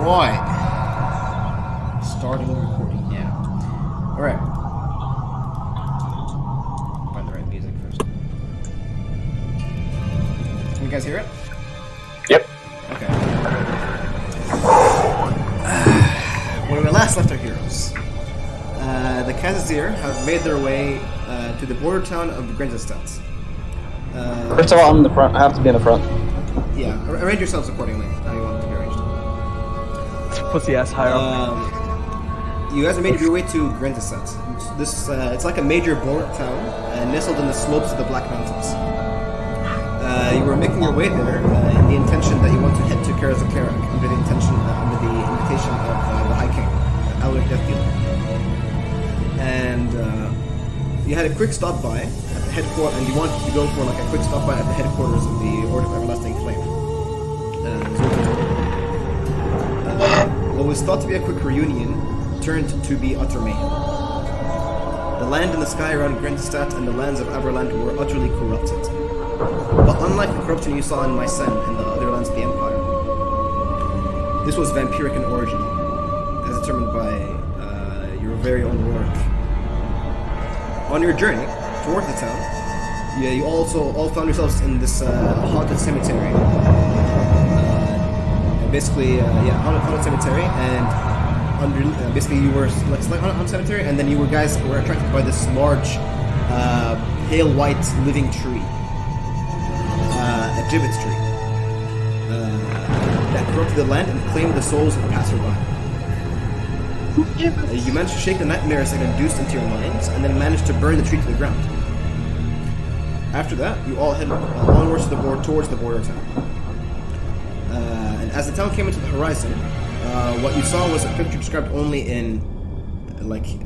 Right. Starting recording now. Alright. Find the right music first. Can you guys hear it? Yep. Okay. When we last left our heroes, the Kazazir have made their way to the border town of Grenzestadt. First of all, I'm in the front. I have to be in the front. Yeah, arrange yourselves accordingly. How you want it to be arranged. Pussy ass higher up. You guys have made your way to Grenzestadt. This it's like a major border town nestled in the slopes of the Black Mountains. You were making your way there in the intention that you want to head to Karazakarak under the invitation of the High King, Alaric Deathdealer. And you had a quick stop by at the headquarters, and you wanted to go for like a quick stop by at the headquarters of the Order of Everlasting Flame. What was thought to be a quick reunion turned to be utter mayhem. The land and the sky around Grenzestadt and the lands of Averland were utterly corrupted. But unlike the corruption you saw in Mycen and the other lands of the Empire, this was vampiric in origin, as determined by your very own Rorik. On your journey towards the town, you also all found yourselves in this haunted cemetery. Haunted cemetery, and basically you were like haunted cemetery, and then you guys were attracted by this large, pale white living tree, a gibbet tree, that corrupted the land and claimed the souls of the passerby. You managed to shake the nightmares that induced into your minds, and then managed to burn the tree to the ground. After that, you all head onwards towards the border town. And as the town came into the horizon, what you saw was a picture described only in legend.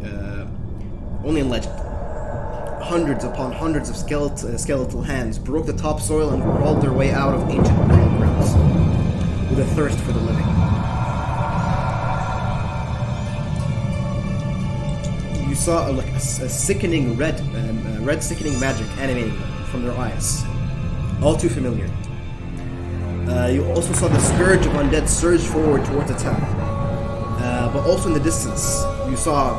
Hundreds upon hundreds of skeletal hands broke the topsoil and crawled their way out of ancient burial grounds with a thirst for the living. You saw a sickening red sickening magic animating from their eyes, all too familiar. You also saw the scourge of undead surge forward towards the town, but also in the distance you saw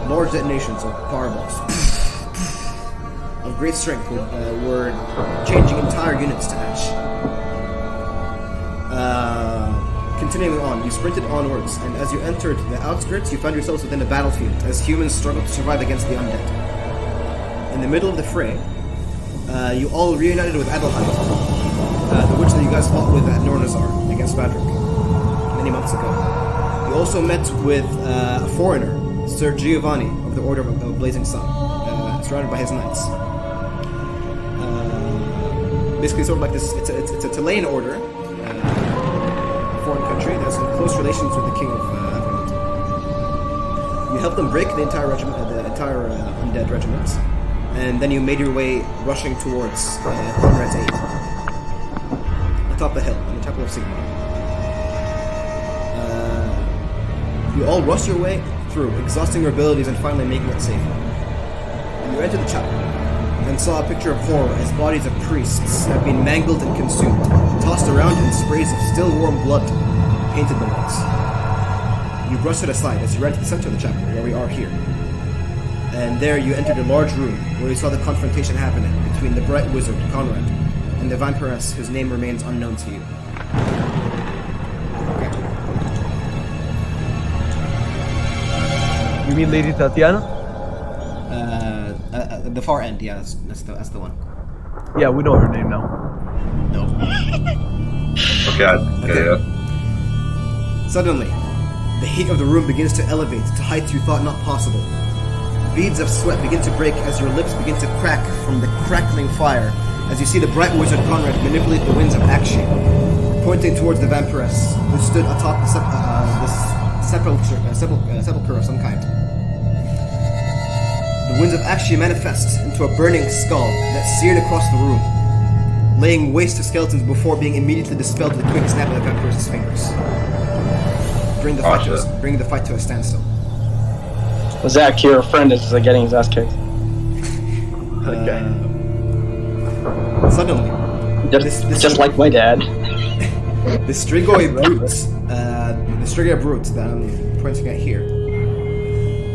large detonations of fireballs of great strength were changing entire units to ash. Continuing on, you sprinted onwards, and as you entered the outskirts, you found yourselves within a battlefield as humans struggled to survive against the undead. In the middle of the fray, you all reunited with Adelheid, the witch that you guys fought with at Nornazar against Badric many months ago. You also met with a foreigner, Sir Giovanni of the Order of Blazing Sun, surrounded by his knights. Basically, sort of like this, it's a Talayan order, foreign country that's in close relations with the King of Averland. You helped them break the entire regiment, undead regiment, and then you made your way rushing towards Conrad's aid. Atop the hill, on the Temple of Sigmar. You all rushed your way through, exhausting your abilities and finally making it safe. You entered the chapel, and saw a picture of horror as bodies of priests have been mangled and consumed, tossed around and sprays of still warm blood painted the walls. You brushed it aside as you ran to the center of the chapel, where we are here. And there you entered a large room where you saw the confrontation happening between the bright wizard, Conrad, and the vampiress whose name remains unknown to you. Okay. You mean Lady Tatiana? The far end, yeah, that's the one. Yeah, we know her name now. No. Okay. Yeah. Suddenly, the heat of the room begins to elevate to heights you thought not possible. Beads of sweat begin to break as your lips begin to crack from the crackling fire as you see the bright wizard Conrad manipulate the winds of Akshi, pointing towards the vampiress who stood atop the sepulchre of some kind. The winds of Akshi manifest into a burning skull that seared across the room, laying waste to skeletons before being immediately dispelled with a quick snap of the vampiress' fingers, bringing the fight to a standstill. Zach, your friend is getting his ass kicked. Suddenly, just like my dad. The Strigoi brute that I'm pointing at here,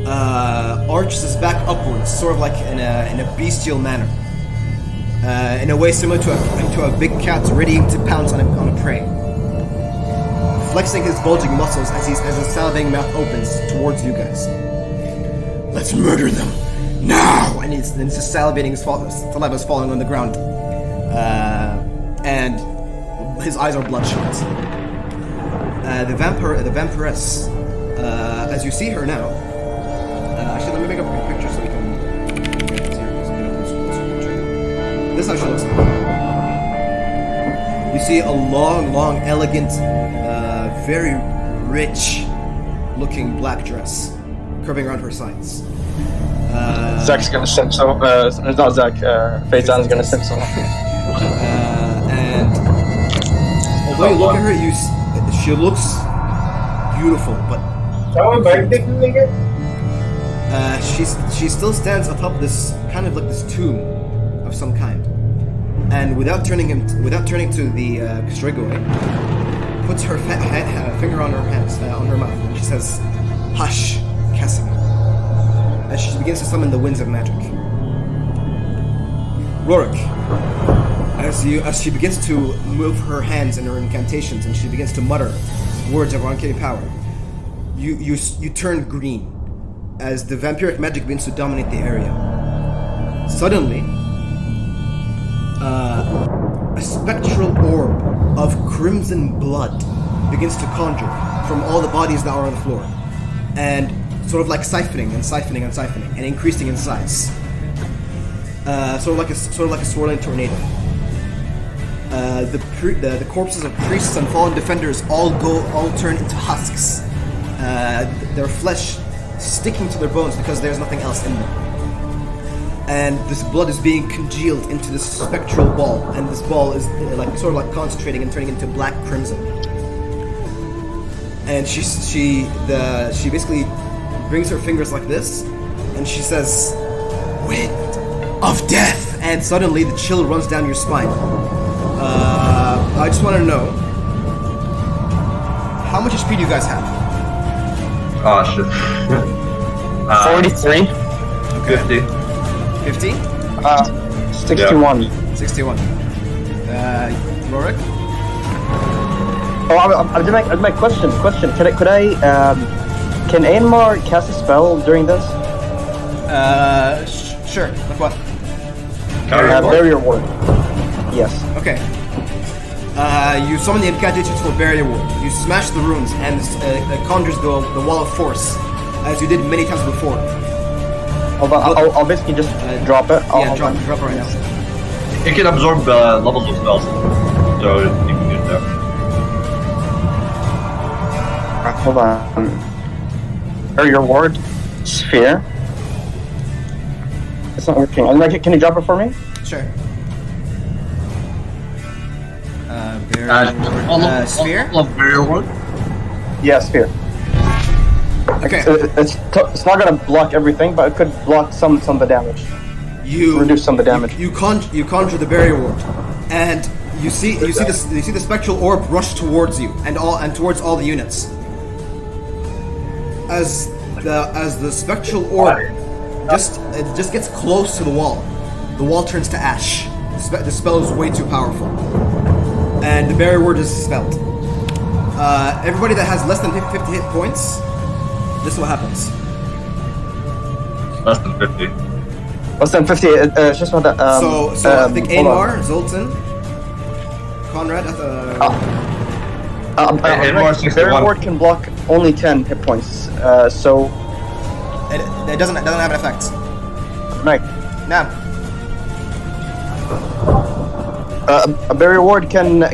arches his back upwards, sort of like in a bestial manner, in a way similar to a big cat readying to pounce on a prey. Flexing his bulging muscles as his salivating mouth opens towards you guys. Let's murder them now! And he's just salivating, his saliva is falling on the ground, and his eyes are bloodshot. The vampiress, as you see her now. Actually, let me make up a picture so we can see her. This is how she looks like. You see a long, elegant, very rich-looking black dress curving around her sides. Zach's gonna sim so. Not Zach. Faizan's gonna sim so. And although you look at her, she looks beautiful, but she still stands atop this kind of like this tomb of some kind. And without turning to the Strigoi, puts her finger on her hands, on her mouth, and she says, "Hush, Casimir," as she begins to summon the winds of magic. Rorik, as she begins to move her hands in her incantations, and she begins to mutter words of uncanny power, you turn green as the vampiric magic begins to dominate the area. Suddenly, a spectral orb of crimson blood begins to conjure from all the bodies that are on the floor, and sort of like siphoning and increasing in size. Sort of like a swirling tornado. The corpses of priests and fallen defenders all turn into husks. Their flesh sticking to their bones because there's nothing else in them. And this blood is being congealed into this spectral ball, and this ball is sort of like concentrating and turning into black crimson. And she basically brings her fingers like this, and she says, "Wind of death!" And suddenly the chill runs down your spine. I just want to know, how much HP do you guys have? Oh shit. 43. Okay. 50. 50? 61. Yeah. 61. Rorik? Oh, I did my question. Can Ainmar cast a spell during this? Sure. Like what? Barrier ward. Yes. Okay. You summon the incantations for Barrier Ward. You smash the runes, and it conjures the wall of force, as you did many times before. I'll basically just drop it. Drop it right now. It can absorb levels of spells, so you can use that. Hold on. Barrier ward sphere. It's not working. Can you drop it for me? Sure. Sphere? All of Barrier Ward? Yeah, sphere. Okay. It's not gonna block everything, but it could block some of the damage. Reduce some of the damage. You conjure the Barrier Ward, and you see the spectral orb rush towards you and towards all the units. As the spectral orb just gets close to the wall turns to ash. The spell is way too powerful, and the Barrier Ward is dispelled. Everybody that has less than 50 hit points, this is what happens. Less than 50. Less than 50. It's just about that. So I think Ainmar, Zoltan, Conrad at the. Barrier ward can block only 10 hit points. So it doesn't have an effect. Right. Now. A barrier ward can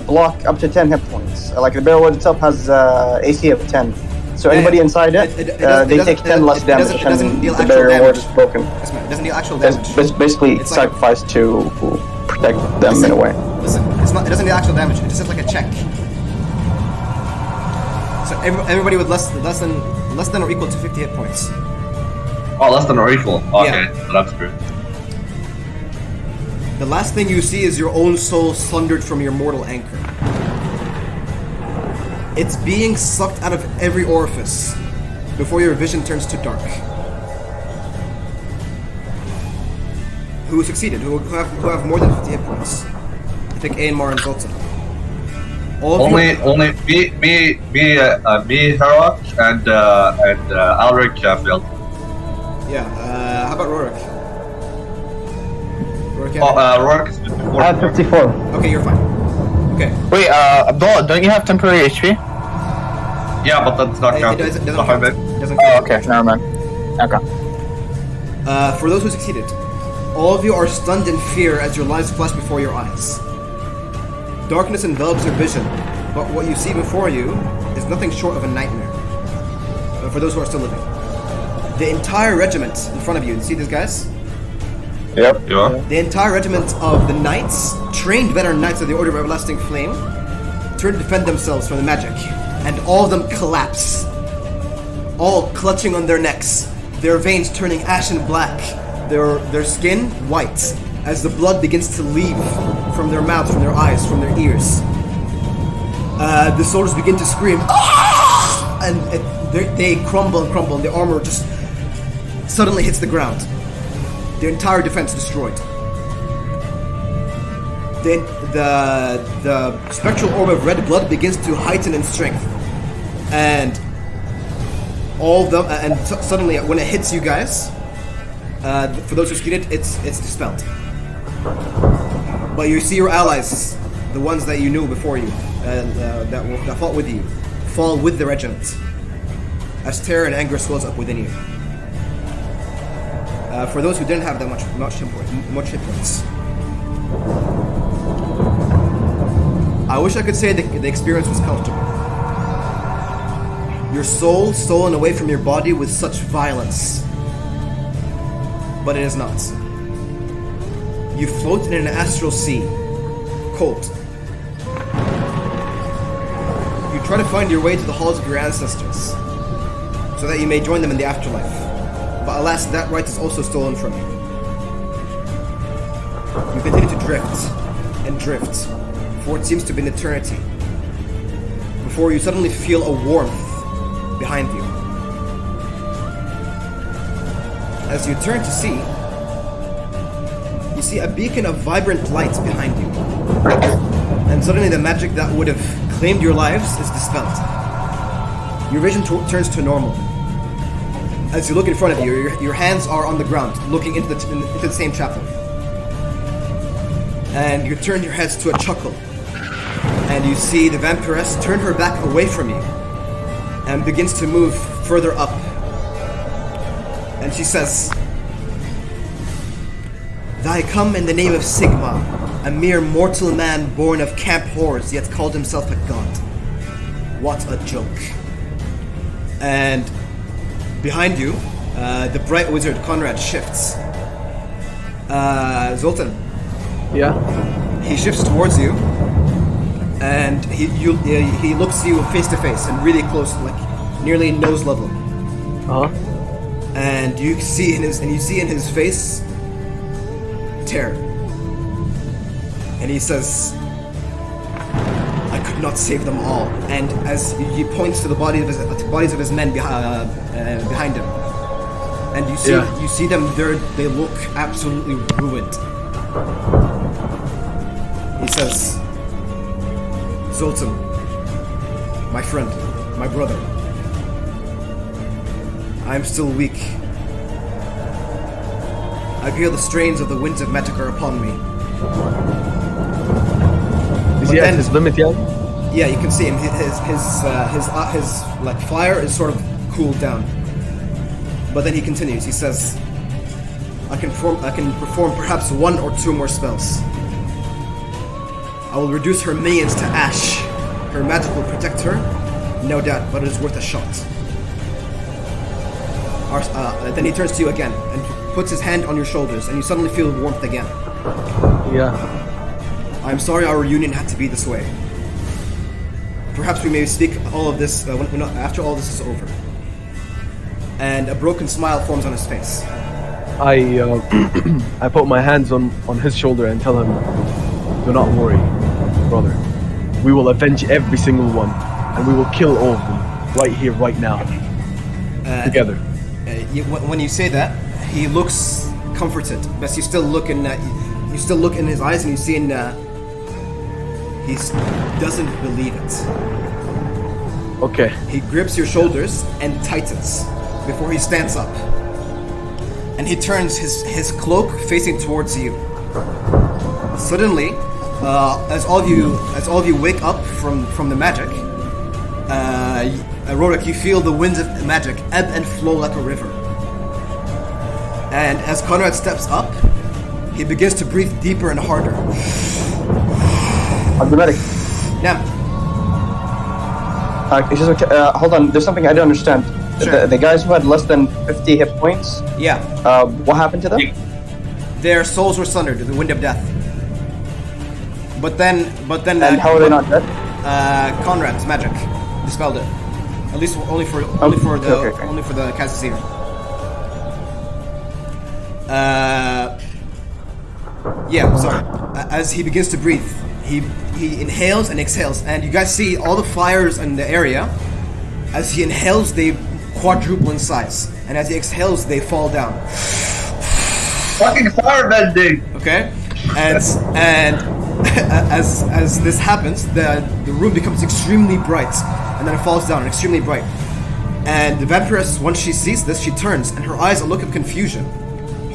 block up to 10 hit points. Like the barrier ward itself has AC of 10. So anybody inside it, they take 10 less damage, and the barrier ward is broken. It doesn't deal actual damage. It's basically It's sacrificed to protect them in a way. Listen, it doesn't deal actual damage. It's just like a check. So everybody with less than or equal to 50 hit points. Oh, less than or equal. Okay, Yeah. so that's good. The last thing you see is your own soul sundered from your mortal anchor. It's being sucked out of every orifice before your vision turns to dark. Who succeeded? Who have more than 50 hit points? I think Aenmar and Zoltan. Only me, Heroic, and Alric failed. Yeah. How about Rorik? Rorik. Rorik is 54. I have 54. Okay, you're fine. Okay. Wait, Abdullah, don't you have temporary HP? Yeah, but that's not It counted. doesn't Behind count. it. It doesn't Oh, count. okay, never mind. Okay. For those who succeeded, all of you are stunned in fear as your lives flash before your eyes. Darkness envelops your vision, but what you see before you is nothing short of a nightmare. For those who are still living. The entire regiment in front of you see these guys? Yep. Yeah. The entire regiment of the knights, trained veteran knights of the Order of Everlasting Flame, turn to defend themselves from the magic, and all of them collapse. All clutching on their necks, their veins turning ashen black, their skin white, as the blood begins to leave from their mouths, from their eyes, from their ears. The soldiers begin to scream, "Ah!" and they crumble and crumble, and the armor just suddenly hits the ground. Their entire defense destroyed. Then the spectral orb of red blood begins to heighten in strength, and all of them, and suddenly when it hits you guys, for those who succeeded, it's dispelled. But you see your allies, the ones that you knew before you, that fought with you, fall with the regiment, as terror and anger swells up within you. For those who didn't have that much hit points, I wish I could say the experience was comfortable. Your soul stolen away from your body with such violence, but it is not. You float in an astral sea, cold. You try to find your way to the halls of your ancestors, so that you may join them in the afterlife. But alas, that right is also stolen from you. You continue to drift and drift for what seems to be an eternity, before you suddenly feel a warmth behind you. As you turn to see, you see a beacon of vibrant light behind you. And suddenly the magic that would have claimed your lives is dispelled. Your vision turns to normal. As you look in front of you, your hands are on the ground, looking into the same chapel. And you turn your heads to a chuckle. And you see the vampiress turn her back away from you and begins to move further up. And she says, "Thy come in the name of Sigma, a mere mortal man born of camp whores, yet called himself a god. What a joke." And behind you, the bright wizard Conrad shifts. Zoltan. Yeah. He shifts towards you, and he looks you face to face and really close, like nearly nose level. And you see in his face terror. And he says, "I could not save them all." And as he points to the bodies of his men behind him, and you see them, they look absolutely ruined. He says, "Zoltan, my friend, my brother, I am still weak. I feel the strains of the winds of magic are upon me." Is he at his limit yet? Yeah, you can see him. His like fire is sort of cooled down. But then he continues. He says, I can perform perhaps one or two more spells. I will reduce her minions to ash. Her magic will protect her, no doubt, but it is worth a shot." Then he turns to you again and puts his hand on your shoulders, and you suddenly feel warmth again. Yeah. "I'm sorry our reunion had to be this way. Perhaps we may speak all of this after all this is over." And a broken smile forms on his face. I put my hands on his shoulder and tell him, "Do not worry, brother. We will avenge every single one. and we will kill all of them right here, right now, together. When you say that, he looks comforted, but you still look in his eyes, and you see he doesn't believe it. Okay. He grips your shoulders and tightens before he stands up, and he turns his cloak facing towards you. Suddenly, as all of you wake up from the magic, Rorik, you feel the winds of magic ebb and flow like a river. And as Conrad steps up, he begins to breathe deeper and harder. I'll be ready. Now, hold on. There's something I don't understand. Sure. The guys who had less than 50 hit points. yeah, What happened to them? their souls were sundered to the wind of death. But then, And how are they not dead? Conrad's magic dispelled it. At least only for the Cassiseer. Yeah, sorry. As he begins to breathe, he inhales and exhales, and you guys see all the fires in the area. As he inhales, they quadruple in size, and as he exhales, they fall down. Fucking firebending! Okay, and as this happens, the room becomes extremely bright, and then it falls down, extremely bright. And the vampiress, once she sees this, she turns, and her eyes a look of confusion,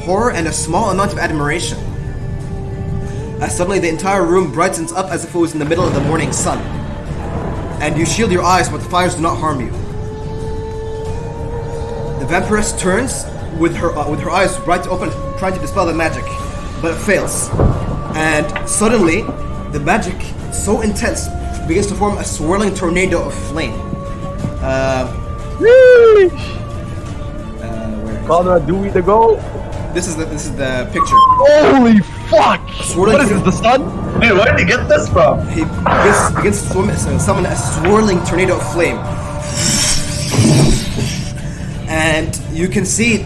horror, and a small amount of admiration. As suddenly the entire room brightens up as if it was in the middle of the morning sun. And you shield your eyes, but the fires do not harm you. The vampiress turns with her eyes bright open, trying to dispel the magic, but it fails. And suddenly, the magic, so intense, begins to form a swirling tornado of flame. Where is Conrad, do we the go? this is the picture. Holy fuck! Swirling What is this, the sun? Hey, where did you get this from? He begins to summon a swirling tornado of flame. And you can see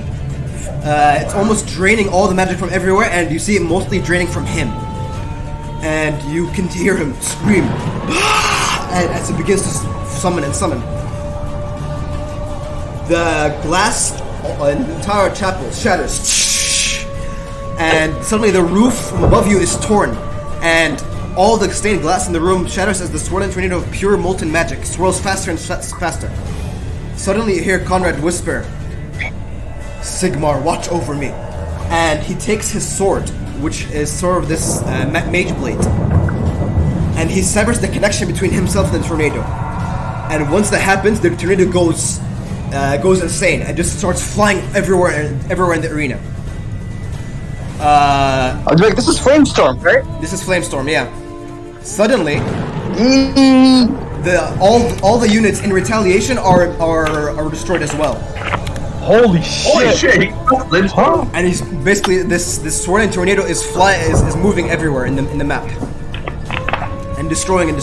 it's almost draining all the magic from everywhere, and you see it mostly draining from him. And you can hear him scream and as it begins to summon and summon. The glass in the entire chapel shatters. And suddenly the roof from above you is torn, and all the stained glass in the room shatters as the swirling tornado of pure molten magic swirls faster and faster. Suddenly you hear Conrad whisper, "Sigmar, watch over me." And he takes his sword, which is sort of this mage blade, and he severs the connection between himself and the tornado. And once that happens, the tornado goes insane and just starts flying everywhere in the arena. This is Flamestorm, right? This is Flamestorm, yeah. Suddenly, all the units in retaliation are destroyed as well. Holy shit! Holy shit! Huh? And he's basically this swirling tornado is moving everywhere in the map, and destroying and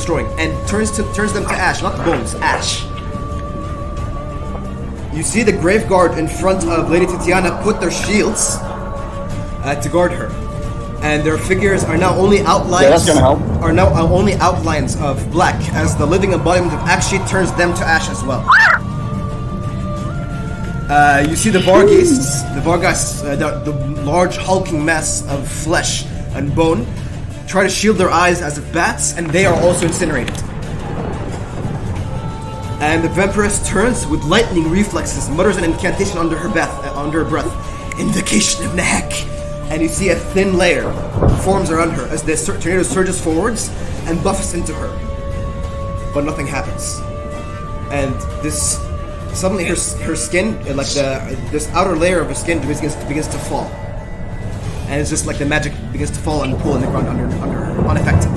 turns them to ash, not bones, ash. You see the grave guard in front of Lady Titiana put their shields to guard her, and their figures are now only outlines. Yeah, that's gonna help. Are now only outlines of black, as the living embodiment of Akshi turns them to ash as well. You see the Vargheists, the large hulking mass of flesh and bone, try to shield their eyes as if bats, and they are also incinerated. And the vampiress turns with lightning reflexes, mutters an incantation under her breath, "Invocation of Nahek," and you see a thin layer forms around her as the tornado surges forwards and buffs into her. But nothing happens. And this suddenly her skin, this outer layer of her skin begins to fall, and it's just like the magic begins to fall and pull in the ground under her, unaffected.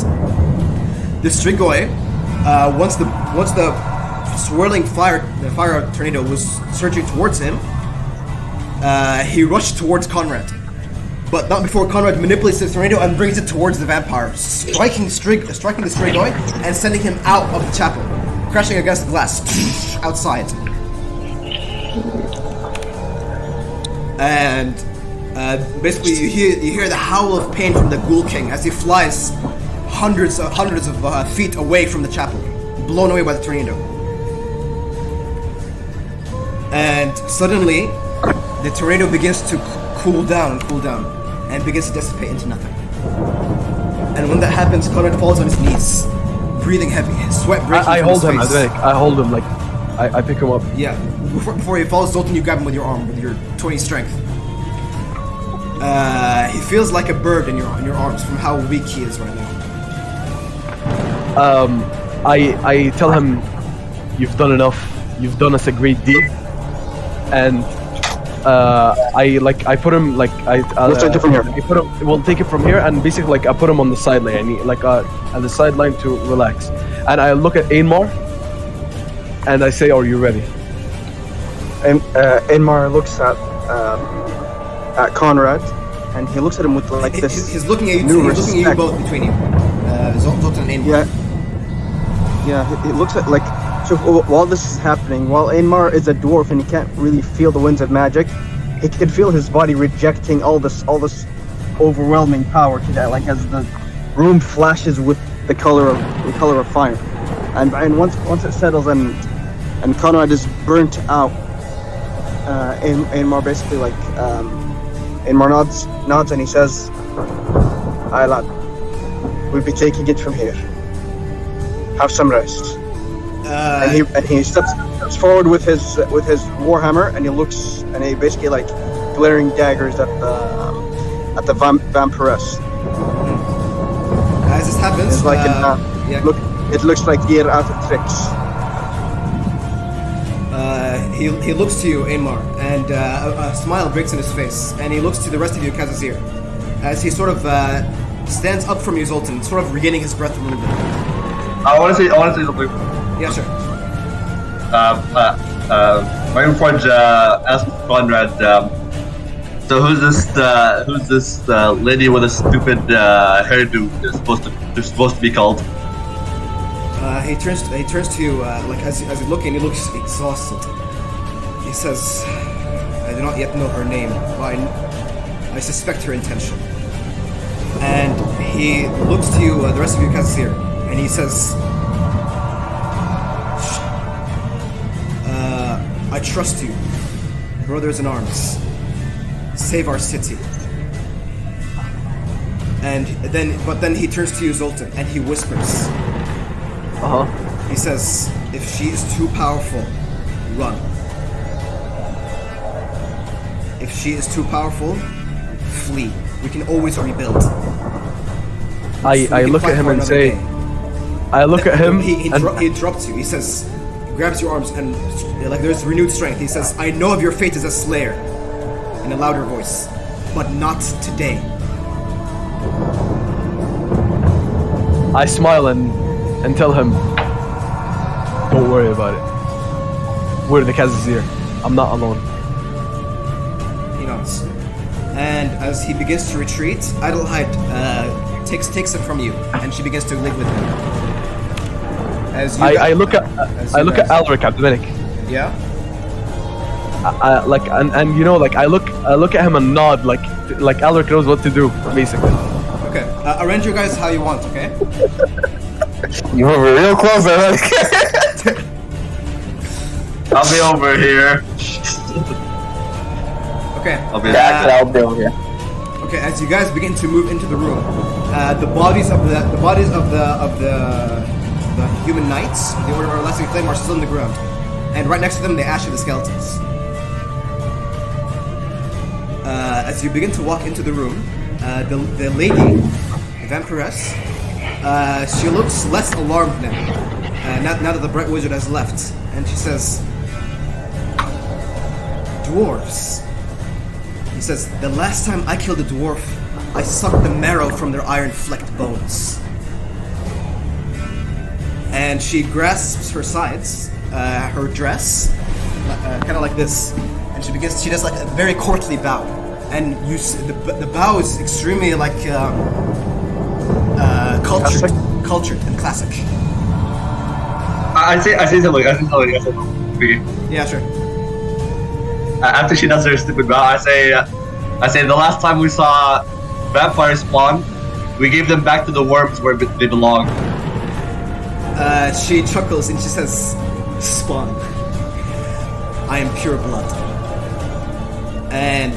The Strigoi, once the swirling fire tornado was surging towards him, he rushed towards Conrad, but not before Conrad manipulates the tornado and brings it towards the vampire, striking the Strigoi and sending him out of the chapel, crashing against the glass outside. And basically you hear the howl of pain from the Ghoul King as he flies hundreds of feet away from the chapel, blown away by the tornado. And suddenly, the tornado begins to cool down, and begins to dissipate into nothing. And when that happens, Conrad falls on his knees, breathing heavy, sweat breaking I from hold his him, face. I hold him, like, I pick him up. Yeah, before he falls, Zoltan, you grab him with your arm, with your 20 strength. He feels like a bird in your arms from how weak he is right now. I tell him, you've done enough. You've done us a great deed, and I put him like We'll take it from here. I put him. We'll take it from here, and basically like I put him on the sideline, and at the sideline to relax. And I look at Ainmar, and I say, "Are you ready?" And Enmar looks at Conrad, and he looks at him with like this. He's looking at you. new He's looking at you respect. both between you. Zoltan and Ainmar. Yeah. It looks at like. So while this is happening, while Ainmar is a dwarf and he can't really feel the winds of magic, he can feel his body rejecting all this overwhelming power to that. Like as the room flashes with the color of fire, and once it settles and Conrad is burnt out, Ainmar basically like Ainmar nods and he says, "Aye lad, we'll be taking it from here. Have some rest." And he steps forward with his warhammer, and he looks, and he basically like glaring daggers at the vampiress. As this happens, It's like yeah. it looks like they're out of tricks. He looks to you, Ainmar, and a smile breaks in his face, and he looks to the rest of you, Kazazir, as he sort of stands up from you, Zoltan, sort of regaining his breath a little bit. I want to say something. Yeah, sure. Mario Forge asked Conrad, so who's this lady with a stupid hairdo they're supposed to be called? He turns to you, like as he's looking, he looks exhausted. He says, "I do not yet know her name, but I suspect her intention." And he looks to you, the rest of you, Kazir, and he says, "I trust you, brothers in arms. Save our city." And then he turns to you, Zoltan, and he whispers. He says, "If she is too powerful, run. If she is too powerful, flee. We can always rebuild." I look at him and say, I look at him. He interrupts you. He says, he grabs your arms and like there's renewed strength. He says, "I know of your fate as a slayer," in a louder voice, "but not today." I smile and tell him, "Don't worry about it. We're the Kazazir. I'm not alone." He nods. And as he begins to retreat, Idlehyde takes it from you, and she begins to live with him. As you I look at Alric at the minute. Yeah. Like and you know, like I look at him and nod, like Alric knows what to do, basically. Okay. Arrange you guys how you want. Okay. You were real close, Eric. I'll be over here. Okay. I'll be I'll be over here. Okay. As you guys begin to move into the room, the bodies of the human knights, the Order of Everlasting Flame, are still in the ground, and right next to them, the ash of the skeletons. As you begin to walk into the room, the lady, the vampiress, she looks less alarmed now. Now that the Bright Wizard has left, and she says, "Dwarves." He says, "The last time I killed a dwarf, I sucked the marrow from their iron-flecked bones." And she grasps her sides, her dress, kind of like this, and she does like a very courtly bow, and you the bow is extremely like cultured and classic. I say something. Yeah, sure. After she does her stupid bow, I say the last time we saw vampires spawn, we gave them back to the worms where they belong. She chuckles and she says, "Spawn, I am pure blood." And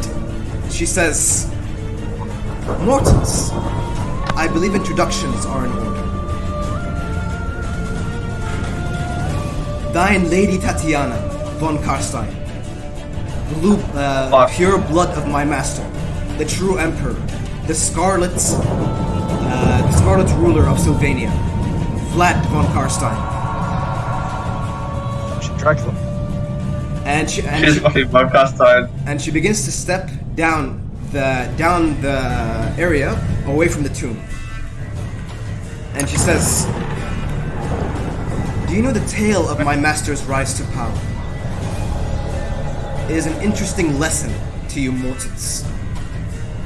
she says, "Mortals, I believe introductions are in order. Thine Lady Tatiana von Karstein, pure blood of my master, the true emperor, the scarlet ruler of Sylvania, Vlad von Karstein." Dracula. And she begins to step down the area away from the tomb. And she says, "Do you know the tale of my master's rise to power? It is an interesting lesson to you mortals."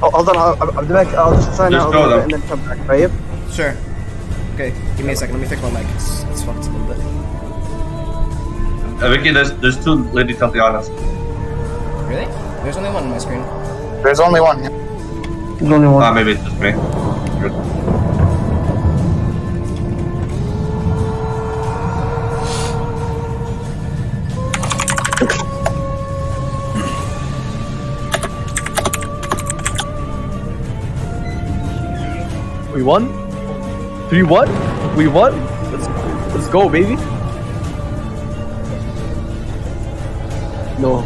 Oh, hold on, I'll be back. I'll just sign out a little bit and then come back, right? Sure. Okay, give me a second. Let me fix my mic. It's fucked a little bit. Vicky, there's two Lady Tatianas. Really? There's only one on my screen. There's only one. There's only one. Maybe it's just me. We won? 3-1? We won? Let's go, baby. No.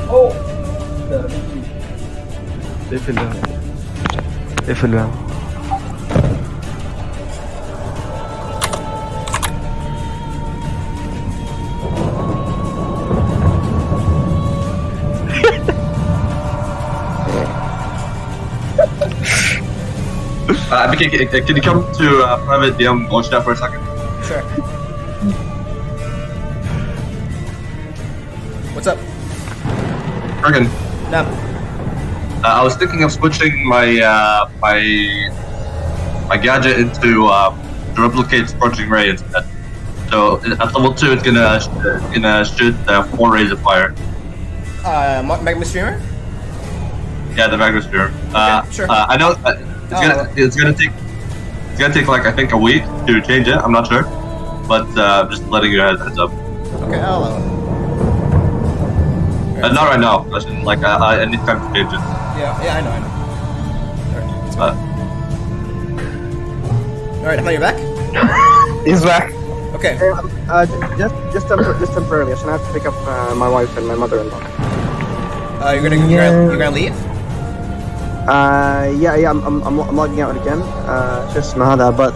Oh. اقفل Vicky, can you come to private DM launch that for a second? Sure. What's up? Bergen, Nam. I was thinking of switching my my gadget into to replicate Scorching Ray instead. So at level 2, it's gonna shoot 4 rays of fire. Magma Streamer? Yeah, the Magma Sphere. Sure. I know it's gonna take like I think a week to change it. I'm not sure, but just letting you guys heads up. Okay, I'll Not right now. Like I need time to change it. Yeah, I know. Alright, how you're back? He's back. Okay. Just temporarily. I should have to pick up my wife and my mother-in-law. You're gonna leave? Yeah. I'm logging out again. Just mahada. But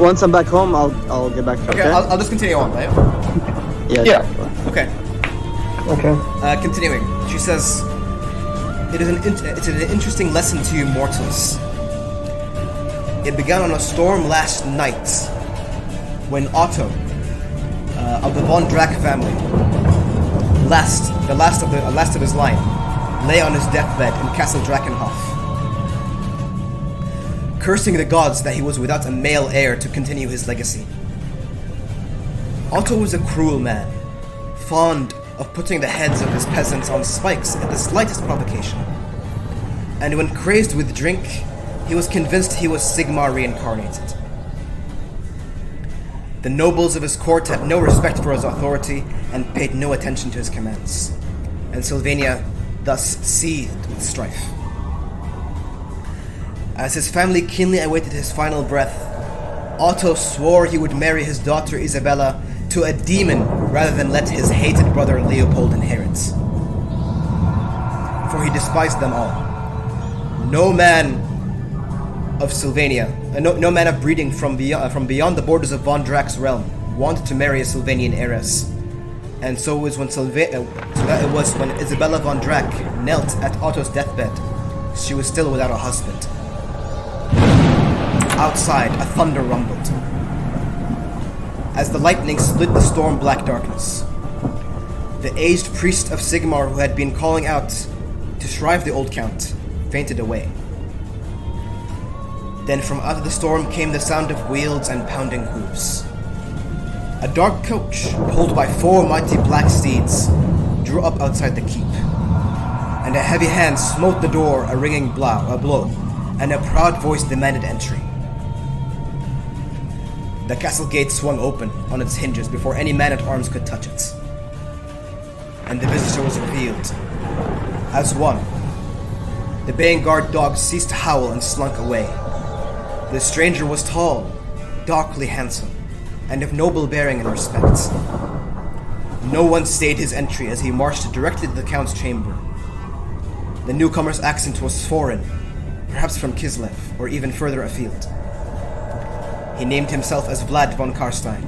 once I'm back home, I'll get back to Okay, I'll just continue on, right? Yeah. Okay. Okay. Continuing, she says, "It's an interesting lesson to you mortals. It began on a storm last night when Otto of the von Drack family, the last of his line, lay on his deathbed in Castle Drakenhof, cursing the gods that he was without a male heir to continue his legacy. Otto was a cruel man, fond of putting the heads of his peasants on spikes at the slightest provocation. And when crazed with drink, he was convinced he was Sigmar reincarnated. The nobles of his court had no respect for his authority and paid no attention to his commands, and Sylvania thus seethed with strife. As his family keenly awaited his final breath, Otto swore he would marry his daughter Isabella to a demon rather than let his hated brother Leopold inherit. For he despised them all. No man of Sylvania, no man of breeding from beyond the borders of Von Drack's realm wanted to marry a Sylvanian heiress. And so it was when Isabella von Drack knelt at Otto's deathbed, she was still without a husband. Outside, a thunder rumbled as the lightning split the storm-black darkness. The aged priest of Sigmar, who had been calling out to shrive the old count, fainted away. Then from out of the storm came the sound of wheels and pounding hooves. A dark coach, pulled by 4 mighty black steeds, drew up outside the keep. and a heavy hand smote the door a ringing blow, and a proud voice demanded entry. The castle gate swung open on its hinges before any man-at-arms could touch it. And the visitor was revealed as one. The baying guard dog ceased to howl and slunk away. The stranger was tall, darkly handsome, and of noble bearing and respect. No one stayed his entry as he marched directly to the Count's chamber. The newcomer's accent was foreign, perhaps from Kislev, or even further afield. He named himself as Vlad von Karstein,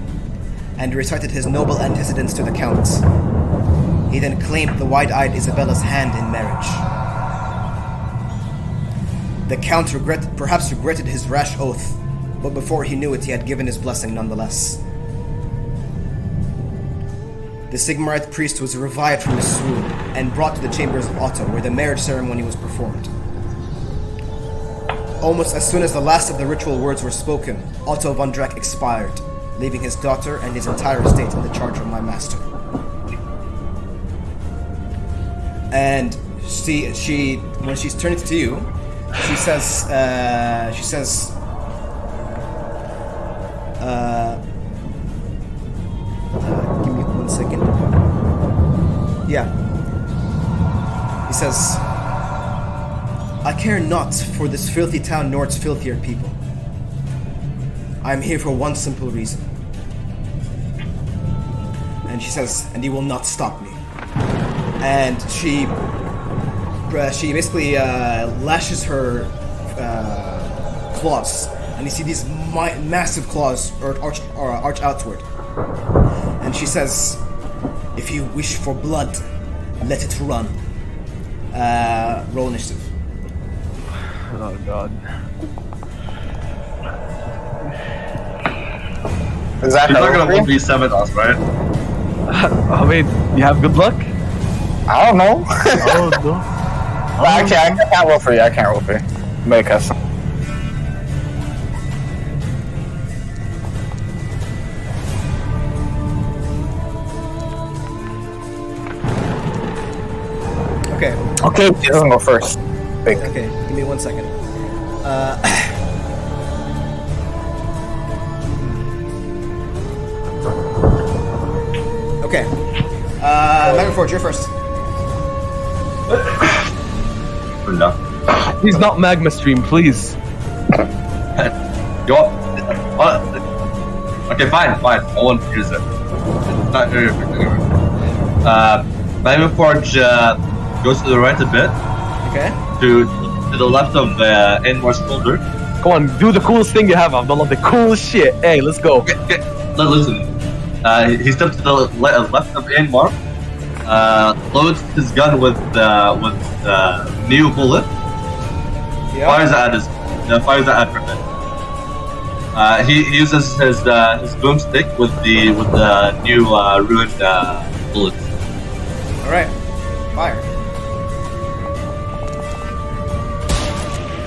and recited his noble antecedents to the Count. He then claimed the wide-eyed Isabella's hand in marriage. The Count perhaps regretted his rash oath, but before he knew it, he had given his blessing nonetheless. The Sigmarite priest was revived from his swoon and brought to the chambers of Otto, where the marriage ceremony was performed. Almost as soon as the last of the ritual words were spoken, Otto von Drack expired, leaving his daughter and his entire estate in the charge of my master. And she when she's turning to you, she says, give me 1 second. Yeah. He says, I care not for this filthy town nor its filthier people. I am here for one simple reason. And she says, and he will not stop me. And she basically lashes her claws, and you see these massive claws arch outward. And she says, if you wish for blood, let it run. Roll initiative. Oh god. Is that You're not gonna her? 1v7 us, right? Oh wait, you have good luck? I don't know. Oh no. Well, actually, I can't roll for you. I can't roll for you. Make us. Okay. Okay, he doesn't go first. Big. Okay, give me 1 second. Okay. Magnforge, you're first. No. Please not magma stream, please. Yo. Okay, fine. I won't use it. It's not very effective. Magnforge goes to the right a bit, Okay. to the left of Enmar's shoulder. Come on, do the coolest thing you have, Abdullah. The coolest shit. Hey, let's go. Okay, listen. He steps to the left of Enmar, loads his gun with new bullet, Yeah. fires it at Griffin. He uses his boomstick with the new ruined bullets. All right. Fire.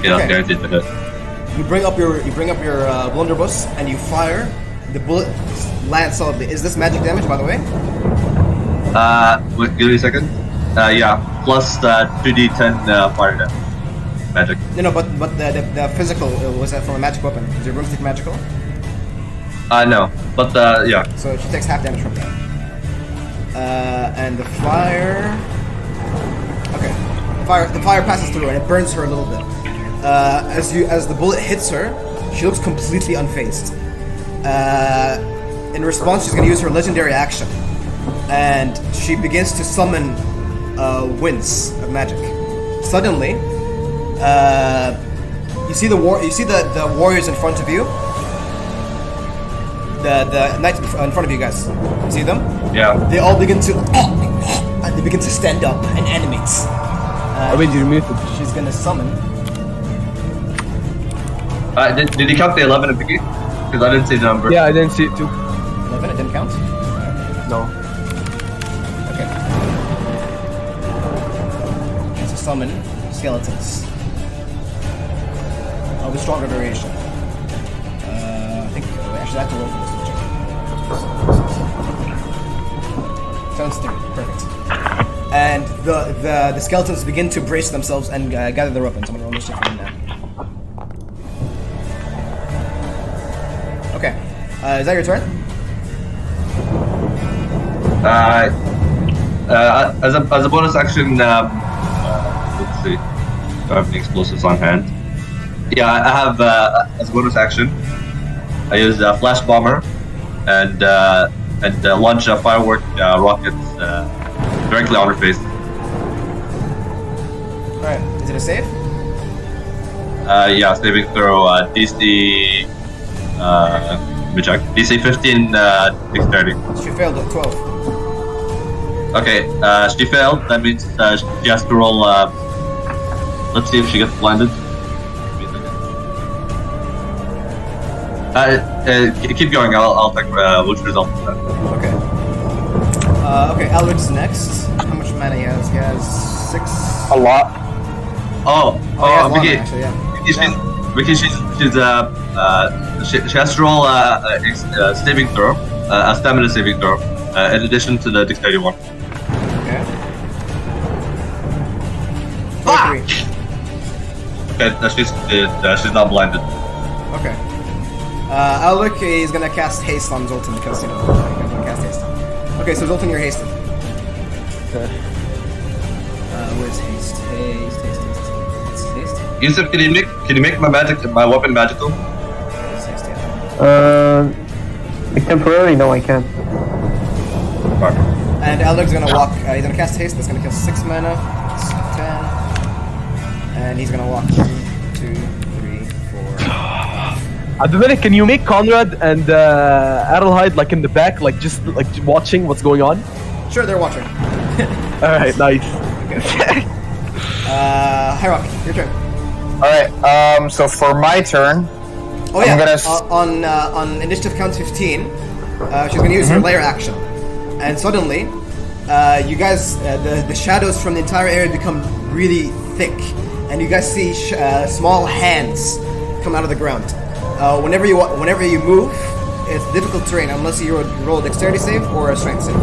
You know, Okay. guaranteed to hit. You bring up your blunderbuss and you fire. The bullet lands solidly. Is this magic damage, by the way? Wait, give me a second. Yeah, plus 2d10 fire damage. Magic. No, but the physical was that from a magic weapon? Is your broomstick magical? No, but yeah. So she takes half damage from that. And the fire. Okay, the fire passes through and it burns her a little bit. As the bullet hits her, she looks completely unfazed. In response, she's going to use her legendary action, and she begins to summon winds of magic. Suddenly, you see the warriors in front of you. The knights in front of you guys. You see them? Yeah. They all begin to and they begin to stand up and animate. I mean, you're muted. She's gonna summon. Did you count the 11 at the beginning? Because I didn't see the number. Yeah, I didn't see it too. 11. It didn't count. No. Okay. To summon skeletons of a stronger variation. I think actually I have to roll for this one. Sounds 3. Perfect. and the skeletons begin to brace themselves and gather their weapons. I'm gonna roll this shit for them now. Okay, is that your turn? As a bonus action, let's see. Do I have any explosives on hand? Yeah, I have as a bonus action. I use flash bomber and launch firework rockets directly on her face. All right, is it a save? Yeah, saving throw DC. Let me check. DC 15, dexterity. She failed at 12. Okay, she failed. That means she has to roll. Let's see if she gets blinded. Keep going. I'll check which result. Okay. Okay, Alric's next. How much mana he has? He has 6. A lot. Actually, yeah. Because she has to roll a saving throw, a stamina saving throw, in addition to the dexterity one. Okay. 23. Okay, she's not blinded. Okay. Alric is gonna cast haste on Zoltan because I'm gonna cast haste. Okay, so Zoltan, you're hasted. Okay. Where's haste? Haste. Yusuf, can you make my weapon magical? It's haste, yeah. Temporarily, no, I can't. And Alric's gonna walk. He's gonna cast haste. That's gonna cost 6 mana. It's 10. And he's gonna walk 1, 2, 3, 4. At the minute, can you make Conrad and Adelheid like in the back, like just like watching what's going on? Sure, they're watching. All right, nice. Okay. Hierarch, your turn. Alright, so for my turn, Oh yeah, I'm gonna on initiative count 15, she's gonna use her lair action. And suddenly, you guys, the shadows from the entire area become really thick. And you guys see small hands come out of the ground. Whenever you move, it's difficult terrain unless you roll a dexterity save or a strength save.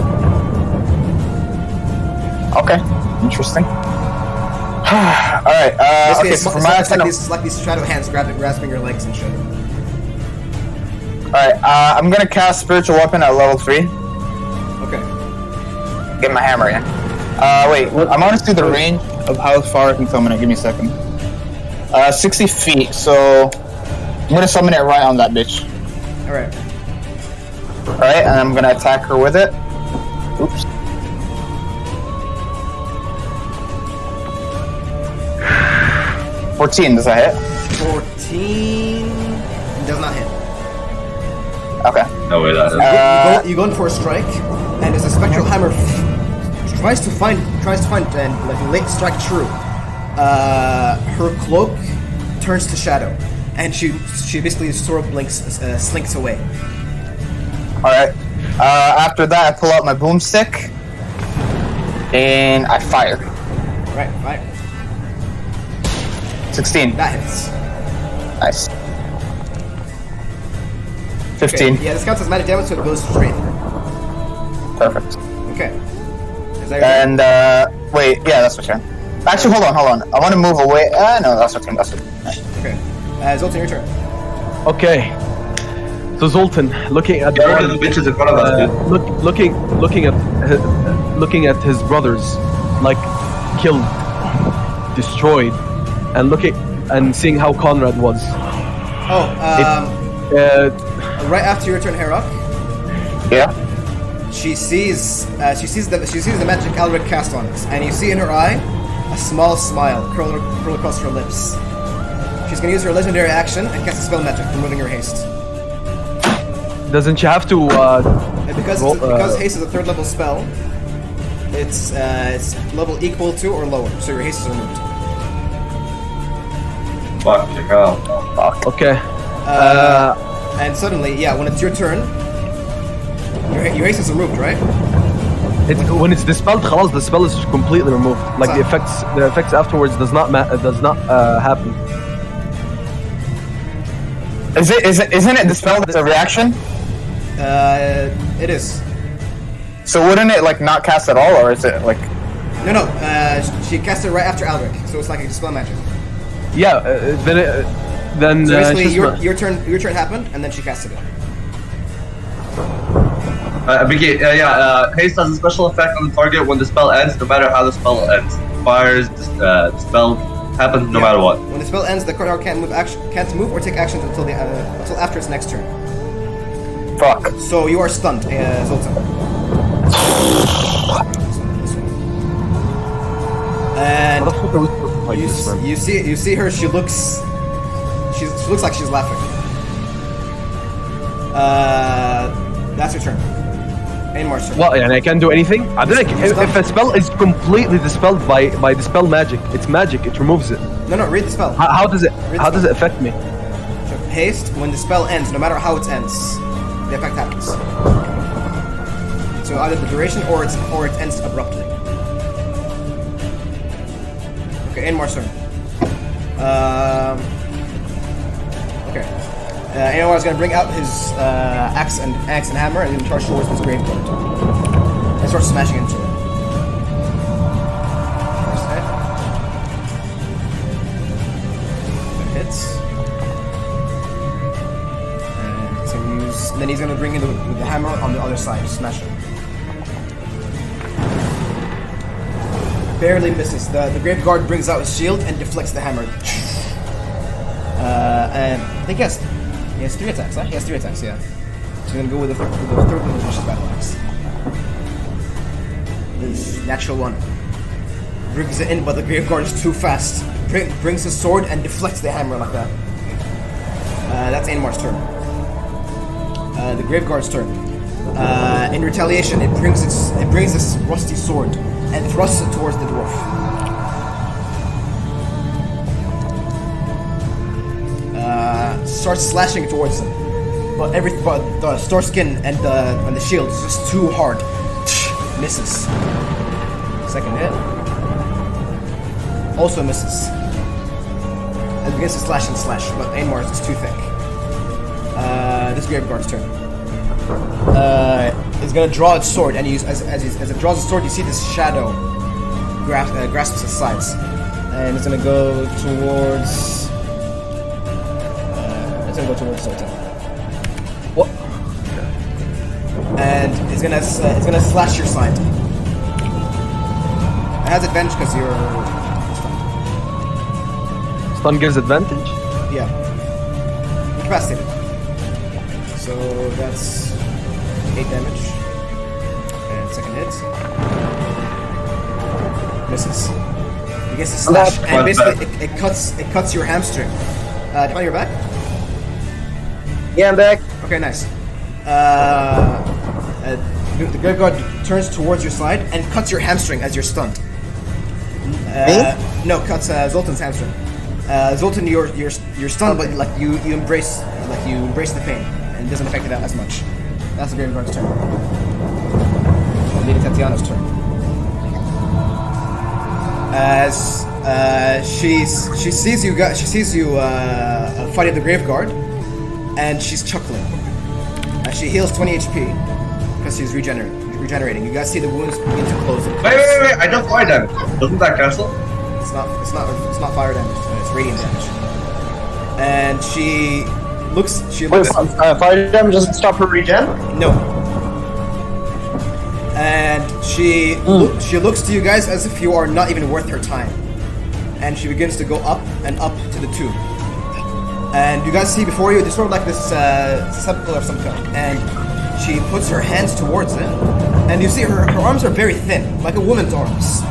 okay, interesting. Alright, okay, so for my turn, it's like these shadow hands grasping your legs and shit. alright, I'm gonna cast Spiritual Weapon at level 3. Okay. Get my hammer in. Wait, I'm gonna see the range of how far I can summon it. Give me a second. 60 feet, so I'm gonna summon it right on that bitch. Alright. Alright, and I'm gonna attack her with it. Oops. 14, does that hit? 14 does not hit. Okay. No way that is. You go in for a strike, and as a spectral hammer tries to find and like late strike true, her cloak turns to shadow, and she basically sort of slinks away. Alright. After that, I pull out my boomstick, and I fire. Right, fire. 16. That hits. Nice. 15. Okay, yeah, this counts as magic damage, so it goes straight through. Perfect. Okay. Is that your And, wait, yeah, that's what turn. Actually, hold on. I want to move away. No, that's what turn. Okay. Zoltan, your turn. Okay. So Zoltan, looking at Get rid of the bitches in front of us, dude. looking at his brothers, like killed, destroyed, and looking and seeing how Conrad was. Right after your turn, Herok, Yeah. she sees the magic Alric cast on us, and you see in her eye a small smile curl across her lips. She's gonna use her legendary action and cast a spell magic, removing her haste. Doesn't she have to? And because haste is a 3rd level spell, it's level equal to or lower, so your haste is removed. Fuck, hell. Okay. And suddenly, yeah, when it's your turn, your haste is removed, right? When it's dispelled, خلاص, the spell is completely removed. Like the effects afterwards does not happen. Isn't it dispelled as a reaction? It is. So wouldn't it like not cast at all, or is it like? No. She cast it right after Alric, so it's like a dispel magic. Yeah, then So basically, she's not- your turn happened, and then she casted it. Haste has a special effect on the target when the spell ends, no matter how the spell ends. Fires, the spell happens no matter what. When the spell ends, the card can't move or take actions until after its next turn. Fuck. So you are stunned, Zoltan. And How the fuck are we supposed to fight this, man? you see her. She looks like she's laughing. That's your turn. Ainmar's turn. Well, and I can't do anything. I think if a spell is completely dispelled by dispel magic, it's magic. It removes it. No, read the spell. How does it affect me? So haste, when the spell ends, no matter how it ends, the effect happens. So either the duration or it ends abruptly. Okay, Ainmar's turn. Okay. Ainmar is going to bring out his axe and hammer and he's going to charge towards this graveyard and start smashing into it. First hit. That hits. And he's going to use. Then he's going to bring in the hammer on the other side, smash it. Barely misses. The Graveguard brings out his shield and deflects the hammer. And I think he has 3 attacks, huh? He has 3 attacks, yeah. So he's gonna go with the third one, which is battle axe. This natural one. Brings it in, but the Graveguard is too fast. Brings his sword and deflects the hammer like that. That's Ainmar's turn. The Graveguard's turn. In retaliation, it brings this rusty sword and thrusts it towards the dwarf. Starts slashing towards him, but the store skin and the shield is just too hard. Misses. Second hit. Also misses. And begins to slash and slash, but Ainmar's is too thick. This Graveguard's turn. It's gonna draw its sword, and as it draws its sword, you see this shadow grasps its sides, and it's gonna go towards. It's gonna go towards Sultan. What? And it's gonna slash your side. It has advantage because you're stunned. Stun gives advantage? Yeah. Incapacitated. So that's 8 damage. And second hit. Misses. It gets a slash, and basically it cuts your hamstring. Come on, you're back? Yeah, I'm back. Okay, nice. The Graveguard turns towards your side and cuts your hamstring as you're stunned. No, cuts Zoltan's hamstring. Zoltan, you're stunned, but like you embrace the pain, and it doesn't affect it as much. That's the Graveguard's turn. Lady Tatiana's turn. As she sees you fighting the Graveguard, and she's chuckling. She heals 20 HP because she's regenerating. You guys see the wounds begin to close. Wait! I don't fire damage. Doesn't that cancel? It's not fire damage. It's radiant damage. And she looks. Fire damage doesn't stop her regen? No. And she looks to you guys as if you are not even worth her time. And she begins to go up and up to the tomb. And you guys see before you, there's sort of like this sepulchre of some kind. And she puts her hands towards it. And you see her arms are very thin, like a woman's arms.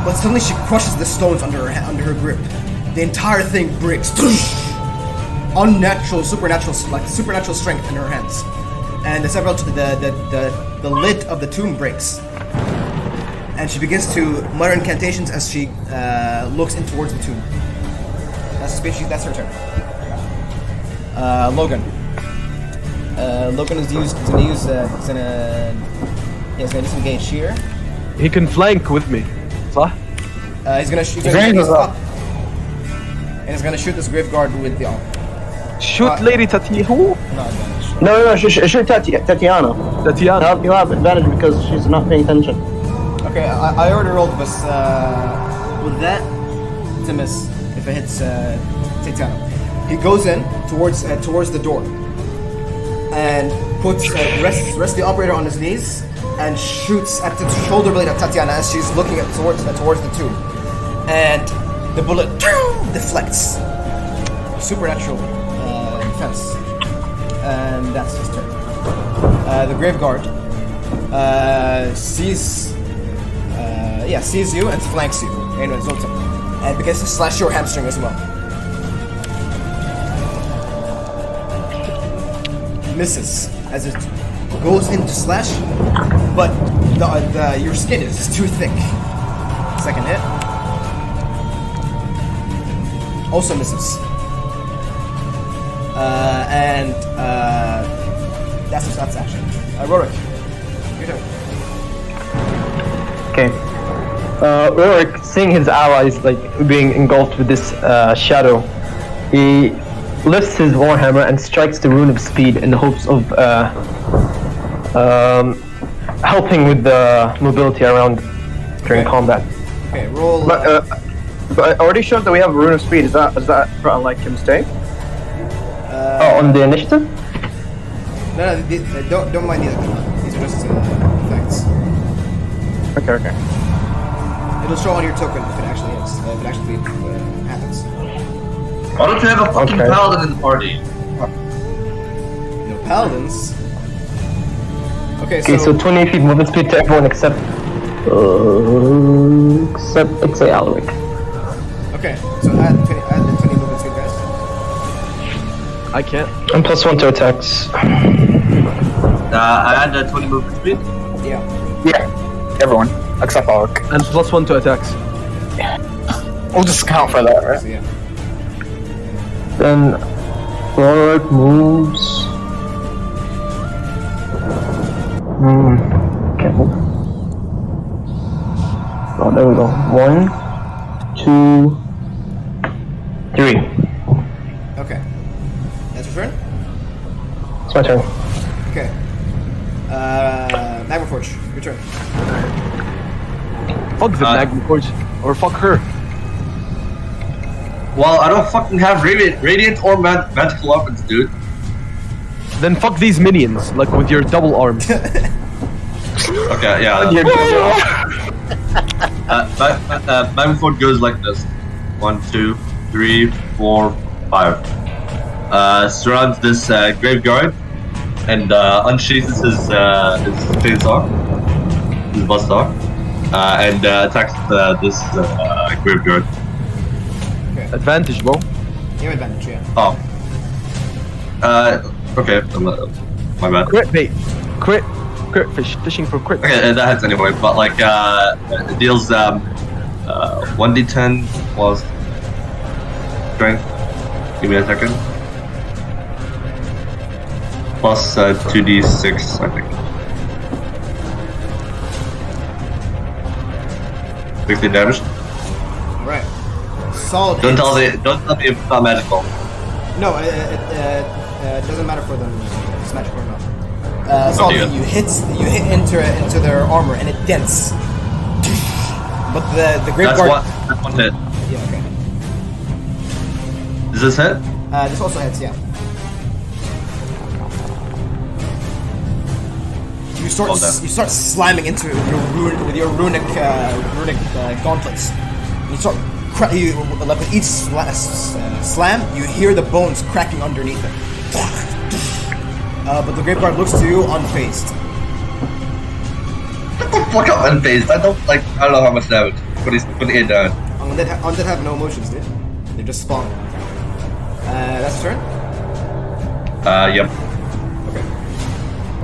But suddenly she crushes the stones under her grip. The entire thing breaks. Supernatural strength in her hands. And the lid of the tomb breaks. And she begins to mutter incantations as she looks in towards the tomb. That's her turn. Logan. Logan is gonna disengage here. He can flank with me. صح? He's gonna shoot up. And he's gonna shoot this Graveguard with the arm. Shoot Lady Tati. Who? No advantage. No, shoot Tatiana. Tatiana. You have advantage because she's not paying attention. Okay, I already rolled this. With that, it's a miss. If it hits Titano, he goes in towards the door and puts rests the operator on his knees and shoots at the shoulder blade of Tatiana as she's looking towards the tomb, and the bullet deflects. Supernatural defense, and that's his turn. The grave guard sees you and flanks you in Zoltan, and begins to slash your hamstring as well. Misses as it goes in to slash, but your skin is too thick. Second hit also misses, and that's action. Rorik, your turn. Okay. Rorik, seeing his allies like being engulfed with this shadow, he lifts his warhammer and strikes the rune of speed in the hopes of helping with the mobility around during combat. Okay, roll. But I already showed that we have a rune of speed. Is that like a mistake? On the initiative? No, don't mind these. These are just effects. Okay. It'll show on your token if it actually is. If it actually happens. Why don't you have a fucking paladin in the party? No paladins. Okay, So 20 feet movement speed to everyone except let's say Alaric. Okay, so add the 20 movement speed, guys. I can't. And +1 to attacks. I had 20 movement speed. Yeah. Yeah, everyone except Alec. And +1 to attacks. We'll just count for that, right? So yeah. Then Alaric moves. Can't move. Oh, there we go. 1, 2, 3. Okay. That's your turn? It's my turn. Okay. Magmaforge, your turn. Fuck the Magma Forge. Or fuck her. Well, I don't fucking have radiant or magical weapons, dude. Then fuck these minions, like with your double arms. Okay, yeah. Magmaforge goes like this. 1, 2, 3, 4, 5. Surrounds this graveyard and unsheathes his chainsaw, his buzzsaw, and attacks this graveyard. Okay. Advantage, bro. You have advantage, yeah. Oh. Okay. My bad. Crit bait. Crit fishing for crit. Okay, that hits anyway, but like, it deals 1d10 plus strength. Give me a second. Plus 2d6, I think. 60 damage. Alright. Solid Don't hits. tell me if it's not magical. No, it doesn't matter for them if it's magic or not. Solid hit. Okay. You hit into their armor and it dents. But the grave That's guard. one hit. Yeah, okay. Does this hit? This also hits, yeah. You start slamming into your runic gauntlets. You start like with each slam, you hear the bones cracking underneath it. But the grave guard looks to you unfazed. What the fuck up unfazed? I don't know how much damage. 28 damage. Undead have no emotions, dude. They just spawn. That's your turn? Yep. Okay.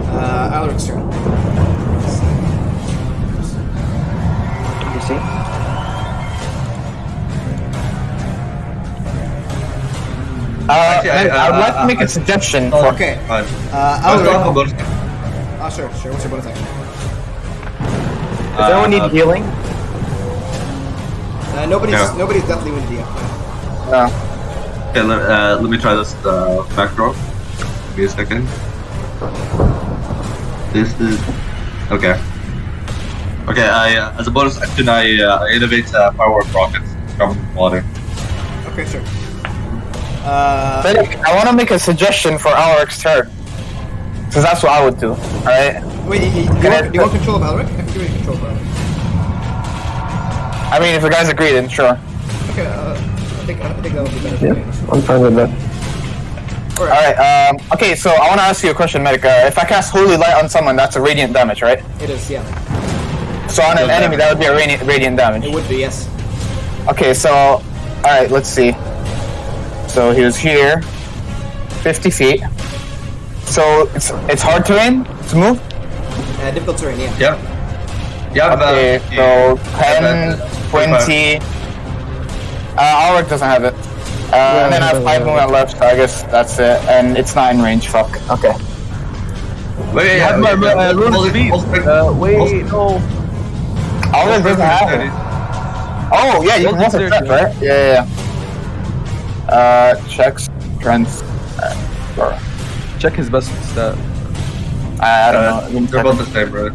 Alaric's turn. You see? I would like to make a suggestion. Okay. Fine. Alaric. I'll bonus. Sure. What's your bonus action? Does anyone need healing? Nobody's definitely wounded yet. No. Okay, let me try this back throw. Give me a second. This is okay. Okay, as a bonus action, I innovate firework rockets from water. Okay, sure. Medic, I want to make a suggestion for Alric's turn. Because that's what I would do, alright? Wait, do you want control of Alric? I can give you control of Alric. I mean, if the guys agree, then sure. Okay, I think that would be better for me. I'm fine with that. Alright, okay, so I want to ask you a question, Medic. If I cast Holy Light on someone, that's a radiant damage, right? It is, yeah. So on an enemy, that would be a radiant damage. It would be, yes. Okay, so, alright, let's see. So he was here, 50 feet. So it's hard terrain to move? Difficult terrain, yeah. Yep. Yeah. Okay, so 10, 20. Alric doesn't have it. And then I have 5 movement left, so I guess that's it. And it's not in range, fuck. Okay. Wait, I have my rune of speed. Wait, no. Alric doesn't have it. Oh, yeah, you can roll for strength, right? Yeah. Checks, strength. Check his best stat. I don't know. They're both the same, bro.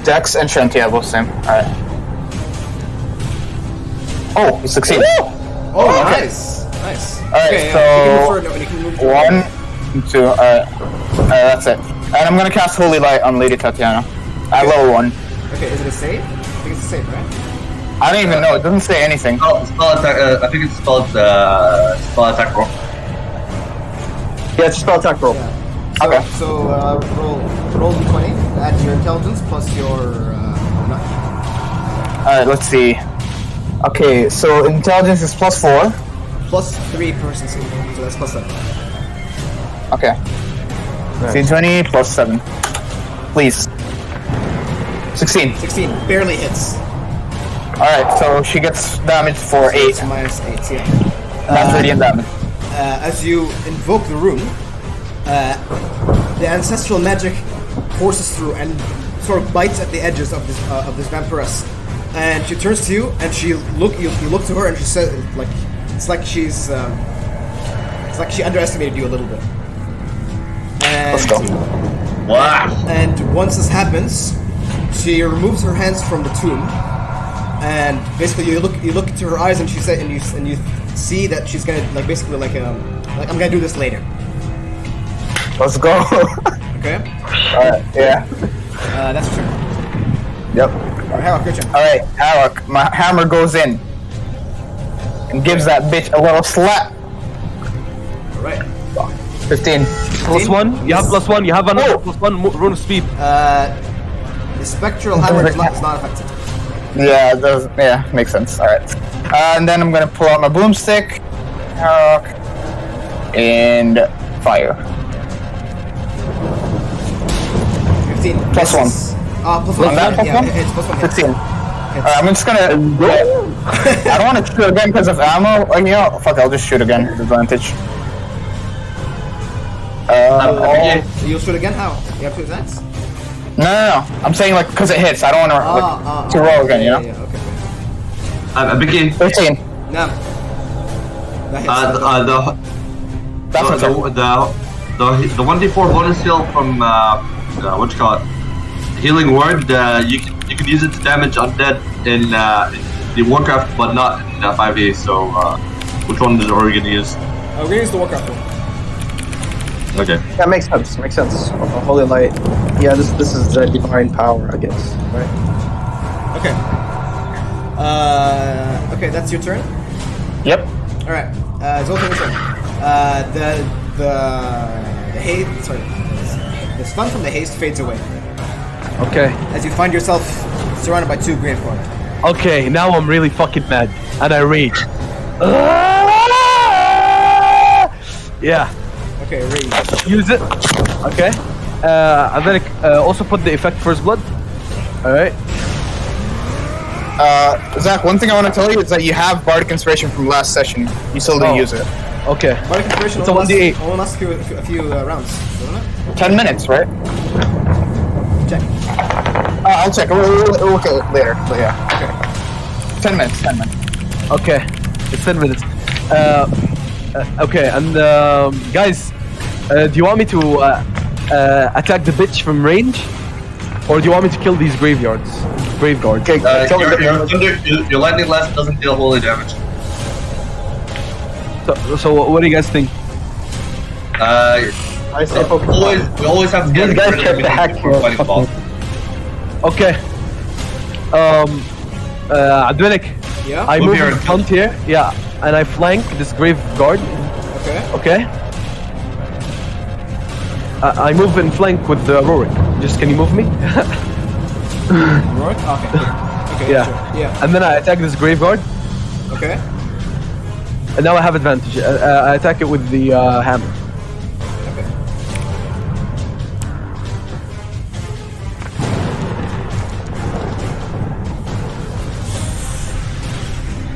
Dex and strength, yeah, both same. Alright. Oh, he succeeded. Oh, nice. Nice. Alright, okay, so you can move 1, 2, alright. Alright, that's it. And I'm gonna cast Holy Light on Lady Tatiana. At level 1. Okay, is it a save? I think it's a save, right? I don't even know, it doesn't say anything. Oh, spell attack. I think it's spell attack roll. Yeah, it's a spell attack roll. Yeah. So, Okay. So roll d20. Add your intelligence plus your Alright, let's see. Okay, so intelligence is +4. plus 3 proficiency. So that's plus 7. Okay. D20 plus 7. Please. 16. 16 barely hits. Alright, so she gets damage for 8. It's minus 8. Yeah. That's radiant damage. As you invoke the rune, the ancestral magic courses through and sort of bites at the edges of this vampiress. And she turns to you, and you look to her, and she says, like, it's like she underestimated you a little bit. And, Let's go. Wow. And once this happens, she removes her hands from the tomb, and basically you look into her eyes, and she said, and you see that she's gonna like I'm gonna do this later. Let's go. Okay. Alright, yeah. That's your turn. Yep. Alright, Hawk, your turn. Alright, Alec, my hammer goes in. And gives that bitch a little slap. Alright. 15. +1. You have +1. You have another +1 rune of speed. The spectral hammer is not affected. Yeah, it does. Yeah, makes sense. Alright. And then I'm gonna pull out my boomstick. And fire. 15. Plus 1. Plus On 1. that, plus Yeah, 1? it's plus 1. 16. Alright, I'm just gonna. I don't want to shoot again because of ammo. Like, you know, fuck, I'll just shoot again with advantage. You'll shoot again? How? You have 2 attacks? No. I'm saying, like, because it hits. I don't want to roll again, you know? Yeah, okay. I begin. 13. No. That hits. The 1d4 bonus heal from what you call it, healing word. You can use it to damage undead in the Warcraft, but not in 5e. So which one is Oregon use? We're gonna use the Warcraft one. Okay. That makes sense. Makes sense. Holy Light. Yeah, this is divine power, I guess. Right. Okay. Okay, that's your turn. Yep. All right. Zoltan, your turn. The haste. Sorry. The stun from the haste fades away Okay. as you find yourself surrounded by 2 grave guard. Okay, now I'm really fucking mad. And I rage. Yeah. Okay, rage. Use it. Okay. And then also put the effect First Blood. Alright. Zach, one thing I want to tell you is that you have Bardic Inspiration from last session. You still didn't use it. Okay. Bardic Inspiration It's a only 1d8. lasts a few rounds, doesn't it? 10 minutes, right? Check. I'll check. We'll look at it later. But yeah. Okay. 10 minutes. 10 minutes. Okay. It's 10 minutes. Okay, and guys, do you want me to attack the bitch from range? Or do you want me to kill these graveyards? Graveguards. Okay, tell me Your lightning last doesn't deal holy damage. So what do you guys think? I say focus. We always have to get These guys rid of kept the hack before for fighting the boss. Okay. Adrenik, Yeah. I Move move here in and front here, yeah, and I flank this grave guard. Okay. Okay. I move in flank with the Rorik. Just can you move me? Right. Okay. Okay. Yeah. Sure. Yeah. And then I attack this grave guard, Okay. and now I have advantage. I attack it with the hammer. Okay.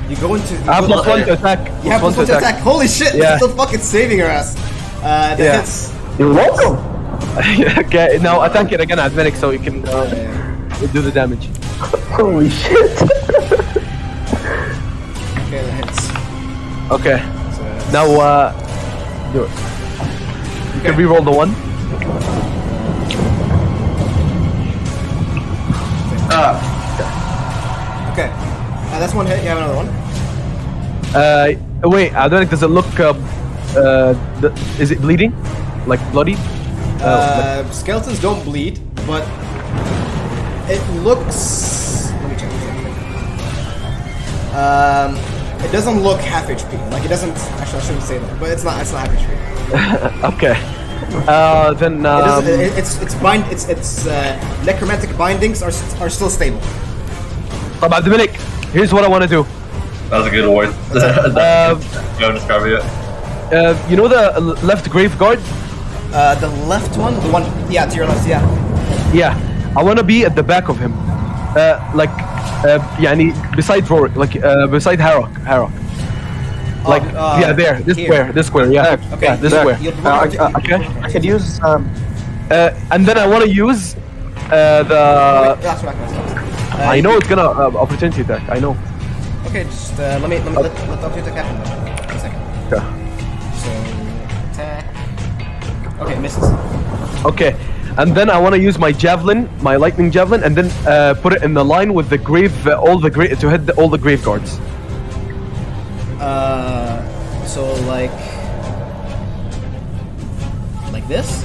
You go into. I have plus 1 to attack. You have plus one to attack. Holy shit! Yeah. You're still fucking saving your ass. That Yeah. hits. You're welcome. Okay, now attack it again, Adrenik, so you can do the damage. Holy shit. Okay, that hits. Okay. So that's- Now do it. You can reroll the 1. Okay. That's one hit. You have another one. Wait, Adrenik, does it look? Is it bleeding? Like bloody? Skeletons don't bleed, but it looks. Let me check. It doesn't look half HP. Like it doesn't. Actually, I shouldn't say that, but it's not. It's not half HP. Okay. Then Its necromantic bindings are still stable. Adrenik, here's what I want to do. That was a good word. You haven't described it yet. You know the left grave guard? The left one, the one, yeah, to your left, yeah. Yeah. I want to be at the back of him. يعني beside Rorik, like beside Harok. Like yeah, there, this square, yeah. Okay, Yeah, this square. Okay. I could use. And then I want to use the. That's right. I know it's gonna opportunity attack. I know. Okay, just let the opportunity attack happen. One second. Okay. So attack. Okay, misses. Okay, and then I want to use my javelin, my lightning javelin, and then put it in the line with the grave, to hit all the grave guards. So like this?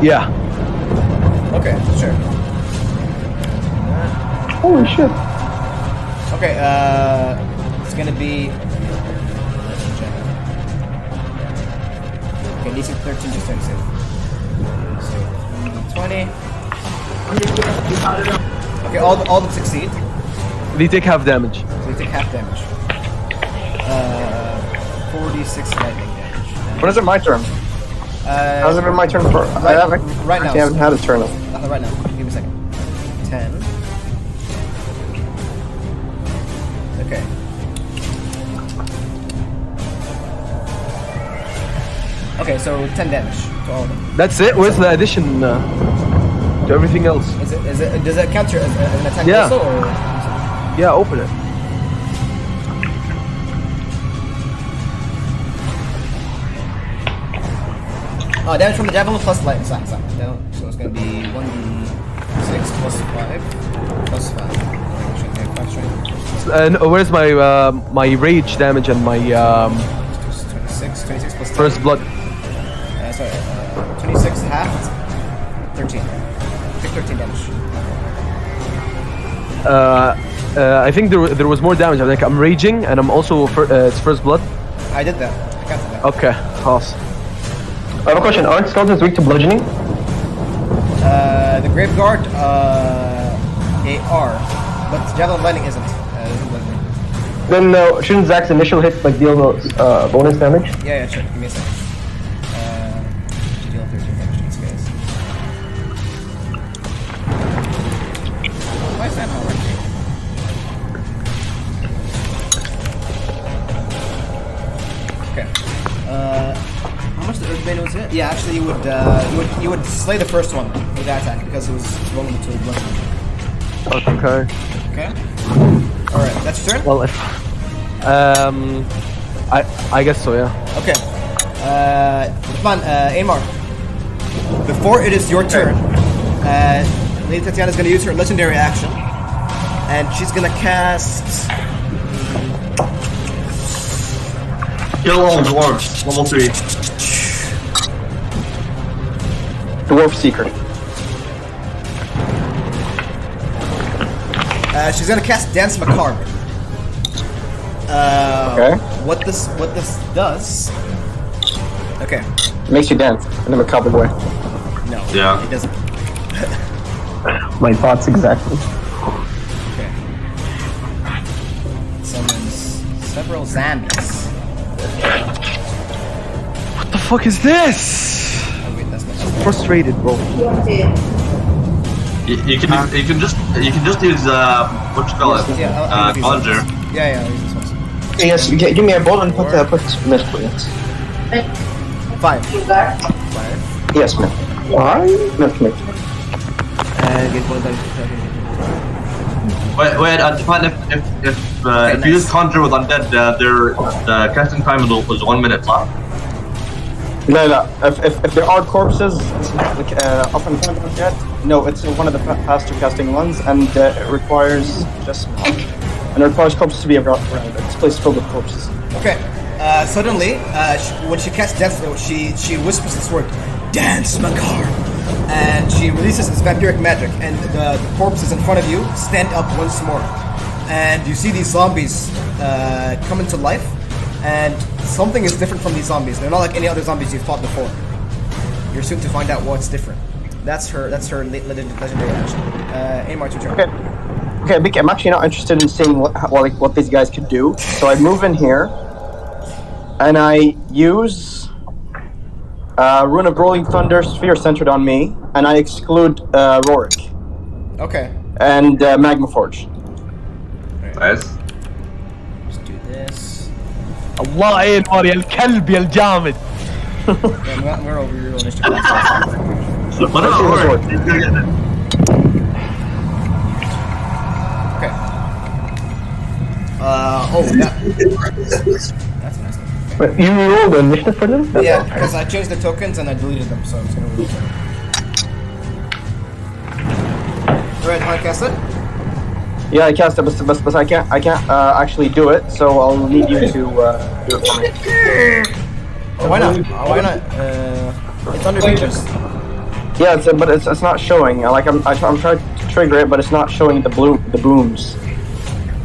Yeah. Okay, sure. Holy shit. Okay, it's gonna be. Let's check. Okay, DC 13 just turn safe. So 20. Okay, all of them succeed. They take half damage. So they take half damage. 46 lightning damage. When is it my turn? How's it been my turn for? Right now. I haven't had a turn. Right now. Give me a second. 10. Okay. Okay, so 10 damage to all of them. That's it. Where's the addition to everything else? Does that count as an attack Yeah. also, or? Yeah, open it. Damage from the javelin plus lightning. So it's gonna be 1d6 plus 5 plus 5. Should I make 5 strength? Where's my rage damage and my 26 plus 10. first blood? 26 halved. 13. Take 13 damage. I think there was more damage. I think I'm raging and I'm also it's first blood. I did that. I counted that. Okay, pass. I have a question. Aren't skeletons weak to bludgeoning? The Grave Guard, they are, but Javelin Lightning isn't. Isn't bludgeoning. Then shouldn't Zach's initial hit like deal bonus damage? Yeah, sure. Give me a second. Deal 13 damage to these guys. Why is that not working? Okay. How much the Earthbane was it? Yeah, actually, you would slay the first one with that attack because it was rolling to bludgeoning. Okay. Okay. All right, that's your turn. Well, if I guess so, yeah. Okay. Come on, Amar. Before it is your turn, Lady Tatiana's gonna use her legendary action. And she's gonna cast... Kill all dwarves. Level 3. Dwarf Seeker. She's gonna cast Dance Macabre. Okay. What this does... Okay. Makes you dance in a macabre way. No. Yeah. It doesn't. My thoughts exactly. Okay. Summons several zombies. What the fuck is this? Oh wait, that's not. Frustrated, bro. You can just use what you call it? Yeah, I'll use these ones. Conjure. Yeah, I'll use this one. Yes, give me a ball and put mist, please. 5. 5. Yes, ma'am. Why? Mist, mist. Get one done. Wait, define if nice. you use conjure with undead, their casting time was 1 minute flat. No. If there are corpses, like up and down undead, no, it's one of the faster casting ones, and it requires and it requires corpses to be around. This place is filled with corpses. Okay. Suddenly, when she casts Dance, she whispers this word, Dance Macabre, and she releases this vampiric magic, and the corpses in front of you stand up once more, and you see these zombies come into life, and something is different from these zombies. They're not like any other zombies you've fought before. You're soon to find out what's different. That's her legendary action. Amar, it's your turn. Okay, Vicky, I'm actually not interested in seeing what these guys could do. So I move in here, and I use Rune of Rolling Thunder Sphere centered on me, and I exclude Rorik Okay. and Magma Forge. Nice. Let's do this. الله ينور يا الكلب يا الجامد. Yeah, I'm gonna over your initiative. What Let's see the sword. Okay. That's nice. Wait, you rolled the initiative for them? That's Yeah, okay. because I changed the tokens and I deleted them, so I'm just gonna remove them. Alright, how I cast it? Yeah, I cast it, but I can't actually do it. So I'll need you to do it for me. Oh, why not? It's under features. Yeah, but it's not showing. Like I'm trying to trigger it, but it's not showing the booms.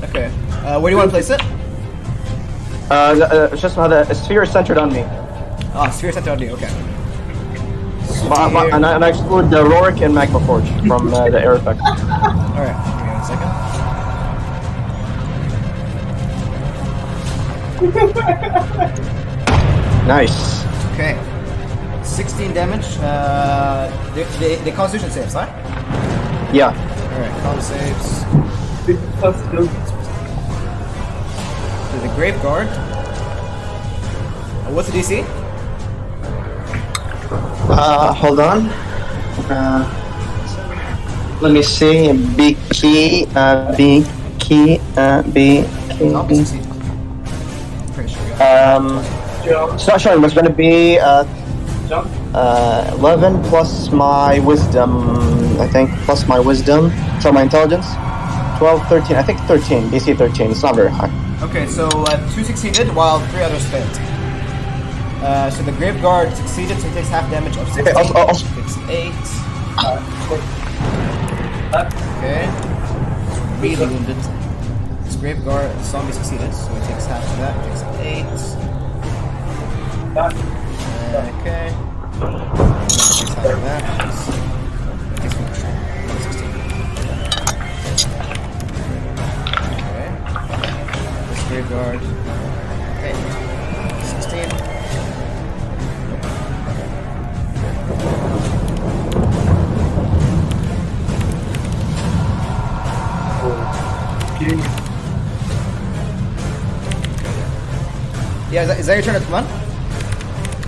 Okay. Where do you want to place it? It's just how the sphere is centered on me. Ah, sphere center on you, okay. And I exclude the Rorik and Magma Forge from the air effect. Alright, give me 1 second. Nice. Okay. 16 damage. The constitution saves, right? Yeah. Alright, con saves. To the Grave Guard. What's the DC? Hold on. Let me see. B key. Not succeed. Pretty sure. Yeah. It's not showing, but it's going to be 11 plus my wisdom, I think, plus my wisdom, so my intelligence. 12, 13, I think 13, DC 13, it's not very high. Okay, so 2 succeeded while 3 others failed. So the Grave Guard succeeded, so he takes half damage of 6. Okay, also- Takes 8. Okay. Really wounded. This Grave Guard zombie succeeded, so he takes half of that. Takes 8. Okay. Takes half of that. Takes 16. Okay. This Grave Guard. 8. 16. Yeah, is that your turn at command?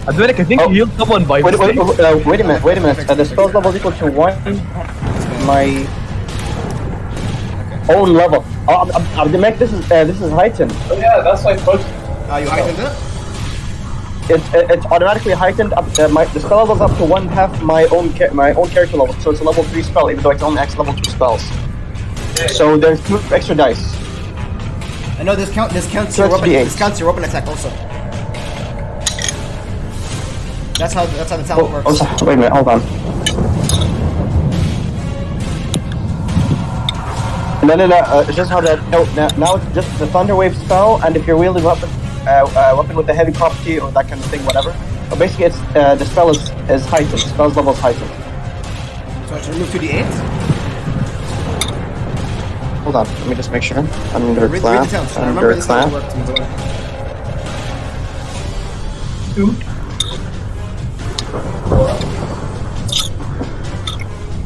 Adwelik, I think Oh. you healed someone by Wait a mistake. minute. The spell level is equal to 1, my own level. This is heightened. You heightened it? it's automatically heightened up. The spell level's up to 1/2 my own character level, so it's a level 3 spell, even though it's only X level 2 spells. So there's 2 extra dice. I know this counts So your it's weapon. D8. This counts your weapon attack also. That's how the talent works. Oh, sorry. Wait a minute, hold on. No, it's just how that. No, now it's just the Thunderwave spell, and if you're wielding weapon with a heavy property or that kind of thing, whatever. But basically, it's the spell is heightened. The spell's level is heightened. So I should remove 2d8. Hold on, let me just make sure. Under Read the class. talents. I Under remember this how it class. worked.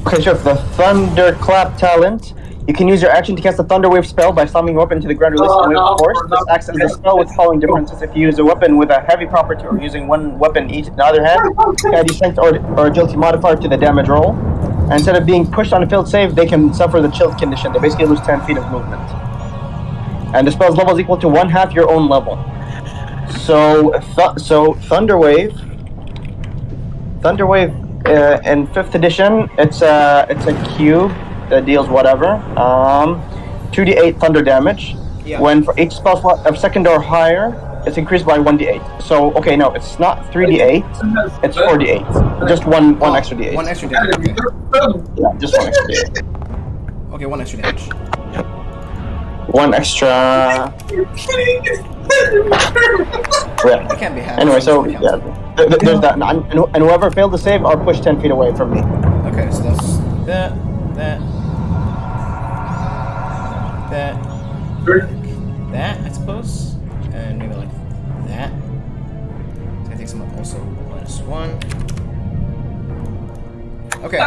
Okay, sure. For the Thunderclap talent, you can use your action to cast a Thunderwave spell by summoning a weapon into the ground, releasing a wave of force. This acts as a spell with the following differences. If you use a weapon with a heavy property or using one weapon each, in the other hand, add your strength or agility modifier to the damage roll. And instead of being pushed on a failed save, they can suffer the chilled condition. They basically lose 10 feet of movement. And the spell's level is equal to 1/2 your own level. So Thunderwave in 5th edition, it's a cube that deals whatever. 2d8 thunder damage. Yeah. When for each spell slot of 2nd or higher, it's increased by 1d8. So okay, no, it's not 3d8, it's 4d8. Just one extra d8. One extra damage. Okay. Yeah, just one extra d8. Okay, one extra damage. One extra. Yeah. That can't be half. Anyway, so yeah, there's that, and whoever failed to save are pushed 10 feet away from me. Okay, so that's that, I suppose, and maybe like that. So I take some up also -1. Okay.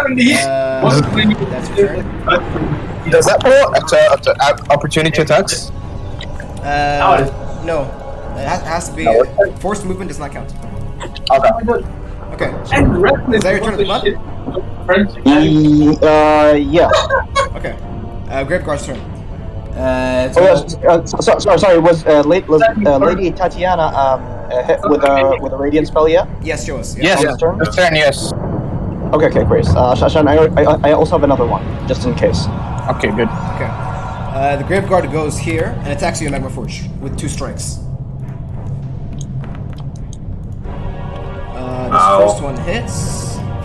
That's your turn. Does that pull up to opportunity attacks? No. It has to be forced movement does not count. Okay. Okay. Is that your turn at the Yeah. Okay. Graveguard's turn. Sorry. Was Lady Tatiana hit with a radiant spell yet? Yes, show us. Yes. On his turn? His turn, yes. Okay, great. Shashan, I also have another one, just in case. Okay, good. Okay. The Graveguard goes here and attacks you in Magma Forge with 2 strikes. This first one hits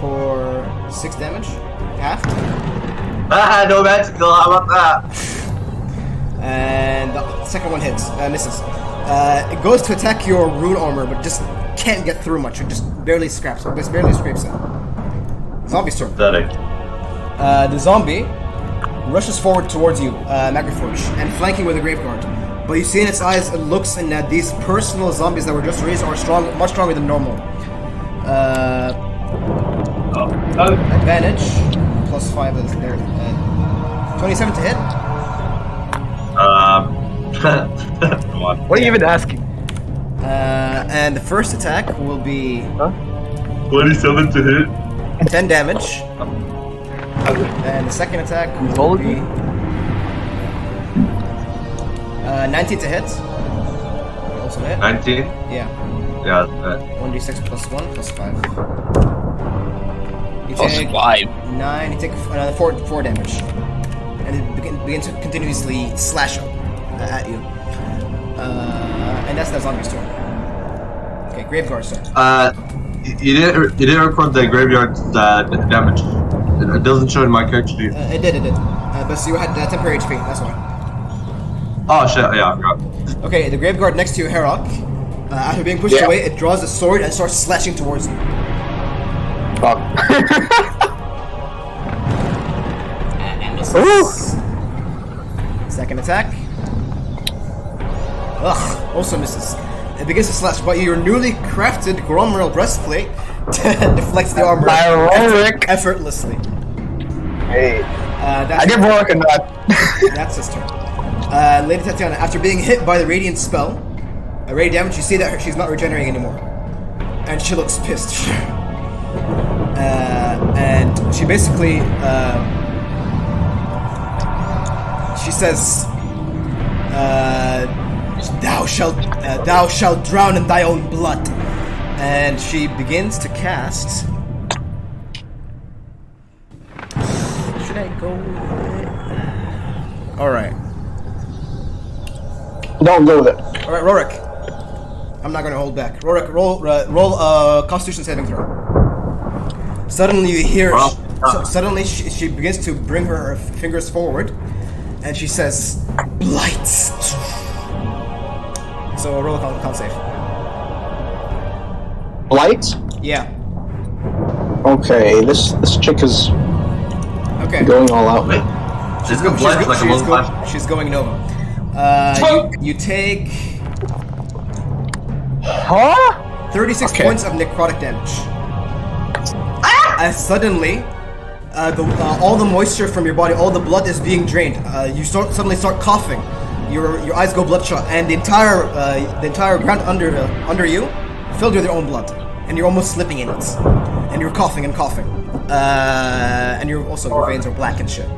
for 6 damage, half. No magical, how about that? And the second one hits, misses. It goes to attack your rune armor, but just can't get through much. It just barely scrapes it. Zombie's turn. Pathetic. The zombie rushes forward towards you, Magriforge, and flanking with a Graveguard. But you see in its eyes, it looks in that these personal zombies that were just raised are much stronger than normal. Advantage, +5 is there. 27 to hit. Come on. What are you even asking? And the first attack will be 27 to hit. 10 damage. And the second attack will be 19 to hit. Also hit. 19? Yeah. Yeah. 1d6 +1 +5. You Plus take 5. 9. You take another 4 damage, and it begins to continuously slash up at you. And that's the zombie's turn. Okay, Graveguard's turn. You didn't record the graveyard damage. It doesn't show in my character sheet. It did. But you had temporary HP. That's why. Oh shit! Yeah, I forgot. Okay, the Graveguard next to you, Herok. After being pushed away, it draws a sword and starts slashing towards you. Fuck. And misses. Second attack. Ugh, also misses. It begins to slash, but your newly crafted Gromrel breastplate deflects the armor effortlessly. Hey. That's I did work on that. That's his turn. Lady Tatiana, after being hit by the radiant spell, radiant damage, you see that she's not regenerating anymore, and she looks pissed. And she basically she says, "Thou shalt drown in thy own blood." And she begins to cast. Should I go with it? Alright. Don't go with it. Alright, Rorik. I'm not gonna hold back. Rorik, roll Constitution saving throw. Suddenly you hear. Suddenly she begins to bring her fingers forward, and she says, "Blight." So roll a con save. Blight? Yeah. Okay, this chick is going all out. She's going Nova. You take 36 points of necrotic damage. As suddenly, all the moisture from your body, all the blood is being drained. You suddenly start coughing. Your eyes go bloodshot, and the entire ground under you filled with your own blood, and you're almost slipping in it. And you're coughing and coughing, and your veins are black and shit.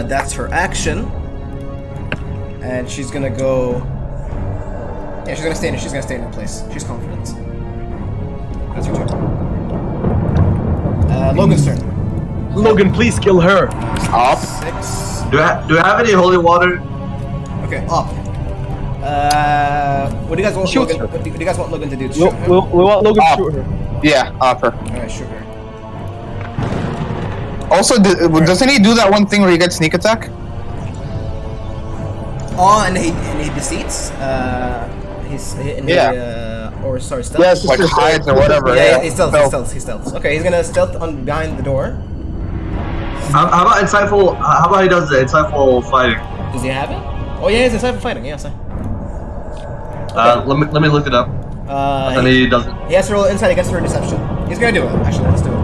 That's her action, and she's gonna go. Yeah, she's gonna stay in her place. She's confident. That's your turn. Logan's turn. Logan, please kill her. Up. 6. Do I have any holy water? Okay, up. What do you guys want? Shoot Logan? her. What do you guys want Logan to do? To We shoot her? want Logan to shoot her. Yeah, offer. Alright, shoot her. Also, doesn't he do that one thing where you get sneak attack? Oh, and he deceits. Stealth. Yes, Like hides or whatever. Yeah, he stealths. Okay, he's gonna stealth behind the door. How about insightful? How about he does the insightful fighting? Does he have it? Oh yeah, he's inside for fighting. Yeah, Let me look it up. And he doesn't. He has to roll insight against her deception. He's gonna do it. Actually, let's do it.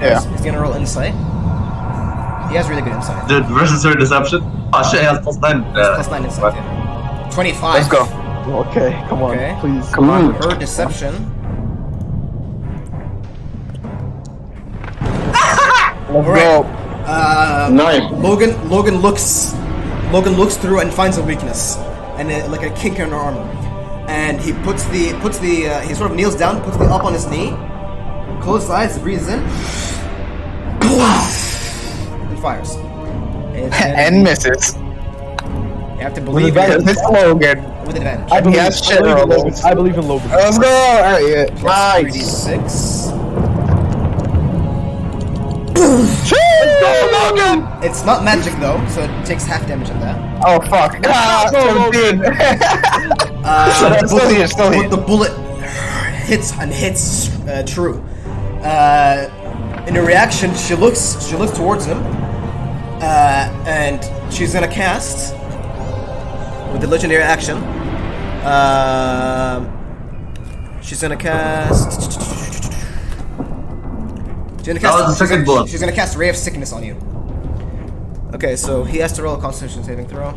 Yeah. He's gonna roll insight. He has really good insight. Dude, versus her deception. Oh shit, he has +9. +9 insight. Yeah. 25. Let's go. Okay, come on, Okay. please. Come on. Her deception. Let's go. Nice. Logan looks through and finds a weakness, and like a kink in her armor, and he he sort of kneels down, puts the up on his knee, closes his eyes, breathes in, and fires. And misses. You have to believe It's Logan. with advantage. I believe, Yes, shit, in Logan. Logan. I believe in Logan. Let's go. Alright, yeah. Plus Nice. 3d6. Let's go, Logan. It's not magic though, so it takes half damage of that. Oh fuck. So good. Still here. The bullet hits true. In a reaction, she looks towards him, and she's gonna cast with the legendary action. She's gonna cast. That was the second bullet. She's gonna cast Ray of Sickness on you. Okay, so he has to roll a Constitution saving throw.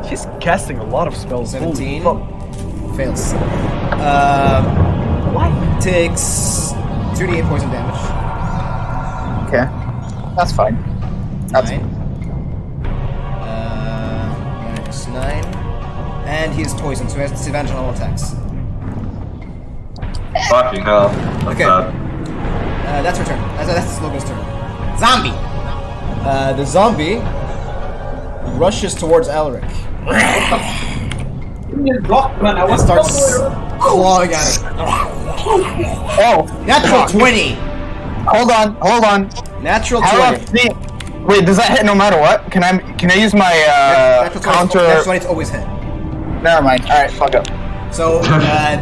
She's casting a lot of spells. 17. Holy fuck. Fails. Takes 2d8 poison damage. Okay. That's fine. That's 9. Minus 9. And he is poisoned, so he has disadvantage on all attacks. Fucking hell. That's Okay. bad. That's her turn. That's Logan's turn. Zombie! The zombie rushes towards Elric. And starts clawing at it. Oh. Natural 20! Hold on. Natural How 20. about me? Wait, does that hit no matter what? Can I use my Natural 20 counter? Natural 20 it's always hit. Never mind. Alright, fuck up. So,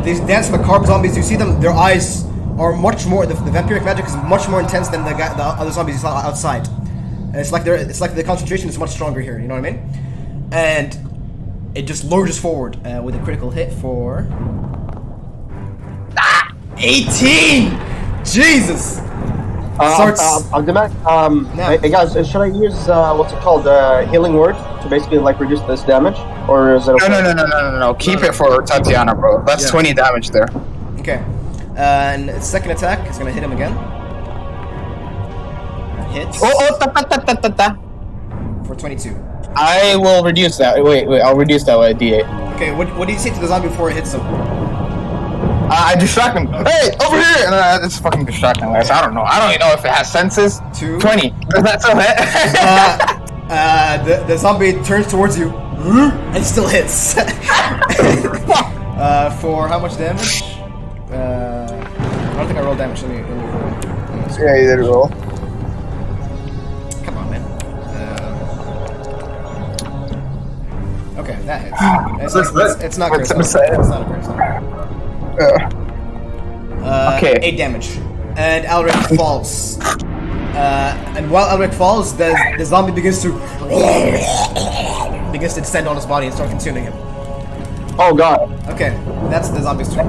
these dance macabre zombies, you see them, their eyes are much more, the vampiric magic is much more intense than the other zombies you saw outside. And it's like the concentration is much stronger here, you know what I mean? And it just lurches forward with a critical hit for 18! Jesus! Starts. Hey guys, should I use what's it called, healing word to basically like reduce this damage, or is it okay? No. Keep it for Tatiana, bro. That's 20 damage there. Okay. And its second attack is gonna hit him again. Hits Ta. for 22. I will reduce that. Wait. I'll reduce that by D8. Okay, what do you say to the zombie before it hits him? I distract him. Hey, over here! And it's fucking distracting. I don't know. I don't even know if it has senses. 20. That's a hit. The zombie turns towards you and still hits. For how much damage? I don't think I rolled damage. Let me roll. Yeah, you did roll. Come on, man. Okay, that hits. It's not great. It's not a great. Okay. 8 damage. And Elric falls. And while Elric falls, the zombie begins to descend on his body and start consuming him. Oh god. Okay, that's the zombie's turn.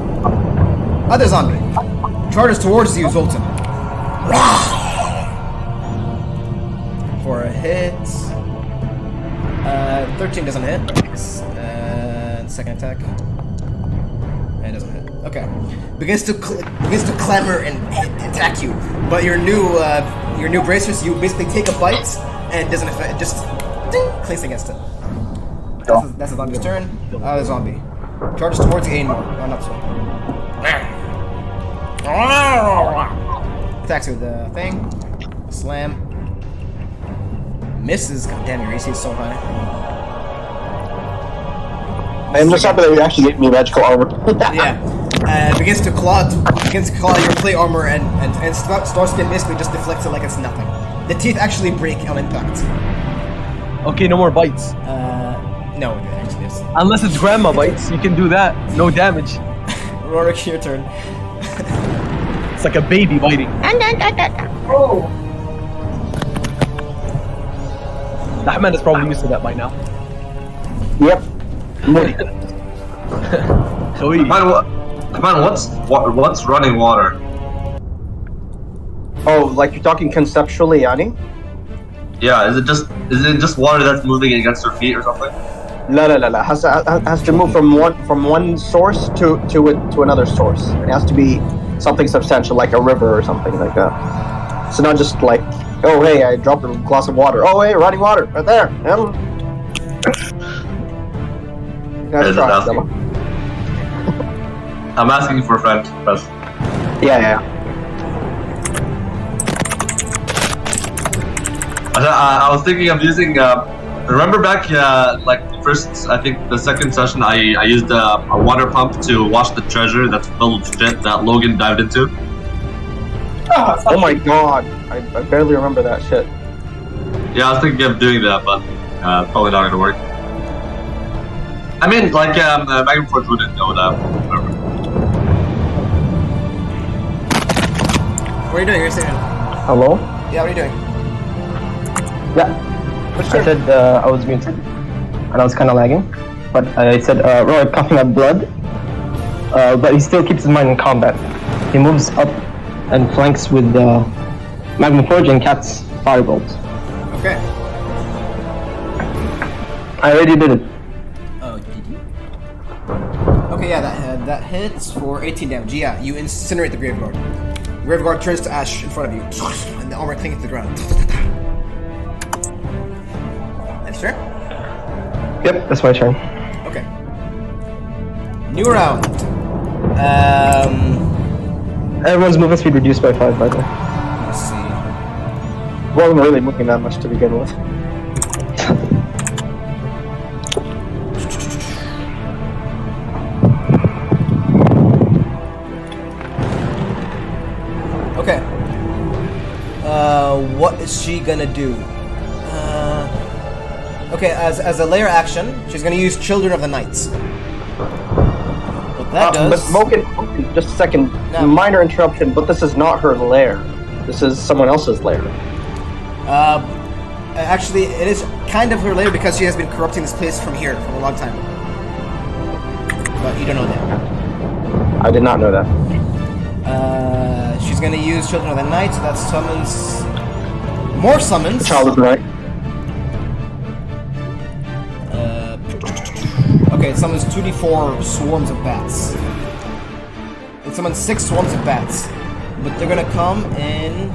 Other zombie charges towards you, Zoltan. For a hit. 13 doesn't hit. Second attack. It doesn't hit. Okay. Begins to clamor and attack you, but your new bracers, you basically take a bite and it doesn't affect. It just clinks against it. That's the zombie's turn. The zombie charges towards Ainmore. Oh, not so. Attacks with the thing. Slam. Misses. God damn, your AC is so high. I'm just happy that you actually gave me magical armor. Yeah. Begins to claw your plate armor and Starskin basically just deflects it like it's nothing. The teeth actually break on impact. Okay, no more bites. No, actually it's... Unless it's grandma bites, you can do that. No damage. Rorik, your turn. It's like a baby biting. Oh. That man is probably used to that by now. Yep. So Man, what's running water? Oh, like you're talking conceptually, Yanni? Yeah, is it just water that's moving against your feet or something? La. Has to move from one source to another source. It has to be something substantial, like a river or something like that. So not just like, oh hey, I dropped a glass of water. Oh hey, running water right there. Nice try, Stella. I'm asking for a friend, first. Yeah. I was thinking of using. Remember back, like the first, I think the second session, I used a water pump to wash the treasure that's filled with shit that Logan dived into. Oh my god, I barely remember that shit. Yeah, I was thinking of doing that, but probably not gonna work. I mean, like, Magnum Forge wouldn't know that. Whatever. What are you doing? You're saying? Hello? Yeah, what are you doing? Yeah. I said I was muted, and I was kind of lagging. But I said, Roy coughing up blood, but he still keeps his mind in combat. He moves up and flanks with Magnum Forge and Cat's Firebolt. Okay. I already did it. Oh, did you? Okay, yeah, that hits for 18 damage. Yeah, you incinerate the Graveguard. Graveguard turns to ash in front of you, and the armor clings to the ground. That's turn? Yep, that's my turn. Okay. New round. Everyone's movement speed reduced by 5, by the way. Let's see. Wasn't really moving that much to begin with. Okay. What is she gonna do? Okay, as a layer action, she's gonna use Children of the Night. What that does... But Moken, just a second, No. minor interruption, but this is not her lair. This is someone else's lair. Actually, it is kind of her lair because she has been corrupting this place from here for a long time. But you don't know that. I did not know that. She's gonna use Children of the Night, so that summons... More summons! Child of the night. Okay, it summons 2d4 swarms of bats. It summons 6 swarms of bats. But they're gonna come in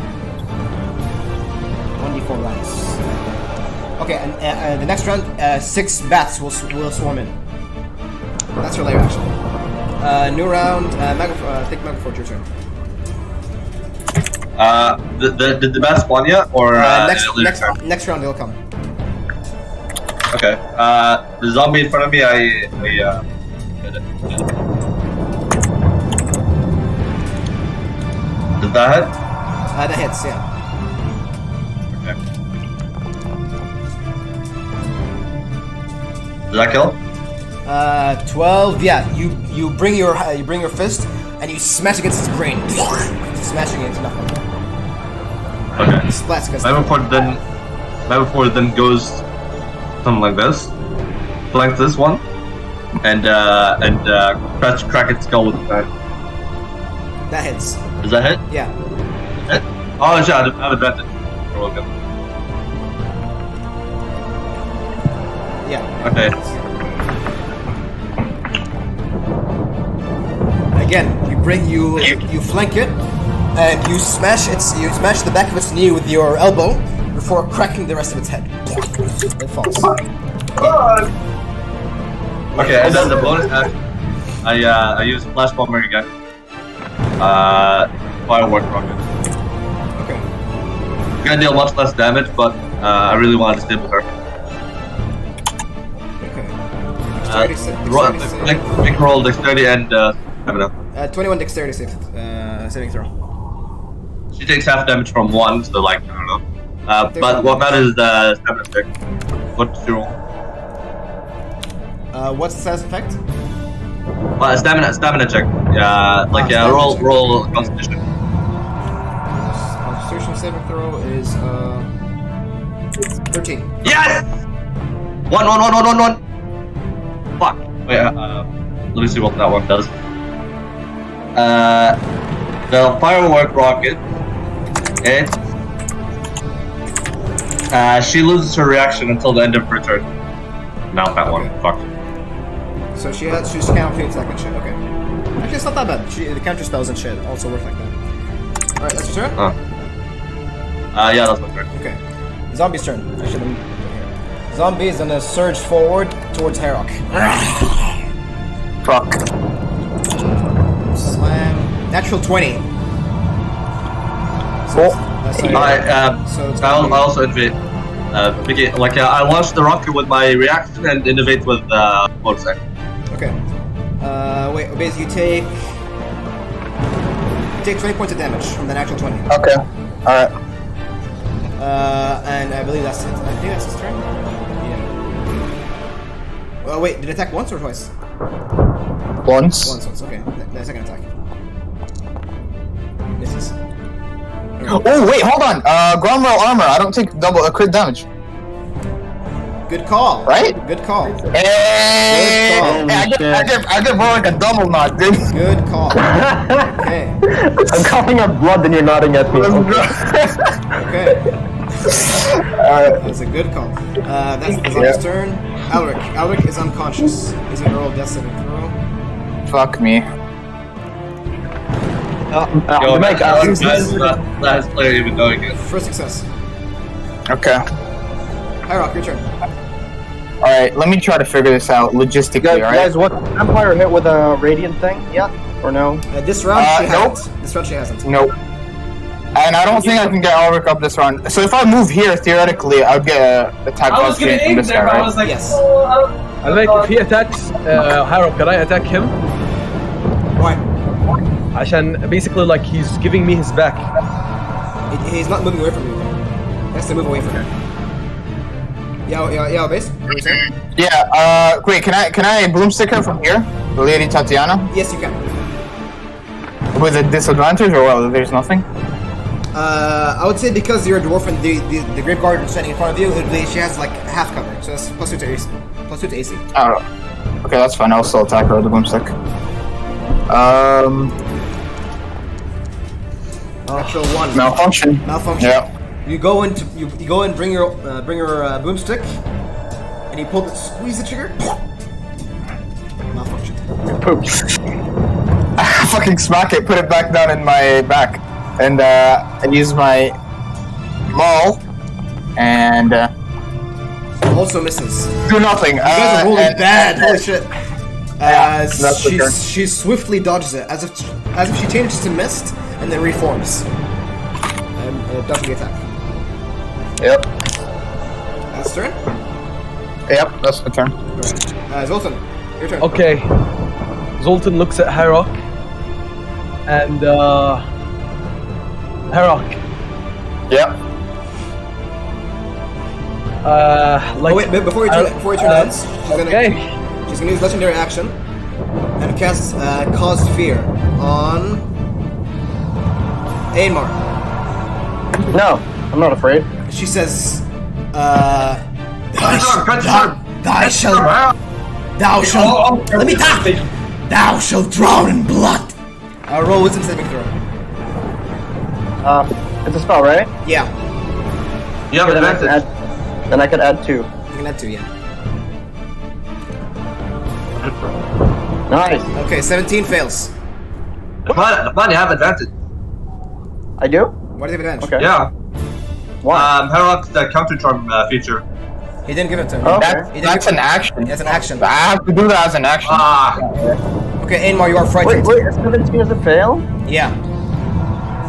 1d4 rounds. Okay, and the next round, 6 bats will swarm in. That's your layer action. New round. Take Megaforge, your turn. Did the bat spawn yet, or next round he'll come. Okay. The zombie in front of me, I hit it. Does that hit? That hits, yeah. Okay. Does that kill? 12. Yeah, you bring your fist and you smash against his brain, smashing it into nothing. Okay. Splats against. Megaforge then goes something like this, flank this one, and crack its skull with the knife. That hits. Does that hit? Yeah. Hit? Oh shit! I have advantage. Okay. Yeah. Okay. Again, you flank it, and you smash the back of its knee with your elbow before cracking the rest of its head. It falls. Okay, and then the bonus action, I use flash bomber again. Firework rocket. Okay. Gonna deal much less damage, but I really want to disable her. Okay. Make roll dexterity and stamina. 21 dexterity saving throw. She takes half damage from one, so like I don't know. But what matters is the stamina check. What did you roll? What's the status effect? Stamina check. Roll Constitution. Constitution saving throw is 13. Yes! One. Fuck. Wait. Let me see what that one does. The firework rocket. She loses her reaction until the end of her turn. Not that one. Fuck. So she's counter hits like that shit. Okay. Actually, it's not that bad. The counter spells and shit also work like that. All right, that's your turn. Yeah, that's my turn. Okay. Zombie's turn. Actually, Zombie is gonna surge forward towards Herok. Fuck. Slam. Natural 20. I also innovate. I launched the rocket with my reaction and innovate with bonus action. Okay. Wait. Basically, you take 20 points of damage from the natural 20. Okay. All right. And I believe that's it. I think that's his turn. Yeah. Well, wait. Did it attack once or twice? Once. Once. Okay. The second attack. Misses. Oh wait, hold on. Ground roll armor. I don't take crit damage. Good call. Right? Good call. Hey, I get more like a double knot, dude. Good call. Okay. I'm coughing up blood and you're nodding at me. Okay. That's a good call. That's the zombie's turn. Alric is unconscious. He's gonna roll death saving throw. Fuck me. Last player even knowing it. First success. Okay. Hyrock, your turn. Alright, let me try to figure this out logistically, alright? Guys, what Empire hit with a radiant thing yet? Or no? This round she nope. hasn't. This round she hasn't. Nope. And I don't think I can get Ulrich up this round. So if I move here, theoretically, I'll get an attack I was gonna from aim this there, guy, but I right? was like, Yes. I think if he attacks Harold, can I attack him? Why? عشان basically like he's giving me his back. He's not moving away from you. He has to move away from you. Yeah, base. What are you saying? Yeah, wait, can I broomstick her from here? The Lady Tatiana? Yes, you can. With a disadvantage or well, there's nothing? I would say because you're a dwarf and the Grave Guard is standing in front of you, she has like half cover, so that's plus 2 to AC. Plus 2 to AC. Oh, okay, that's fine. I'll still attack her with the broomstick. Natural 1. Malfunction. Yeah. You go and bring your boomstick, and you squeeze the trigger. Malfunction. Poop. Fucking smack it, put it back down in my back, and use my maul, and also misses. do nothing. You guys are rolling bad. Holy shit. as that's the turn. she swiftly dodges it, as if she changes to mist and then reforms. And does the attack. Yep. That's turn. Yep, that's the turn. Zoltan, your turn. Okay. Zoltan looks at Herok. And Herok. Yep. Like. Oh wait, before your turn ends, she's gonna use legendary action and cast Cause Fear on Aemar. No, I'm not afraid. She says, Thou shalt, let me die! Thou shalt drown in blood! Roll wisdom saving throw. It's a spell, right? Yeah, You have Then I advantage. could add 2. you can add 2, yeah. Nice. Okay, 17 fails. Come on, you have advantage. I do? What do you have advantage? Okay. Yeah. Why? Heroc's the counter charm feature. He didn't give it to me. Okay. That's an action. That's an action. I have to do that as an action. Okay, Aemar, you are Wait, frightened. wait, 17 is a fail? Yeah.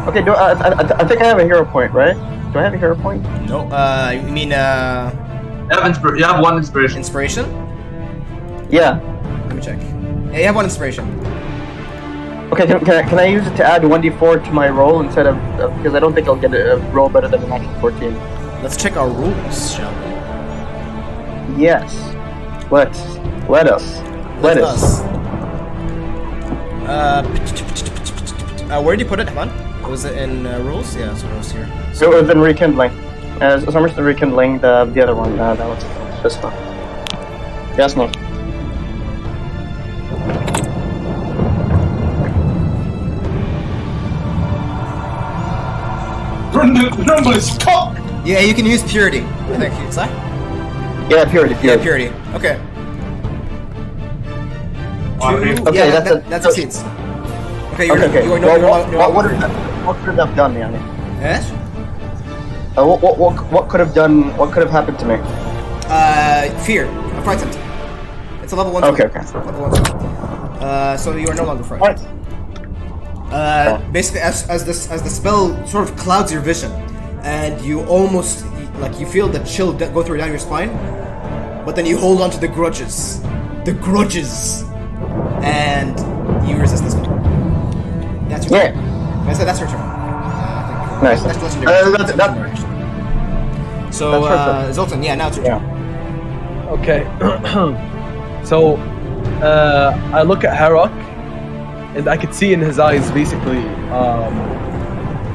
Okay, I think I have a hero point, right? Do I have a hero point? No, you mean, You have 1 inspiration. inspiration? Yeah. Let me check. Yeah, you have 1 inspiration. Okay, can I use it to add 1d4 to my roll instead of because I don't think I'll get a roll better than an actual 14. Let's check our rules, shall we? Yes. Let us. Where did you put it? Come on. Was it in rules? Yeah, that's what it was here. So it was in Rekindling. So much the Rekindling, the other one, that was this one. Yes, no. Yeah, you can use purity. I think it's that. Yeah, purity. Yeah, purity. Okay. Okay, yeah, that succeeds. Okay, you're, Okay. you are What could have done, Yanni? Yes? What could have done? What could have happened to me? Fear. I'm frightened. It's a level 1 Okay, spell. Level 1 spell. So you are no longer frightened. Basically, as the spell sort of clouds your vision, and you almost like you feel the chill go through down your spine, but then you hold on to the grudges, and you resist this one. That's your turn. I said that's your turn. I think, Nice. That's legendary. That's So that's perfect. Zoltan, yeah, now it's your turn. Okay. So, I look at Herok, and I could see in his eyes, basically,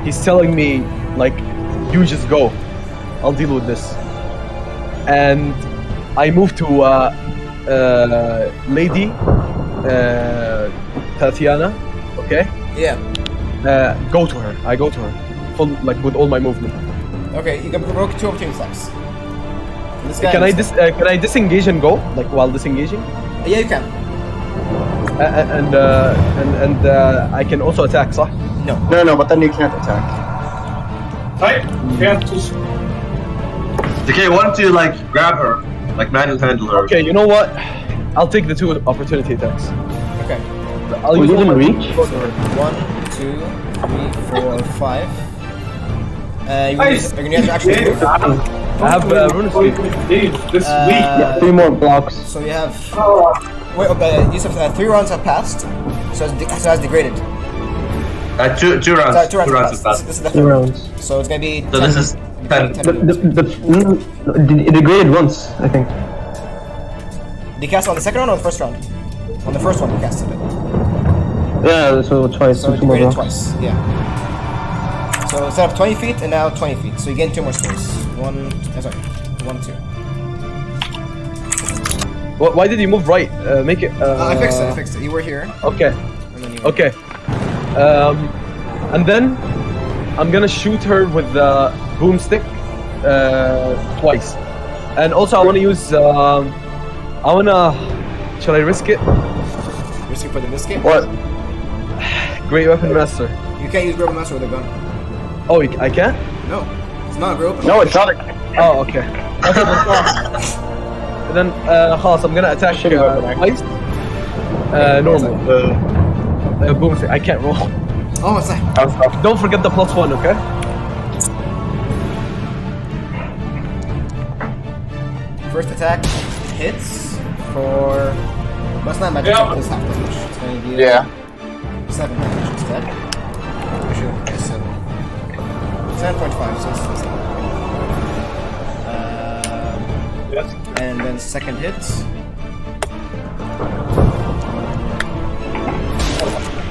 he's telling me, like, you just go. I'll deal with this. And I move to Lady Tatiana, okay? Yeah. Go to her. I go to her, full, like, with all my movement. Okay, you can provoke 2 opportunity attacks. This guy Can I disengage and go, like, while disengaging? Yeah, you can. And I can also attack, صح? No, but then you can't attack. Okay, why don't you like grab her, like manhandle her? Okay, you know what? I'll take the 2 opportunity attacks. Okay. I'll use all my reach? 1, 2, 3, 4, 5. You're gonna use your action to move? I have rune speed. 3 more blocks. So you have. Wait, you have 3 rounds have passed, so it has degraded. 2 rounds. Sorry, 2 2 rounds rounds have is passed. fast. This is the 2 third. rounds. So it's gonna be. So this is 10. It degraded once, I think. Did you cast it on the second round or the first round? On the first one, you casted it. Yeah, so twice. So it 2 more degraded blocks. twice. Yeah. So instead of 20 feet, and now 20 feet. So you gain 2 more space. 1, 2. Why did you move right? Make it. I fixed it. You were here, Okay. and then you were Okay. And then I'm gonna shoot her with the broomstick twice. And also I wanna use. Shall I risk it? risking for the biscuit. What? Great weapon master. You can't use Grove Master with a gun. Oh, I can't? No, it's not a Grove. No, it's not. Oh, okay. And then, خلاص, I'm gonna attack twice. Normal. Boom thing. I can't roll. Oh, what's that? Don't forget the +1, okay? First attack hits for. What's not magic? It's half damage. It's going to be 7 damage instead. We should get 7. 7.5, so it's 7. Yes. And then second hit.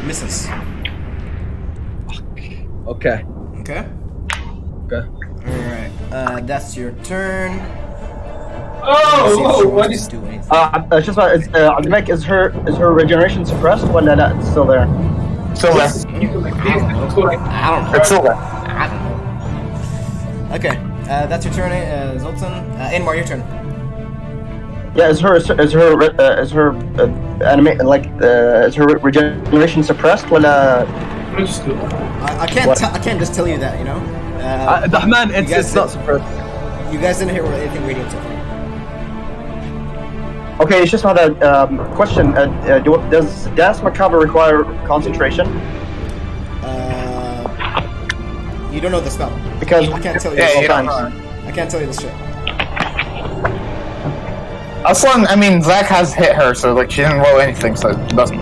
Misses. Okay. Okay. Okay. Alright. That's your turn. Oh, what is? Do anything. It's just Abdelmek, is her regeneration suppressed? Well, no, it's still there. Still there. I don't know. It's still there. I don't know. Okay. That's your turn, Zoltan. Inmar, your turn. Yeah, is her is her regeneration suppressed? Well, I can't just tell you that, you know. Dahman, it's not suppressed. You guys didn't hear anything radioactive. okay, it's just not a question. Does gas macabre require concentration? You don't know the spell. Because I can't tell you. Yeah, you don't times. know. I can't tell you this shit. Aslan, I mean, Zach has hit her, so like she didn't roll anything, so it doesn't.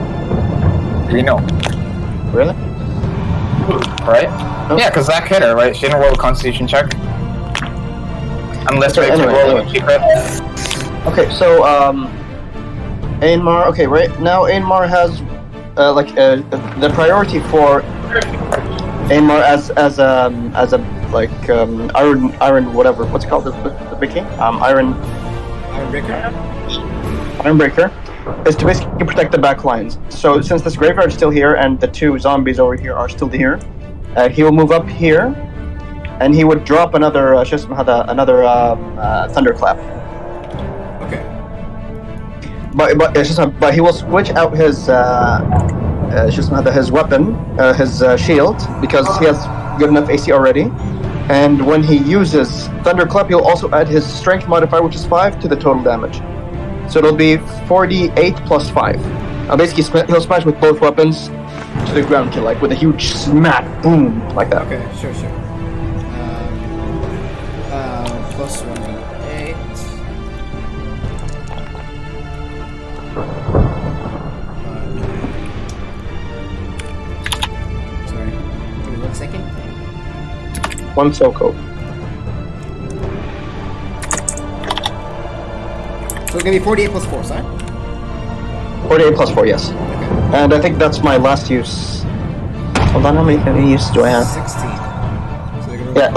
You know, Really? right? Yeah, because Zach hit her, right? She didn't roll a Constitution check. Unless Okay, we anyway, roll anyway. a secret. Okay, so Ainmar. Okay, right now Ainmar has the priority for Ainmar as a iron whatever. What's it called? The big king? Iron breaker is to basically protect the back lines. So since this graveyard is still here and the 2 zombies over here are still here, he will move up here, and he would drop another thunderclap. Okay. But he will switch out his his weapon, his shield, because he has good enough AC already. And when he uses Thunderclap, he'll also add his strength modifier, which is 5, to the total damage. So it'll be 48 plus 5. Basically, he'll smash with both weapons to the ground, like with a huge smack, boom, like that. Okay. Sure. Plus 1, 8. Sorry. Give me 1 second. 1 Silco. So it's gonna be 48 plus 4, sorry? 48 plus 4, yes. Okay. And I think that's my last use. Hold on, how many uses do I have? 16. So they're gonna Yeah,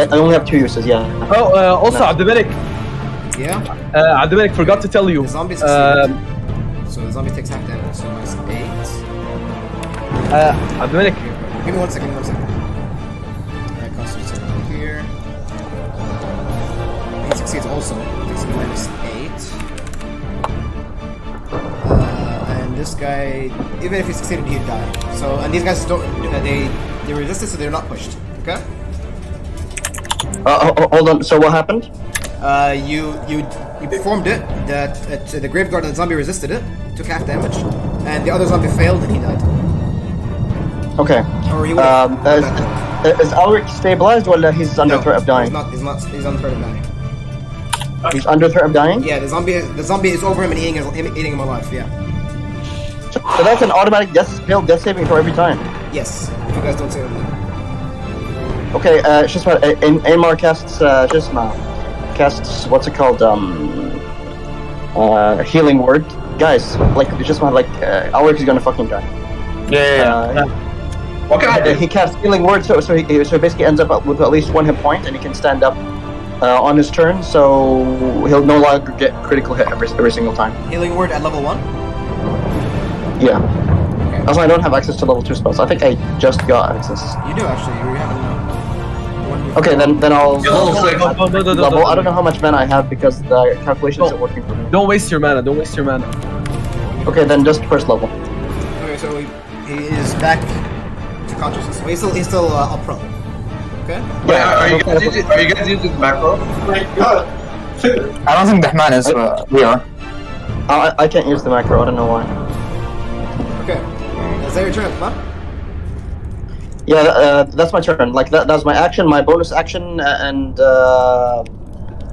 I only have 2 uses, yeah. Oh, also, Abdelmek. Yeah? Abdelmek forgot to tell you. The zombie succeeded. So the zombie takes half damage, so minus 8. Abdelmek. Give me 1 second. Constitution here. He succeeds also. Takes minus 8. And this guy, even if he succeeded, he'd die. So, and these guys don't, they resist it, so they're not pushed. Okay? Hold on, so what happened? You performed it, that the graveyard and the zombie resisted it, took half damage, and the other zombie failed and he died. Okay. Or he would is Alric stabilized or he's under threat of dying? He's under threat of dying. He's under threat of dying? Yeah, the zombie is over him and eating him alive, yeah. So that's an automatic death saving throw every time. Yes, if you guys don't say that. Okay, Shishma, Aymar casts what's it called? Healing word. Guys, like Shishma, Alric is gonna fucking die. Yeah. What can I do? He casts healing word, so he basically ends up with at least 1 hit point, and he can stand up on his turn, so he'll no longer get critical hit every single time. Healing word at level 1? Yeah. Okay. Also, I don't have access to level 2 spells. I think I just got access. You do actually, you haven't one. Okay, then I'll Level 6. level. I don't know how much mana I have because the calculation isn't working for me. Don't waste your mana. Okay, then just first level. Okay, so he is back to consciousness. So he's still up pro. Okay? Yeah. Are you guys using macro? I don't think Dahman is. We are. I can't use the macro. I don't know why. Is that your turn, huh? Yeah, that's my turn. Like that's my action, my bonus action, and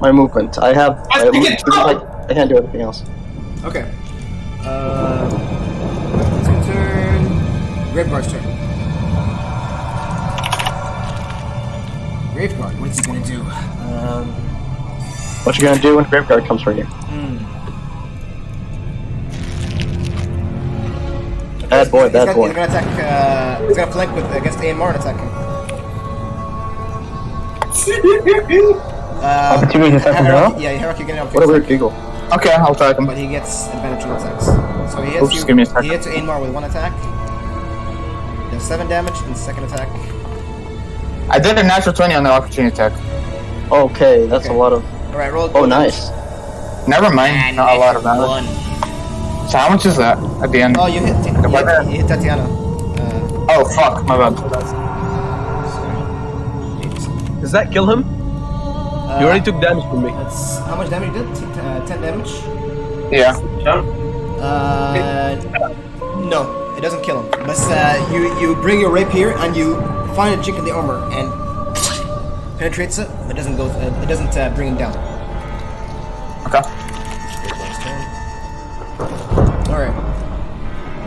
my movement. I can't do anything else. Okay. It's your turn. Graveguard's turn. Graveguard, what is he gonna do? What you gonna do when Graveguard comes for you? Bad boy. He's gonna attack. He's gonna flank against AMR and attack him. Opportunity attack from Hero? Yeah, Herrick, you get an What a opportunity. weird giggle. Okay, I'll attack him. But he gets advantage on attacks. So he hits Oops, give me a second. He hits AMR with one attack. Does 7 damage in the second attack. I did a natural 20 on the opportunity attack. Okay, that's a lot of. All right, roll. Oh, nice. Never mind, not a lot of damage. So how much is that at the end? Oh, you hit Tatiana. Oh fuck, my bad. Does that kill him? He already took damage from me. That's how much damage you did? 10 damage. Yeah. No, it doesn't kill him. But you bring your rapier and you find a chink in the armor and penetrates it. It doesn't go. It doesn't bring him down. Okay. All right.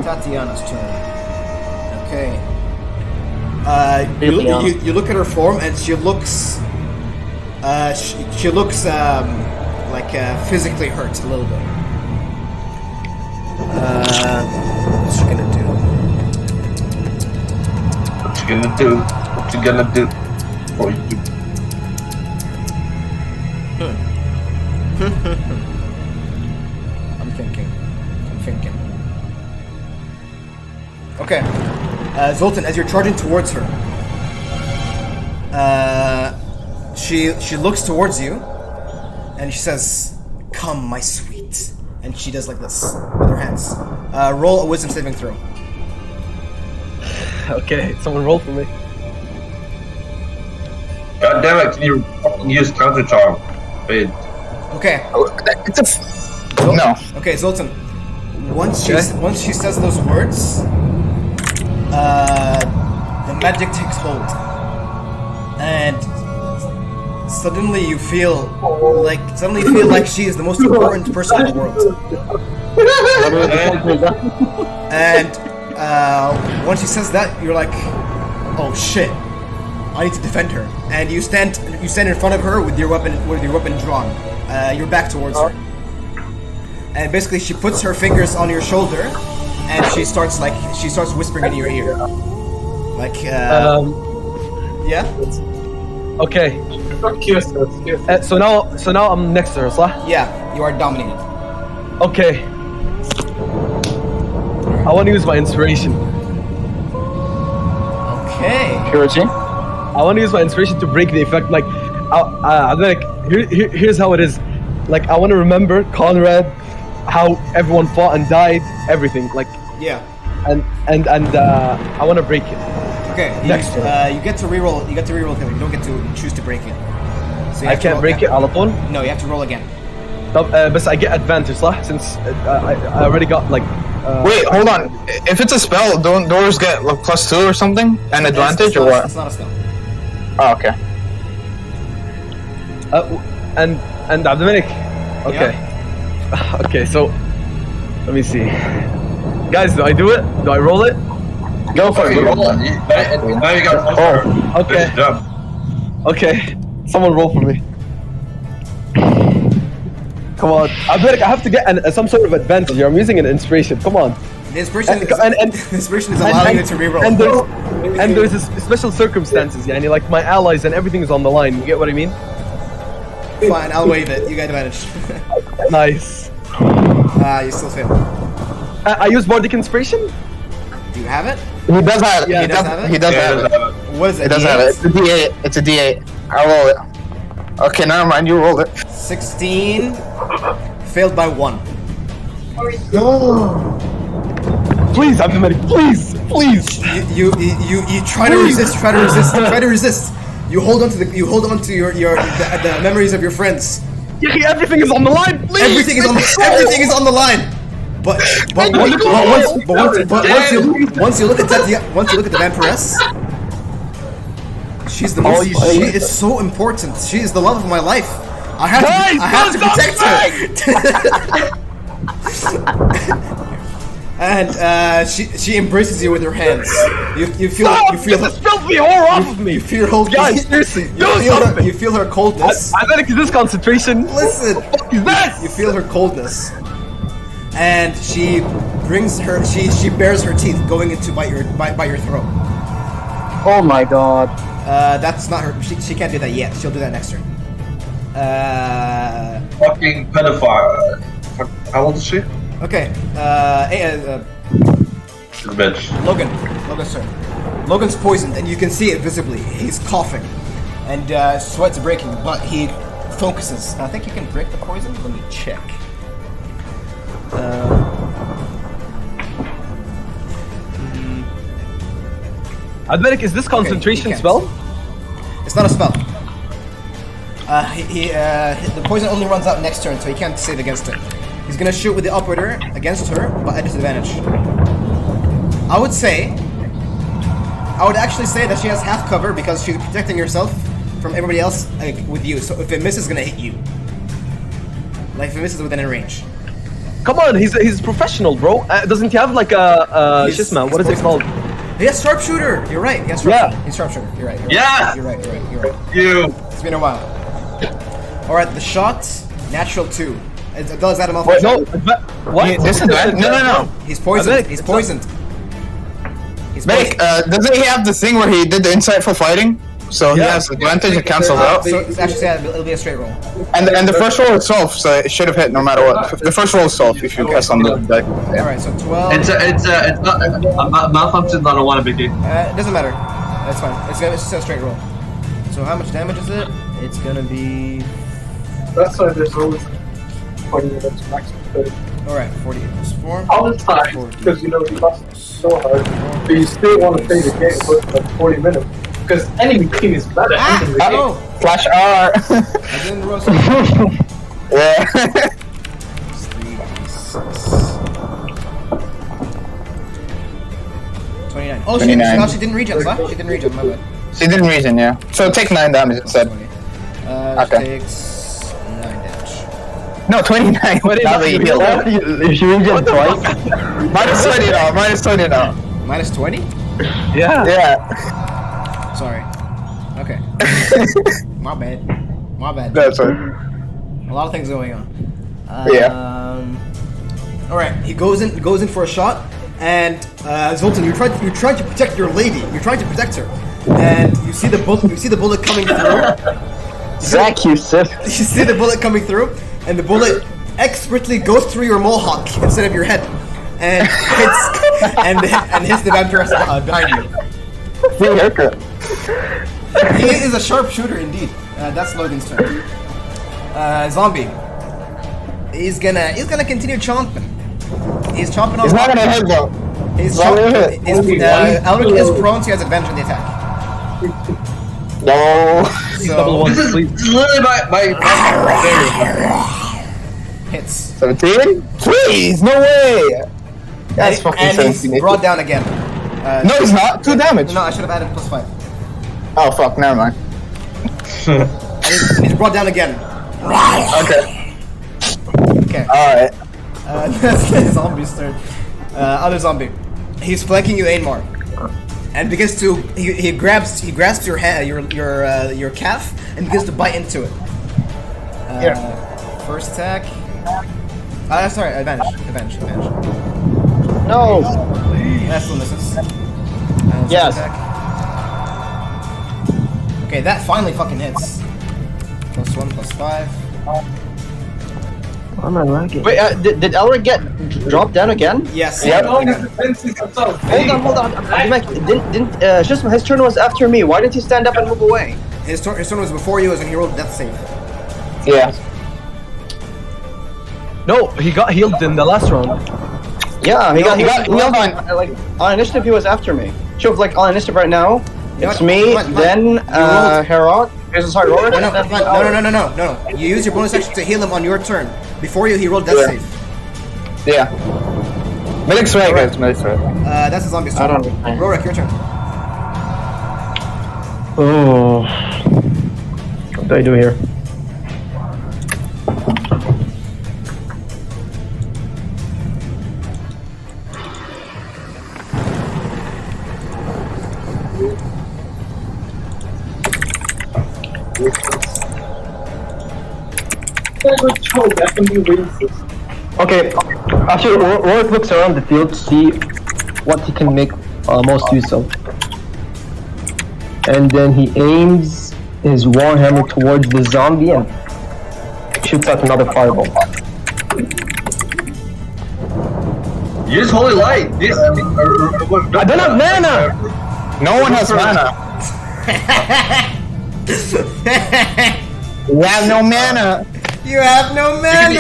Tatiana's turn. Okay. You look at her form and she looks. She looks like physically hurt a little bit. What's she gonna do? What you gonna do? What you gonna do? For you? I'm thinking. Okay. Zoltan, as you're charging towards her, she looks towards you, and she says, "Come, my sweet." And she does like this with her hands. Roll a wisdom saving throw. Okay, someone roll for me. God damn it! Can you fucking use counter charm? Wait. Okay. No. Okay, Zoltan. Once she says those words, the magic takes hold, and suddenly you feel like she is the most important person in the world. And once she says that, you're like, "Oh shit, I need to defend her." And you stand in front of her with your weapon drawn. Your back towards her. And basically, she puts her fingers on your shoulder, and she starts whispering in your ear, like, yeah. Okay. So now I'm next to her, صح? Yeah, you are dominated. Okay. I want to use my inspiration. Okay. Purity? I want to use my inspiration to break the effect. Like, here's how it is. Like, I want to remember Conrad, how everyone fought and died, everything. Like, Yeah. and I want to break it. Okay. Next turn. You get to reroll. You don't get to choose to break it. So you I have to can't roll- break it على طول. No, you have to roll again. But I get advantage, صح? Since I already got like. Wait, hold on. If it's a spell, don't doors get like +2 or something? An advantage or what? It's not a spell. Oh, okay. And Abdominic. Okay. Okay, so let me see. Guys, do I do it? Do I roll it? Go for it. Now you got. Oh, okay. Good job. Okay. Someone roll for me. Come on. Abdominic, I have to get some sort of advantage here. I'm using an inspiration. Come on. The inspiration And- is, and- the inspiration is allowing you to reroll. And there's special circumstances, yani, like my allies and everything is on the line. You get what I mean? Fine, I'll waive it. You get advantage. Nice. You still fail. I use bardic inspiration. Do you have it? He does have it. Yeah, he does have it? He does Yeah, have it. What is it? It does have it. It's a D8. It's a D8. I'll roll it. Okay, never mind. You rolled it. 16. Failed by 1. Please, Abdominic, please. You try to resist. Try to resist. You hold on to the memories of your friends. Everything is on the line. Please. Everything is on the line. once you look at the vampiress, she is so important. She is the love of my life. I have to protect her. And she embraces you with her hands. You feel this filthy whore off of me. You feel her Guys, seriously, you feel her coldness. I bet it's this concentration. Listen, What the fuck is this? you feel her coldness, and she bares her teeth, going into bite your throat. Oh my god. That's not her. She can't do that yet. She'll do that next turn. Fucking pedophile. How old is she? Okay. She's a bitch. Logan's turn. Logan's poisoned, and you can see it visibly. He's coughing, and sweat's breaking, but he focuses. I think you can break the poison. Let me check. Admedic, is this concentration spell? It's not a spell. The poison only runs out next turn, so he can't save against it. He's gonna shoot with the operator against her, but at disadvantage. I would actually say that she has half cover because she's protecting herself from everybody else with you. So if it misses, it's gonna hit you. Like if it misses within a range. Come on, he's professional, bro. Doesn't he have like a Shisma? What is it called? He has sharpshooter. You're right. He has sharpshooter. He's sharpshooter. You're right. Yeah. You're right. You. It's been a while. All right, the shot, natural 2. Does that amount? Wait, no. What? This is bad. No. He's poisoned. He's poisoned. Medic, doesn't he have the thing where he did the insightful fighting? So he has advantage, it cancels out. So it's actually it'll be a straight roll. And the first roll is solved, so it should have hit no matter what. The first roll is solved if you guess on the die. All right, so 12. It's not a malfunction, not a one biggie. It doesn't matter. That's fine. It's just a straight roll. So how much damage is it? It's gonna be. That's why there's always 20 minutes maximum 30. Alright, 48 plus 4. All the time, because you know you lost so hard, but you still want to play the game for like 40 minutes. Because any game is better ending the game. Flash R! I didn't roll something. Yeah. 29. Oh, 29. She didn't regen, huh? She didn't regen, my bad. She didn't reason, yeah. So take 9 damage instead. She takes 9 damage. No, 29. Now that you heal her. She regen twice. Minus 20 now, minus 20 now. Minus 20? Yeah. Yeah. Sorry. Okay. My bad. That's right. A lot of things going on. Yeah. Alright, he goes in for a shot, and Zoltan, you're trying to protect your lady. You're trying to protect her, and you see the bullet coming through. Zach, you sis. You see the bullet coming through, and the bullet expertly goes through your mohawk instead of your head, and hits the vampire behind you. Free haircut. He is a sharpshooter indeed. That's Logan's turn. Zombie. He's gonna continue chomping. He's chomping on. He's not gonna hit though. Alric is prone, so he has advantage on the attack. No. So, This is literally my hits. 17? Please, no way. That's fucking and 17. he's brought down again. No, he's not. 2 damage. No, I should have added plus 5. Oh fuck, never mind. And he's brought down again. Okay. Okay. Alright. That's the zombie's turn. Other zombie. He's flanking you, Ainmar, and begins to he grasps your hand, your calf, and begins to bite into it. First attack. Sorry, advantage. No. That still misses. Yes. Attack. Okay, that finally fucking hits. Plus 1, plus 5. I'm not lagging. Wait, did Elric get dropped down again? Yes. Yep. Hold on. Mike, didn't Shisma, his turn was after me. Why didn't he stand up and move away? His turn was before you, as when he rolled death save. Yeah. No, he got healed in the last round. Yeah, he got on. like on initiative. He was after me. Show like on initiative right now. It's Come me, on. then Herod. Sorry, Robert. No. You use your bonus action to heal him on your turn. Before you, he rolled death save. Yeah. Medic's right, guys. Medic's right. That's a zombie's I turn. don't know. Rorik, your turn. Oh. What do I do here? Okay, actually, Rorik looks around the field to see what he can make most use of. And then he aims his warhammer towards the zombie and shoots out another fireball. Use holy light. I don't have mana! No one has mana. You have no mana. You have no mana!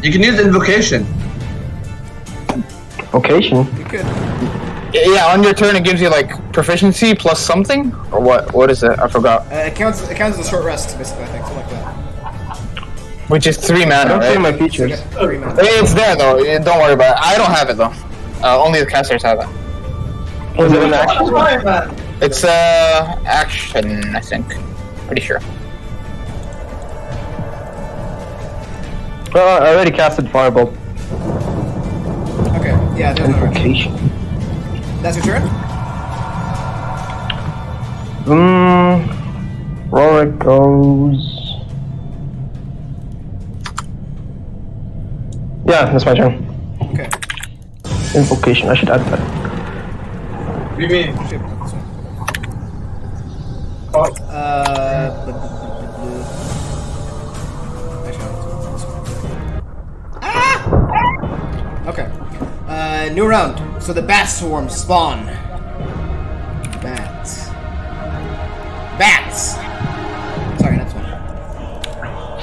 You can use invocation. Occasion? You could. Yeah, on your turn it gives you like proficiency plus something, or what? What is it? I forgot. It counts as a short rest, basically, I think, something like that. Which is 3 I mana, don't see right? my features. It's like 3 mana. It's there though. Don't worry about it. I don't have it though. Only the casters have it. Was it an action? It's action, I think. Pretty sure. Well, I already casted fireball. Okay, yeah, there's no rest. Invocation. That's your turn? Rorik goes. Yeah, that's my turn. Okay. Invocation, I should add that. What do you mean? Shit, this one. Oh, Actually, I'll do this one. Okay. New round. So the bat swarms spawn. Bats. Bats! Sorry, that's one.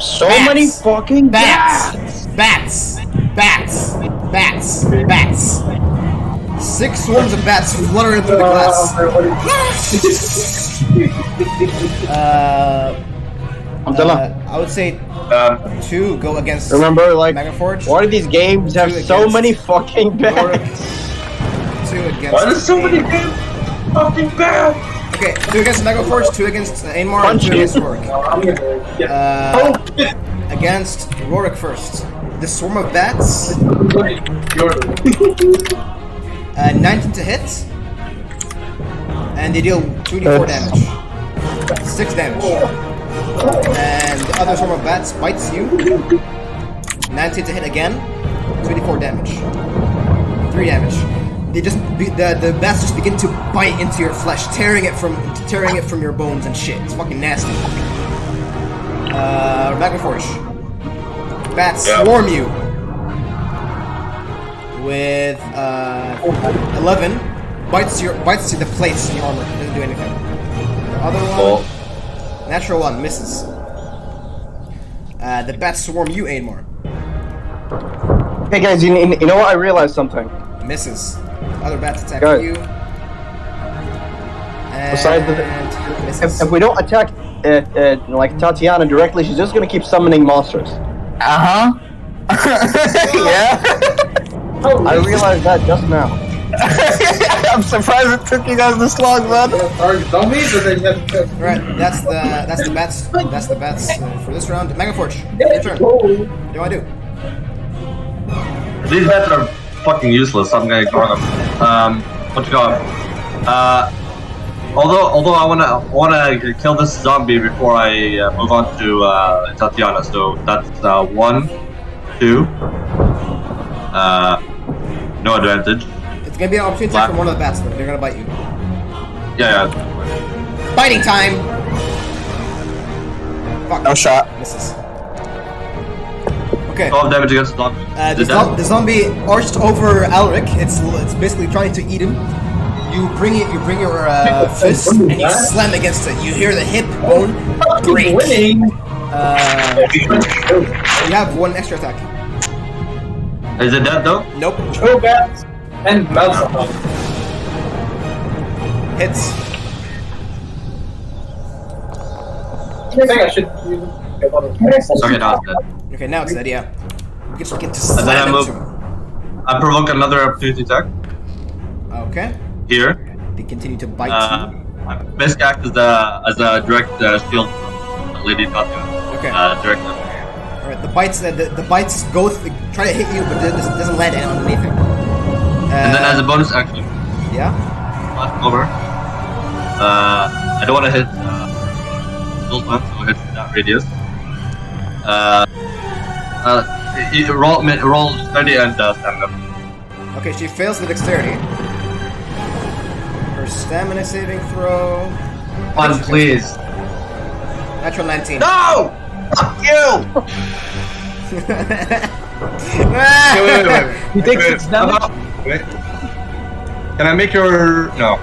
So Bats. many fucking Bats! Bats! Bats! Bats! Bats! 6 swarms of bats fluttering through the glass. I would say 2 go against. Remember, like, Megaforge. why do these games have Two so against many fucking Rorik. bats? 2 against. Why does somebody Ainmar. get fucking bad? Okay, 2 against Megaforge, 2 against Ainmar, and Punch 2 you. against Rorik. I'm gonna get. Against Rorik first. The swarm of bats, 19 to hit, and they deal 2d4 damage. 6 damage. And the other swarm of bats bites you. 19 to hit again, 2d4 damage. 3 damage. They just the bats just begin to bite into your flesh, tearing it from your bones and shit. It's fucking nasty. Megaforge. Bats swarm you with 11. Bites to the plates in your armor. Doesn't do anything. The other one, natural 1, misses. The bats swarm you, Ainmar. Hey guys, you know what? I realized something. Misses. Other bats attack Guys. you. And Besides misses. If we don't attack like Tatiana directly, she's just gonna keep summoning monsters. Yeah. I realized that just now. I'm surprised it took you guys this long, man. Zombies, or they have. Right, that's the bats. That's the bats for this round. Megaforge, your turn. What do you want to do? These bats are fucking useless. So I'm gonna ignore them. What you got? Although I wanna kill this zombie before I move on to Tatiana. So that's 1, 2. No advantage. It's gonna be an opportunity attack from one of the bats, though. They're gonna bite you. Yeah. Biting time. Fuck. No shot. Misses. Okay. 12 damage against the zombie. The zombie arched over Alric. It's basically trying to eat him. You bring your fist and you slam against it. You hear the hip bone break. Winning. You have 1 extra attack. Is it dead though? Nope. Two bats and mouse. Hits. I think I should. Okay, now it's dead. Okay, now it's dead. Yeah. You just begin to And then I slam move. into him. I provoke another opportunity attack Okay. here. They continue to bite Basically act as a direct shield from Lady Tatiana. Okay. Direct. All right. The bites go try to hit you, but it doesn't land on anything. And then as a bonus action, Yeah. flash over. I don't want to hit Zoltan, so hit that radius. You roll steady and stand up. Okay. She fails the dexterity. Her stamina saving throw. Come on, please. Natural 19. No! Fuck you! Wait. He takes 6 damage. Wait. Can I make your no?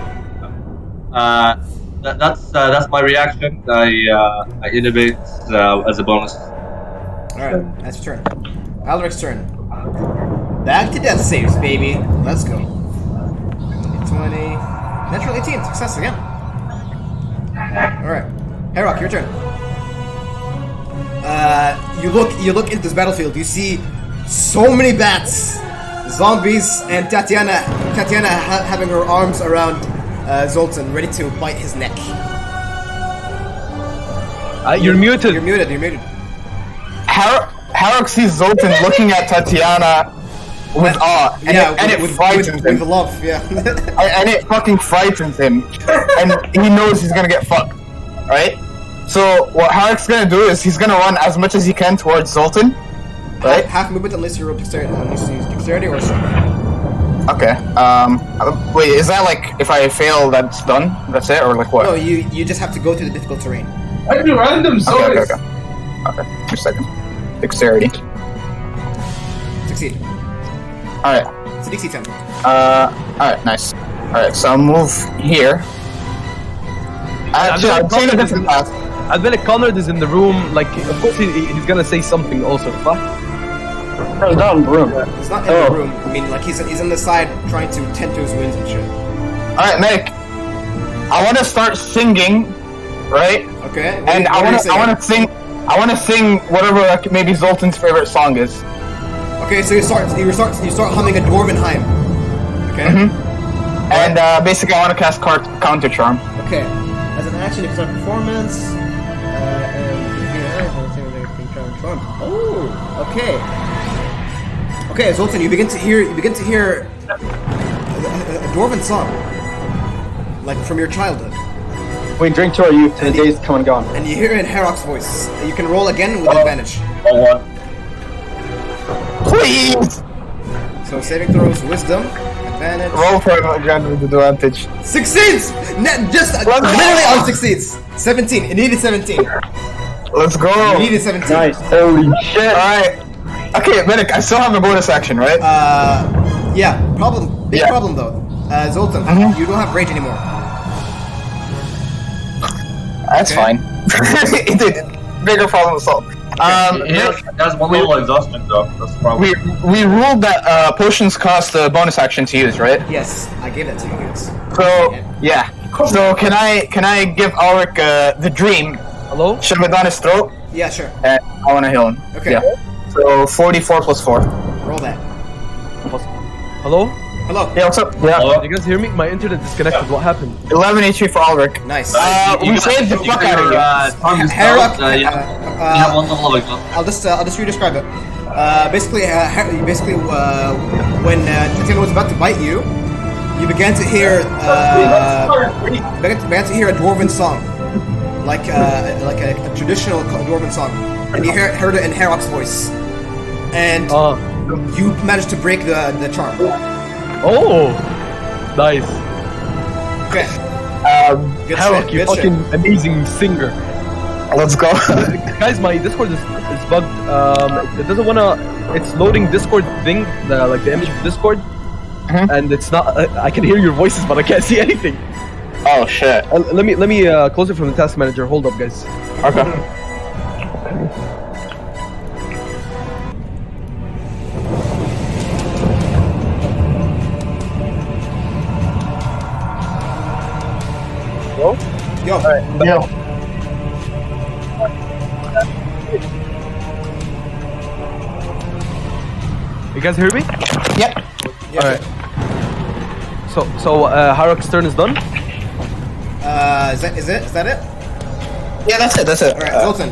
That's my reaction. I innovate as a bonus. Alright, that's your turn. Alric's turn. Back to death saves, baby. Let's go. 20. Natural 18. Success again. Alright. Herok, your turn. You look into this battlefield. You see so many bats, zombies, and Tatiana having her arms around Zoltan, ready to bite his neck. You're muted. You're muted. Harrock sees Zoltan looking at Tatiana with awe, and it frightens him. With love, yeah. And it fucking frightens him, and he knows he's gonna get fucked, right? So what Harrock's gonna do is he's gonna run as much as he can towards Zoltan, right? Half movement unless you roll dexterity, unless you use dexterity or strength. Okay. Wait, is that like if I fail, that's done? That's it, or like what? No, you just have to go through the difficult terrain. I do random zombies. Okay. 2 seconds. Dexterity. Succeed. All right. It's a DC 10. Alright, nice. Alright, so I'll move here. Actually, I'll take a different path. I bet Conrad is in the room, like, of course he's gonna say something also, fuck. No, he's not in the room. He's not in the room. I mean, like, he's on the side trying to tend to his wounds and shit. Alright, Nick. I want to start singing, right? Okay. And I want to sing whatever like, maybe Zoltan's favorite song is. Okay, so you start humming a Dwarven hymn. Okay. Mm-hmm. And basically, I want to cast Counter Charm. Okay. As an action, you can start performance. Oh. Okay. Okay, Zoltan, you begin to hear a Dwarven song, like from your childhood. We drink to our youth, the days come and gone. And you hear it in Herok's voice. You can roll again with advantage. Please! So saving throws, wisdom, advantage. Roll for again with advantage. Succeeds! Just literally on succeeds. 17. It needed 17. Let's go! You needed 17. Nice. Holy shit. Alright. Okay, Medic, I still have a bonus action, right? Yeah. Big problem though. Zoltan, you don't have rage anymore. That's fine. It did. Bigger problem solved. That's one level exhaustion though. That's the problem. We ruled that potions cost a bonus action to use, right? Yes, I gave that to you guys. So yeah. So can I give Ulrich the dream? Hello? Shove it down his throat? Yeah, sure. And I want to heal him. Okay. Yeah. So 44 plus 4. Roll that. Hello? Hello. Yeah, what's up? Yeah. Did you guys hear me? My internet disconnected. What happened? 11 HP for Ulrich. Nice. We saved the fuck out of you. Herok, you have one level of exhaustion. I'll just re-describe it. Basically, when Tatiana was about to bite you, you began to hear a dwarven song, like a traditional dwarven song, and you heard it in Herok's voice, and you managed to break the charm. Oh, nice. Okay. Good Herok, shit, you good fucking shit. amazing singer. Let's go. Guys, my Discord is bugged. It doesn't wanna. It's loading Discord thing, like the image of Discord, and it's not. I can hear your voices, but I can't see anything. Oh shit. Let me close it from the task manager. Hold up, guys. Okay. Yo. Yo. You guys hear me? Yep. Yeah, All right. So Harok's turn is done. Is that it? Yeah, that's it. That's it. All right, Zoltan,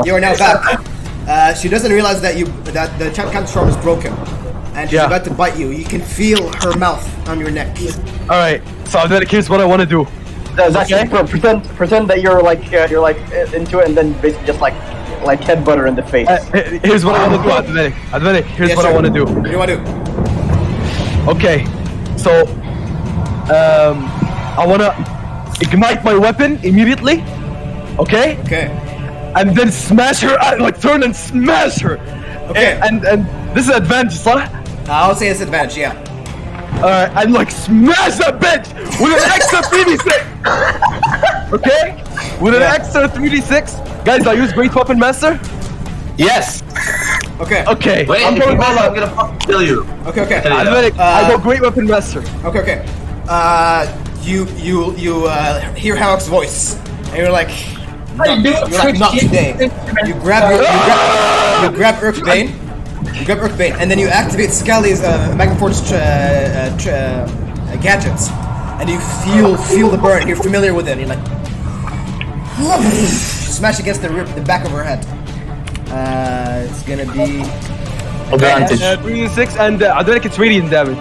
you are now back. She doesn't realize that the Counter Storm is broken, and she's about to bite you. You can feel her mouth on your neck. All right. So here's what I want to do. Zach, pretend that you're like into it, and then basically just like headbutt her in the face. Here's what I want to do, Advenic. Here's what I want to do. What do you want to do? Okay. So, I want to ignite my weapon immediately. Okay. Okay. And then smash her. Turn and smash her. Okay. And this is advantage, huh? I'll say it's advantage. Yeah. Alright, and smash that bitch with an extra 3d6! Okay? With an extra 3d6. Guys, I use Great Weapon Master? Yes. Okay. Okay. Wait, I'm if you going miss, all I'm out. gonna fucking kill you. Okay. Okay. I go Great Weapon Master. Okay. You hear Halleck's voice, and you're like, not today. You grab Urk Bane. You grab Urk Bane, and then you activate Scally's Magnaforce gadgets, and you feel the burn. You're familiar with it. You're like, smash against the back of her head. It's gonna be Advantage. 3d6 and I don't think it's radiant damage.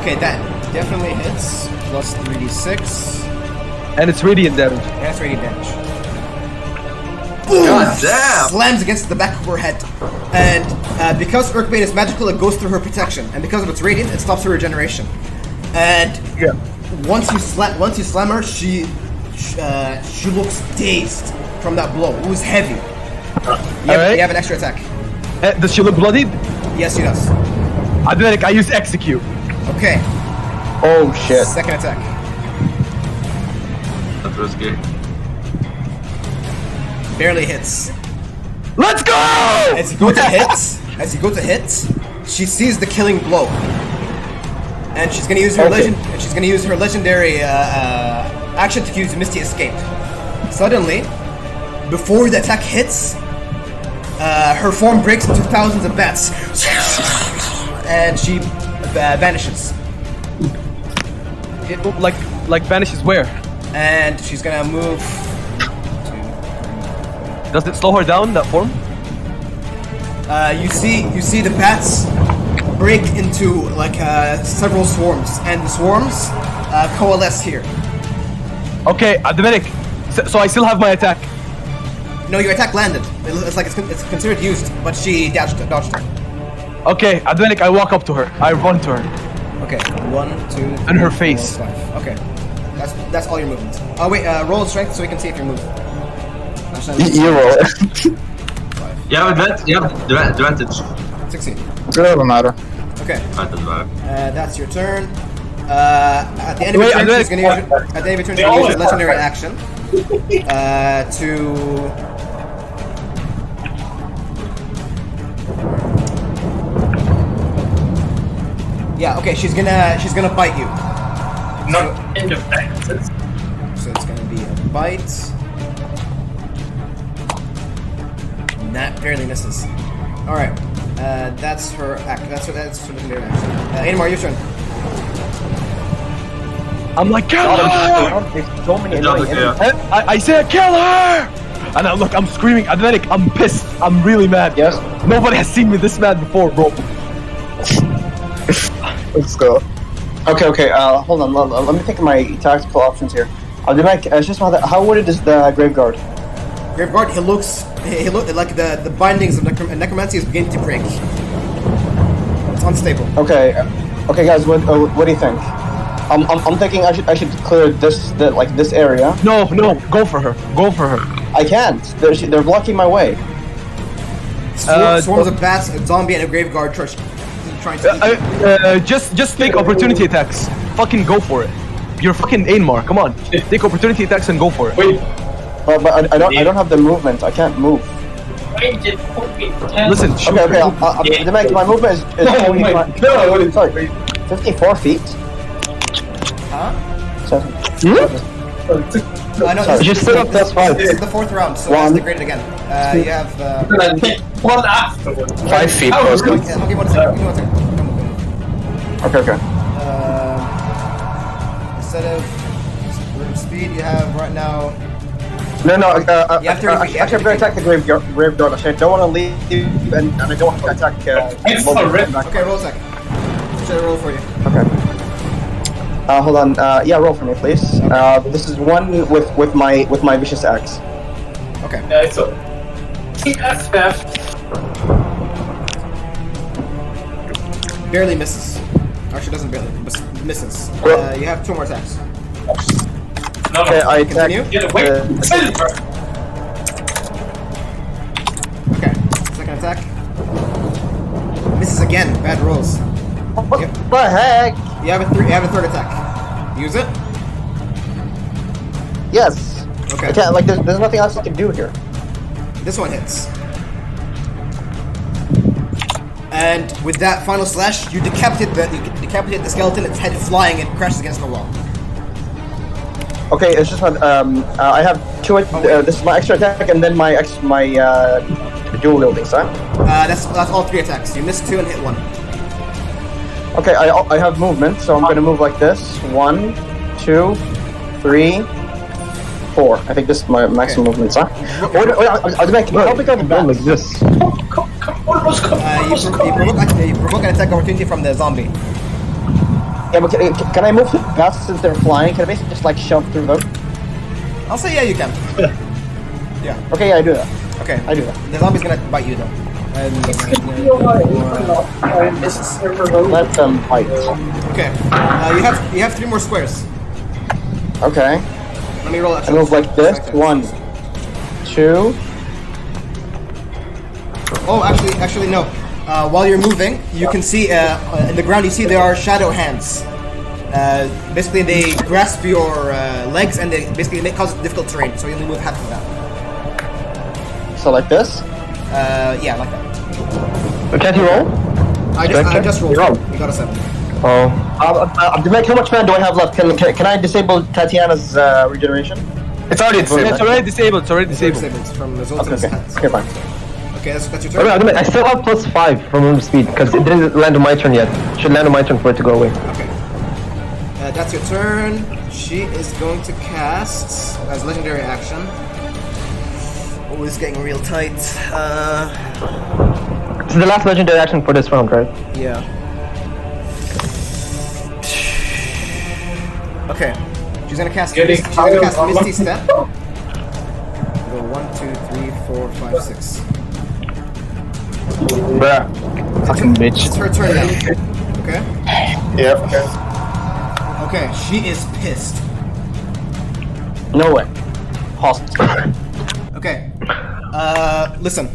okay, that definitely hits. Plus 3d6. And it's radiant damage. Yeah, that's radiant damage. God damn! Slams against the back of her head. And because Urkbane is magical, it goes through her protection. And because of its radiant, it stops her regeneration. And once you slam her, she looks dazed from that blow. It was heavy. You have an extra attack. Does she look bloodied? Yes, she does. I use execute. Okay. Oh shit. Second attack. That's risky. Barely hits. Let's go! As you go to hit, she sees the killing blow, and she's gonna use her legendary action to use Misty Escape. Suddenly, before the attack hits, her form breaks into thousands of bats, and she vanishes. It, like vanishes where? And she's gonna move. Does it slow her down, that form? You see the bats break into several swarms, and the swarms coalesce here. Okay, Dominic. So I still have my attack. No, your attack landed. It's like it's considered used, but she dodged it. Okay, Dominic, I walk up to her. I run to her. Okay, 1, 2, 3, And her 4, face. 5. Okay, that's all your movement. Oh wait, roll strength so we can see if you move. You roll it. You have advantage. 16. It doesn't matter. Okay, That doesn't matter. that's your turn. At the end of your turn, she's gonna use a legendary action to. Yeah. Okay. She's gonna bite you. Not independent. So it's gonna be a bite. That barely misses. All right. That's her act. That's her legendary action. Ainmar, your turn. I'm like, kill her! There's so many Good job, annoying Ikea. enemies. I said, kill her! And I'm screaming, Atlantic, I'm pissed. I'm really mad. Yes. Nobody has seen me this mad before, bro. Let's go. Okay. Hold on. Let me think of my tactical options here. I'll do like just how wooded is the Graveguard? Graveguard, he looks like the bindings of necromancy is beginning to break. It's unstable. Okay, guys. What do you think? I'm thinking I should clear this area. No, go for her. Go for her. I can't. They're blocking my way. Swarms of bats, a zombie, and a Graveguard trying to eat you. Just take opportunity attacks. Fucking go for it. You're fucking Ainmar. Come on. Take opportunity attacks and go for it. Wait. But I don't have the movement. I can't move. Listen, shoot. Okay. My movement is Oh my God. sorry, 54 feet. Huh? No, Sorry. Just still up plus 5. This is the 4th round, so let's degrade it again. You have. One afterwards. 5 feet How close. is it? Okay, one second. Give me 1 second. Okay. Instead of speed, you have right now. No. You have 30 feet. Actually, I'm going to attack the graveyard. Actually, I don't want to leave, and I don't want to attack. Okay, roll a second. Should I roll for you? Okay. Hold on. Yeah, roll for me, please. This is one with my vicious axe. Okay. Yeah, it's a FF. Barely misses. Actually, doesn't barely misses. You have 2 more attacks. No, Okay, I attack. Continue. Get away. Silver. Okay. Second attack. Misses again. Bad rolls. What the heck? You have a 3rd attack. Use it. Yes. Okay. I can't, like, there's nothing else I can do here. This one hits. And with that final slash, you decapitate the skeleton. Its head flying and crashes against the wall. Okay, it's just not. I have 2. This is my extra attack, and then my dual wielding, son. That's all 3 attacks. You missed 2 and hit 1. Okay, I have movement, so I'm going to move like this. 1, 2, 3, 4. I think this is my maximum movement, son. Wait, I'll make how big are the Go like bats? this. You provoke an attack opportunity from the zombie. Yeah, but can I move the bats since they're flying? Can I basically just like shove through them? I'll say yeah, you can. Yeah. Okay, yeah, I do that. Okay. I do that. The zombie's gonna bite you though. And misses. Let them fight. Okay. You have 3 more squares. Okay. Let me roll I actually. move like this. 1, 2. Oh, actually no. While you're moving, you can see in the ground. You see there are shadow hands. Basically, they grasp your legs and they basically cause difficult terrain. So you only move half of that. So like this. Yeah, like that. Can't you roll? I just rolled. You rolled. You got a 7. Oh. How much mana do I have left? Can I disable Tatiana's regeneration? It's already disabled. It's already disabled. It's already disabled. It's from the Zoltan's Okay. hands. Okay, fine. Okay, that's your turn. I still have plus 5 from move speed because it didn't land on my turn yet. It should land on my turn for it to go away. Okay. That's your turn. She is going to cast as legendary action. Oh, it's getting real tight. This is the last legendary action for this round, right? Yeah. Okay. She's gonna cast. Misty Step. Go 1, 2, 3, 4, 5, 6. Bruh. Fucking bitch. It's her turn now. Okay. Yep. Okay. She is pissed. No way. Hostile. Okay. Listen.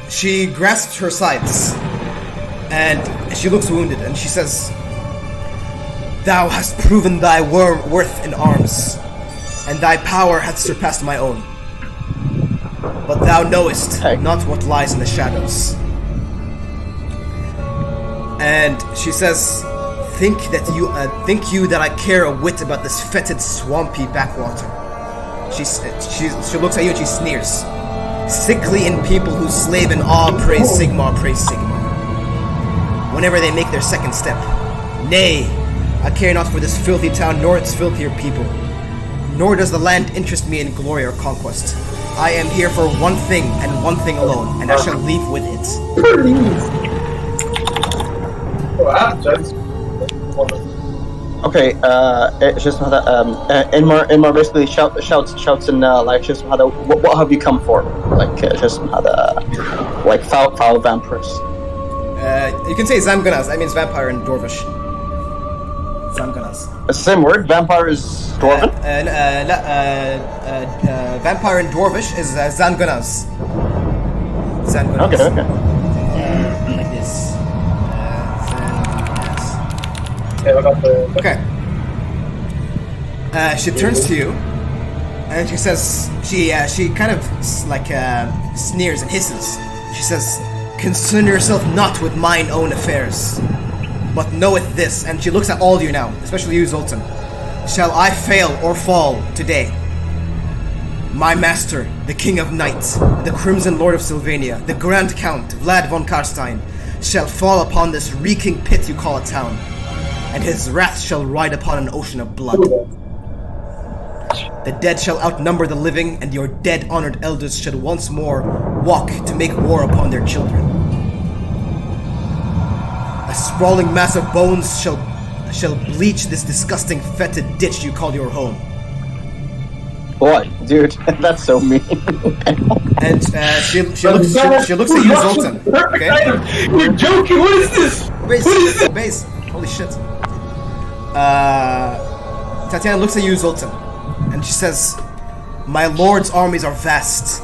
She grasps her sides, and she looks wounded, and she says, "Thou hast proven thy worth in arms, and thy power hath surpassed my own. But thou knowest not what lies in the shadows." And she says, think you that I care a whit about this fetid, swampy backwater?" She looks at you and she sneers. "Sickly in people who slave in awe praise Sigmar, praise Sigmar. Whenever they make their second step. Nay, I care not for this filthy town nor its filthier people. Nor does the land interest me in glory or conquest. I am here for one thing and one thing alone, and I shall leave with it." Okay, it's just how that Inmar basically shouts in like just how the what have you come for? Like just how the like foul vampires. You can say Zamganas. That means vampire in Dwarvish. Zamganas. It's the same word. Vampire is dwarven. Vampire in Dwarvish is Zanganas. Zanganas. Okay. Like this. Okay. She turns to you, and she says, she kind of like sneers and hisses. She says, "Concern yourself not with mine own affairs, but knoweth this." And she looks at all of you now, especially you, Zoltan. shall I fail or fall today, my master, the King of Knights, the Crimson Lord of Sylvania, the Grand Count Vlad von Karstein, shall fall upon this reeking pit you call a town, and his wrath shall ride upon an ocean of blood. The dead shall outnumber the living, and your dead honored elders shall once more walk to make war upon their children. A sprawling mass of bones shall bleach this disgusting fetid ditch you call your home. What, dude? That's so mean. And she looks at you, Zoltan. Okay? You're joking. What is this? Base. Holy shit. Tatiana looks at you, Zoltan, and she says, "My lord's armies are vast.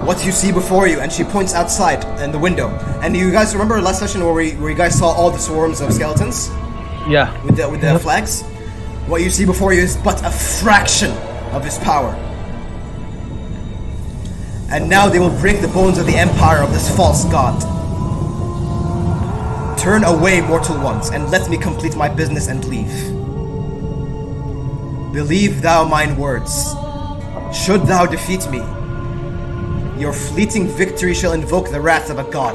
What you see before you," and she points outside in the window. And you guys remember last session where you guys saw all the swarms of skeletons? Yeah. With the flags? What you see before you is but a fraction of his power. And now they will break the bones of the empire of this false god. Turn away, mortal ones, and let me complete my business and leave. Believe thou mine words. Should thou defeat me, your fleeting victory shall invoke the wrath of a god,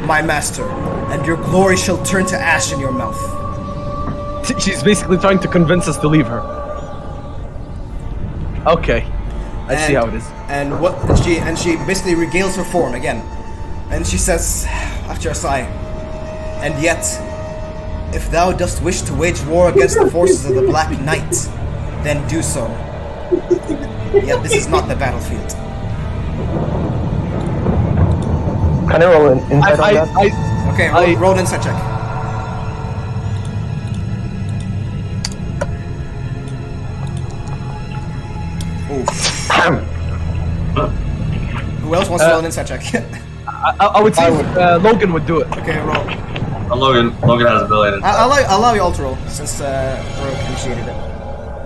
my master, and your glory shall turn to ash in your mouth. She's basically trying to convince us to leave her. Okay, I see how it is. And she basically regales her form again, and she says, after a sigh, "And yet, if thou dost wish to wage war against the forces of the Black Knight, then do so. Yet this is not the battlefield." Can I roll an insight on that? Okay, roll an insight check. Who else wants to roll an insight check? I would say Logan would do it. Okay, roll. Logan has ability. I'll allow you all to roll since Rogue initiated it.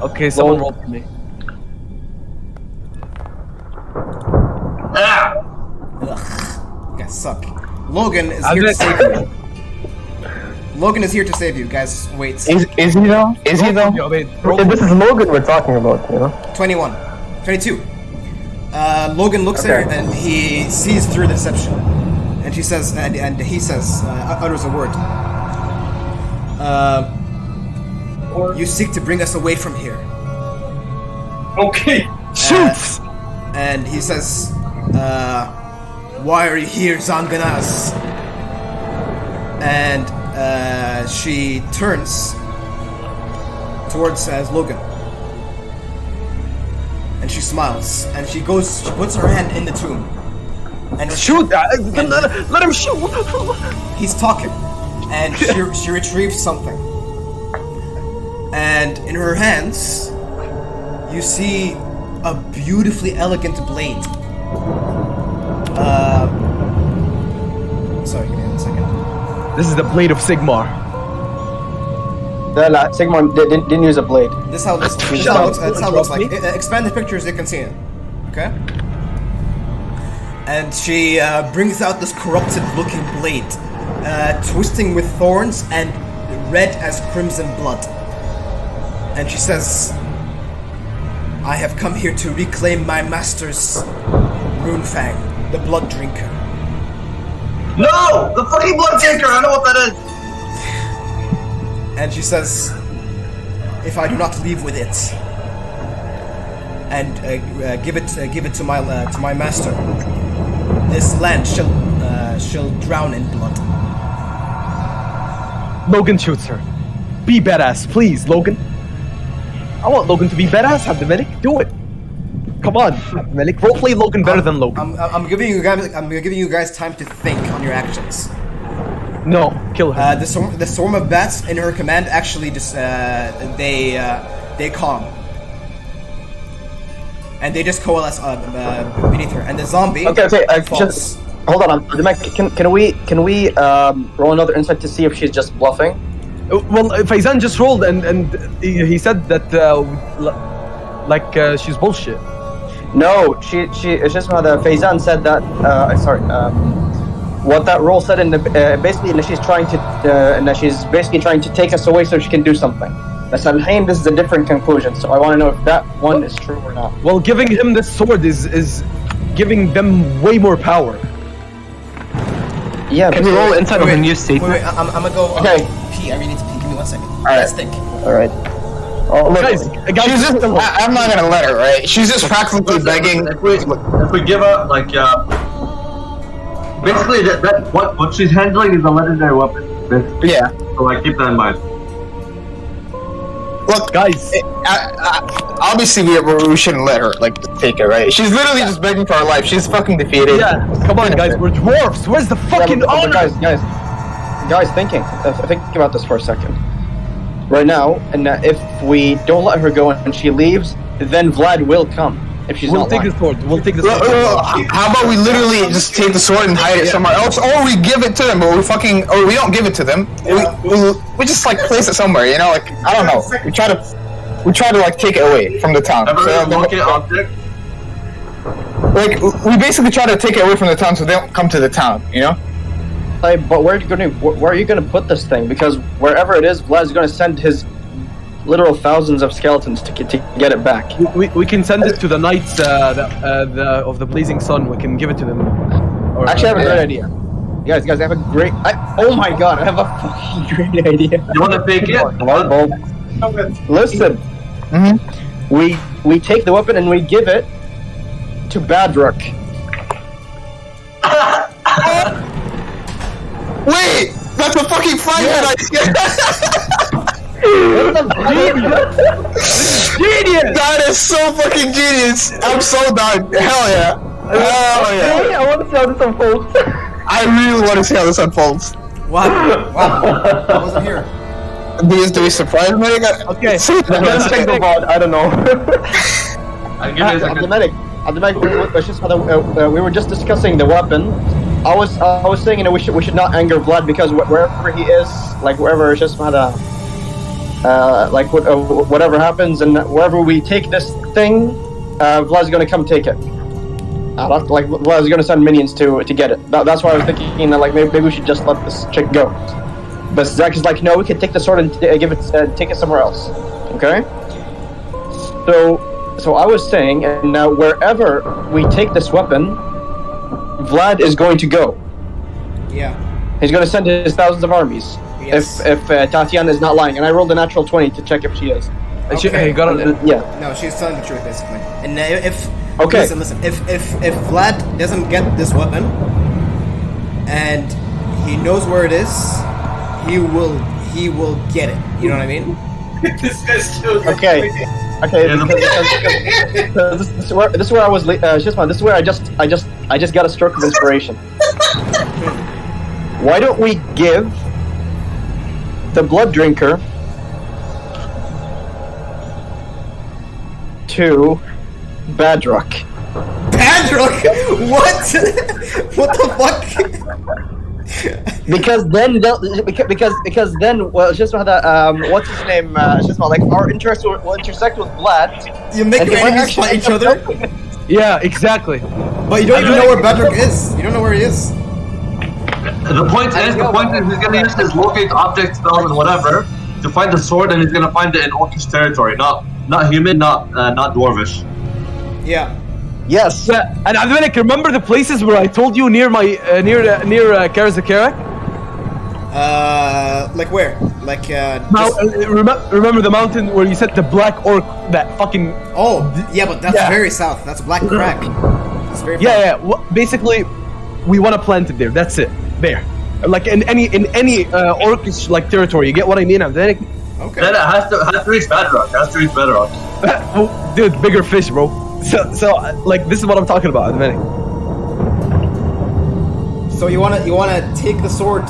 Okay, someone roll for me. Ugh, you guys suck. Logan is here to save you. Logan is here to save you, guys. Wait. Is he though? Is he though? This is Logan we're talking about, you know? 21. 22. Logan looks at her and he sees through the deception. And she says, and he says, utters a word. You seek to bring us away from here. Okay. Shoots! And he says, why are you here, Zanganaz? And she turns towards Logan. And she smiles. And she puts her hand in the tomb. And shoot! Let him shoot! He's talking. And she retrieves something. And in her hands, you see a beautifully elegant blade. Sorry, give me 1 second. This is the blade of Sigmar. Sigmar didn't use a blade. This is how it looks like. Expand the picture as you can see it. Okay? And she brings out this corrupted-looking blade, twisting with thorns and red as crimson blood. And she says, I have come here to reclaim my master's Runefang, the Blood Drinker. No! The fucking Blood Drinker! I know what that is! And she says, if I do not leave with it and give it to my master, this land shall drown in blood. Logan shoots her. Be badass, please, Logan. I want Logan to be badass. Have the medic do it. Come on, medic. Roleplay Logan better than Logan. I'm giving you guys time to think on your actions. No, kill her. The swarm of bats in her command actually just they calm. And they just coalesce beneath her. And the zombie. Okay. falls. Just hold on. Can we roll another insight to see if she's just bluffing? Well, Faizan just rolled and he said that she's bullshit. No, she it's just how the Faizan said that. What that roll said in the basically that she's trying to basically trying to take us away so she can do something. But الحين this is a different conclusion, so I want to know if that one is true or not. Well, giving him this sword is giving them way more power. Yeah. Can we roll inside of a new state? Wait, I'm gonna go. Okay. Pee. I really need to pee. Give me 1 second. right. Let's think. All right. Oh, look. Guys, She's just, I'm not gonna let her, right? She's just practically begging. If we give her like basically that what she's handling is a legendary weapon. Basically. Yeah. So like keep that in mind. Look, Guys. Obviously we shouldn't let her like take it, right? She's literally just begging for her life. She's fucking defeated. Yeah, come on, guys. We're dwarfs. Where's the fucking But honor? guys, think about this for a second. Right now, and if we don't let her go and she leaves, then Vlad will come. If she's We'll not take lying. the sword. We'll take the Look, sword. how about we literally just take the sword and hide it somewhere else, or we give it to them, or we don't give it to them. We just like place it somewhere, you know? Like I don't know. We try to like take it away from the town. Ever So, locate object? like we basically try to take it away from the town so they don't come to the town, you know? But where are you gonna put this thing? Because wherever it is, Vlad's gonna send his literal thousands of skeletons to get it back. We can send it to the knights of the blazing sun. We can give it to them. Or, Actually, I have a great idea. Guys, I have a great. Oh my god, I have a fucking great idea. You want to fake it? Listen, we take the weapon and we give it to Badrock. Wait, that's a fucking fine idea. Genius! That is so fucking genius. I'm so done. Hell yeah. Hell yeah. I want to see how this unfolds. I really want to see how this unfolds. Wow. I wasn't here. Do we surprise me? Okay. Let's check the VOD. I don't know. I'll give you a second. We were just discussing the weapon. I was saying, you know, we should not anger Vlad because wherever he is, like wherever just whatever happens and wherever we take this thing, Vlad's gonna come take it. Like Vlad's gonna send minions to get it. That's why I was thinking, you know, like maybe we should just let this chick go. But Zach is like, no, we can take the sword and take it somewhere else. Okay. So I was saying, and now wherever we take this weapon, Vlad is going to go. Yeah. He's going to send his thousands of armies. Yes. If Tatiana is not lying, and I rolled a natural 20 to check if she is. Hey, got it. Yeah. No, she's telling the truth basically. And if Okay. listen, if Vlad doesn't get this weapon, and he knows where it is, he will get it. You know what I mean? This guy's still Okay. Okay. Because this is where I was. This is where I just got a stroke of inspiration. Why don't we give the blood drinker to Badrock? Badrock? What? What the fuck? Because then because then well it's just that what's his name it's just like our interest will intersect with Vlad. You make and your he might enemies actually fight each other, Yeah, exactly. but you don't even know where Badrock is. You don't know where he is. The point is he's gonna use his locate object spell and whatever to find the sword, and he's gonna find it in Orcish territory, not human, not dwarvish. Yeah. Yes. Yeah, and Abdulmalik, remember the places where I told you near my near Karazakarak? Like where? Like Now, remember the mountain where you said the black orc that fucking yeah, but that's very south. That's Black Crack. That's very far. Basically, we want to plant it there. That's it. There, like in any orcish like territory. You get what I mean, Abdulmalik? Okay. Then it has to reach Bedrock. Oh, dude, bigger fish, bro. So like this is what I'm talking about at the minute. So you wanna take the sword?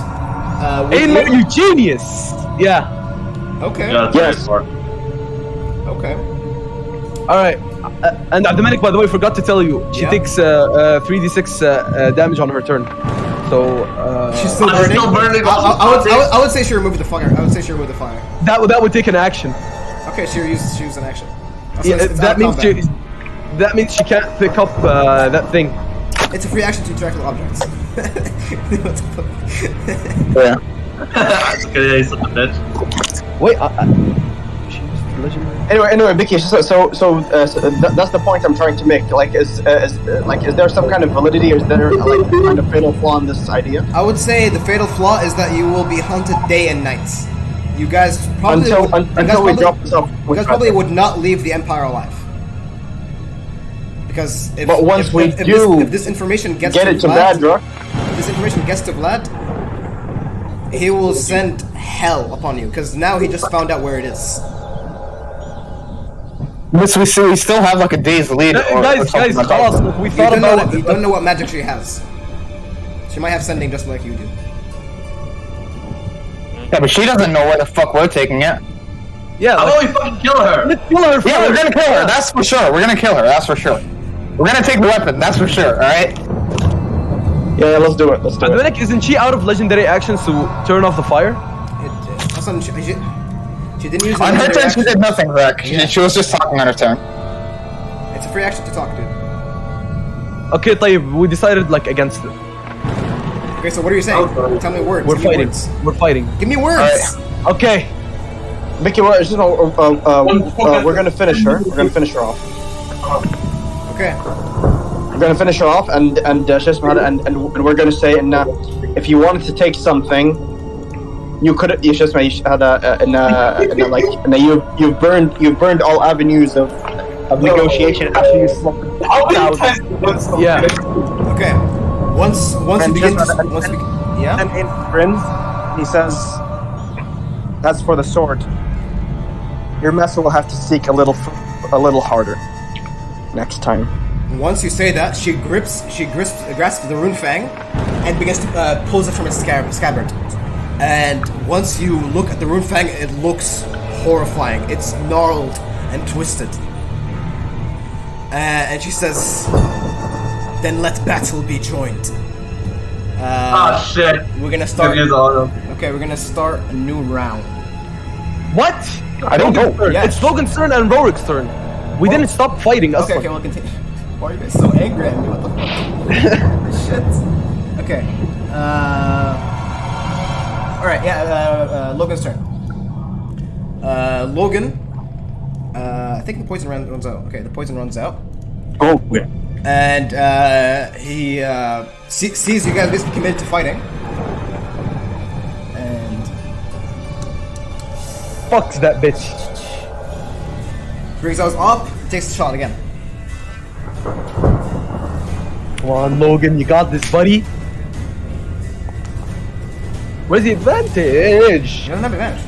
Hey, no, you genius! Yeah. Okay. Yeah, that's Yes. very far. Okay. All right. And Abdulmalik, by the way, forgot to tell you, she Yeah. takes 3d6 damage on her turn. So She's still I'm burning. still burning. I would say she removed the fire. that would take an action. Okay, she used an action. So Yeah, it's out of that means she can't pick up that thing. It's a free action to interact with objects. What the fuck? Yeah. Okay, he's such a bitch. Wait, legendary. Anyway, Vicky. That's the point I'm trying to make. Like, is there some kind of validity? Is there like kind of fatal flaw in this idea? I would say the fatal flaw is that you will be hunted day and night. You guys probably until we drop this off. You guys probably would not leave the Empire alive. Because if this information gets get it to Vlad, if this information gets to Vlad, he will send hell upon you. Because now he just found out where it is. We still have like a day's lead. Guys, call us. We thought about it. You don't know what magic she has. She might have sending just like you do. Yeah, but she doesn't know where the fuck we're taking it. Yeah, how about we fucking kill her? Let's kill her. Yeah, we're gonna kill her. That's for sure. We're gonna kill her. That's for sure. We're gonna take the weapon. That's for sure. All right. Yeah, let's do it. Let's do it. Dominic, isn't she out of legendary actions to turn off the fire? She didn't use. On her turn, she did nothing, Rek. Yeah. She was just talking on her turn. It's a free action to talk, dude. Okay, Tayyib, we decided like against it. Okay, so what are you saying? Tell me words. We're Give me fighting. words. We're fighting. Give me words. Okay. Vicky, we're gonna finish her. We're gonna finish her off. Okay. We're gonna finish her off, and we're gonna say, if you wanted to take something, you could. You've burned all avenues of negotiation after you slept. Yeah. Okay. Once we begin to, yeah. And in Prince, he says, "As for the sword, your master will have to seek a little harder next time." Once you say that, she grasps the rune fang and begins to pulls it from its scabbard. And once you look at the rune fang, it looks horrifying. It's gnarled and twisted. And she says, "Then let battle be joined." Shit. We're gonna start. Okay, we're gonna start a new round. What? I don't know. Yeah. It's Logan's turn and Rorik's turn. We didn't stop fighting. Okay, we'll continue. Why are you guys so angry at me? What the fuck? Shit. Okay. Alright, yeah, Logan's turn. Logan. I think the poison runs out. Okay, the poison runs out. Oh, yeah. And he sees you guys basically committed to fighting. And Fucks that bitch. brings us up, takes the shot again. Come on, Logan, you got this, buddy. Where's the advantage? He doesn't have advantage.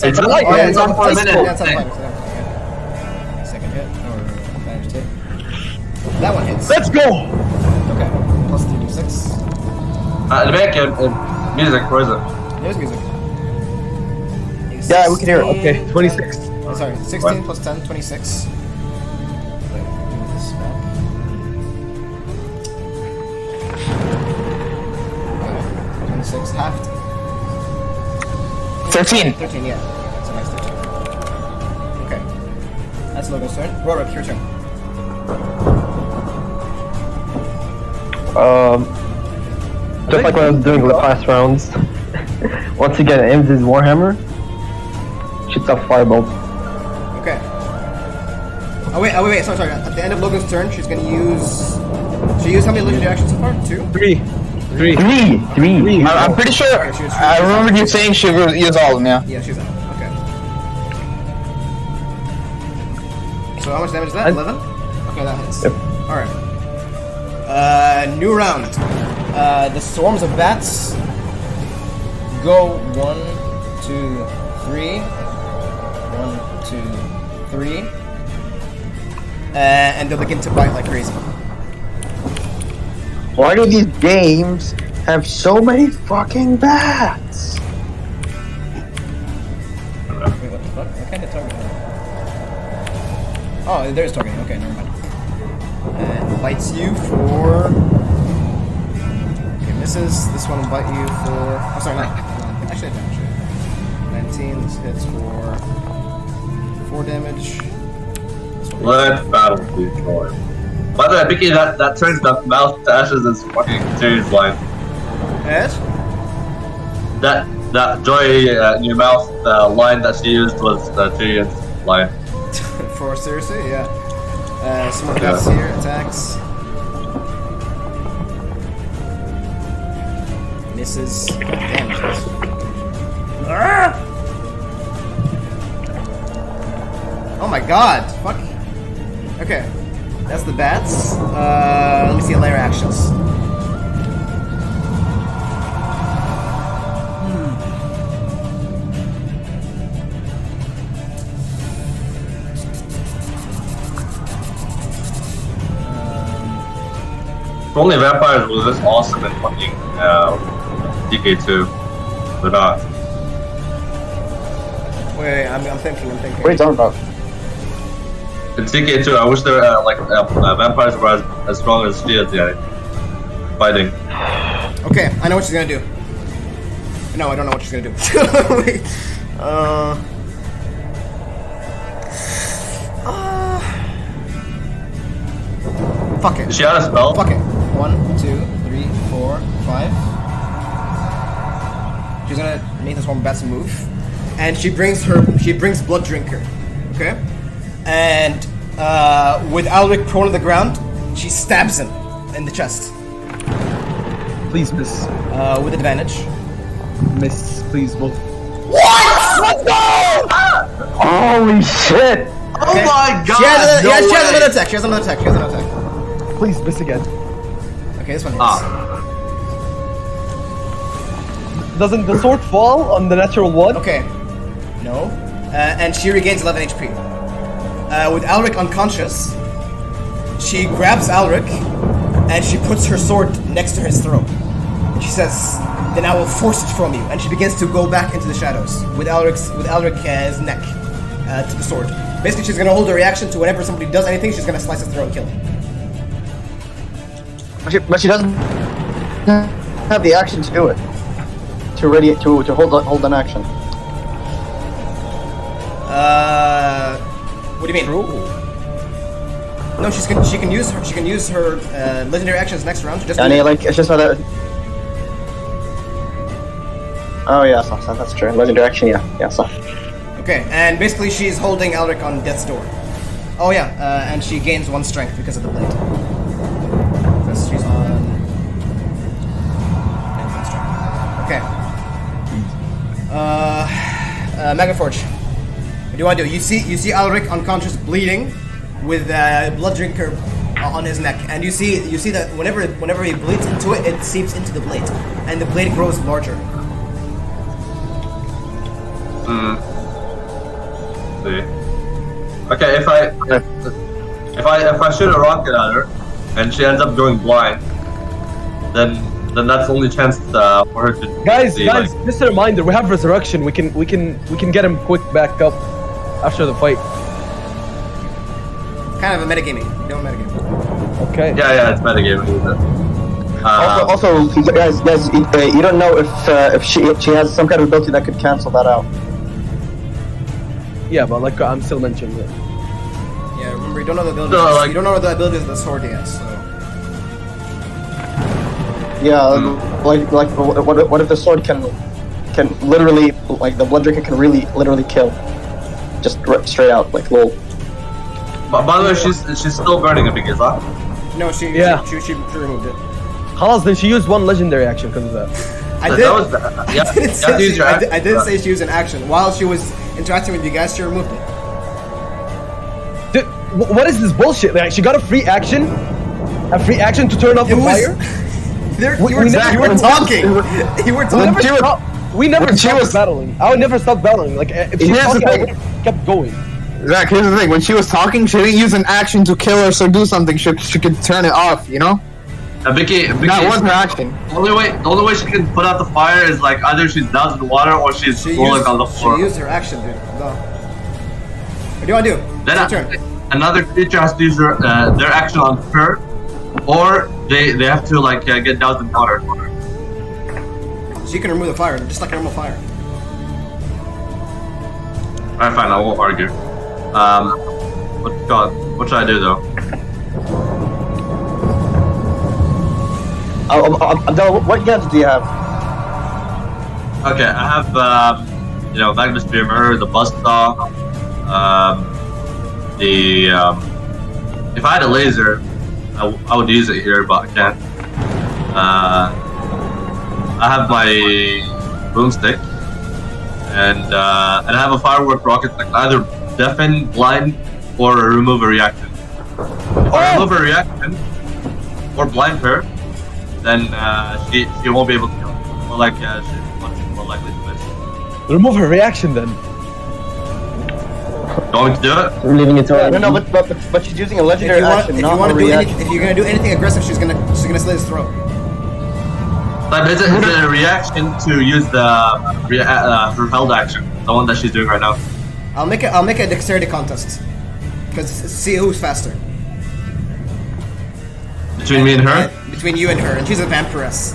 It's a light. Yeah, it's on for a minute. Yeah, it's on five. Second hit, or advantage hit. That one hits. Let's go. Okay, plus 3d6. The back music, where is it? There's music. Yeah, we can hear it. Okay, 26. Oh, sorry, 16 plus 10, 26. Wait, do this back. Okay, 26 halved. 13. 13, yeah. That's a nice 13. Okay. That's Logan's turn. Rorik, your turn. Just like when I was doing the past rounds, once again, aims his Warhammer, shoots off firebolt. Okay. Oh wait, sorry. At the end of Logan's turn, she's gonna use... She used how many legendary actions so far? 2? 3. Three. I'm pretty sure. Okay, she was- I remember you saying she would use all of them. Yeah. Yeah, she's out. Okay. So how much damage is that? 11? Okay, that hits. Yep. Alright. New round. The swarms of bats go 1, 2, 3. 1, 2, 3. And they'll begin to bite like crazy. Why do these games have so many fucking bats? Wait, what the fuck? I can't hit target. Oh, there's targeting. Okay, never mind. And bites you for... Okay, misses. This one will bite you for... Oh, sorry, 9. Actually, 19. This hits for 4 damage. This one Let battle be joined. By the way, Vicky, that turns the mouth to ashes is fucking serious line. Ed? That that joy in your mouth line that she used was the Tyrion's line. For seriously, yeah. Some more bats here, attacks. Misses. Damn. Oh my god, fuck. Okay, that's the bats. Let me see layer actions. If only vampires were this awesome in fucking DK2. They're not. Wait, I'm thinking. What are you talking about? In DK2, I wish there vampires were as strong as she is, fighting. Okay, I know what she's gonna do. No, I don't know what she's gonna do. Wait. Fuck it. Is she out of spell? Fuck it. 1, 2, 3, 4, 5. She's gonna make this one bats move, and she brings Blood Drinker. Okay, and with Alric prone on the ground, she stabs him in the chest. Please, miss. With advantage. Miss, please, both. What? Let's go! Holy shit! Oh my god! She has another attack. She has another attack. Please, miss again. Okay, this one hits. Doesn't the sword fall on the natural one? Okay. No. And she regains 11 HP. With Alric unconscious, she grabs Alric and she puts her sword next to his throat. And she says, "Then I will force it from you." And she begins to go back into the shadows with Alric's neck to the sword. Basically, she's gonna hold a reaction to whenever somebody does anything. She's gonna slice his throat and kill him. But she doesn't have the action to do it. To hold an action. What do you mean? No, she can use her legendary actions next round to just. And it's just that. Oh yeah, that's true. Legendary action, yeah. Okay, and basically she's holding Alric on death's door. Oh yeah, and she gains 1 strength because of the blade. Because she's on. Okay. Megaforge. What do you want to do? You see Alric unconscious, bleeding, with Blood Drinker on his neck, and you see that whenever he bleeds into it, it seeps into the blade, and the blade grows larger. See. Okay, if I shoot a rocket at her, and she ends up going blind, then that's the only chance for her to. Guys, just a reminder: we have resurrection. We can get him quick back up after the fight. Kind of a metagaming. You don't metagame. Okay. Yeah, it's metagaming. Also, guys, you don't know if she has some kind of ability that could cancel that out. Yeah, but like I'm still mentioning it. Yeah, remember you don't know the abilities. No, you don't know the abilities of the sword yet, so. Yeah, what if the sword can literally, like the Blood Drinker can really literally kill, just straight out, like lol. But by the way, she's still burning a big huh? No, she removed it. Halas, then she used 1 legendary action because of that. I didn't say she used an action. While she was interacting with you guys, she removed it. Dude, what is this bullshit? Like, she got a free action to turn off the fire. You were talking. We never stopped battling. I would never stop battling. Like if she was talking, I would kept going. Zach, here's the thing. When she was talking, she didn't use an action to kill us or do something. She could turn it off, you know? Vicky, that was her action. The only way she can put out the fire is like either she's doused in water or she's rolling on the floor. She used her action, dude. No. What do you want to do? Then another creature has to use their action on her, or they have to like get doused in water. So you can remove the fire, just like a normal fire. Alright, fine. I won't argue. What should I do though? Abdel, what gadget do you have? Okay, I have Magnus Beamer, the Buzzsaw, if I had a laser, I would use it here, but I can't. I have my boomstick, and I have a firework rocket that can either deafen, blind, or remove a reaction. Or remove a reaction, or blind her, then she won't be able to kill her. More like she's much more likely to miss. Remove her reaction then. Going to do it? We're leaving it to No, but she's using a legendary action, not a reaction. If you're gonna do anything aggressive, she's gonna slit his throat. But it's a reaction to use her held action, the one that she's doing right now. I'll make a dexterity contest, because see who's faster. Between me and her? Between you and her, and she's a vampiress.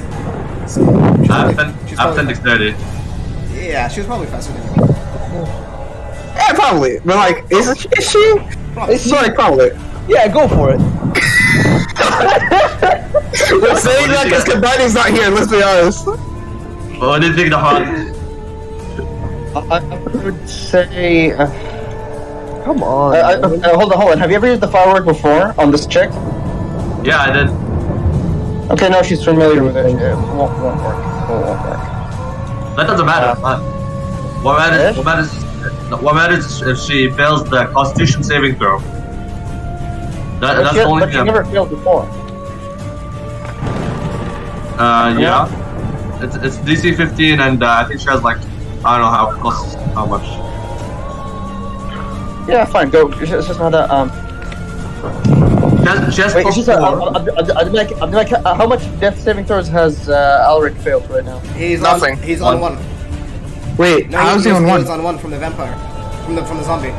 So I have 10 dexterity. Yeah, she was probably faster than you. Yeah, probably. But like, is she? Probably. It's like probably. Yeah, go for it. We're saying that because Kabadi's not here. Let's be honest. What do you think the hardest? I would say. Come on. Hold on. Have you ever used the firework before on this chick? Yeah, I did. Okay, no, she's familiar with it. It won't work. That doesn't matter. What matters is if she fails the Constitution saving throw. That's the only thing. But she never failed before. Yeah. It's DC 15, and I think she has like, I don't know how much. Yeah, fine. Go. It's just not a She has Wait, plus she's 4. how much death saving throws has Alric failed right now? He's Nothing. He's on one. Wait, No, how's he on He one? was on one from the vampire, from the zombie.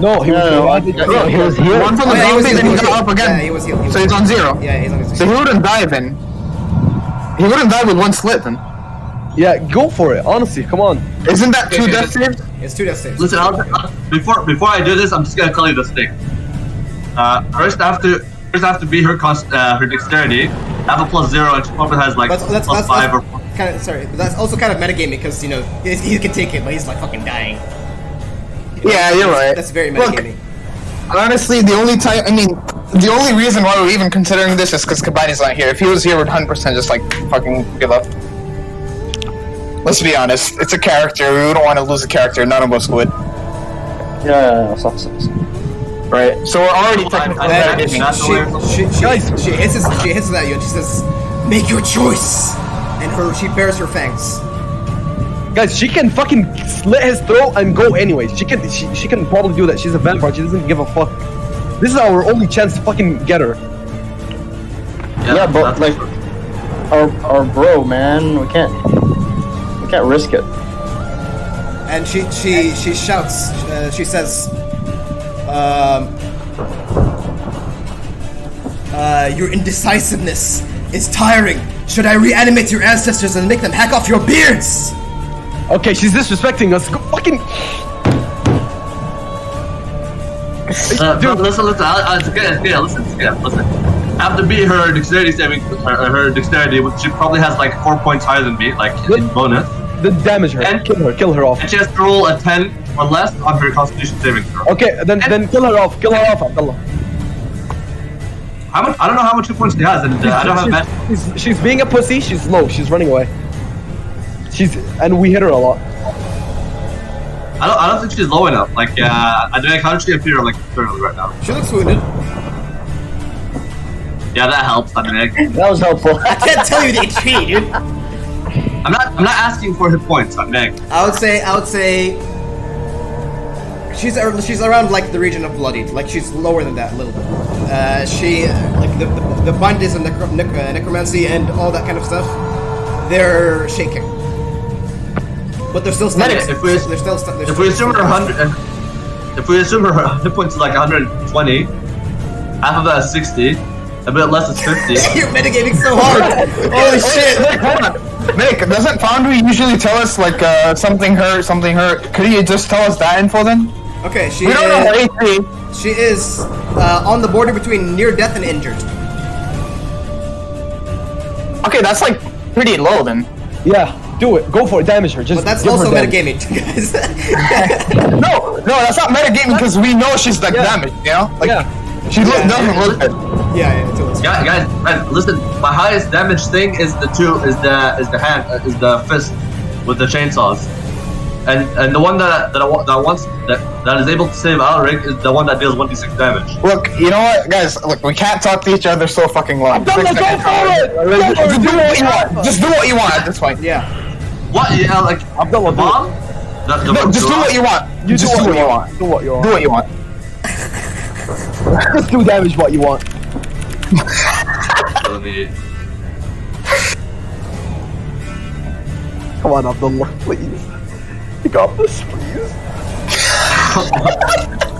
No, he was. he was healed. One from the he was zombie, then he healed. got up again. Yeah, he was healed. So he's on 0. Yeah, he's on his. So he wouldn't die then. He wouldn't die with one slit then. Yeah, go for it. Honestly, come on. Isn't that 2 death saves? It's 2 death saves. Listen, before I do this, I'm just gonna tell you this thing. First I have to beat her her dexterity. I have a +0, and she probably has like That's +5 or. kind of sorry, but that's also kind of metagaming because he can take it, but he's like fucking dying. Yeah, you're right. That's very Look, metagaming. honestly, the only reason why we're even considering this is because Kabani's not here. If he was here, we'd 100% just like fucking give up. Let's be honest. It's a character. We don't want to lose a character. None of us would. Yeah. Right. So we're already technically She hits at you and she says, "Make your choice," and she bares her fangs. Guys, she can fucking slit his throat and go anyways. She can probably do that. She's a vampire. She doesn't give a fuck. This is our only chance to fucking get her. Yeah, but like our bro, man, we can't risk it. And she shouts. She says, "Your indecisiveness is tiring. Should I reanimate your ancestors and make them hack off your beards?" Okay, she's disrespecting us. Go fucking. Dude, listen. It's good. Listen. I have to beat her dexterity saving. Her dexterity, which she probably has like 4 points higher than me, like in bonus. Then damage her. And kill her off. And she has to roll a 10 or less on her Constitution saving throw. Okay, then kill her off. Abdullah. How much? I don't know how much hit points she has, and I don't have match. She's being a pussy. She's low. She's running away. And we hit her a lot. I don't think she's low enough. Like, I can't actually appear like internally right now. She looks wounded. Yeah, that helps. That was helpful. I can't tell you the HP, dude. I'm not asking for hit points. I'm Meg. I would say she's around like the region of bloodied. Like she's lower than that a little bit. She like the bindis and necromancy and all that kind of stuff. They're shaking, but they're still standing. If we assume her hit points is like 120, half of that is 60. A bit less is 50. You're mitigating so hard. Holy shit. Nick, doesn't Foundry usually tell us like something hurt? Could you just tell us that info then? Okay, We don't know her HP. She is on the border between near death and injured. Okay, that's like pretty low then. Yeah. Do it. Go for it. Damage her. Just. But that's give also her damage. metagaming, guys. No, that's not metagaming because we know she's like damaged, you know? Like, she doesn't look good. Yeah, it's always. Guys, listen. My highest damage thing is the fist with the chainsaws, and the one that is able to save Alric is the one that deals 1d6 damage. Look, you know what, guys? Look, we can't talk to each other so fucking long. Go for it. Just do what you want. Just do what you want at this point. Yeah. What? Yeah, like Abdullah, do mom. No, just do what you want. You just do what you want. Do what you want. Do what you want. Just do damage what you want. Come on, Abdullah, please. You got this, please.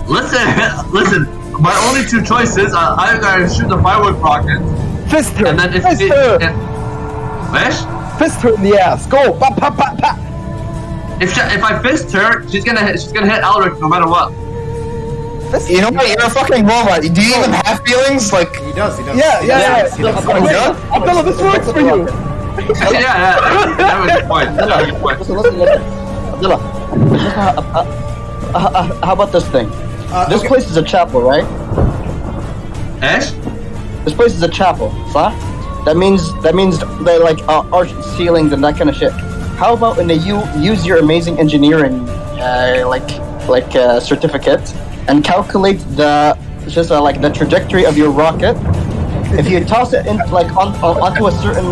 Listen. My only two choices are either shoot the firework rocket, Fist her. and then if Fist it, her. Wish? Fist her in the ass. Go. Pa pa pa pa. If I fist her, she's gonna hit Alric no matter what. You know what? You're a fucking robot. Do you even have feelings? Like, He does. Yeah. Abdullah, this works for you. yeah. That was a good point. Listen. Abdullah, how about this thing? This okay. place is a chapel, right? Ash? This place is a chapel, صح? That means they like arch ceilings and that kind of shit. How about when you use your amazing engineering certificate and calculate the trajectory of your rocket? If you toss it in onto a certain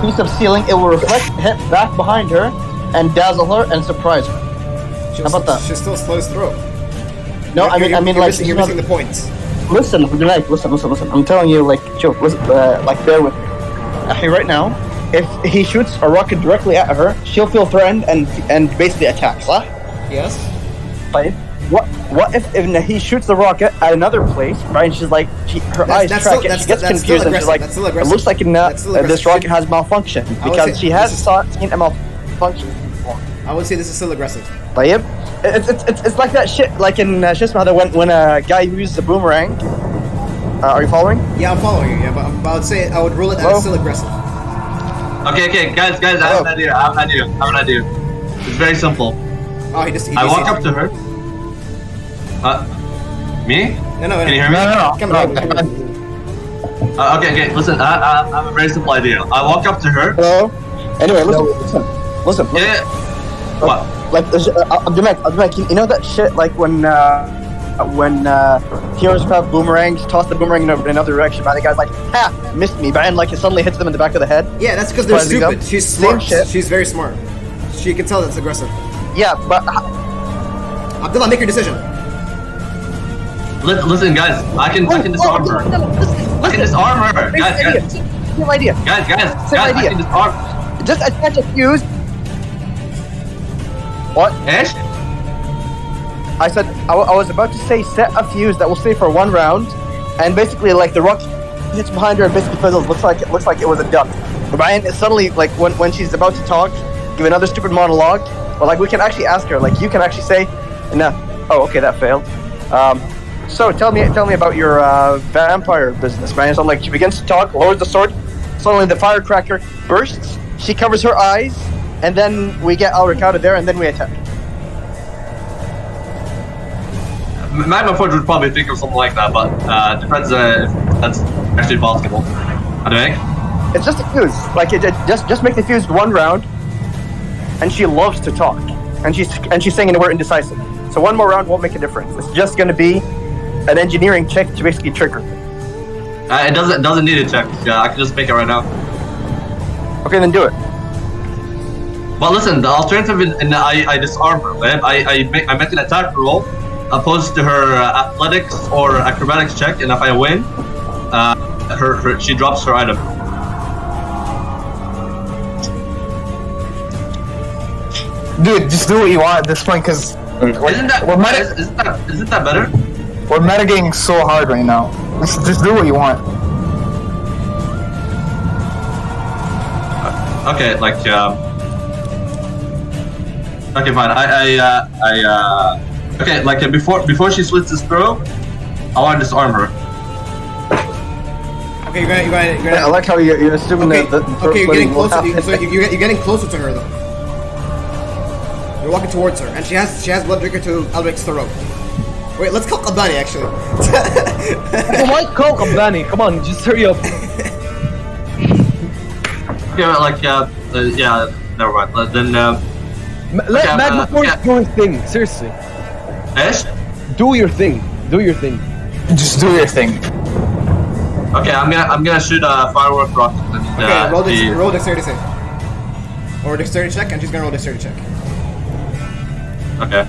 piece of ceiling, it will reflect, hit back behind her, and dazzle her and surprise her. How about that? She still slows through. No, you're missing the points. Listen. I'm telling you, Joe, listen, bear with me. Right now, if he shoots a rocket directly at her, she'll feel threatened and basically attacks, huh? Yes. Right? What if he shoots the rocket at another place, right? And she's like, her eyes track it, she gets confused, and she's like, it looks like this rocket has malfunction because she has seen a malfunction before. I would say this is still aggressive. Tayyib? It's like that shit, like in Shisma, when a guy uses a boomerang. Are you following? Yeah, I'm following you. Yeah, but I would say I would rule it as still aggressive. Okay, guys, I have an idea. It's very simple. Oh, he I walk up to her. Me? No. Can you hear me? No. Come on. Okay. Listen, I have a very simple idea. I walk up to her. Hello? Anyway, listen. Yeah. What? Abdullah, you know that shit when heroes have boomerangs, toss the boomerang in another direction, but the guy's like, ha, missed me, and it suddenly hits them in the back of the head? Yeah, that's because they're stupid. She's smart. Same shit. She's very smart. She can tell that's aggressive. Yeah, but... Abdullah, make your decision. Listen, guys, I can disarm her. I can disarm her. Guys. Same idea. Guys, Same I idea. can disarm. Just attach a fuse. What? Ash? I said, I was about to say set a fuse that will stay for one round, and basically the rock hits behind her and basically fizzles. Looks like it was a duck. Brian, it suddenly, when she's about to talk, give another stupid monologue, but we can actually ask her, you can actually say, no, oh, okay, that failed. So tell me about your vampire business, man. So she begins to talk, lowers the sword, suddenly the firecracker bursts, she covers her eyes, and then we get Alric out of there, and then we attack. Magma Forge would probably think of something like that, but depends if that's actually possible. How do I make? It's just a fuse. Just make the fuse one round, and she loves to talk, and she's saying the word indecisive. So one more round won't make a difference. It's just going to be an engineering check to basically trigger. It doesn't need a check. I can just make it right now. Okay, then do it. Well, listen, the alternative is I disarm her. Right? I make an attack roll opposed to her athletics or acrobatics check, and if I win, she drops her item. Dude, just do what you want at this point, because Isn't that better? we're metagaming so hard right now. Just do what you want. Okay, okay, fine. Okay, before she slits his throat, I want to disarm her. Okay, Okay, you're gonna. I like how you're assuming Okay, that. okay, you're getting closer. happen. So you're getting closer to her though. You're walking towards her, and she has blood drinker to Alric's throat. Wait, let's call Kabani actually. Why call Kabani? Come on, just hurry up. Yeah, like yeah. Never mind. Then Let Magma Force do his thing. Seriously, Ash? do your thing. Do your thing. Just do your thing. Okay, I'm gonna shoot a firework rocket. Okay, roll dexterity save. Or dexterity check, and she's gonna roll dexterity check. Okay.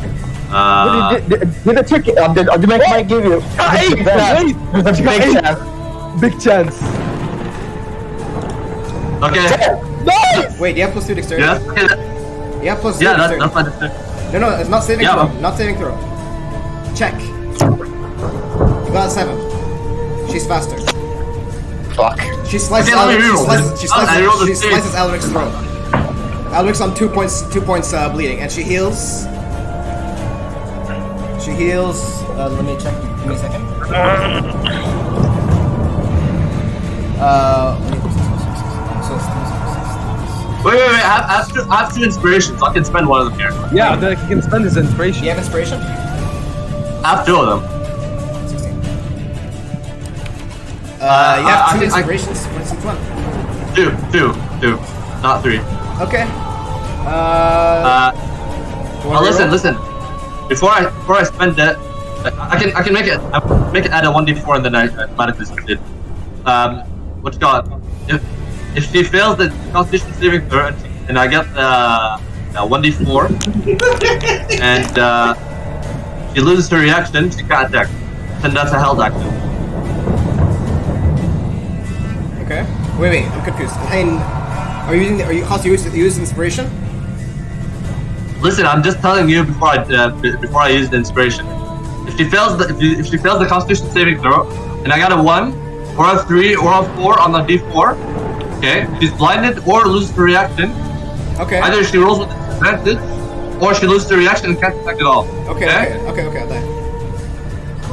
Did the trick? The match might give you. There's a big chance. Big chance. Okay. Nice! Wait, you have +2 dexterity. Yeah. You have +2 Yeah, dexterity. that's my decision. No, it's not saving Yeah. throw. Not saving throw. Check. You got a 7. She's faster. Fuck. She slices Okay, let me reroll. She I rolled a slices Alric's throat. Alric's on 2 points bleeding, and she heals. She heals. Let me check. Give me a second. Wait. I have two inspirations. I can spend one of them here. Yeah, then he can spend his inspiration. Do you have inspiration? I have 2 of them. 16. You have 2 I- inspirations. For instance, one. Two, not 3. Okay. Well, listen. Before I spend that, I can make it add a 1d4 and then I automatically spend it. What you got? If she fails the Constitution saving throw and I get 1d4 and she loses her reaction, she can't attack, and that's a held action. Okay. Wait, I'm confused. Are you use inspiration? Listen, I'm just telling you before I use the inspiration. If she fails the Constitution saving throw, and I got a 1, or a 3, or a 4 on the D4, okay, she's blinded or loses the reaction. Okay. Either she rolls with disadvantage, or she loses the reaction and can't attack at all. Okay. I'll die.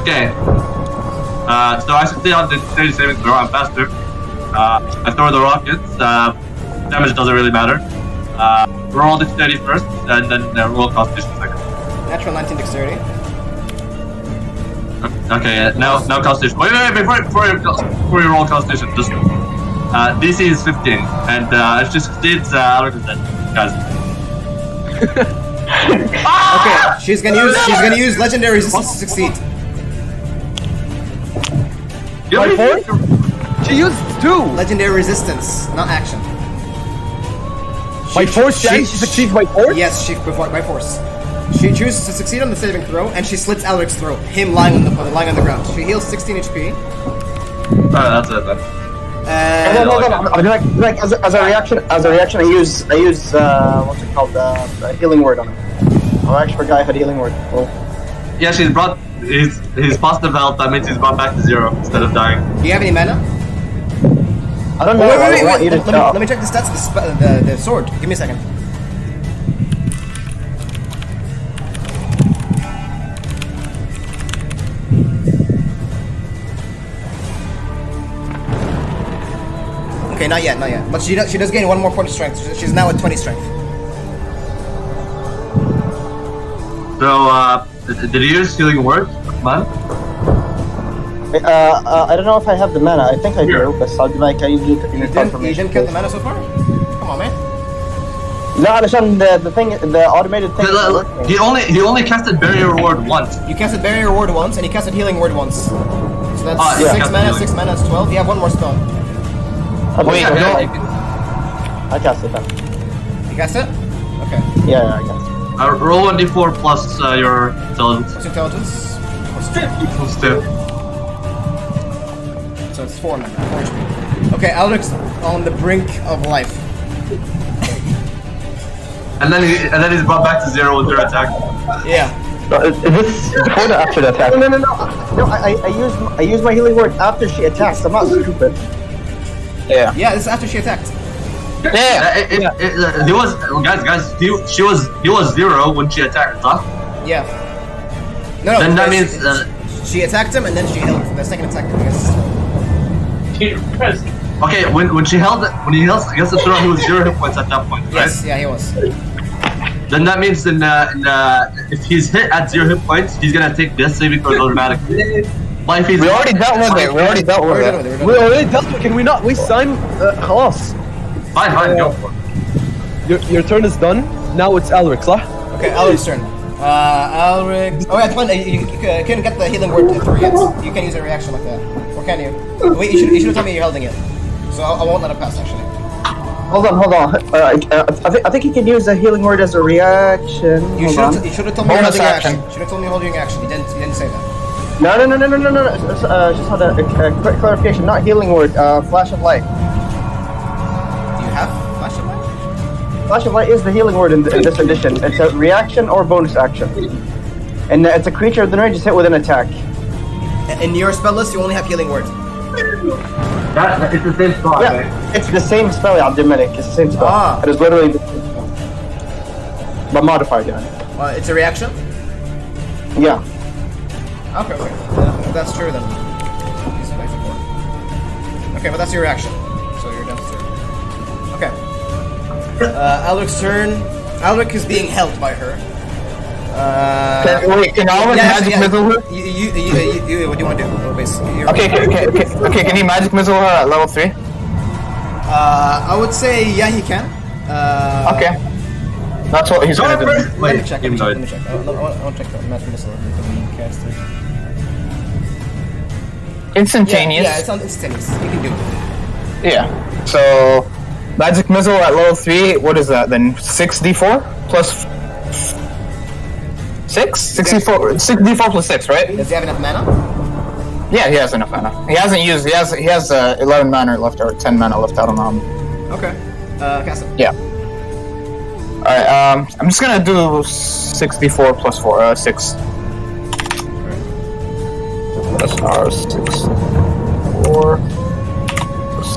Okay. So I succeed on the dexterity saving throw. I'm faster. I throw the rockets. Damage doesn't really matter. Roll dexterity first, and then roll Constitution second. Natural 19 dexterity. Okay, now Constitution. Wait, before you roll Constitution, just DC is 15, and if she succeeds, Alric is dead, guys. Okay, she's gonna use legendary resistance to succeed. By force? She used 2! Legendary resistance, not action. By force, she succeeds by force? Yes, by force. She chooses to succeed on the saving throw, and she slits Alric's throat, him lying on the ground. She heals 16 HP. Alright, that's it then. No. Like as a reaction, I use what's it called, the healing word on it. Oh, I actually forgot I had healing word. Well, Yeah, he's positive health. That means he's brought back to 0 instead of dying. Do you have any mana? I don't know. Wait. I want you to Let me check the stats of the sword. Give me a second. Okay, not yet. But she does gain 1 more point of strength. She's now at 20 strength. So, did you use healing word, man? I don't know if I have the mana. I think I Here. do, but I'll be like, I need You didn't count the mana so far? Come on, man. No, علشان the automated thing. He only casted barrier ward once. You casted barrier ward once, and you casted healing word once. So that's yeah. 6 mana. 6 mana is 12. You have 1 more spell. Wait, Yeah, no. you can- I cast it then. You cast it? Okay. Yeah, I cast it. roll 1d4 plus your intelligence. What's intelligence? Plus 2. So it's 4 now. 4 HP. Okay, Alric's on the brink of life. And then he's brought back to 0 with your attack. Yeah. Is this before or after the attack? No. I use my healing word after she attacks. I'm not stupid. Yeah. Yeah, this is after she attacked. He was he was 0 when she attacked, huh? Yeah. No. Then that because means she attacked him, and then she healed the second attack. I guess. Okay, when he held against the throw, he was 0 hit points at that point, right? Yes, yeah, he was. Then that means if he's hit at 0 hit points, he's gonna take death saving throws automatically. But if he's We already dealt with it. We already dealt with it. We already dealt with it. Can we not waste time? خلاص. fine, go for it. Your turn is done. Now it's Alric, صح? Okay, Alric's turn. Alric. Oh yeah, come on. You couldn't get the healing word through yet. You can use a reaction like that, or can you? Wait, you should have told me you're holding it. So I won't let it pass actually. Hold on. I think you can use a healing word as a reaction. You should have told me you're Bonus holding action. action. Should have told me you're holding action. You didn't say that. No. Just had a quick clarification. Not healing word. Flash of light. Do you have flash of light? Flash of light is the healing word in this edition. It's a reaction or bonus action, and it's a creature within range is hit with an attack. In your spell list, you only have healing word. That it's the same spot, Yeah, right? it's the same spell, Abdiminic. It's the same spell. Ah. It is literally the same spell. But modified, yeah. It's a reaction. Yeah. Okay. If that's true, then use it for. Okay, but that's your reaction. So you're done. Okay. Alric's turn. Alric is being held by her. Can Alric magic missile her? You, what do you want to do? Oh, basically, Okay, can he magic missile her at level 3? I would say yeah, he can. Okay. That's what he's gonna do. Let me check. I want to check the magic missile. Instantaneous. Yeah, it's instantaneous. You can do it. Yeah. So, magic missile at level 3, what is that then? 6d4 plus 6? 6d4 plus 6, right? Does he have enough mana? Yeah, he has enough mana. He hasn't used, he has 11 mana left, or 10 mana left, I don't know. Okay. Cast it. Yeah. Alright, I'm just gonna do 6d4 plus 4, 6. Plus R, 6. 4 plus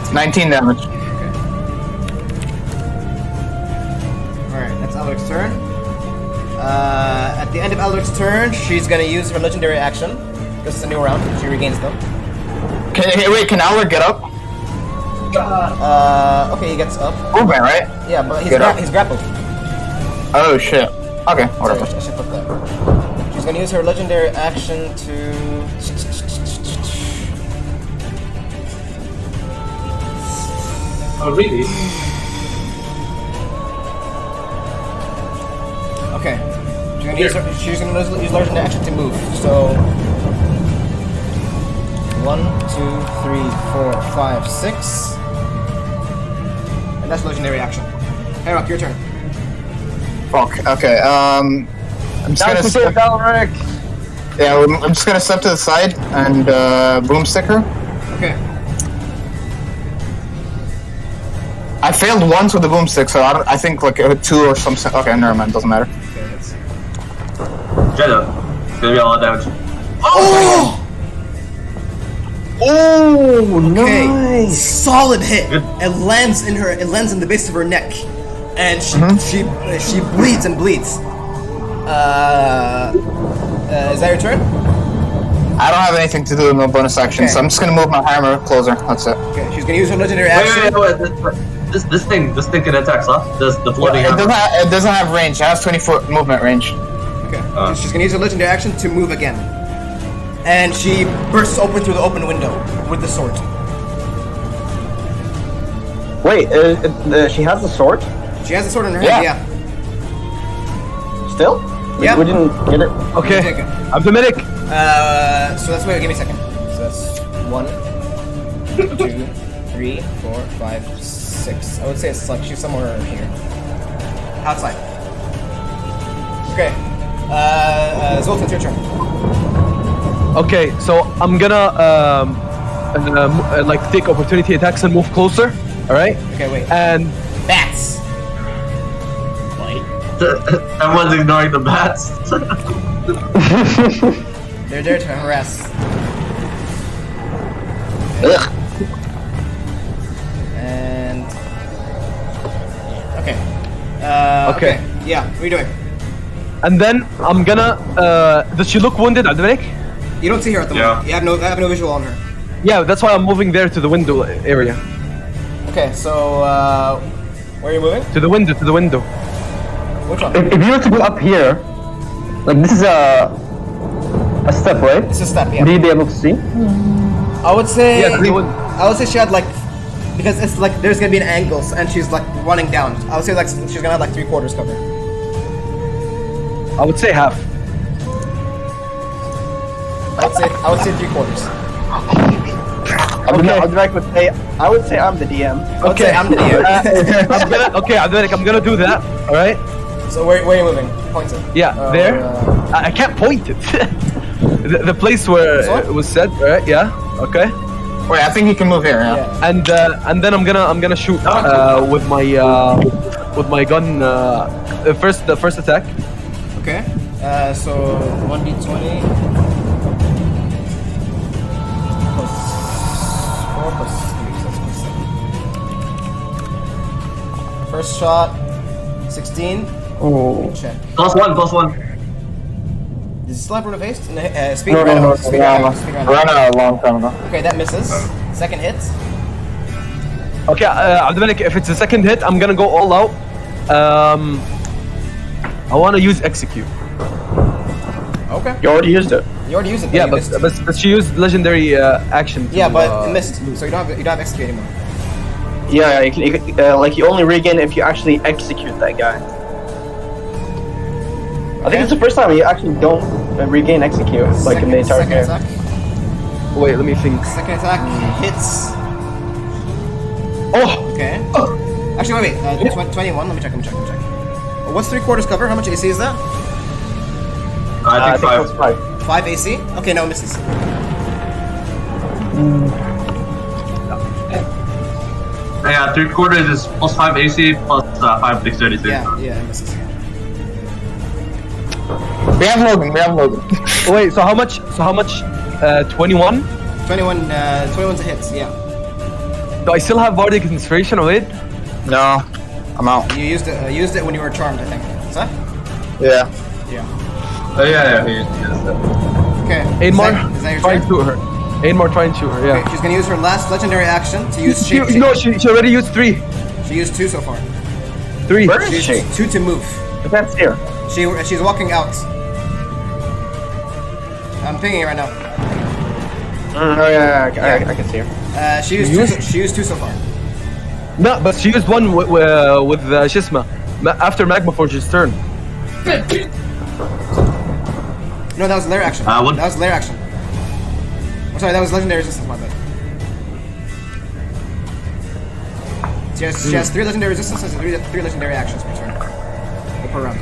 6. 19 damage. Alright, that's Alaric's turn. At the end of Alaric's turn, she's gonna use her legendary action. This is a new round. She regains them. Can Alaric get up? Okay, he gets up. Movement, right? Yeah, but he's grappled. Oh shit. Okay, whatever. I should put that. She's gonna use her legendary action to... Oh, really? Okay. She's gonna use legendary action to move. So 1, 2, 3, 4, 5, 6. And that's legendary action. Hey Rock, your turn. Fuck. Okay. I'm just gonna step. Yeah, I'm just gonna step to the side and boomstick her. Okay. I failed once with the boomstick, so I think like a 2 or something. Okay, never mind. Doesn't matter. Okay, let's see. Jetta. It's gonna be a lot of damage. Oh! Oh, Okay. nice. Solid hit. Good. It lands in the base of her neck, and she bleeds and bleeds. Is that your turn? I don't have anything to do with no bonus action, Okay. so I'm just gonna move my hammer closer. That's it. Okay, she's gonna use her legendary action. Wait. This thing can attack, huh? The floating It hammer. doesn't have range. It has 20-foot movement range. Okay. She's gonna use her legendary action to move again, and she bursts open through the open window with the sword. Wait, she has the sword? She has the sword in her hand. Yeah. Still? Yeah. We didn't get it. Okay. Take it. I'm the medic. So that's wait. Give me a second. So that's 1, 2, 3, 4, 5, 6. I would say it's like she's somewhere here, outside. Okay. Zoltan, it's your turn. Okay, so I'm gonna like take opportunity attacks and move closer. All right. Okay, wait. And Bats. Everyone's ignoring the bats. They're there to harass. Ugh. And okay. Okay. Yeah. What are you doing? then I'm gonna. Does she look wounded, Advenic? You don't see her at the moment. I have no visual on her. Yeah, that's why I'm moving there to the window area. Okay, so where are you moving? To the window. Which one? If you were to go up here, like this is a step, right? It's a step, yeah. Would you be able to see? I would say. Yeah, I would say she had like, because it's like there's gonna be an angle, and she's like running down. I would say like she's gonna have like 3/4 cover. I would say half. I would say 3/4. I would say I'm the DM. I would say I'm the DM. I'm gonna do that. All right. So where are you moving? Point it. Yeah, there. I can't point it. the place where it was said, right? Yeah. Okay. Wait, I think you can move here. Yeah. And then I'm gonna shoot with my gun. The first attack. Okay. So 1d20 plus 4 plus 3. First shot, 16. Oh. Check. +1. Does he still have rune of haste? Speed No, right no, now. no. Speed right now. Speed right now. Run a long time ago. Okay, that misses. Second hit. Okay, Abdelmalik, if it's a second hit, I'm gonna go all out. I want to use execute. Okay. You already used it. You already used it. Yeah, you missed. but she used legendary action. Yeah, but it missed. So you don't have execute anymore. Yeah, like you only regain if you actually execute that guy. I think it's the first time you actually don't regain execute, like in the entire second game. attack. Wait, let me think. Second attack hits. Oh, Okay. Actually, wait. 21. Let me check. What's 3/4 cover? How much AC is that? I think 5. it's 5. 5 AC? Okay, no, it misses. Yeah, 3/4 is +5 AC plus 5 dexterity save. Yeah, it misses. We have Logan. wait. So how much? 21. 21's a hit, yeah. Do I still have bardic inspiration on it? No, I'm out. You used it when you were charmed, I think. Is that? Yeah. Yeah. Oh yeah, he does that. Okay. Ainmar, Is that your try and turn? shoot her. Ainmar, try and shoot her. Yeah. Okay, she's gonna use her last legendary action to use shape. No, she already used 3. She used 2 so far. 3. Where She is she? used 2 to move. I can't see her. She's walking out. I'm pinging her right now. Oh yeah, I can see her. She used 2 so far. No, but she used 1 with Shisma after Magma Forge's turn. No, that was lair action. What? That was lair action. I'm sorry, that was legendary resistance, my bad. She has 3 legendary resistances and 3 legendary actions per turn. Or per round.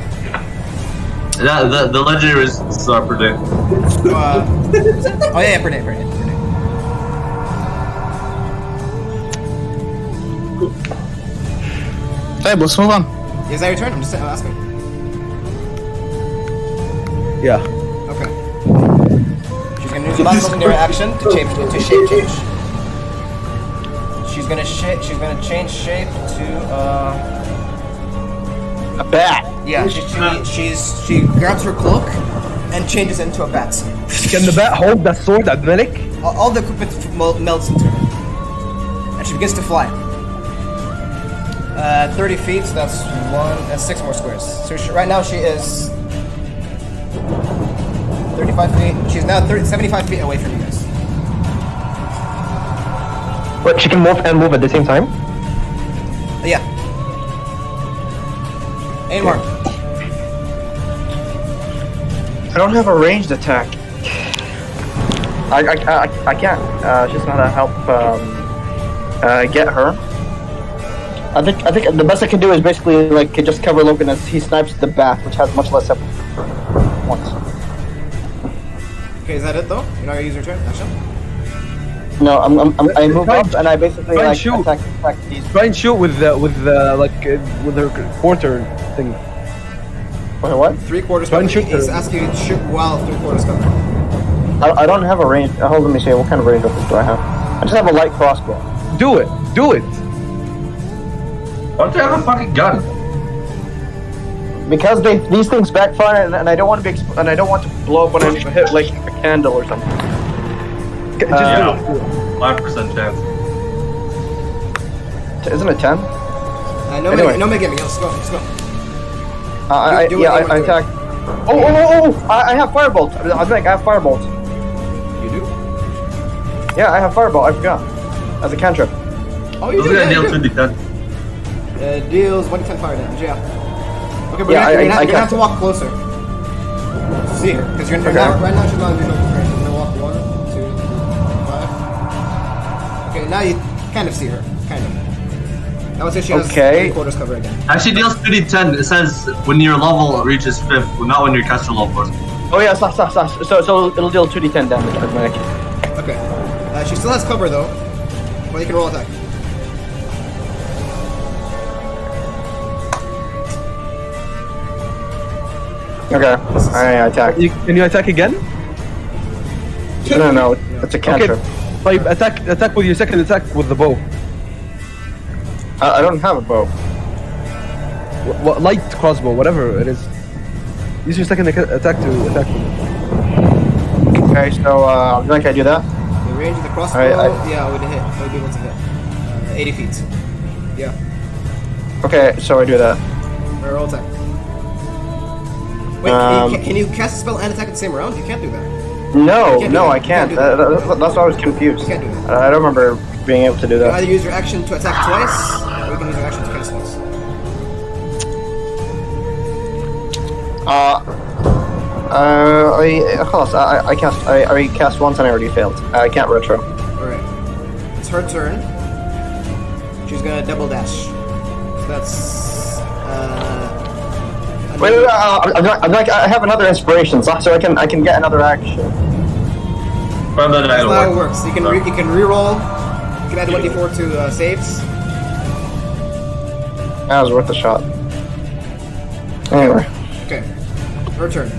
Yeah, the legendary resistances are per day. Oh yeah, per day. Hey, let's move on. Is that your turn? I'm just asking. Yeah. Okay. She's gonna use the last legendary action to shape change. She's gonna change shape to A bat. yeah. She grabs her cloak and changes into a bat. Can the bat hold that sword, Abdelmalik? All the equipment melts into her, and she begins to fly. 30 feet. So that's 6 more squares. So right now she is 35 feet. She's now 75 feet away from you guys. But she can move at the same time? Yeah. Ainmar. I don't have a ranged attack. I can't. She's gonna help get her. I think the best I can do is basically like just cover Logan as he snipes the bat, which has much less points. Okay, is that it though? You're not gonna use your turn action? No, I move up and I basically Try and like shoot. attack these. Try and shoot with her quarter thing. Wait, what? 3/4 Try and cover. shoot He's her. asking you to shoot while 3/4 cover. I don't have a range. Hold on, let me see. What kind of range weapons do I have? I just have a light crossbow. Do it. Why don't you have a fucking gun? because these things backfire, and I don't want to be and I don't want to blow up when I hit like a candle or something. Just Yeah. do it. 5% chance. Isn't it 10? No, Anyway. no, give me. Let's go. Let's go. I Do it, do it, do it. attack. Oh! I have firebolt. I think I have firebolt. You do? Yeah, I have firebolt. I forgot. As a cantrip. Oh, you Who's do. gonna Yeah, deal you do. 2d10? Deals 1d10 fire damage. Yeah. Okay, but Yeah, you're gonna I have to walk closer to see her, because you're Okay. not, right now she's not in visual range. You're gonna walk 1, 2, 5. Okay, now you kind of see her, kind of. I would say she has Okay. 3/4 cover again. Actually deals 2d10. It says when your level reaches 5th, not when your caster level is. Oh yeah, slash. So it'll deal 2d10 damage automatically. Okay. She still has cover though, but you can roll attack. Okay, I attack. Can you attack again? No, it's a cantrip. Okay. Attack with your second attack with the bow. I don't have a bow. What light crossbow, whatever it is. Use your second attack to attack them. Okay, so I think I do that. The range of the crossbow, yeah, would hit. I would be able to hit. 80 feet. Yeah. Okay, so I do that. Roll attack. Wait, can you cast a spell and attack at the same round? You can't do that. No, can't do no, that. I You can't. can't do that. That's why I was confused. You can't do that. I don't remember being able to do You can that. either use your action to attack twice, or you can use your action to cast once. I cast once and I already failed. I can't retro. Alright. It's her turn. She's gonna double dash. So that's Wait, I have another inspiration, so I can get another action. Well, then that's that'll not how it work. works. You can reroll. You can add 1d4 to saves. That was worth a shot. Anyway, Okay. Her turn.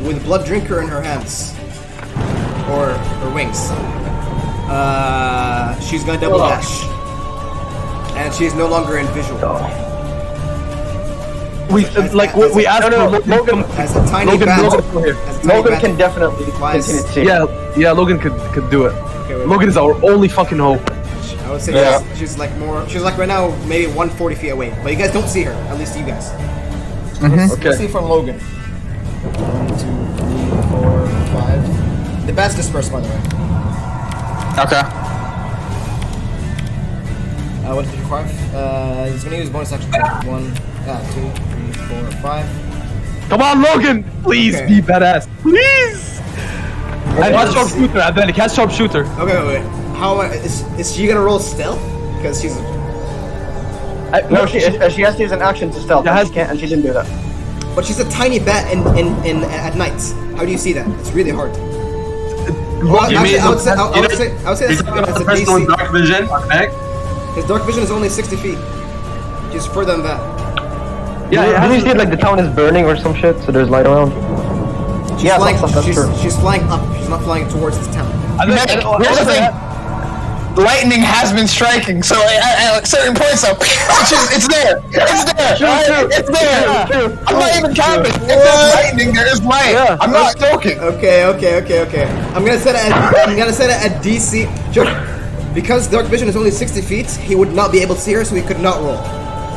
With Blood Drinker in her hands. Or her wings. She's gonna double dash. And she's no longer in visual. We asked for Logan. As a tiny Logan, bat. Logan, come here. As a tiny Logan bat can definitely flies. continue to see. Yeah, Logan could do it. Okay, wait. Logan is our only fucking hope. I would say Yeah. she's like right now maybe 140 feet away. But you guys don't see her, at least you guys. Okay. Let's see from Logan. 1, 2, 3, 4, 5. The bat's dispersed, by the way. Okay. 1, 2, 3, 5. He's gonna use bonus action. 1, 2, 3, 4, 5. Come on, Logan! Please Okay. be badass. Please! And has sharpshooter, Abdel. Has sharpshooter. Okay, wait. How is she gonna roll stealth? Because she's. No, she has to use an action to stealth, Yeah, and she can't, and she didn't do that. But she's a tiny bat in at night. How do you see that? It's really hard. Well, You actually, mean I would say He's that's got a the person with DC. dark vision on back. His dark vision is only 60 feet. She's further than that. Yeah, Did you see like the town is burning or some shit, so there's light around? She's Yeah, flying. that's true. She's flying up. She's not flying towards the town. Here's the thing. Lightning has been striking, so at certain points up, it's there. It's there. It's there. I'm not even capping. If there's lightning, there is light. Yeah. I'm not joking. Okay. I'm gonna set it at DC. Sure. Because dark vision is only 60 feet, he would not be able to see her, so he could not roll.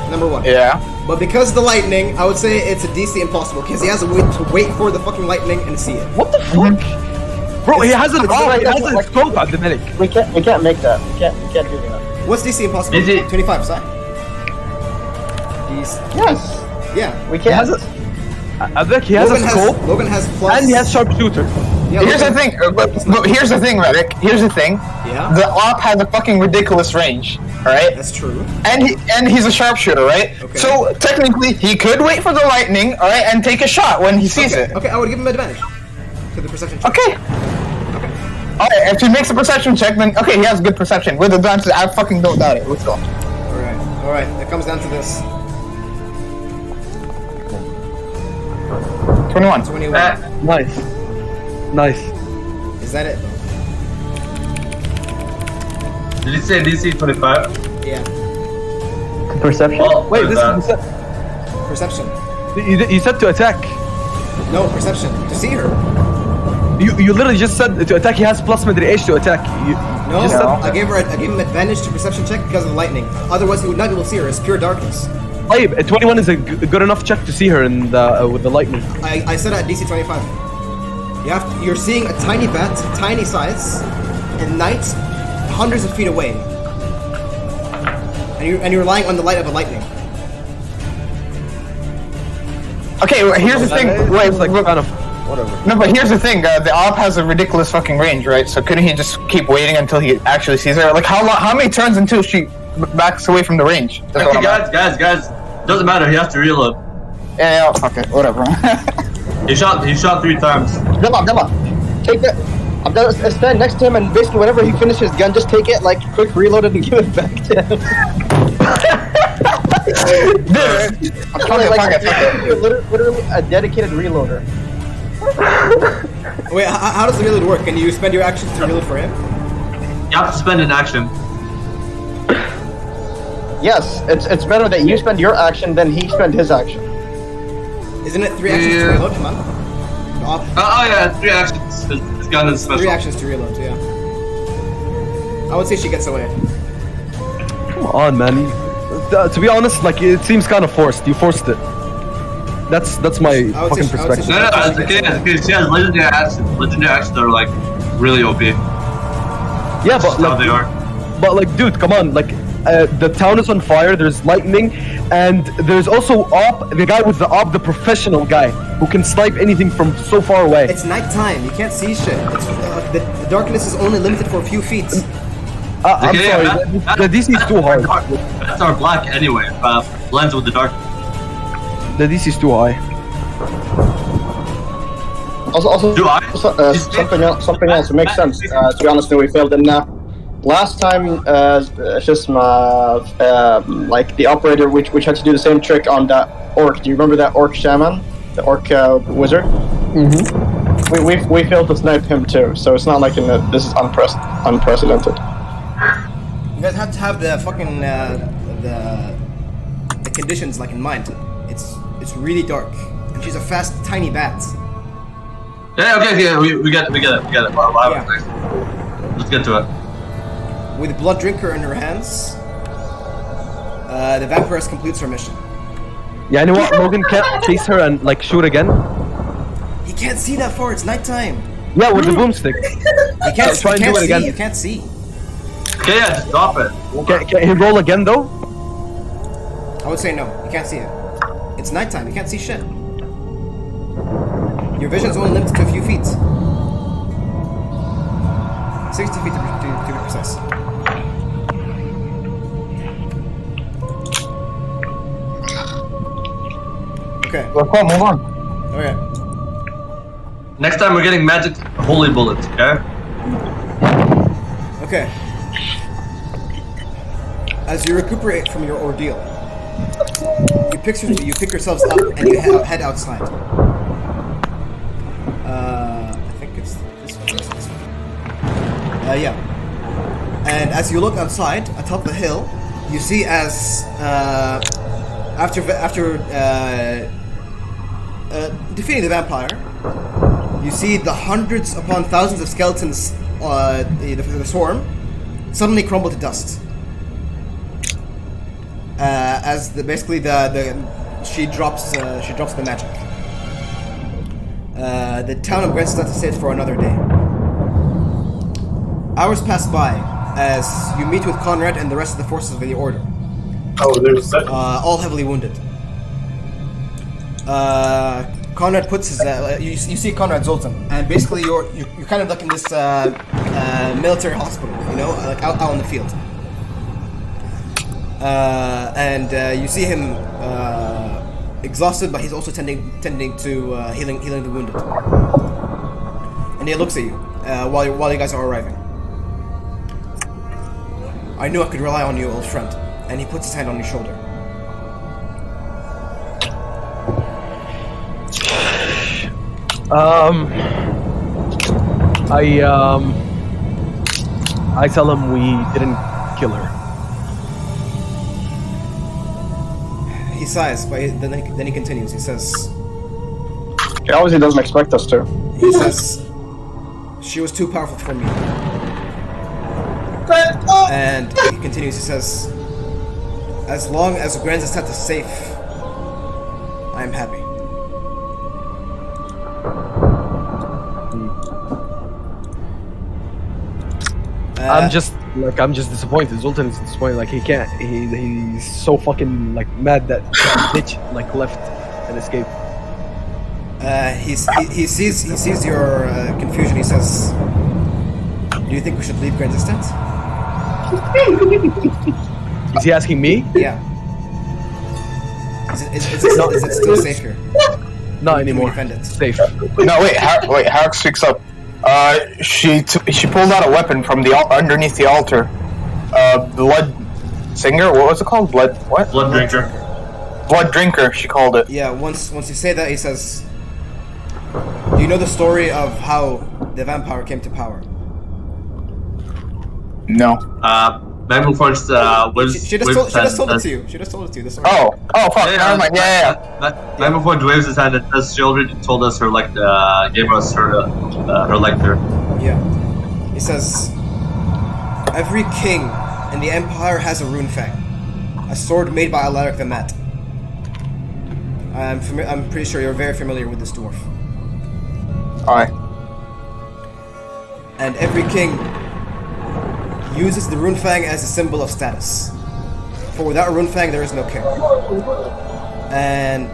Number 1. Yeah. But because of the lightning, I would say it's a DC impossible because he has to wait for the fucking lightning and see it. What the fuck? Bro, he has a like- scope at the medic. We can't make that. We can't do that. What's DC impossible? Is it- 25, sir? Yes, Yeah. we He can't. has a. Abdel, he has a scope Logan has plus. and he has sharpshooter. Yeah, Here's the Logan- thing. But here's the thing, Medic. Here's the thing. Yeah. The op has a fucking ridiculous range. All right. That's true. And he's a sharpshooter, right? Okay. So technically, he could wait for the lightning, all right, and take a shot when he sees it. Okay, I would give him advantage to the perception check. Okay. All right. If he makes a perception check, then okay, he has good perception. With advantage, I fucking don't doubt it. Let's go. All right. It comes down to this. 21. 21. Nice. Is that it? Did you say DC 25? Yeah. Perception? Oh, Wait, this uh, is Perception. You said to attack. No, perception. To see her. You literally just said to attack. He has plus mid-range to attack. No, just said, I gave him advantage to perception check because of the lightning. Otherwise, he would not be able to see her. It's pure darkness. a 21 is a good enough check to see her in with the lightning. I said at DC 25. You're seeing a tiny bat, tiny size, at night, hundreds of feet away, and you're relying on the light of a lightning. Okay, well, here's the thing. Wait, It's like kind of whatever. no, but here's the thing. The op has a ridiculous fucking range, right? So couldn't he just keep waiting until he actually sees her? Like how many turns until she backs away from the range? That's what Okay, I'm at. guys. Doesn't matter. He has to reload. Yeah, fuck it, whatever. He shot 3 times. Dilla, take that. I'm gonna stand next to him and basically whenever he finishes his gun, just take it, like quick reload it and give it back to him. I'm trying to you're literally a dedicated reloader. Wait, how does the reload work? Can you spend your actions to reload for him? You have to spend an action. Yes, it's better that you spend your action than he spend his action. Isn't it 3 actions to reload? Come on. Oh yeah, 3 actions. His gun is special. 3 actions to reload, yeah. I would say she gets away. Come on, man. To be honest, like it seems kind of forced. You forced it. That's my I would fucking say perspective. No, it's okay. She has legendary actions. Legendary actions are like really OP. Yeah, That's but how they are. But like, dude, come on, like. The town is on fire, there's lightning, and there's also Op, the guy with the Op, the professional guy, who can snipe anything from so far away. It's nighttime. You can't see shit. The darkness is only limited for a few feet. I'm Okay, sorry, yeah, the DC is too hard. That's our black anyway. Blends with the dark. The DC is too high. Also, Do I? something else. It makes sense. To be honest, we failed in last time. Just like the operator, which had to do the same trick on that orc. Do you remember that orc shaman, the orc wizard? Mm-hmm. We failed to snipe him too, so it's not like this is unprecedented. You guys have to have the fucking the conditions like in mind. It's really dark, and she's a fast, tiny bat. Yeah, okay, we get it. Wow, Yeah. nice. Let's get to it. With Blood Drinker in her hands, the vampiress completes her mission. Yeah, you know what? Logan can't chase her and like shoot again. He can't see that far. It's nighttime. Yeah, with the boomstick. You can't, Try and you do can't it again. see. You can't see. Okay, yeah, just drop it. Can he roll again though? I would say no. You can't see it. It's nighttime. You can't see shit. Your vision is only limited to a few feet. 60 feet to be precise. Okay. Well, come on, move on. Okay. Next time we're getting magic holy bullets, okay? Okay. As you recuperate from your ordeal, you pick yourselves up and you head outside. I think it's this one. Yeah. And as you look outside, atop the hill, you see as after defeating the vampire, you see the hundreds upon thousands of skeletons, the swarm, suddenly crumble to dust. As she drops the magic. The town of Gren's not to stay for another day. Hours pass by as you meet with Conrad and the rest of the forces of the Order. Oh, there's a second. All heavily wounded. Conrad puts his. You see Conrad Zoltan, and basically you're kind of like in this military hospital, you know, like out on the field. And you see him exhausted, but he's also tending to healing the wounded. And he looks at you while you guys are arriving. I knew I could rely on you, old friend. And he puts his hand on your shoulder. I tell him we didn't kill her. He sighs, but then he continues. He says, He obviously doesn't expect us to. he says, she was too powerful for me. And he continues. He says, as long as Granzestet is safe, I am happy. I'm just disappointed. Zoltan is disappointed. Like he can't. He's so fucking like mad that bitch like left and escaped. He sees your confusion. He says, "Do you think we should leave Granzestet?" Is he asking me? Yeah. Is it still safe here? Not Can we anymore. defend it? Safe. No, wait, Harold speaks up. She pulled out a weapon from the underneath the altar. Blood singer. What was it called? Blood what? Blood drinker. Blood drinker. She called it. Yeah. Once you say that, he says, "Do you know the story of how the vampire came to power?" No. Magma Forged waves. She just told it to you. She just told it to you. The story. Oh, fuck. Never mind. Yeah. Magma Forged waves his hand and says she already told us her gave us her lecture. Yeah. He says, every king in the Empire has a rune fang, a sword made by Alaric the Mat. I'm pretty sure you're very familiar with this dwarf. Aye. And every king uses the rune fang as a symbol of status. For without a rune fang, there is no king. And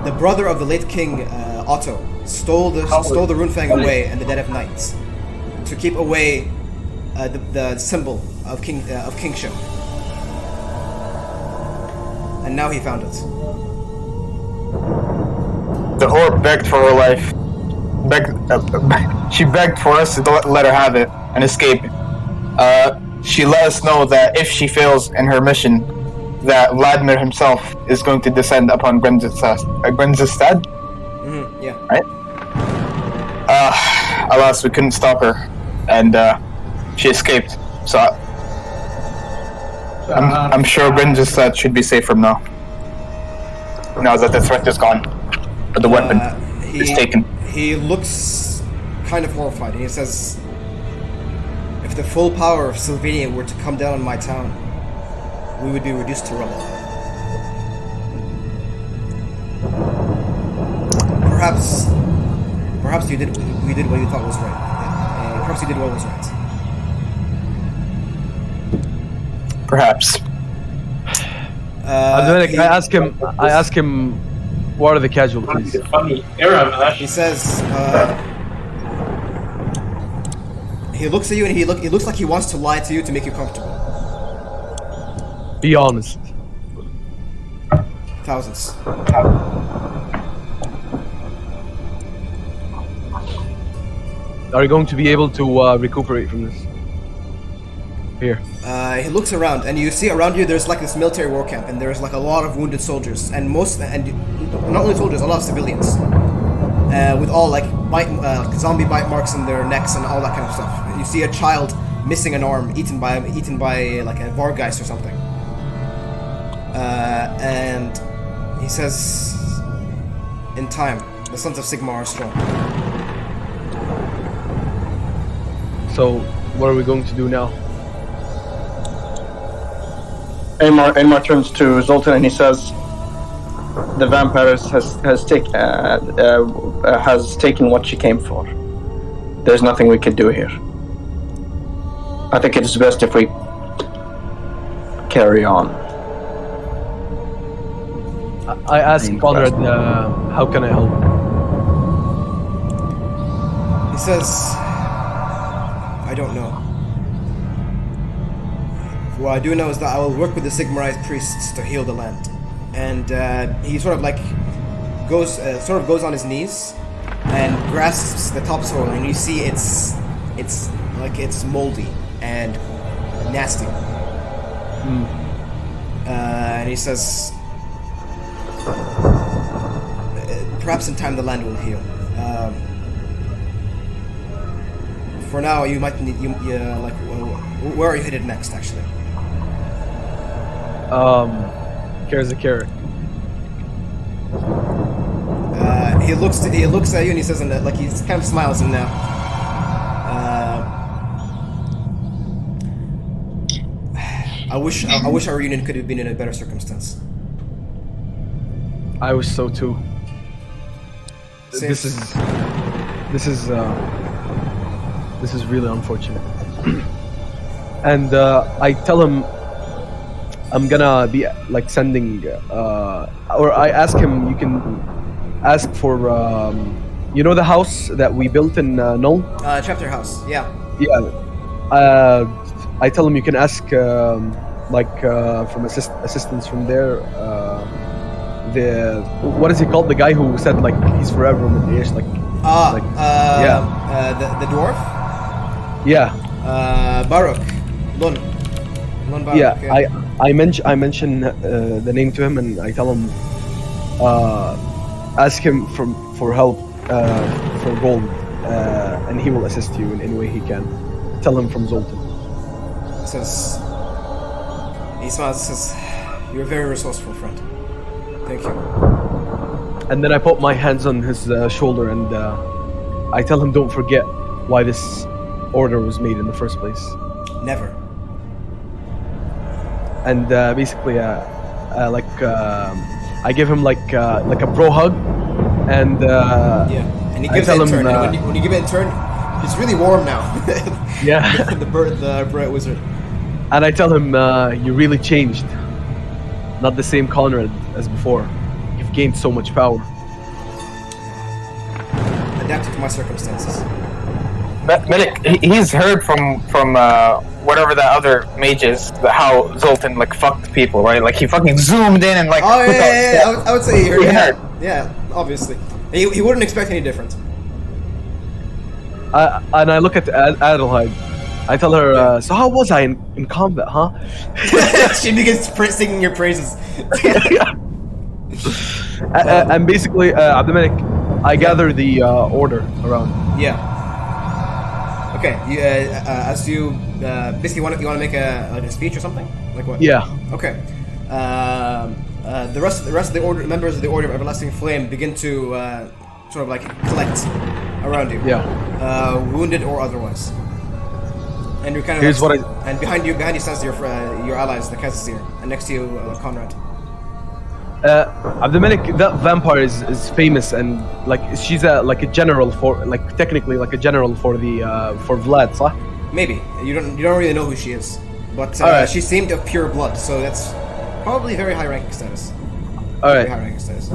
the brother of the late king Otto stole the rune fang away in the dead of night to keep away the symbol of kingship. And now he found it. The whore begged for her life. She begged for us to let her have it and escape. She let us know that if she fails in her mission, that Vladimir himself is going to descend upon Granzestad. Yeah. Right? Alas, we couldn't stop her, and she escaped. So I'm sure Granzestad should be safe from now. Now that the threat is gone, but the weapon is taken. He looks kind of horrified, and he says, if the full power of Sylvania were to come down on my town, we would be reduced to rubble. Perhaps we did what you thought was right. Perhaps you did what was right. Perhaps. I ask him, what are the casualties? Funny era, He says, he looks at you and he looks like he wants to lie to you to make you comfortable. Be honest. Thousands. Are you going to be able to recuperate from this? Here. He looks around, and you see around you there's like this military war camp, and there's like a lot of wounded soldiers, and not only soldiers, a lot of civilians, with all like zombie bite marks in their necks and all that kind of stuff. You see a child missing an arm, eaten by like a Vargeist or something. And he says, in time, the sons of Sigmar are strong. So, what are we going to do now? Aymar turns to Zoltan and he says, the vampire has taken what she came for. There's nothing we can do here. I think it is best if we carry on. I asked Conrad, how can I help? He says, I don't know. What I do know is that I will work with the Sigmarite priests to heal the land. And he sort of goes on his knees and grasps the topsoil, and you see it's moldy and nasty. And he says, perhaps in time the land will heal. For now, you might need where are you headed next, actually? Cares a carrot. He looks at you and he says, like he kind of smiles and now. I wish our reunion could have been in a better circumstance. I wish so too. This is really unfortunate. And I tell him I'm gonna be like sending, or I ask him, you can ask for, you know the house that we built in Null? Chapter house, yeah. Yeah. I tell him you can ask, from assistance from there. What is he called? The guy who said like he's forever with the ish, like. The dwarf. Yeah. Baruch. Lun Baruch. Yeah. I mention the name to him and I tell him, ask him for help for gold, and he will assist you in any way he can. Tell him from Zoltan. He smiles and says, "You're a very resourceful friend. Thank you." And then I put my hands on his shoulder and I tell him, don't forget why this order was made in the first place. Never. And basically, I give him like a bro hug, and and he gives it in turn. And when you give it in turn, he's really warm now. Yeah. the bright wizard. And I tell him, you really changed. Not the same Conrad as before. You've gained so much power. Adapted to my circumstances. Medic, he's heard from whatever that other mage is, how Zoltan like fucked people, right? Like he fucking zoomed in and like. Oh yeah. I would say he heard. Yeah. Yeah, obviously. He wouldn't expect any different. And I look at Adelheid. I tell her, so how was I in combat, huh? She begins singing your praises. And basically, Abdulmalik, I gather the order around. Yeah. Okay. As you basically you want to make a speech or something, like what? Yeah. Okay. The rest of the order members of the Order of Everlasting Flame begin to sort of like collect around you. Yeah. Wounded or otherwise. And you're kind of. Here's like, and behind you stands your allies, the Kazazir, and next to you, Conrad. Abdulmalik, that vampire is famous, and like she's a general for, like technically like a general for the for Vlad, صح? Maybe you don't really know who she is, but right. She seemed of pure blood, so that's probably very high ranking status. All right. Very high ranking status.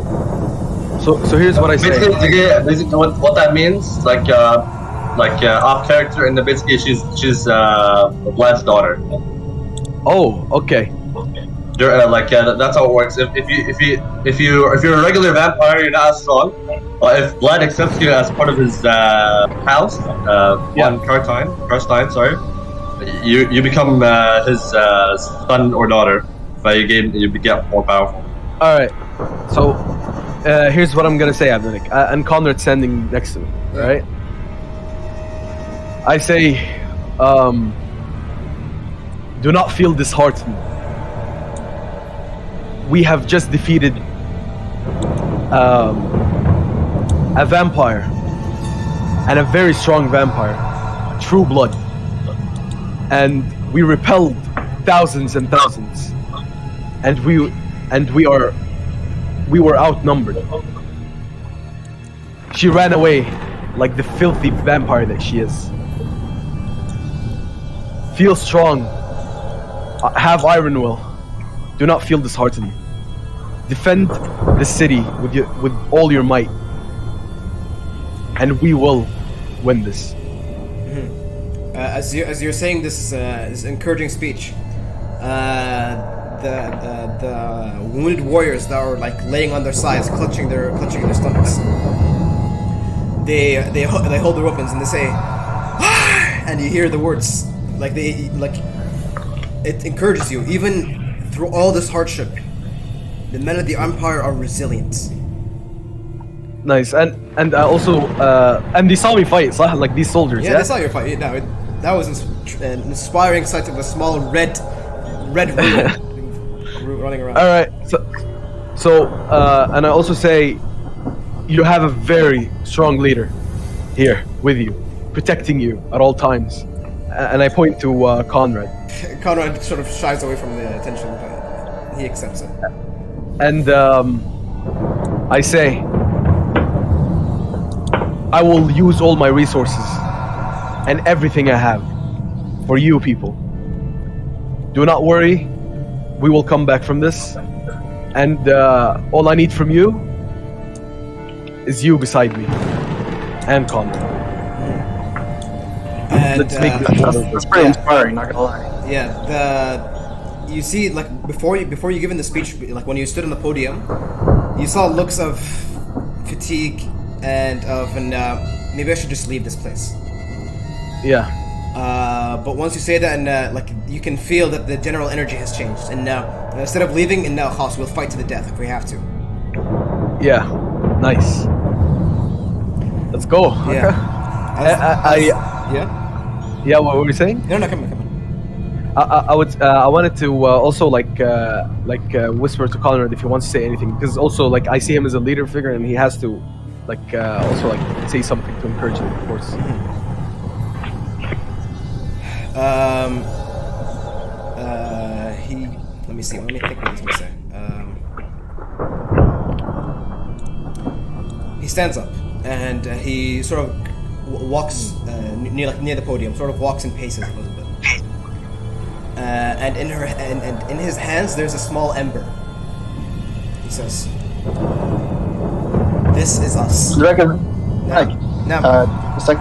So here's what I say. Basically, what that means, like off character, and basically she's Vlad's daughter. Oh, okay. That's how it works. If you're a regular vampire, you're not as strong. But if Vlad accepts you as part of his house, Karstein, sorry, you become his son or daughter. But you get more powerful. All right. So here's what I'm gonna say, Abdulmalik, and Conrad's standing next to me. Right. I say, do not feel disheartened. We have just defeated a vampire, and a very strong vampire, true blood, and we repelled thousands and thousands, and we were outnumbered. She ran away like the filthy vampire that she is. Feel strong. Have iron will. Do not feel disheartened. Defend the city with all your might, and we will win this. Mm-hmm. As you're saying this encouraging speech, the wounded warriors that are like laying on their sides, clutching their stomachs, they hold their weapons and they say, "Ah!" And you hear the words it encourages you even. Through all this hardship, the men of the Empire are resilient. Nice, and also, and they saw me fight, so like these soldiers. Yeah, they saw your fight. No, that was an inspiring sight of a small red running around. All right. So, and I also say, you have a very strong leader here with you, protecting you at all times. And I point to Conrad. Conrad sort of shies away from the attention, but he accepts it. And I say, I will use all my resources and everything I have for you people. Do not worry, we will come back from this. And all I need from you is you beside me and Conrad. And, Let's make this That's pretty inspiring, not gonna lie. Yeah, you see, like before you given the speech, like when you stood on the podium, you saw looks of fatigue and of maybe I should just leave this place. Yeah. But once you say that, and like you can feel that the general energy has changed, and now instead of leaving, and now Haas, we'll fight to the death if we have to. Yeah. Nice. Let's go. Yeah. Yeah. Yeah. What were you saying? No, come on. I wanted to also whisper to Conrad if he wants to say anything, because also like I see him as a leader figure and he has to also say something to encourage him, of course. Let me see. Let me think what he's gonna say. He stands up and he sort of walks near the podium. Sort of walks and paces a little bit. And in his hands there's a small ember. He says, "This is us." Do you reckon, just like,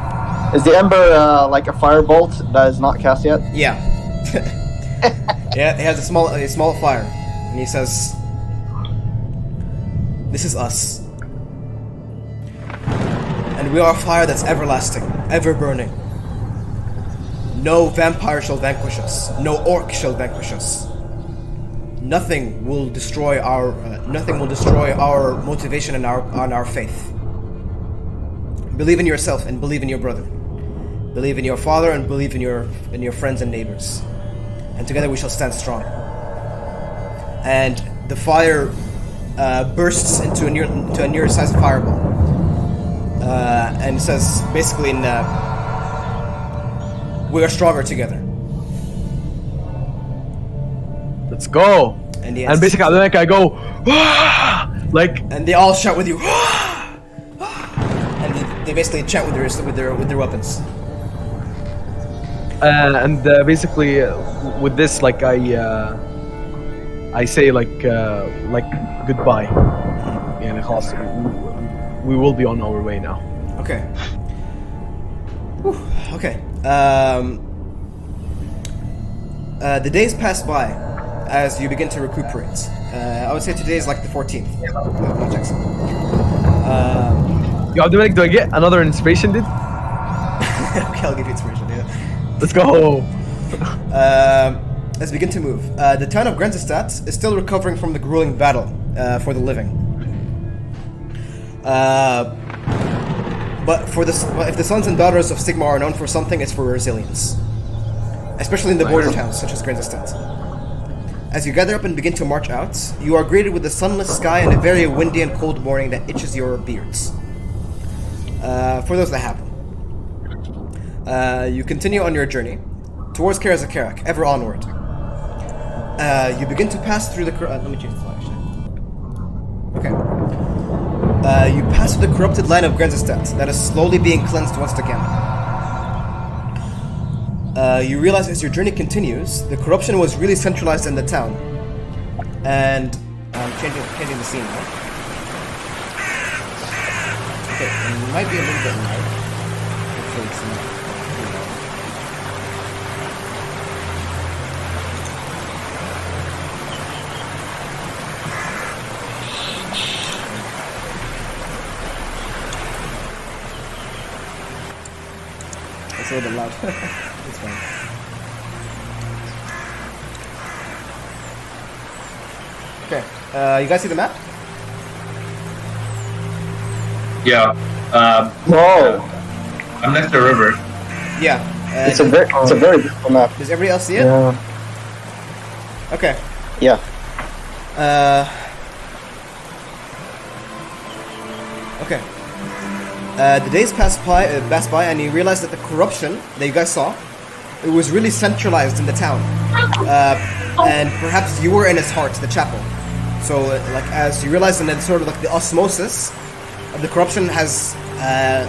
is the ember like a firebolt that is not cast yet? Yeah. Yeah, he has a small fire, and he says, "This is us. And we are a fire that's everlasting, ever burning. No vampire shall vanquish us. No orc shall vanquish us. Nothing will destroy our motivation and our faith. Believe in yourself and believe in your brother. Believe in your father and believe in your friends and neighbors. And together we shall stand strong." And the fire bursts into a near size fireball, and says basically "We are stronger together." Let's go. And basically, I go, like, and they all shout with you, and they basically chant with their weapons. And basically, with this, like I say like goodbye. And we will be on our way now. Okay. Whew, okay. The days pass by as you begin to recuperate. I would say today is like the 14th. Yo, Dominic, do I get another inspiration, dude? Okay, I'll give you inspiration. Yeah. Let's go. Let's begin to move. The town of Grenzestadt is still recovering from the grueling battle for the living. But if the sons and daughters of Sigmar are known for something, it's for resilience. Especially in the border towns such as Grenzestadt. As you gather up and begin to march out, you are greeted with a sunless sky and a very windy and cold morning that itches your beards. For those that happen. You continue on your journey towards Karazakarak, ever onward. You begin to pass through the... let me change the slide, actually. Okay. You pass through the corrupted land of Grenzestadt that is slowly being cleansed once again. You realize as your journey continues, the corruption was really centralized in the town. And I'm changing the scene now. Okay, and it might be a little bit loud. Hopefully it's not. It's a little bit loud. It's fine. Okay. You guys see the map? Yeah. Whoa! I'm next to a river. Yeah. It's a very beautiful map. Does everybody else see it? Yeah. Okay. Yeah. Okay. The days pass by, and you realize that the corruption that you guys saw, it was really centralized in the town, and perhaps you were in its heart, the chapel. So, like, as you realize, and then sort of like the osmosis of the corruption has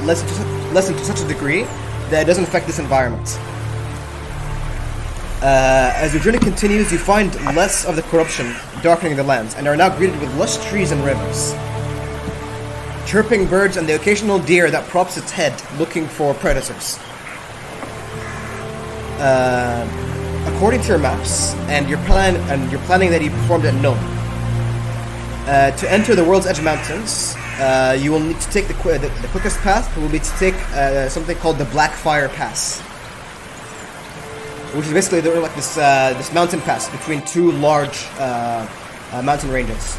lessened to such a degree that it doesn't affect this environment. As your journey continues, you find less of the corruption darkening the lands, and are now greeted with lush trees and rivers, chirping birds, and the occasional deer that props its head looking for predators. According to your maps and your planning that you performed at Nome, to enter the World's Edge Mountains, you will need to take the quickest path. Will be to take something called the Blackfire Pass, which is basically like this mountain pass between two large mountain ranges.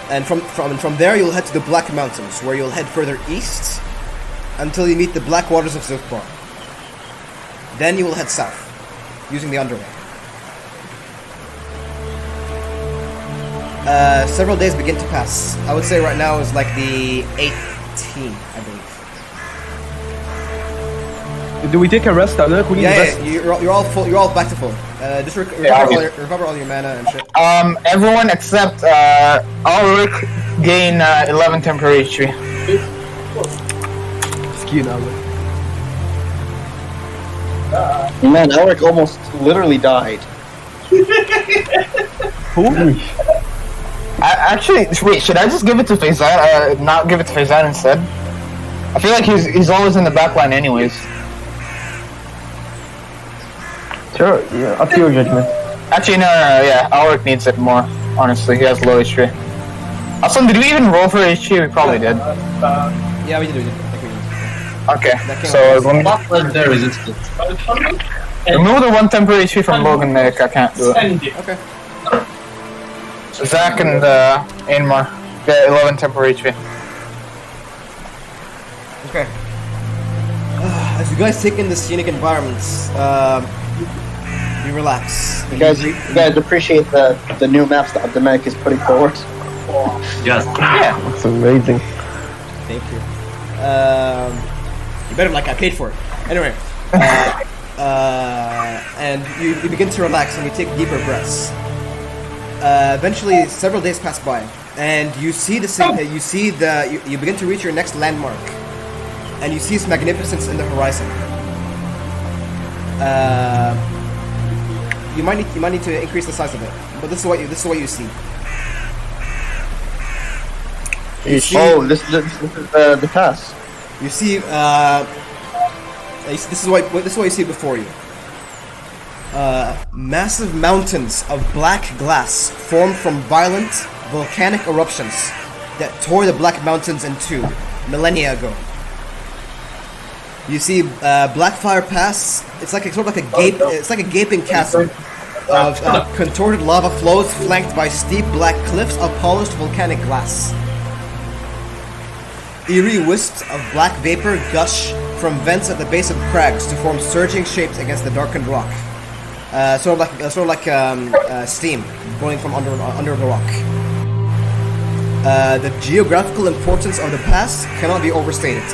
And from there, you'll head to the Black Mountains, where you'll head further east until you meet the Black Waters of Zilfbar. Then you will head south, using the Underway. Several days begin to pass. I would say right now is like the 18th, I believe. Do we take a rest? We need rest. You're all full. You're all back to full. Just recover all your mana and shit. Everyone except Ulrich gain 11 temporary HP. Skiing out. Man, Ulrich almost literally died. Who? Actually, wait, should I just give it to Faizan? Not give it to Faizan instead? I feel like he's always in the back line anyways. Sure, yeah, up to your judgment. Actually, no, yeah, Ulrich needs it more, honestly. He has low HP. Also, did we even roll for HP? We probably did. Yeah, we did. I think we did. Okay, so let me... Their resistance. Remove the 1 temporary HP from Logan, Nick. I can't do it. Okay. So Zach and Ainmar get 11 temporary HP. Okay. As you guys take in the scenic environments, you relax. You guys appreciate the new maps that Abdemek is putting forward. Yes. Yeah. That's amazing. Thank you. You better like I paid for it. Anyway, and you begin to relax and you take deeper breaths. Eventually, several days pass by, and you see you begin to reach your next landmark, and you see its magnificence in the horizon. You might need to increase the size of it, but this is what you see. This is the pass. You see, this is what you see before you. Massive mountains of black glass formed from violent volcanic eruptions that tore the Black Mountains in two millennia ago. You see, Blackfire Pass. It's like a gaping chasm of contorted lava flows flanked by steep black cliffs of polished volcanic glass. Eerie wisps of black vapor gush from vents at the base of crags to form surging shapes against the darkened rock. Sort of like steam going from under the rock. The geographical importance of the pass cannot be overstated.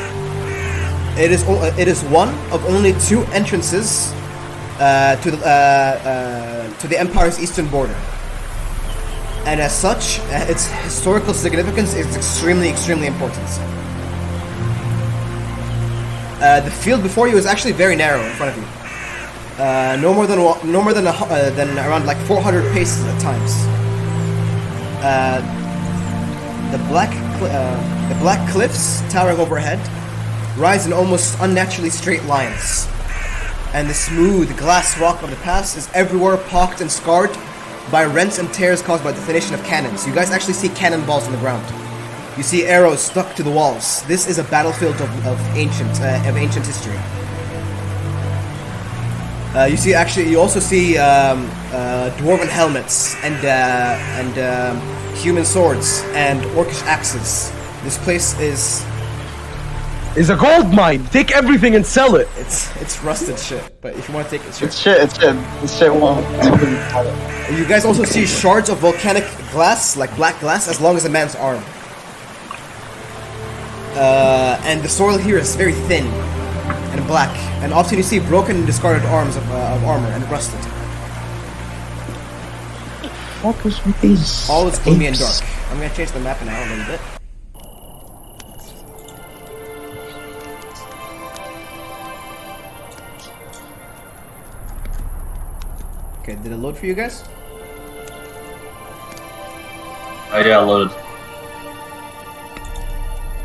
It is one of only 2 entrances to the Empire's eastern border, and as such, its historical significance is extremely important. The field before you is actually very narrow in front of you. No more than around like 400 paces at times. The black cliffs towering overhead rise in almost unnaturally straight lines, and the smooth glass rock of the pass is everywhere pocked and scarred by rents and tears caused by the detonation of cannons. You guys actually see cannonballs on the ground. You see arrows stuck to the walls. This is a battlefield of ancient history. You also see dwarven helmets and human swords and orcish axes. This place is is a gold mine. Take everything and sell it. It's rusted shit, but if you want to take it, sure. It's shit won't. You guys also see shards of volcanic glass, like black glass, as long as a man's arm. And the soil here is very thin and black, and often you see broken and discarded arms of armor and rusted. Focus with these. All is gloomy and dark. I'm gonna change the map now a little bit. Okay, did it load for you guys? Oh yeah, loaded.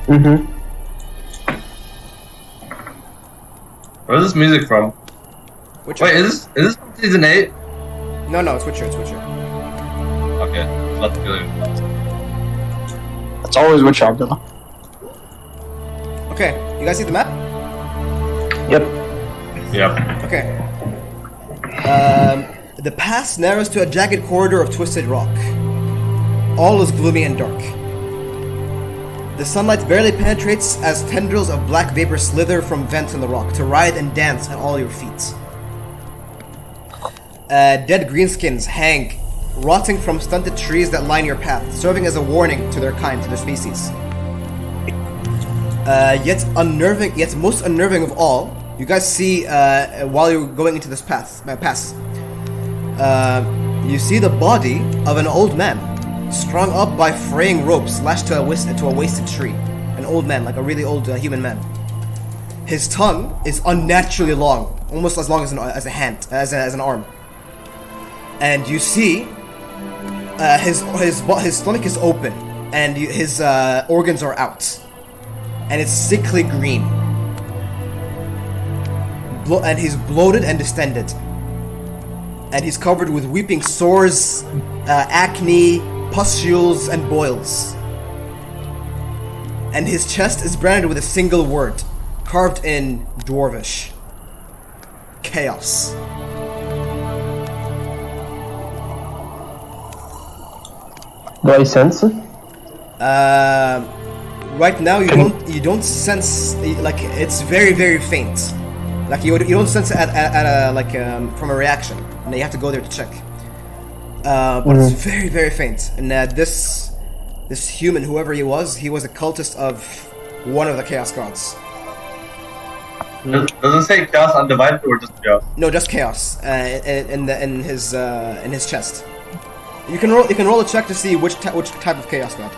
Mm-hmm. Where's this music from? Witcher. Wait, is this from season 8? No, it's Witcher, it's Witcher. Okay, let's go. It's always Witcher, Abdullah. Okay, you guys see the map? Yep. Yep. Okay. The pass narrows to a jagged corridor of twisted rock. All is gloomy and dark. The sunlight barely penetrates as tendrils of black vapor slither from vents in the rock to writhe and dance at all your feet. Dead greenskins hang, rotting from stunted trees that line your path, serving as a warning to their kind, to their species. Yet most unnerving of all, you guys see while you're going into this pass, you see the body of an old man, strung up by fraying ropes lashed to a wasted tree. An old man, like a really old human man. His tongue is unnaturally long, almost as long as a hand, as an arm. And you see his stomach is open, and his organs are out, and it's sickly green. And he's bloated and distended, and he's covered with weeping sores, acne, pustules, and boils. And his chest is branded with a single word, carved in Dwarvish: chaos. Do I sense it? Right now you don't sense, like, it's very, very faint. Like you don't sense it from a reaction, and you have to go there to check. But it's very, very faint. And this human, whoever he was a cultist of one of the Chaos Gods. Does it say Chaos Undivided or just Chaos? No, just Chaos. In his chest. You can roll a check to see which type of Chaos God.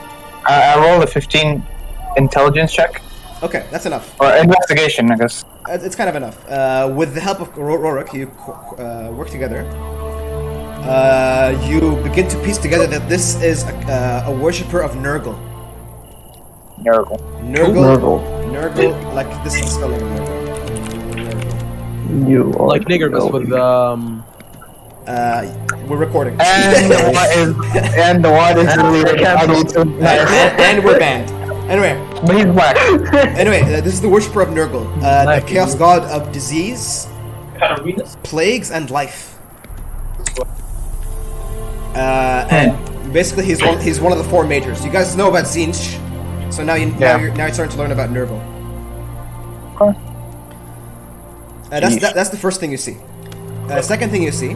I rolled a 15 intelligence check. Okay, that's enough. Or investigation, I guess. It's kind of enough. With the help of Rorik, you work together. You begin to piece together that this is a worshipper of Nurgle. Nurgle. Like this is the spelling of Nurgle. You are Like Niggermas with we're recording. And what is related? I need to. And we're banned. Anyway. But he's black. Anyway, this is the worshipper of Nurgle, the chaos god of disease, plagues, and life. And basically, he's one of the four majors. You guys know about Tzeentch, so now you're starting to learn about Nurgle. That's the first thing you see. Second thing you see,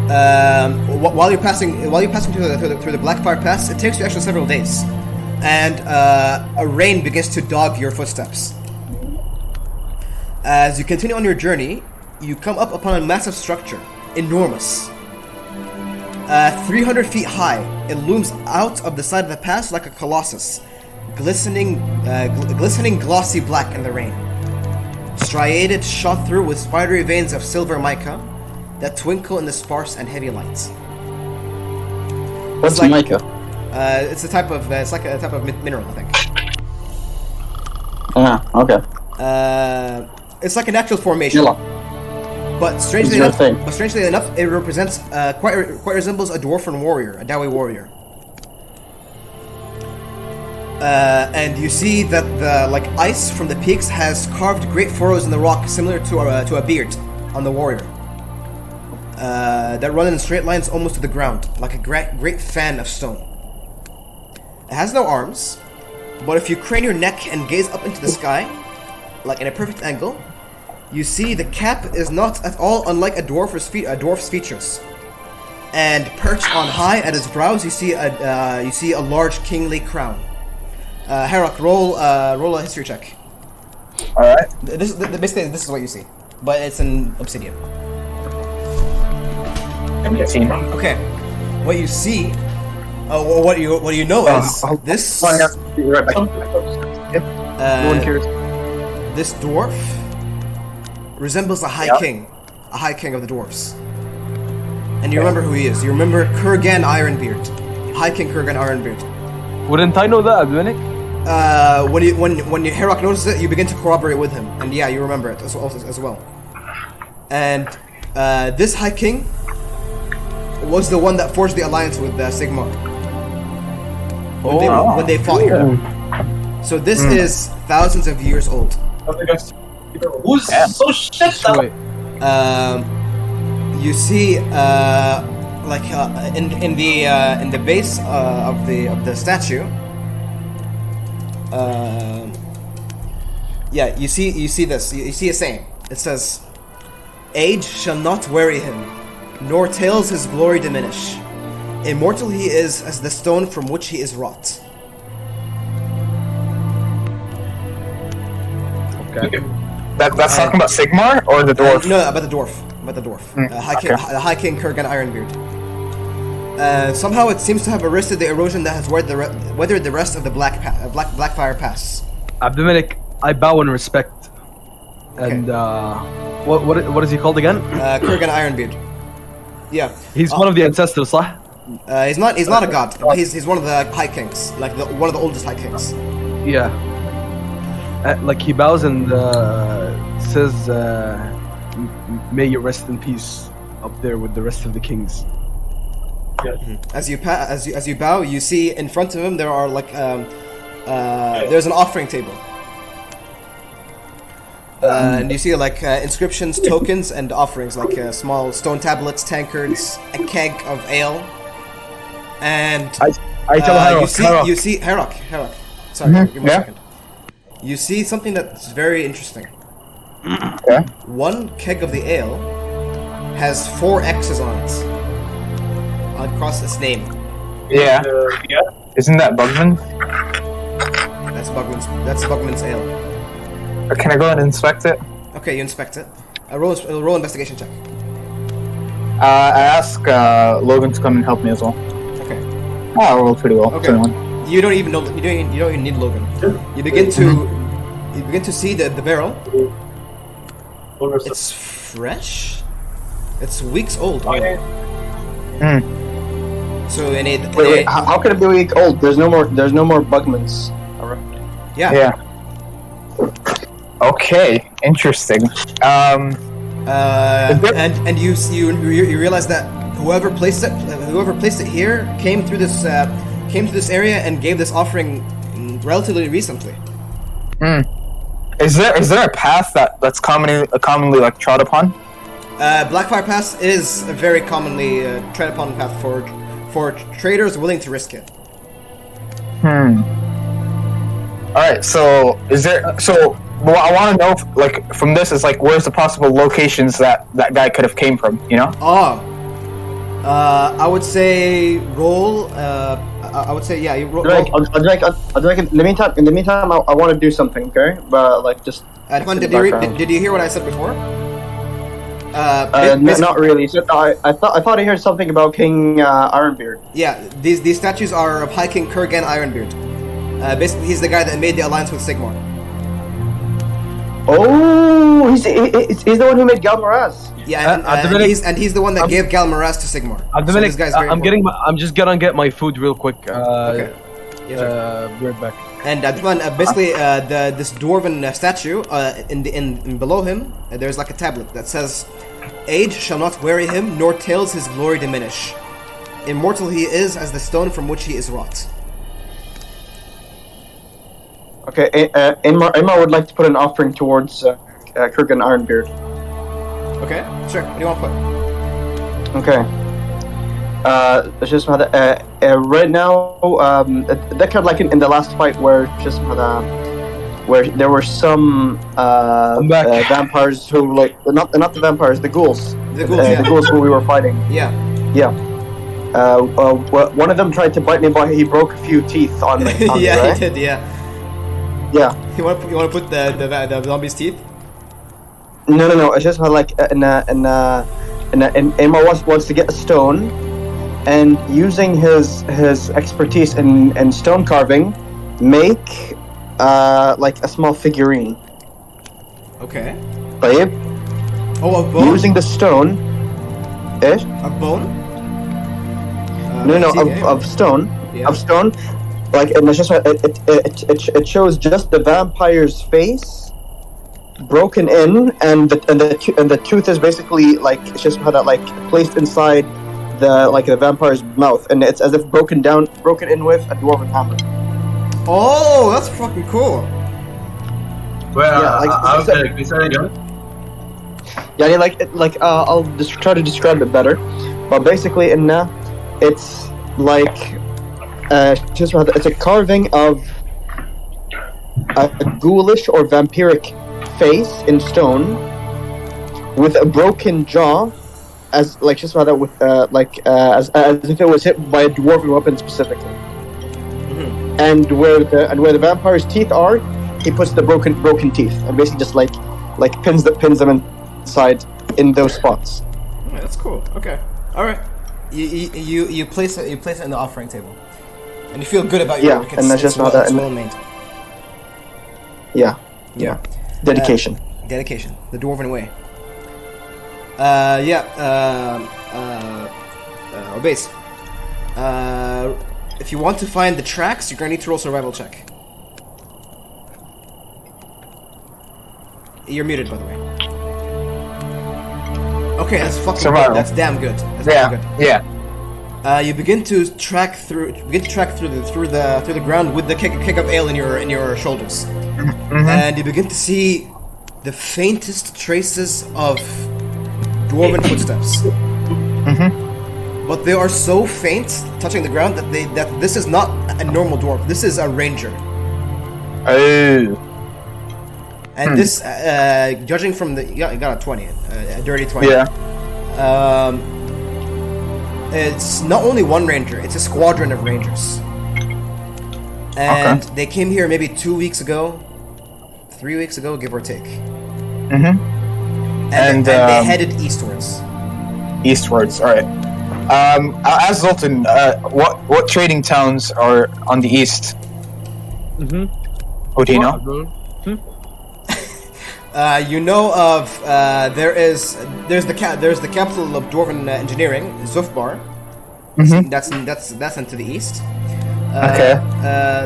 while you're passing through the Blackfire Pass, it takes you actually several days, and a rain begins to dog your footsteps. As you continue on your journey, you come up upon a massive structure, enormous. 300 feet high, it looms out of the side of the pass like a colossus, glistening glossy black in the rain. Striated, shot through with spidery veins of silver mica that twinkle in the sparse and heavy lights. What's mica? It's a type of mineral, I think. Okay. It's like a natural formation. Yellow. But strangely enough, it represents quite resembles a dwarven warrior, a Dawi warrior. And you see that the ice from the peaks has carved great furrows in the rock, similar to a beard on the warrior. That run in straight lines almost to the ground, like a great fan of stone. It has no arms, But if you crane your neck and gaze up into the sky, like in a perfect angle, you see the cap is not at all unlike a dwarf's features. And perched on high at his brows, you see a large kingly crown. Herok, roll a history check. All right. Basically, this is what you see, but it's in obsidian. Okay, what you see, what you know is this. Be right back. No one cares. This dwarf resembles a high king of the dwarfs. And you remember who he is. You remember Kurgan Ironbeard, High King Kurgan Ironbeard. Wouldn't I know that, Abdulmalik? When Herok notices it, you begin to corroborate with him, and yeah, you remember it as well. And this High King was the one that forged the alliance with Sigmar when they fought here. So this is thousands of years old. Who's so shit though? You see, in the base of the statue. Yeah, you see this. You see a saying. It says, "Age shall not weary him, nor tales his glory diminish. Immortal he is as the stone from which he is wrought." Okay. That's talking about Sigmar or the dwarf? No, about the dwarf. High King Kurgan Ironbeard. Somehow it seems to have arrested the erosion that has weathered the rest of the Blackfire Pass. Abdulmalik, I bow in respect. Okay. And what is he called again? Kurgan Ironbeard. Yeah. He's one of the ancestors, صح? He's not a god. He's one of the High Kings, like one of the oldest High Kings. Yeah. Like he bows and says, "May you rest in peace up there with the rest of the kings." As you bow, you see in front of him there are there's an offering table, and you see inscriptions, tokens, and offerings like small stone tablets, tankards, a keg of ale, and I tell Herok. you see Herok. Sorry, give me a second. You see something that's very interesting. Okay. One keg of the ale has 4 X's on it across its name. Yeah. Isn't that Bugman? That's Bugman's ale. Can I go and inspect it? Okay, you inspect it. Roll investigation check. I ask Logan to come and help me as well. Okay. Oh, I rolled pretty well. Okay. 21. You don't even need Logan. You begin to see the barrel. It's fresh. It's weeks old. So Wait, how can it be a week old? There's no more Bugmans around. Yeah. Okay, interesting. And you realize that whoever placed it here came through this area and gave this offering relatively recently. Is there a path that's commonly like trod upon? Blackfire Pass is a very commonly tread upon path for traders willing to risk it. Alright, so what I want to know from this is where's the possible locations that guy could have came from, you know? I would say roll. I would say yeah. You roll. In the meantime, I want to do something, okay? But just. Did you hear what I said before? Not really. So, I thought I heard something about King Ironbeard. Yeah, these statues are of High King Kurgan Ironbeard. Basically, he's the guy that made the alliance with Sigmar. Oh, he's the one who made Galmaraz. Yeah, and he's the one that gave Galmaraz to Sigmar. So this guy's very I'm just gonna get my food real quick. Okay. Be right back. And basically, this dwarven statue, in below him, there's a tablet that says, "Age shall not weary him, nor tales his glory diminish. Immortal he is as the stone from which he is wrought." Okay, Inmar would like to put an offering towards Kurgan Ironbeard. Okay, sure. What do you want to put? Okay. شو اسمه هذا right now ذكر like in the last fight where شو اسمه هذا where there were some vampires who like not the vampires, the ghouls. The ghouls, yeah. The ghouls who we were fighting. Yeah. One of them tried to bite me, but he broke a few teeth on me. Yeah, right? he did. Yeah. Yeah. You want to put the zombie's teeth? No. It's just like Emma wants to get a stone, and using his expertise in stone carving, make like a small figurine. Okay. طيب. Oh, a bone. Using the stone. إيش? A bone. No, of stone. Yeah. Of stone. Like it shows just the vampire's face, broken in, and the tooth is basically like it's just how that like placed inside the vampire's mouth, and it's as if broken in with a dwarven hammer. Oh, that's fucking cool. Well, Yeah, like- okay, can you say it again? Yeah, I'll just try to describe it better, but basically it's like it's a carving of a ghoulish or vampiric face in stone with a broken jaw, as like just rather with as if it was hit by a dwarven weapon specifically. Mm-hmm. And where the vampire's teeth are, he puts the broken teeth and basically just like pins them inside in those spots. Yeah, that's cool. Okay. All right. You place it in the offering table, and you feel good about your work. And that's just how that. Well made. Yeah. Dedication. Dedication. The dwarven way. Base. If you want to find the tracks, you're gonna need to roll survival check. You're muted, by the way. Okay, that's fucking Survival. good. That's damn good. That's damn good. Yeah. You begin to track through the ground with the kick of ale in your shoulders, and you begin to see the faintest traces of dwarven footsteps. But they are so faint, touching the ground, that this is not a normal dwarf. This is a ranger. Oh. And this, judging from the, you got a 20, a dirty 20. Yeah. It's not only one ranger; it's a squadron of rangers. And they came here maybe 2 weeks ago, 3 weeks ago, give or take. And they headed eastwards. Eastwards. All right. As Zoltan, what trading towns are on the east? Who do you know? You know of there's the capital of dwarven engineering, Zufbar. That's into the east. Okay.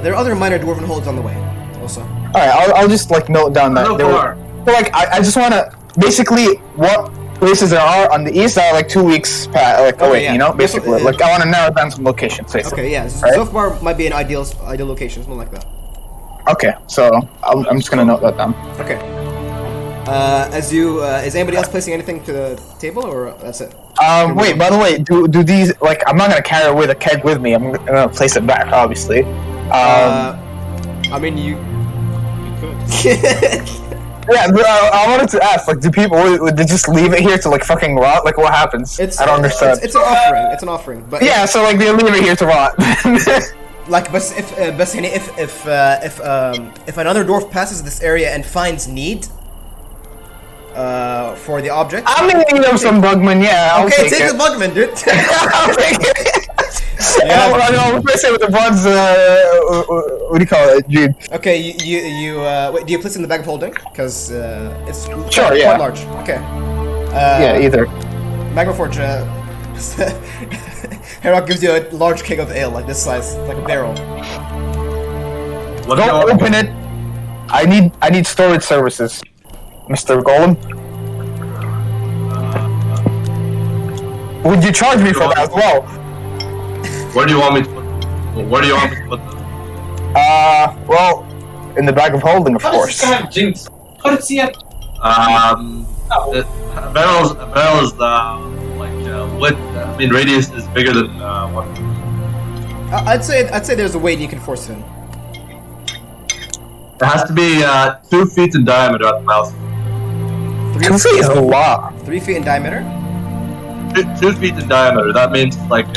There are other minor dwarven holds on the way, also. All right. I'll just like note down that there were. So, like I just want to basically what places there are on the east that are like 2 weeks away. Yeah. You know, basically like I want to narrow down some locations. Basically. Okay, yeah. Right? Zufbar might be an ideal location, something like that. Okay, so I'm just gonna note that down. Okay. Is anybody else placing anything to the table, or that's it? Wait. By the way, do these like I'm not gonna carry away the keg with me. I'm gonna place it back, obviously. I mean, you could. Yeah, but I wanted to ask, like, do people would they just leave it here to like fucking rot? Like, what happens? I don't understand. It's an offering. It's an offering. But yeah, so like they leave it here to rot. like, but if another dwarf passes this area and finds need for the object, I'm gonna eat up some bugman. Yeah, I'll okay, take it. the bugman, dude. I'll take it. Yeah. I'll place it with the bronze. What do you call it, dude? Okay, you wait, do you place it in the bag of holding? Because it's Sure, quite yeah. large. Okay. Yeah, either. Magmaforge, Herok gives you a large keg of ale, like this size, like a barrel. Don't open it. I need storage services, Mr. Golem. Would you charge me for that as well? Where do you want me to put them? Well, in the bag of holding, of course. A barrel is the like I mean, radius is bigger than 1. I'd say there's a way you can force it in. It has to be 2 feet in diameter at the mouth. 2 feet is a lot. 3 feet in diameter? 2 feet in diameter. That means like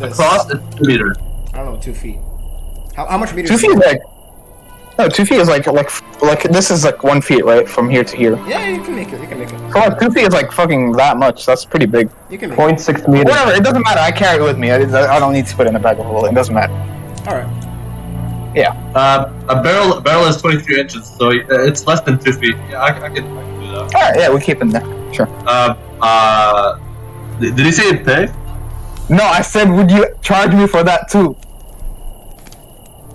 across it's 2 meters. I don't know, 2 feet. How much meters? 2 feet is like. No, 2 feet is like this is like 1 feet, right, from here to here. Yeah, you can make it. Come on, 2 feet is like fucking that much. That's pretty big. You can make it. 0.6 meters. Whatever, it doesn't matter. I carry it with me. I don't need to put it in a bag of holding. It doesn't matter. All right. Yeah. A barrel is 23 inches, so it's less than 2 feet. Yeah, I can do that. All right. Yeah, we keep it there. Sure. Did he say it pay? No, I said, would you charge me for that too?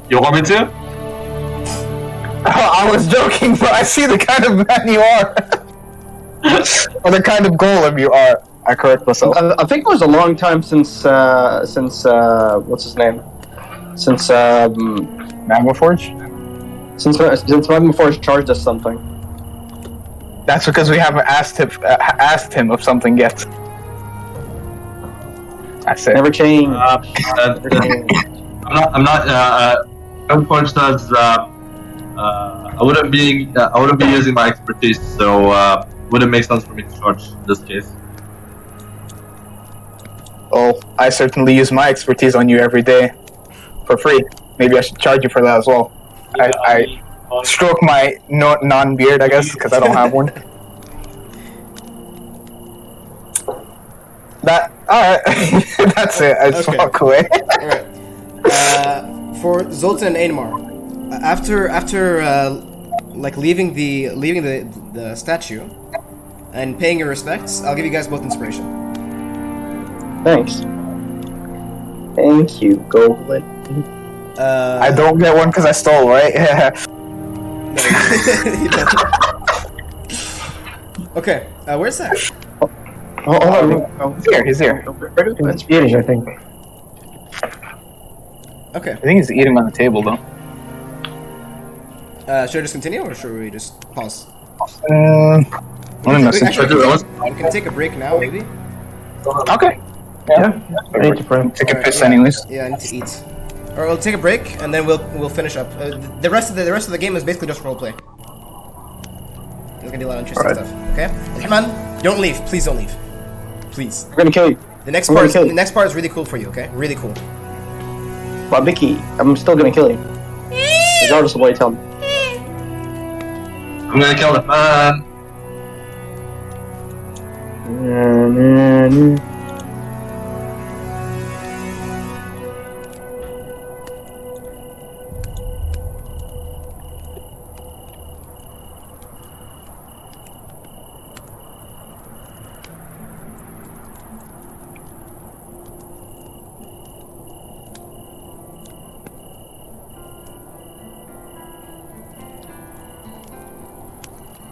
You want me to? I was joking, but I see the kind of man you are. Or the kind of golem you are. I correct myself. I think it was a long time since what's his name? Since Magma Forge? Since Magma Forge charged us something. That's because we haven't asked him of something yet. That's it. Never change. I'm not. Magma Forge says I wouldn't be using my expertise, so wouldn't make sense for me to charge in this case. Oh, I certainly use my expertise on you every day. For free. Maybe I should charge you for that as well. I stroke my non-beard, I guess, because I don't have one. Alright. That's it. I just walk away. Alright. For Zoltan and Ainmar, after like leaving the statue and paying your respects, I'll give you guys both inspiration. Thanks. Thank you, Goblin. I don't get one because I stole, right? Yeah. Okay, where's that? He's here. It's eating, I think. Okay. I think he's eating on the table, though. Should I just continue, or should we just pause? I don't know. We can take a break now, maybe? Okay. Yeah. I need to pray. Take a piss anyways. Yeah, I need to eat. Or we'll take a break and then we'll finish up. The rest of the game is basically just roleplay. There's gonna be a lot of interesting stuff. Okay, come on, don't leave. Please don't leave. Please. I'm gonna kill you. The next I'm part. gonna kill you. The next part is really cool for you. Okay, really cool. But Mickey, I'm still gonna kill you. Regardless of what you tell me. I'm gonna kill the man.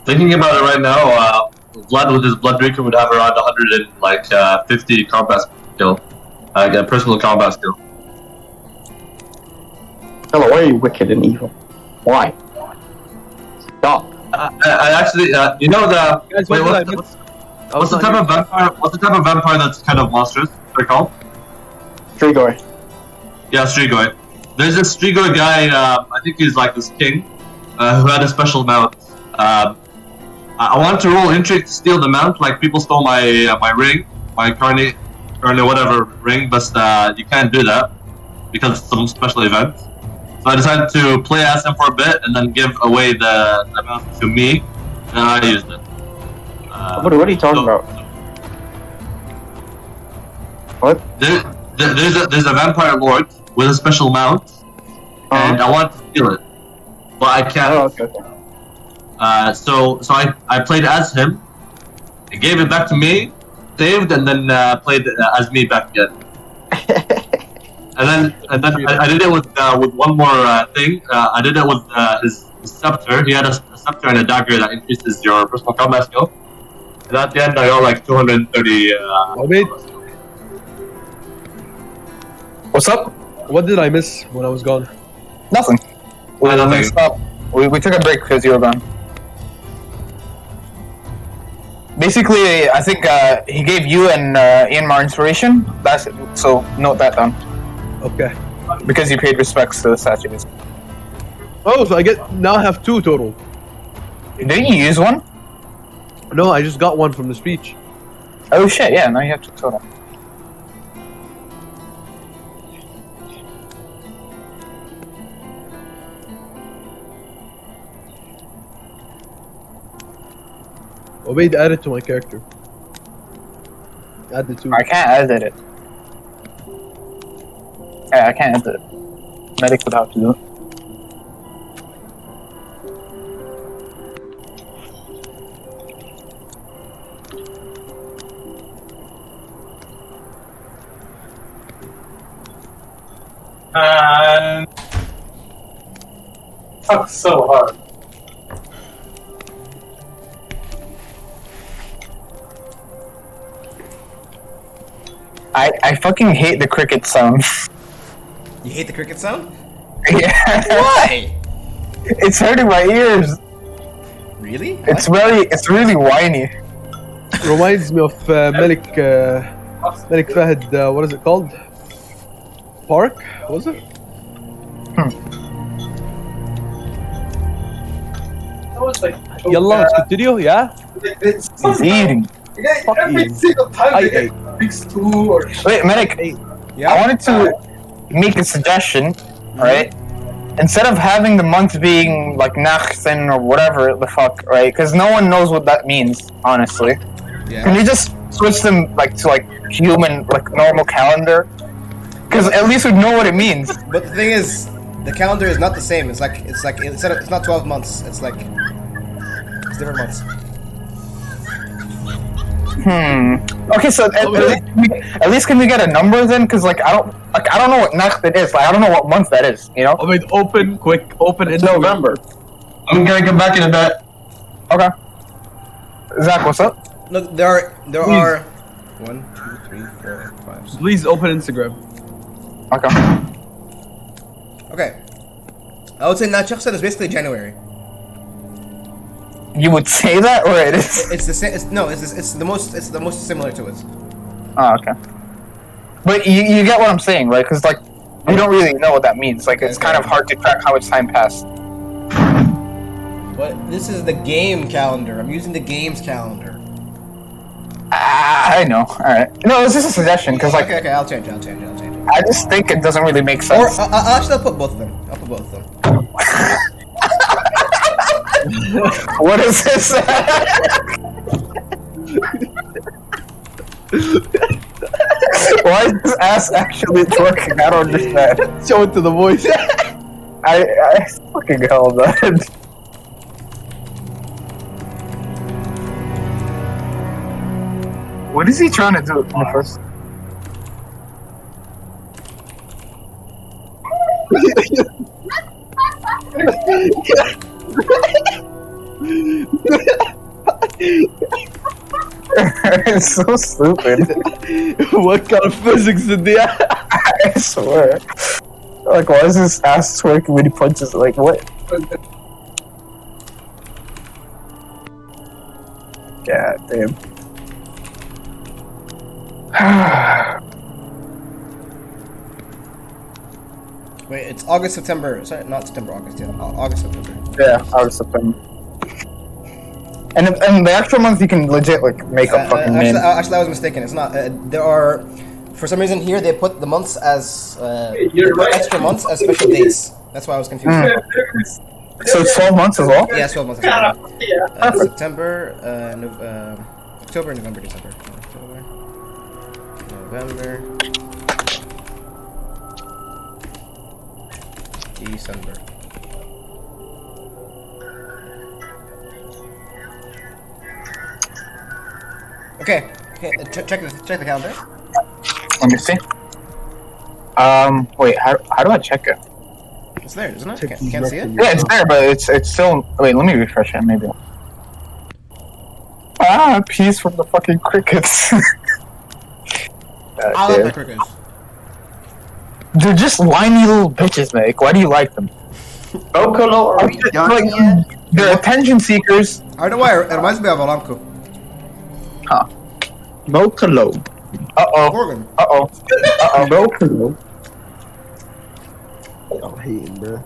Thinking about it right now, Vlad with his Blood Drinker would have around 150 combat skill. Personal combat skill. Hello, why are you wicked and evil? Why? Stop. I actually, you know the... Guys, wait, what's the type of vampire? What's the type of vampire that's kind of monstrous? What's it called? Strigoi. Yeah, Strigoi. There's this Strigoi guy, I think he's like this king, who had a special mount. I wanted to roll intrigue to steal the mount, like people stole my ring, my carne whatever ring, but you can't do that because it's some special event. So I decided to play as him for a bit and then give away the mount to me, and I used it. What are you talking about? What? There's a vampire lord with a special mount, and I want to steal it, but I can't. Oh, okay. So I played as him, gave it back to me, saved, and then played as me back again. and then I did it with one more thing. I did it with his scepter. He had a scepter and a dagger that increases your personal combat skill. And at the end, I got like 230. What's up? What did I miss when I was gone? Nothing. We took a break because you were gone. Basically, I think he gave you and Ian more inspiration. That's it. So note that down. Okay. Because you paid respects to the statues. Oh, so I now have 2 total. Didn't you use one? No, I just got one from the speech. Oh shit, yeah, now you have 2 total. Obeid, add it to my character. Add the 2. I can't edit it. Yeah, I can't edit it. Medic would have to do it. And sucks so hard. I fucking hate the cricket sound. You hate the cricket sound? Yeah. Why? It's hurting my ears. Really? It's really whiny. Reminds me of Malik Fahd, what is it called? Park? Was it? Yalla, let's continue, yeah? He's eating. Fuck Every you. single time I they ate. get fix 2 or Wait, Medic, Yeah. I wanted to make a suggestion, right? Instead of having the month being like Nachten or whatever the fuck, right? Because no one knows what that means, honestly. Yeah. Can you just switch them like to like human, like normal calendar? Because at least we'd know what it means. But the thing is, the calendar is not the same. It's not 12 months. It's different months. Okay, so at least can we get a number then? Because like I don't know what Nacht is. Like I don't know what month that is. You know? Obeid, open It's November. I'm gonna come back in a bit. Okay. Zach, what's up? Look, there are 1, 2, 3, 4, 5, 6. Please open Instagram. Okay. Okay. I would say Nachaksan is basically January. You would say that, or it is? It's the same. It's the most similar to it. Oh, okay. But you get what I'm saying, right? Because like we don't really know what that means. Like it's kind of hard to track how much time passed. But this is the game calendar. I'm using the game's calendar. I know. All right. No, it's just a suggestion because like Okay, I'll change it. I just think it doesn't really make Or sense. I'll put both of them. What is this? Why is this ass actually twerking? I don't understand. Show it to the voice. I fucking hell, man. What is he trying to do in the first? It's so stupid. What kind of physics did they have? I swear. Like, why is his ass twerking when he punches? Like, what? God damn. Wait, it's August, September. Sorry, not September, August. Yeah, August, September. Yeah, August, September. And the extra month you can legit like make up fucking name. Actually, I was mistaken. It's not. There are, for some reason here they put the months as extra months as special days. That's why I was confused. So it's 12 months as well? Yeah, 12 months. As well. September, October, November, December. October, November, December. Okay. Check the calendar. Let me see. Wait, how do I check it? It's there, isn't it? You can't see it? Yeah, it's there, but it's still. Wait, let me refresh it, maybe. Peace from the fucking crickets. I like my crickets. They're just whiny little bitches, Meg. Why do you like them? Vocalo, are we done Like, yet? they're attention seekers. I don't know why, it reminds me of Aramco. Huh. Vocalo. Uh-oh. Morgan. Uh-oh. Uh-oh. Vocalo. I'm hating, bro.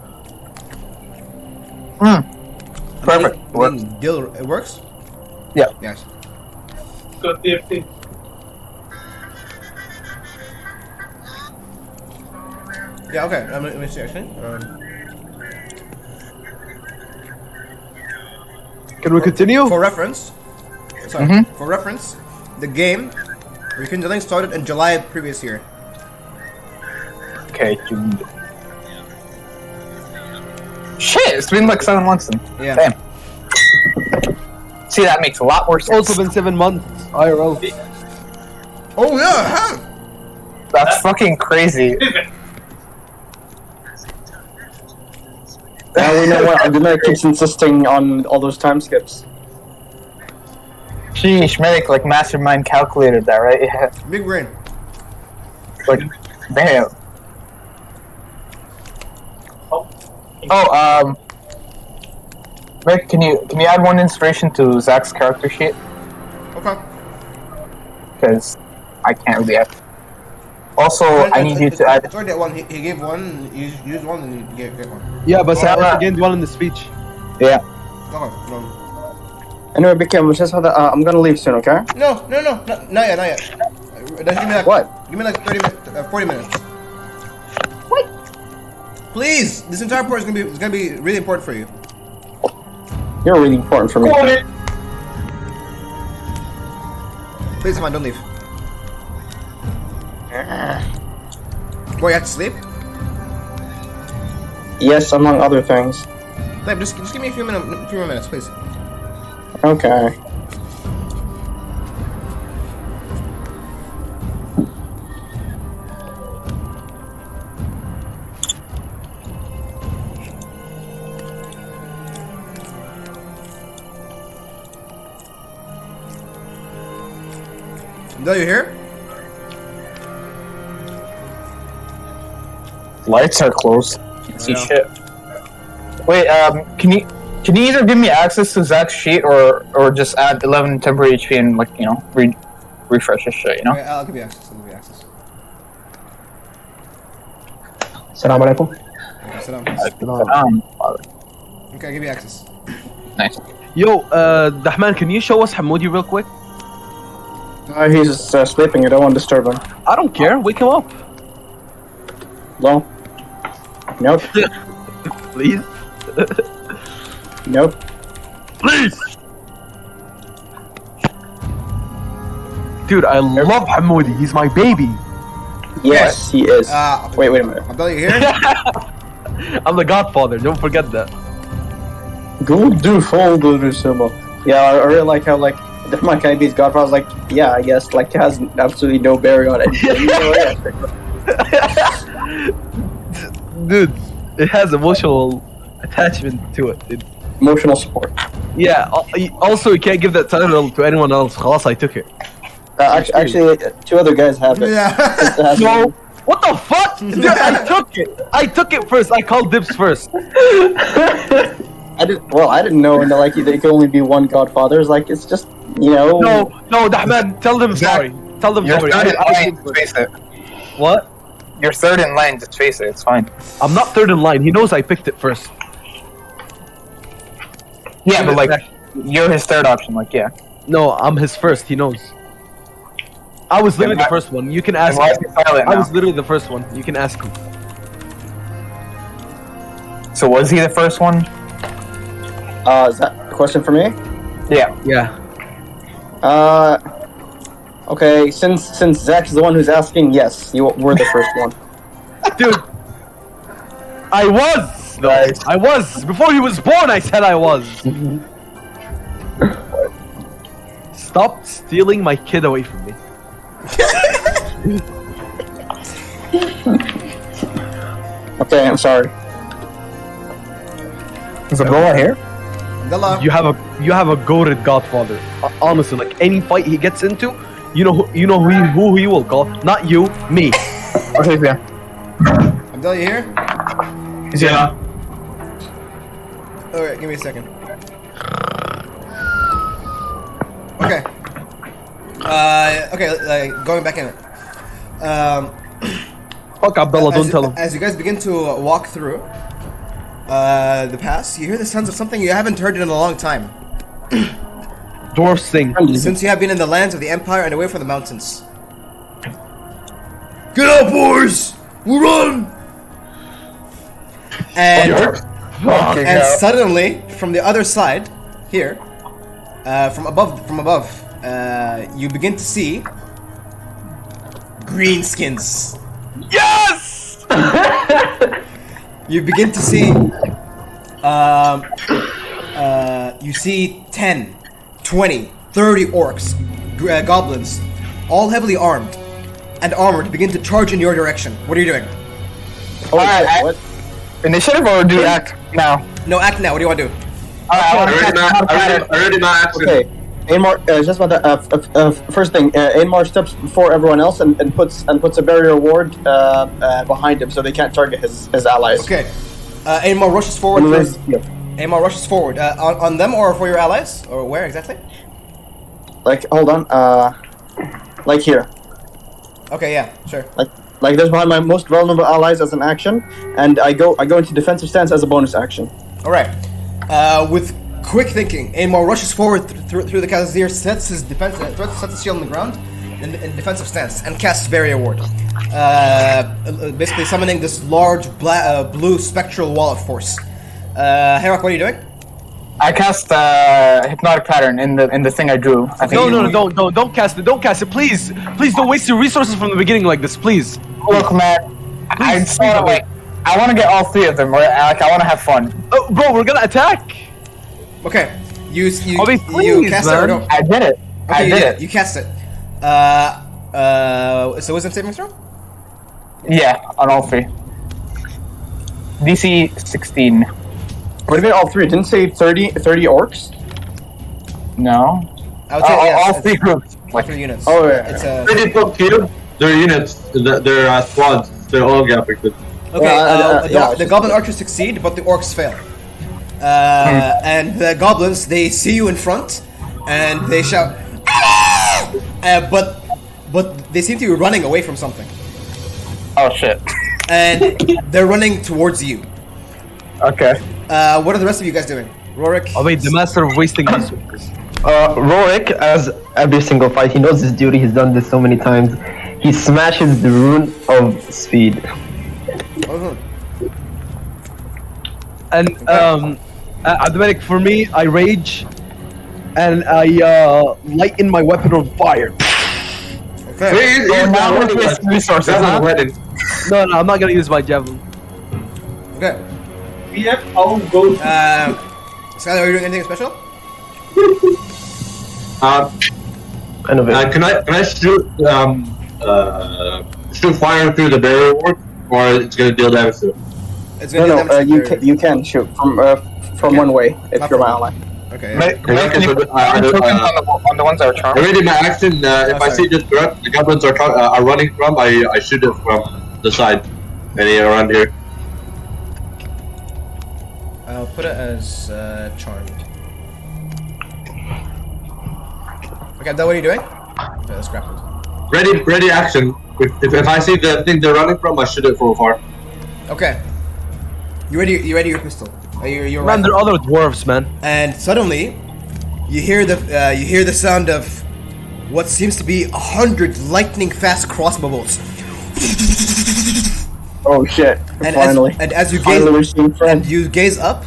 Perfect. Deal, it works? Yeah. Yes. Got DFT. Yeah, okay. Let me see actually. Can we continue? For reference, sorry, Mm-hmm. for reference, the game Rekindling started in July previous year. Okay, dude. Shit, it's been like 7 months then. Yeah. Damn. See, that makes a lot more It's sense. also been 7 months. IRL. Oh yeah, huh? That's fucking crazy. Now we know why Argument keeps insisting on all those time skips. Sheesh, Merrick, like mastermind calculated that, right? Yeah. Big brain. Like, damn. Oh, Rick, can you add one inspiration to Zach's character sheet? Okay. Because I can't really add. Also, I need you to add. It's already that one. He gave one. You use one, and you get one. Yeah, but Yeah. I gained one in the speech. Yeah. Okay. Anyway, BK, just how that I'm gonna leave soon, okay? No, not yet, not yet. Just give me like What? Give me like 30 minutes, 40 minutes. What? Please, this entire part is gonna be really important for you. You're really important for me. Please, come on, don't leave. Boy, you have to sleep. Yes, among other things. Babe, just give me a few more minutes, please. Okay. Are you here? Lights are closed. Can't see Yeah. shit. Wait, can you either give me access to Zach's sheet or just add 11 temporary HP and like refresh his shit, you know? Okay, I'll give you access. Assalamu alaikum. Okay, sit down. Okay, I'll give you access. Nice. Yo, Dahman, can you show us Hamoudi real quick? He's sleeping. I don't want to disturb him. I don't care. Wake him up. No. Nope. Please. Nope. Please. Dude, I love Hamoudi. He's my baby. Yes, he is. Wait a minute. Abdullah, you here? I'm the godfather. Don't forget that. Go do folder Rusuma. Yeah, I really like how like the Maccabey's Godfather was like, yeah, I guess like it has absolutely no bearing on it. Dude, it has emotional attachment to it. Emotional support. Yeah. Also, you can't give that title to anyone else. Khalas, I took it. Actually, 2 other guys have it. Yeah. No. What the fuck? Dude, I took it. I took it first. I called dibs first. I didn't know, and like there could only be one Godfather. It's like it's just No, Dahman, tell them sorry. Tell them You're sorry. third in I line, just face it. What? You're third in line, just face it, it's fine. I'm not third in line. He knows I picked it first. Yeah, but like, you're his third option, like, yeah. No, I'm his first. He knows. I was literally the first one. You can ask Why him. is he silent I now? was literally the first one. You can ask him. So was he the first one? Is that a question for me? Yeah. Yeah. Okay, since Zach's the one who's asking, yes, you were the first one. Dude. I was! Though. Nice. I was! Before he was born, I said I was! Stop stealing my kid away from me. Okay, I'm sorry. Is Abdullah here? Abdullah. You have a goated godfather. Honestly, like any fight he gets into, you know who he will call. Not you, me. Okay, yeah. Abdullah, you here? Yeah. Alright, give me a second. Okay. Okay, going back in. Fuck Abdullah, don't tell him. As you guys begin to walk through the pass, you hear the sounds of something you haven't heard in a long time. Dwarf sing. Since you have been in the lands of the Empire and away from the mountains. Get out, boys! We'll run! And suddenly, from the other side, here, from above, you begin to see greenskins. Yes! You begin to see, you see 10, 20, 30 orcs, goblins, all heavily armed and armored, begin to charge in your direction. What are you doing? What? Initiative or do you act now? No, act now. What do you want to do? I already my action. Okay. Aymar, just about the first thing. Aymar steps before everyone else and puts a barrier ward behind him so they can't target his allies. Okay. Aymar rushes forward. Aymar rushes forward on them or for your allies or where exactly? Like, hold on. Like here. Okay. Yeah. Sure. Like there's behind my most vulnerable allies as an action, and I go into defensive stance as a bonus action. All right. With quick thinking, Aymar rushes forward through the Kazir, sets his shield on the ground in defensive stance, and casts Barrier Ward. Basically summoning this large blue spectral wall of force. Herak, what are you doing? I cast hypnotic pattern in the thing I drew. I think Don't cast it, please don't waste your resources from the beginning like this, please. Look, man, I sort of like I want to get all three of them. Right? Like I want to have fun. Oh, bro, we're gonna attack. Okay, you please, cast man. it or don't? I did it. Okay, I did it. You cast it. So wisdom saving throw? Yeah, on all three. DC 16. What do you mean all three? Didn't say 30 orcs? No. I would say yes, all three groups. Like three units. Oh yeah. It's Pretty full cube. Their units, their squads, they're all gapping. Okay, the goblin archers succeed, but the orcs fail. And the goblins, they see you in front, and they shout, "Ah!" But they seem to be running away from something, Oh shit. and they're running towards you. Okay. What are the rest of you guys doing? Rorik? Oh wait, the master of wasting resources. Rorik, as every single fight, he knows his duty. He's done this so many times. He smashes the rune of speed. And Dominic, for me, I rage, and I lighten my weapon on fire. Okay. Now we're wasting resources. Huh? No, I'm not gonna use my javelin. Okay. BF, I'll go. Skylar, are you doing anything special? Can I shoot fire through the barrier ward, or it's gonna deal damage to it? It's gonna do damage to you can shoot from one way if you're my ally. Okay. On the ones that are charmed. Already my action. If I see this threat, the goblins are running from, I shoot it from the side, and around here. I'll put it as charmed. Okay, Abdel, what are you doing? Okay, let's grapple. Ready action. If I see the thing they're running from, I shoot it from afar. Okay. You ready your pistol? You're Man, there are other dwarves, man. And suddenly, you hear the sound of what seems to be 100 lightning fast crossbow bolts. Oh shit! Finally. As you gaze up,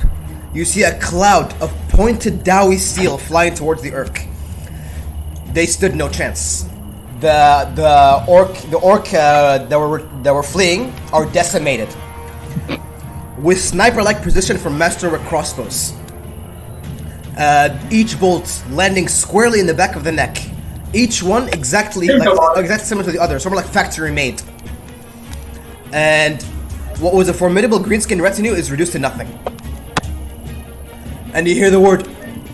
you see a cloud of pointed dowie steel flying towards the orc. They stood no chance. The orc that were fleeing are decimated. With sniper-like precision from masterwork crossbows. Each bolt landing squarely in the back of the neck. Each one exactly similar to the other, sort of like factory made. And what was a formidable greenskin retinue is reduced to nothing. And you hear the word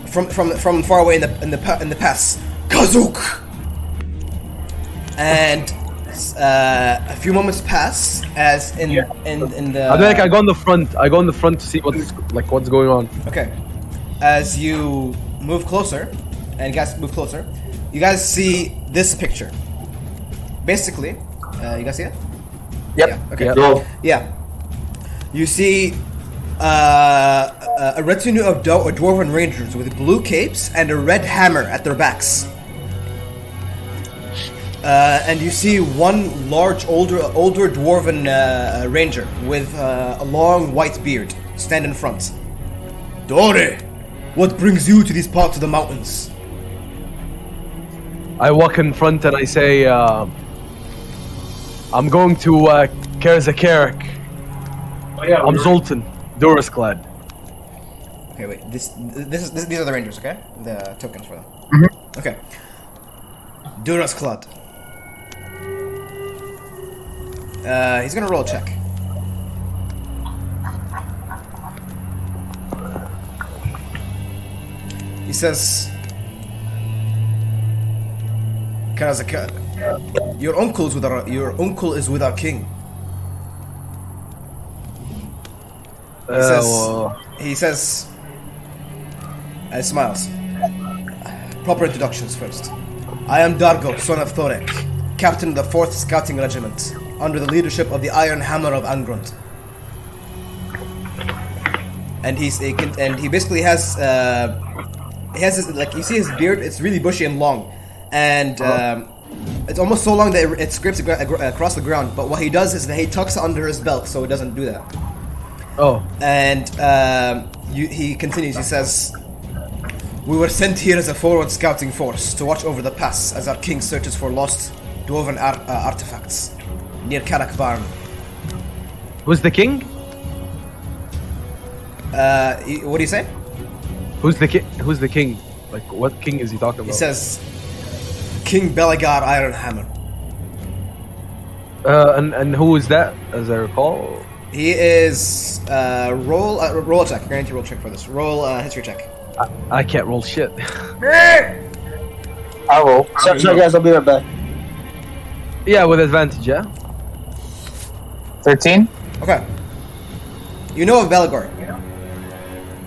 from far away in the pass, Kazuk. And a few moments pass as in the. I go in the front. I go in the front to see what's going on. Okay. As you move closer, and guys move closer, you guys see this picture. Basically, you guys see it? Yep. Yeah. Okay. Yep. Roll. Yeah. You see a retinue of dwarven rangers with blue capes and a red hammer at their backs. And you see one large, older dwarven ranger with a long white beard stand in front. Dore, what brings you to these parts of the mountains? I walk in front and I say, I'm going to Kerzakarik. Oh, yeah, I'm Zoltan, Durasclad. Okay, wait. These are the rangers, okay? The tokens for them. Okay. Durasclad. He's gonna roll a check. He says, Karazaka, your uncle is with our king. He says, and smiles. Proper introductions first. I am Dargo, son of Thorek, captain of the 4th Scouting Regiment, under the leadership of the Iron Hammer of Angrund. And he basically has his, like, you see his beard, it's really bushy and long, and it's almost so long that it scrapes across the ground. But what he does is that he tucks it under his belt so it doesn't do that. Oh. And he continues. He says, "We were sent here as a forward scouting force to watch over the pass as our king searches for lost dwarven artifacts near Karak Barn." Who's the king? What do you say? Who's the king? Like, what king is he talking about? He says, "King Belagar Ironhammer." And who is that, as I recall? He is roll a check. You're going to roll a check for this. Roll a history check. I can't roll shit. I roll. Sorry, guys, I'll be right back. Yeah, with advantage, yeah? 13. Okay. You know of Belagor.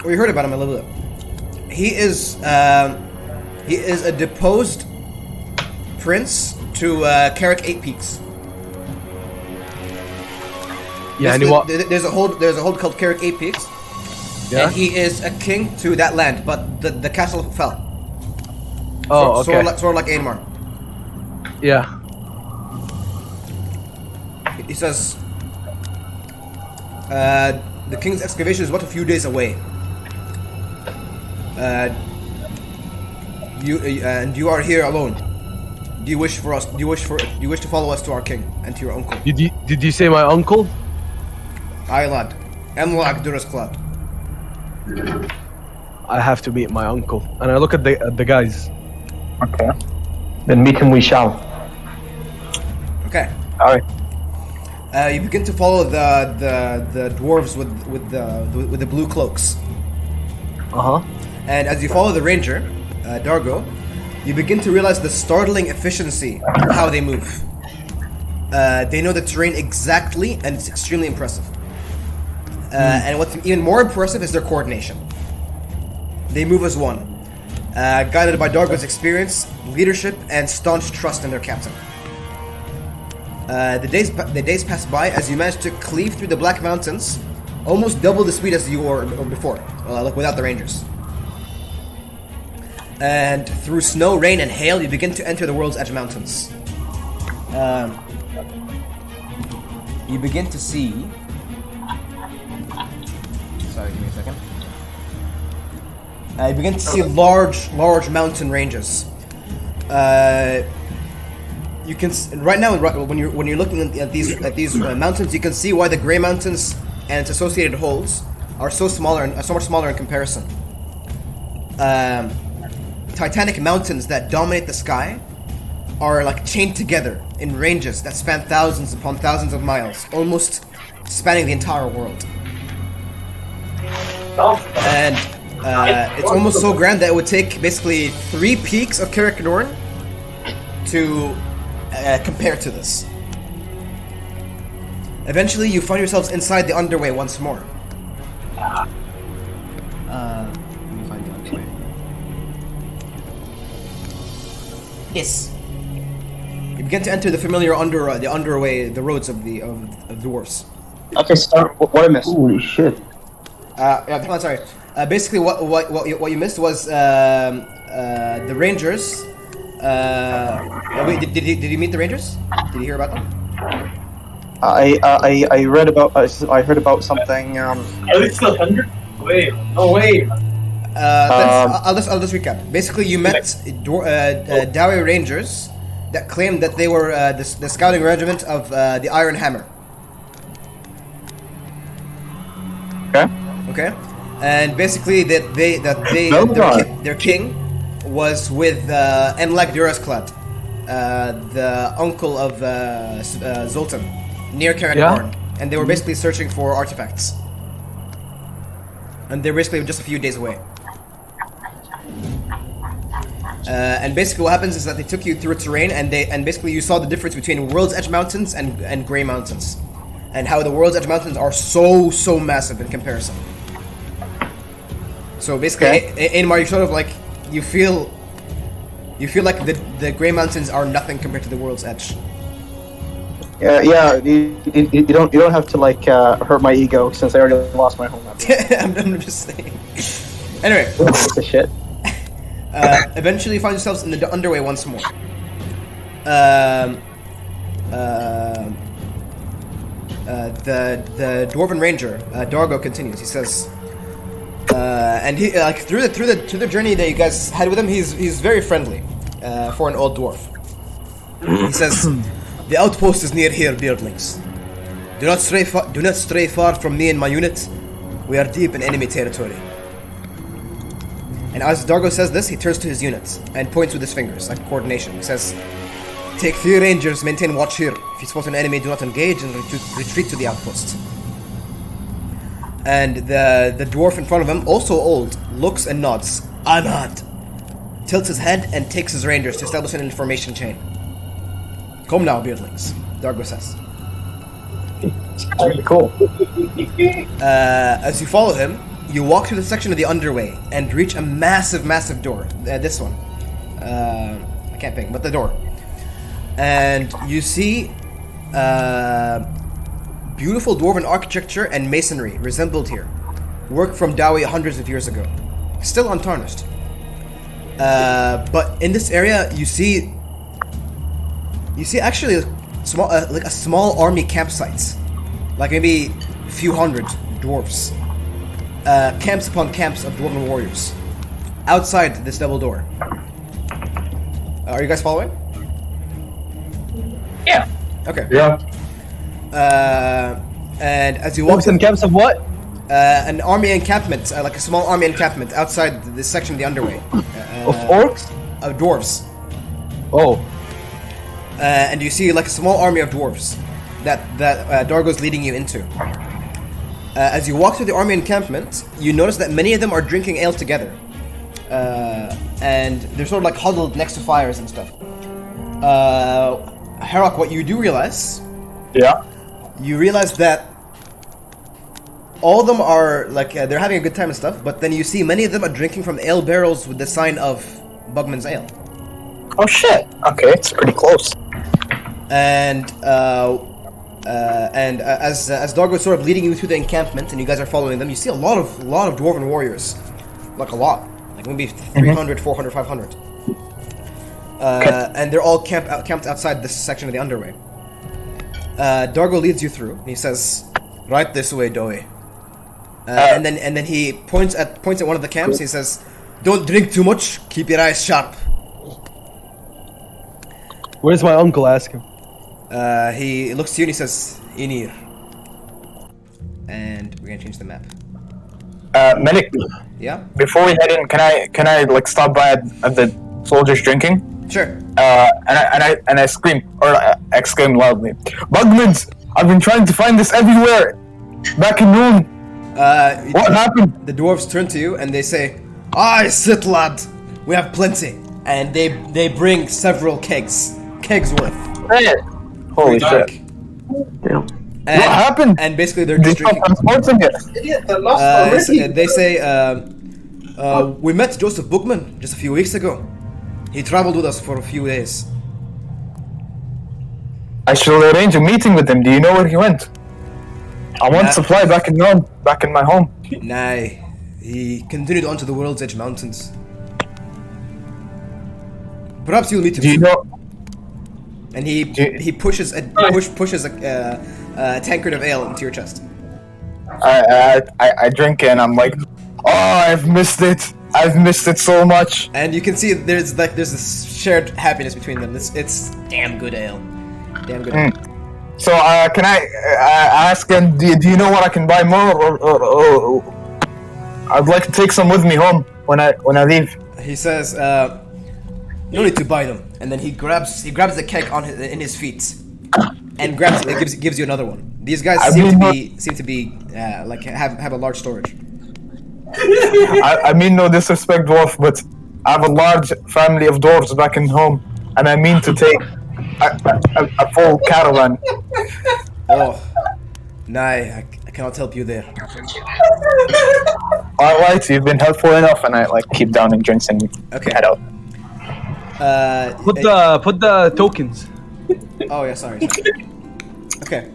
We heard about him a little bit. He is a deposed prince to Carrick 8 Peaks. Yeah, and there's a hold called Carrick 8 Peaks. Yeah? And he is a king to that land, but the castle fell. Oh, okay. Sort of like Ainmar. Yeah. He says, the king's excavation is but a few days away. You are here alone. Do you wish to follow us to our king and to your uncle? Did you say my uncle? Aye, lad. Emlak Durasclad. I have to meet my uncle. And I look at the guys. Okay. Then meet him we shall. Okay. Alright. You begin to follow the dwarves with the blue cloaks. Uh-huh. And as you follow the ranger, Dargo, you begin to realize the startling efficiency of how they move. They know the terrain exactly, and it's extremely impressive. And what's even more impressive is their coordination. They move as one, guided by Dargo's experience, leadership, and staunch trust in their captain. The days pass by as you manage to cleave through the Black Mountains, almost double the speed as you were before, like without the rangers. And through snow, rain, and hail, you begin to enter the World's Edge Mountains. You begin to see... Sorry, give me a second. You begin to see large mountain ranges. You can right now when you're looking at these mountains, you can see why the Grey Mountains and its associated holds are so much smaller in comparison. Titanic mountains that dominate the sky are like chained together in ranges that span thousands upon thousands of miles, almost spanning the entire world. And it's almost so grand that it would take basically 3 peaks of Carrick-Norn to compare to this. Eventually, you find yourselves inside the underway once more. Let me find the underway. Yes. You begin to enter the familiar the roads of the dwarves. Okay, so what I missed? Holy shit. Yeah, come on, sorry. Basically, what you missed was the Rangers. Wait, did you meet the Rangers? Did you hear about them? I read about. I heard about something. Are they still 100? Wait. Oh, wait. I'll just recap. Basically, you met Dowey Rangers that claimed that they were the scouting regiment of the Iron Hammer. Okay, and basically their king was with Enlek Durasklad, the uncle of Zoltan, near Karankorn, and they were basically searching for artifacts. And they're basically just a few days away. And basically what happens is that they took you through terrain, and basically you saw the difference between World's Edge Mountains and Grey Mountains, and how the World's Edge Mountains are so massive in comparison. So basically, Ainmar, you sort of like you feel like the Grey Mountains are nothing compared to the World's Edge. Yeah. You don't have to like hurt my ego since I already lost my home. I'm just saying. Anyway. What's the shit? Eventually, you find yourselves in the underway once more. The Dwarven Ranger Dargo continues. He says, and he like through the journey that you guys had with him, he's very friendly for an old dwarf. He says, "The outpost is near here, beardlings. Do not stray far from me and my unit. We are deep in enemy territory." And as Dargo says this, he turns to his units and points with his fingers, like coordination. He says, "Take 3 rangers, maintain watch here. If you spot an enemy, do not engage and retreat to the outpost." And the dwarf in front of him, also old, looks and nods. "Ahmad," tilts his head and takes his rangers to establish an information chain. "Come now, beardlings," Dargo says. Very cool. As you follow him, you walk through the section of the underway and reach a massive door. This one. I can't think, but the door. And you see beautiful dwarven architecture and masonry resembled here. Work from Dowey hundreds of years ago. Still untarnished. But in this area, you see actually a small army campsites. Like maybe a few hundred dwarves. Camps upon camps of dwarven warriors. Outside this double door. Are you guys following? Yeah. Okay. Yeah. And as you walk in camps of what? an army encampment, like a small army encampment outside this section of the underway. Of orcs? Of dwarves. Oh. And you see like a small army of dwarves that Dargo's leading you into. As you walk through the army encampment, you notice that many of them are drinking ale together. And they're sort of like huddled next to fires and stuff. Harok, what you do realize... Yeah. You realize that all of them are like they're having a good time and stuff, but then you see many of them are drinking from ale barrels with the sign of Bugman's Ale. Oh shit! Okay, it's pretty close. And as Dargo is sort of leading you through the encampment, and you guys are following them, you see a lot of dwarven warriors, like a lot, like maybe 300, 400, 500. And they're all camped outside this section of the underway. Dargo leads you through, and he says, "Right this way, Doe." And then he points at one of the camps. He says, "Don't drink too much. Keep your eyes sharp." Where's my uncle? Ask him. He looks to you and he says, "Inir." And we're gonna change the map. Medic. Yeah. Before we head in, can I like stop by at the soldiers drinking? Sure. And I scream or exclaim loudly, "Bugmans! I've been trying to find this everywhere. Back in Rome. What happened?" The dwarves turn to you and they say, "Aye, sit lad. We have plenty." And they bring several kegs worth. Hey. Holy shit! Damn. And, What happened? And basically they're just drinking. Idiot, they lost already. They say, "We met Joseph Bookman just a few weeks ago. He traveled with us for a few days. I shall arrange a meeting with him. Do you know where he went? I want to fly back in my home. Nah, he continued on to the World's Edge Mountains. Perhaps you'll meet him. Do you soon. know? And he pushes a tankard of ale into your chest. I drink it and I'm like, oh, I've missed it. I've missed it so much. And you can see there's this shared happiness between them. It's damn good ale. Damn good ale. So can I ask him? Do you know what I can buy more? Or I'd like to take some with me home when I leave. He says, "No need to buy them." And then he grabs the keg in his feet, and gives you another one. These guys seem to be like have a large storage. I mean no disrespect, dwarf, but I have a large family of dwarves back in home, and I mean to take a full caravan. Oh, nah, I cannot help you there. Alright, you've been helpful enough, and I like keep down and drinks and head out. Put the tokens. Oh yeah, sorry. Okay.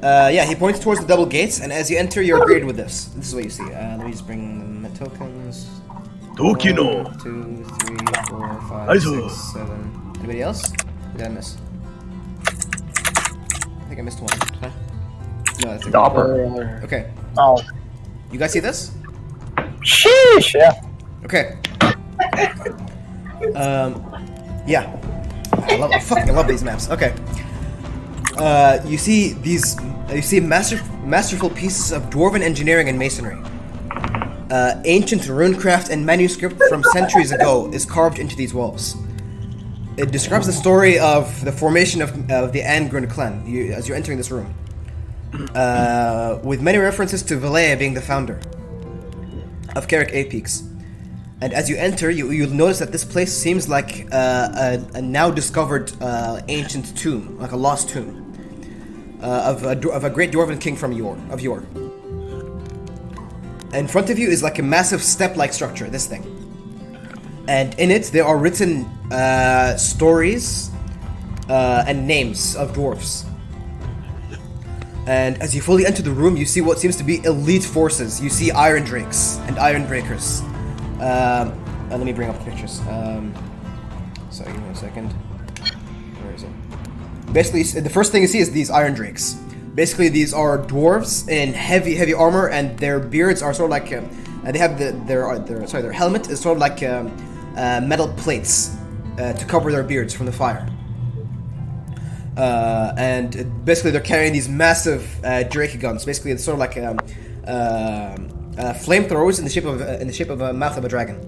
Yeah, he points towards the double gates, and as you enter, you're greeted with this. This is what you see. Let me just bring the tokens. Tokino. 1, 2, 3, 4, 5, 6, 7. Anybody else? What did I miss? I think I missed one. Huh? No, that's Dopper. Okay. Oh, You guys see this? sheesh! Yeah. Okay. Yeah. I fucking love these maps. Okay. You see masterful pieces of dwarven engineering and masonry. Ancient runecraft and manuscript from centuries ago is carved into these walls. It describes the story of the formation of the Angren clan as you're entering this room. With many references to Valea being the founder of Carrick Apex. And as you enter, you'll notice that this place seems like a now discovered ancient tomb, like a lost tomb of a great dwarven king from yore. In front of you is like a massive step-like structure, this thing. And in it, there are written stories and names of dwarves. And as you fully enter the room, you see what seems to be elite forces. You see Iron Drakes and Iron Breakers. Let me bring up the pictures. Sorry, give me a second. Where is it? Basically, the first thing you see is these Iron Drakes. Basically, these are dwarves in heavy armor, and their beards are sort of like they have their helmet is sort of like metal plates to cover their beards from the fire. And basically, they're carrying these massive Drake guns. Basically, it's sort of like flamethrowers in the shape of a mouth of a dragon.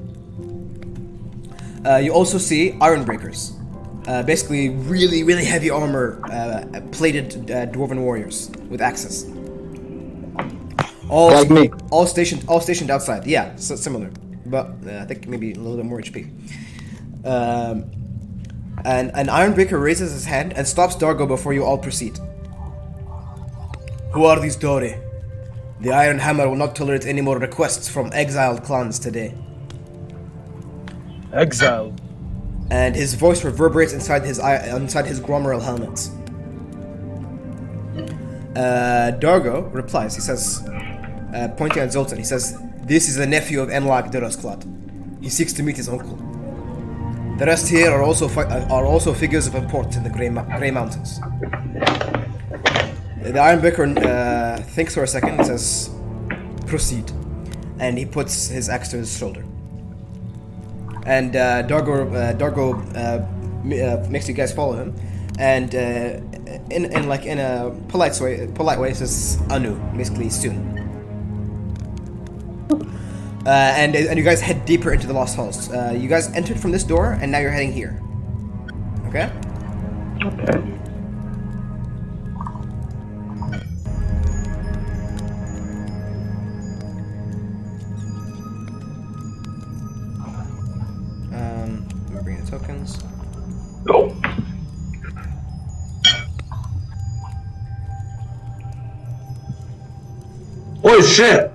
You also see Iron Breakers. Basically, really heavy armor, plated dwarven warriors with axes. Like me. All stationed outside. Yeah, so similar, but I think maybe a little bit more HP. And an Ironbreaker raises his hand and stops Dargo before you all proceed. Who are these Dori? The Iron Hammer will not tolerate any more requests from exiled clans today. Exile. And his voice reverberates inside his Gromeril helmet. Dargo replies. He says, pointing at Zoltan, he says, "This is the nephew of Enlak Durasklad. He seeks to meet his uncle. The rest here are also figures of import in the Grey Mountains." The Ironbreaker thinks for a second and says, "Proceed." And he puts his axe to his shoulder. And Dargo makes you guys follow him, and in a polite way says "Anu," basically soon. And you guys head deeper into the Lost Halls. You guys entered from this door, and now you're heading here. Okay? Okay. Let me bring the tokens. Go. Holy shit!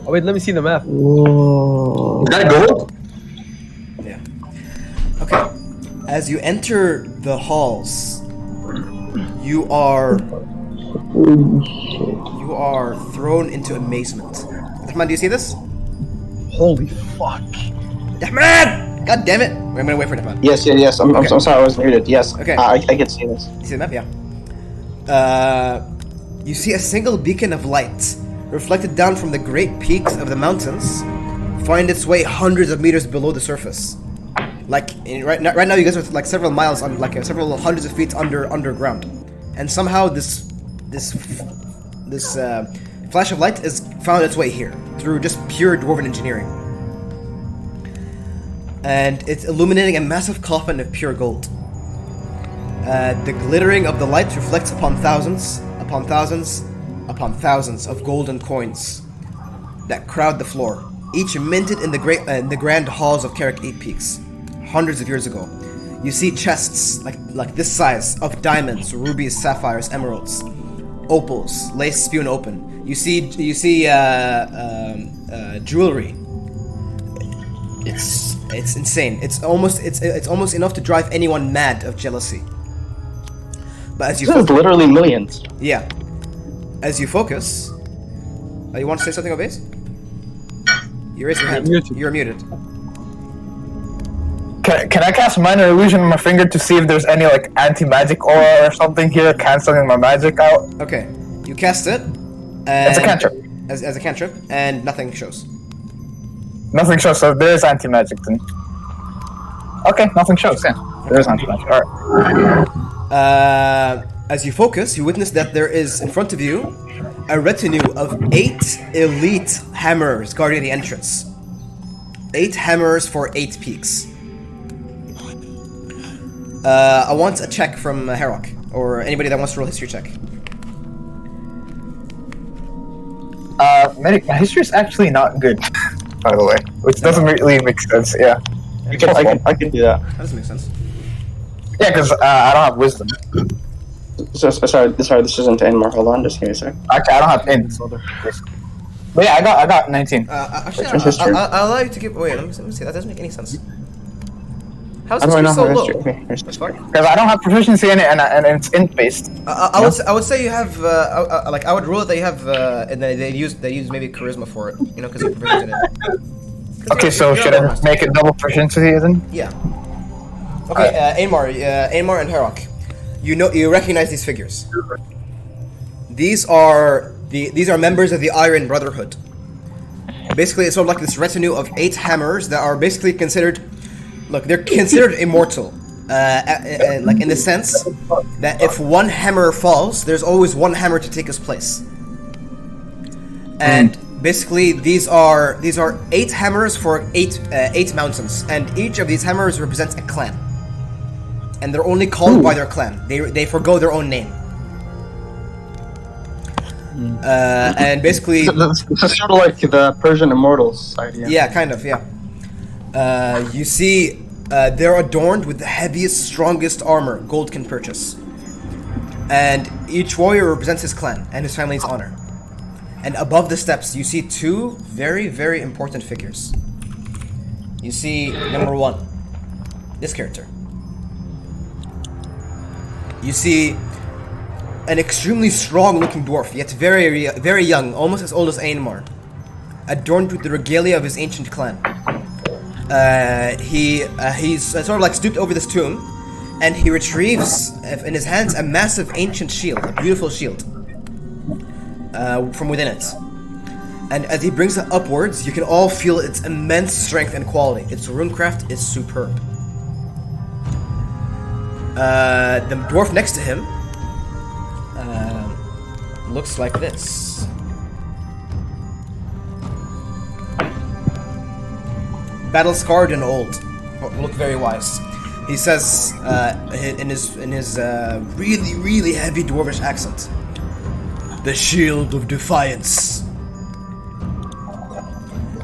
Oh wait, let me see the map. Whoa. Is that gold? As you enter the halls, you are thrown into amazement. Rahman, do you see this? Holy fuck. Rahman! God damn it! I'm gonna wait for Rahman. Yes. I'm sorry, I was muted. Yes. Okay. I can see this. You see the map? Yeah. You see a single beacon of light reflected down from the great peaks of the mountains, find its way hundreds of meters below the surface. Right now, you guys are like several miles, several hundreds of feet underground, and somehow this flash of light has found its way here through just pure dwarven engineering, and it's illuminating a massive coffin of pure gold. The glittering of the light reflects upon thousands of golden coins that crowd the floor, each minted in the grand halls of Carrick Eight Peaks, hundreds of years ago. You see chests like this size of diamonds, rubies, sapphires, emeralds, opals, lace spewed open. You see jewelry. It's insane. It's almost enough to drive anyone mad of jealousy. But as you This is literally millions. yeah, as you focus, you want to say something, Obase? You raise your hand. muted. You're muted. Can I cast minor illusion on my finger to see if there's any like anti-magic aura or something here canceling my magic out? Okay, you cast it. It's a cantrip. As a cantrip, and nothing shows. Nothing shows, so there is anti-magic then. Okay, nothing shows, yeah. There is anti-magic, alright. As you focus, you witness that there is in front of you a retinue of 8 elite hammers guarding the entrance. 8 hammers for 8 peaks. I want a check from Herok, or anybody that wants to roll a history check. My history is actually not good, by the way, which doesn't really make sense, yeah. I can do that. That doesn't make sense. Yeah, because I don't have wisdom. Sorry, this isn't anymore. Hold on, just give me a sec. Actually, I don't have int. But yeah, I got 19. Actually, What's history? I'll allow you to give. Wait, let me see. That doesn't make any sense. How's How do I history know so how low? history? Okay, here's That's fine. Because I don't have proficiency in it, and it's int based. I would say you have I would rule that you have and they use maybe charisma for it, you know, because you're proficient in it. Okay, so should I just make it double proficiency then? Yeah. Okay, Aymar and Herok, you recognize these figures. These are members of the Iron Brotherhood. Basically, it's sort of like this retinue of 8 hammers that are basically considered. Look, they're considered immortal, like in the sense that if one hammer falls, there's always one hammer to take his place. And basically, these are 8 hammers for 8 mountains, and each of these hammers represents a clan, and they're only called by their clan. They forgo their own name. And basically, This is sort of like the Persian Immortals idea. yeah, kind of, yeah. You see, they're adorned with the heaviest, strongest armor gold can purchase. And each warrior represents his clan and his family's honor. And above the steps, you see 2 very, very important figures. You see, number 1, this character. You see an extremely strong-looking dwarf, yet very, very young, almost as old as Ainmar, adorned with the regalia of his ancient clan. He's sort of like stooped over this tomb, and he retrieves in his hands a massive ancient shield, a beautiful shield, from within it. And as he brings it upwards, you can all feel its immense strength and quality. Its runecraft is superb. The dwarf next to him looks like this. Battle scarred and old, look very wise. He says in his really, really heavy dwarvish accent, "The shield of defiance."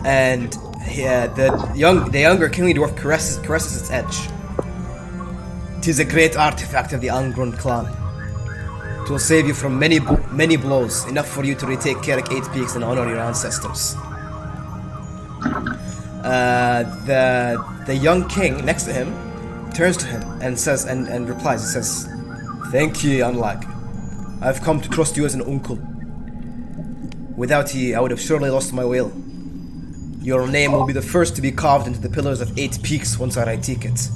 And the younger kingly dwarf caresses its edge. "'Tis a great artifact of the Ungrown clan. 'Twill save you from many blows, enough for you to retake Carrick Eight Peaks and honor your ancestors." The young king next to him turns to him and says, and replies. He says, "Thank ye, Unlag. I've come to trust you as an uncle. Without ye, I would have surely lost my will. Your name will be the first to be carved into the pillars of 8 peaks once I take it."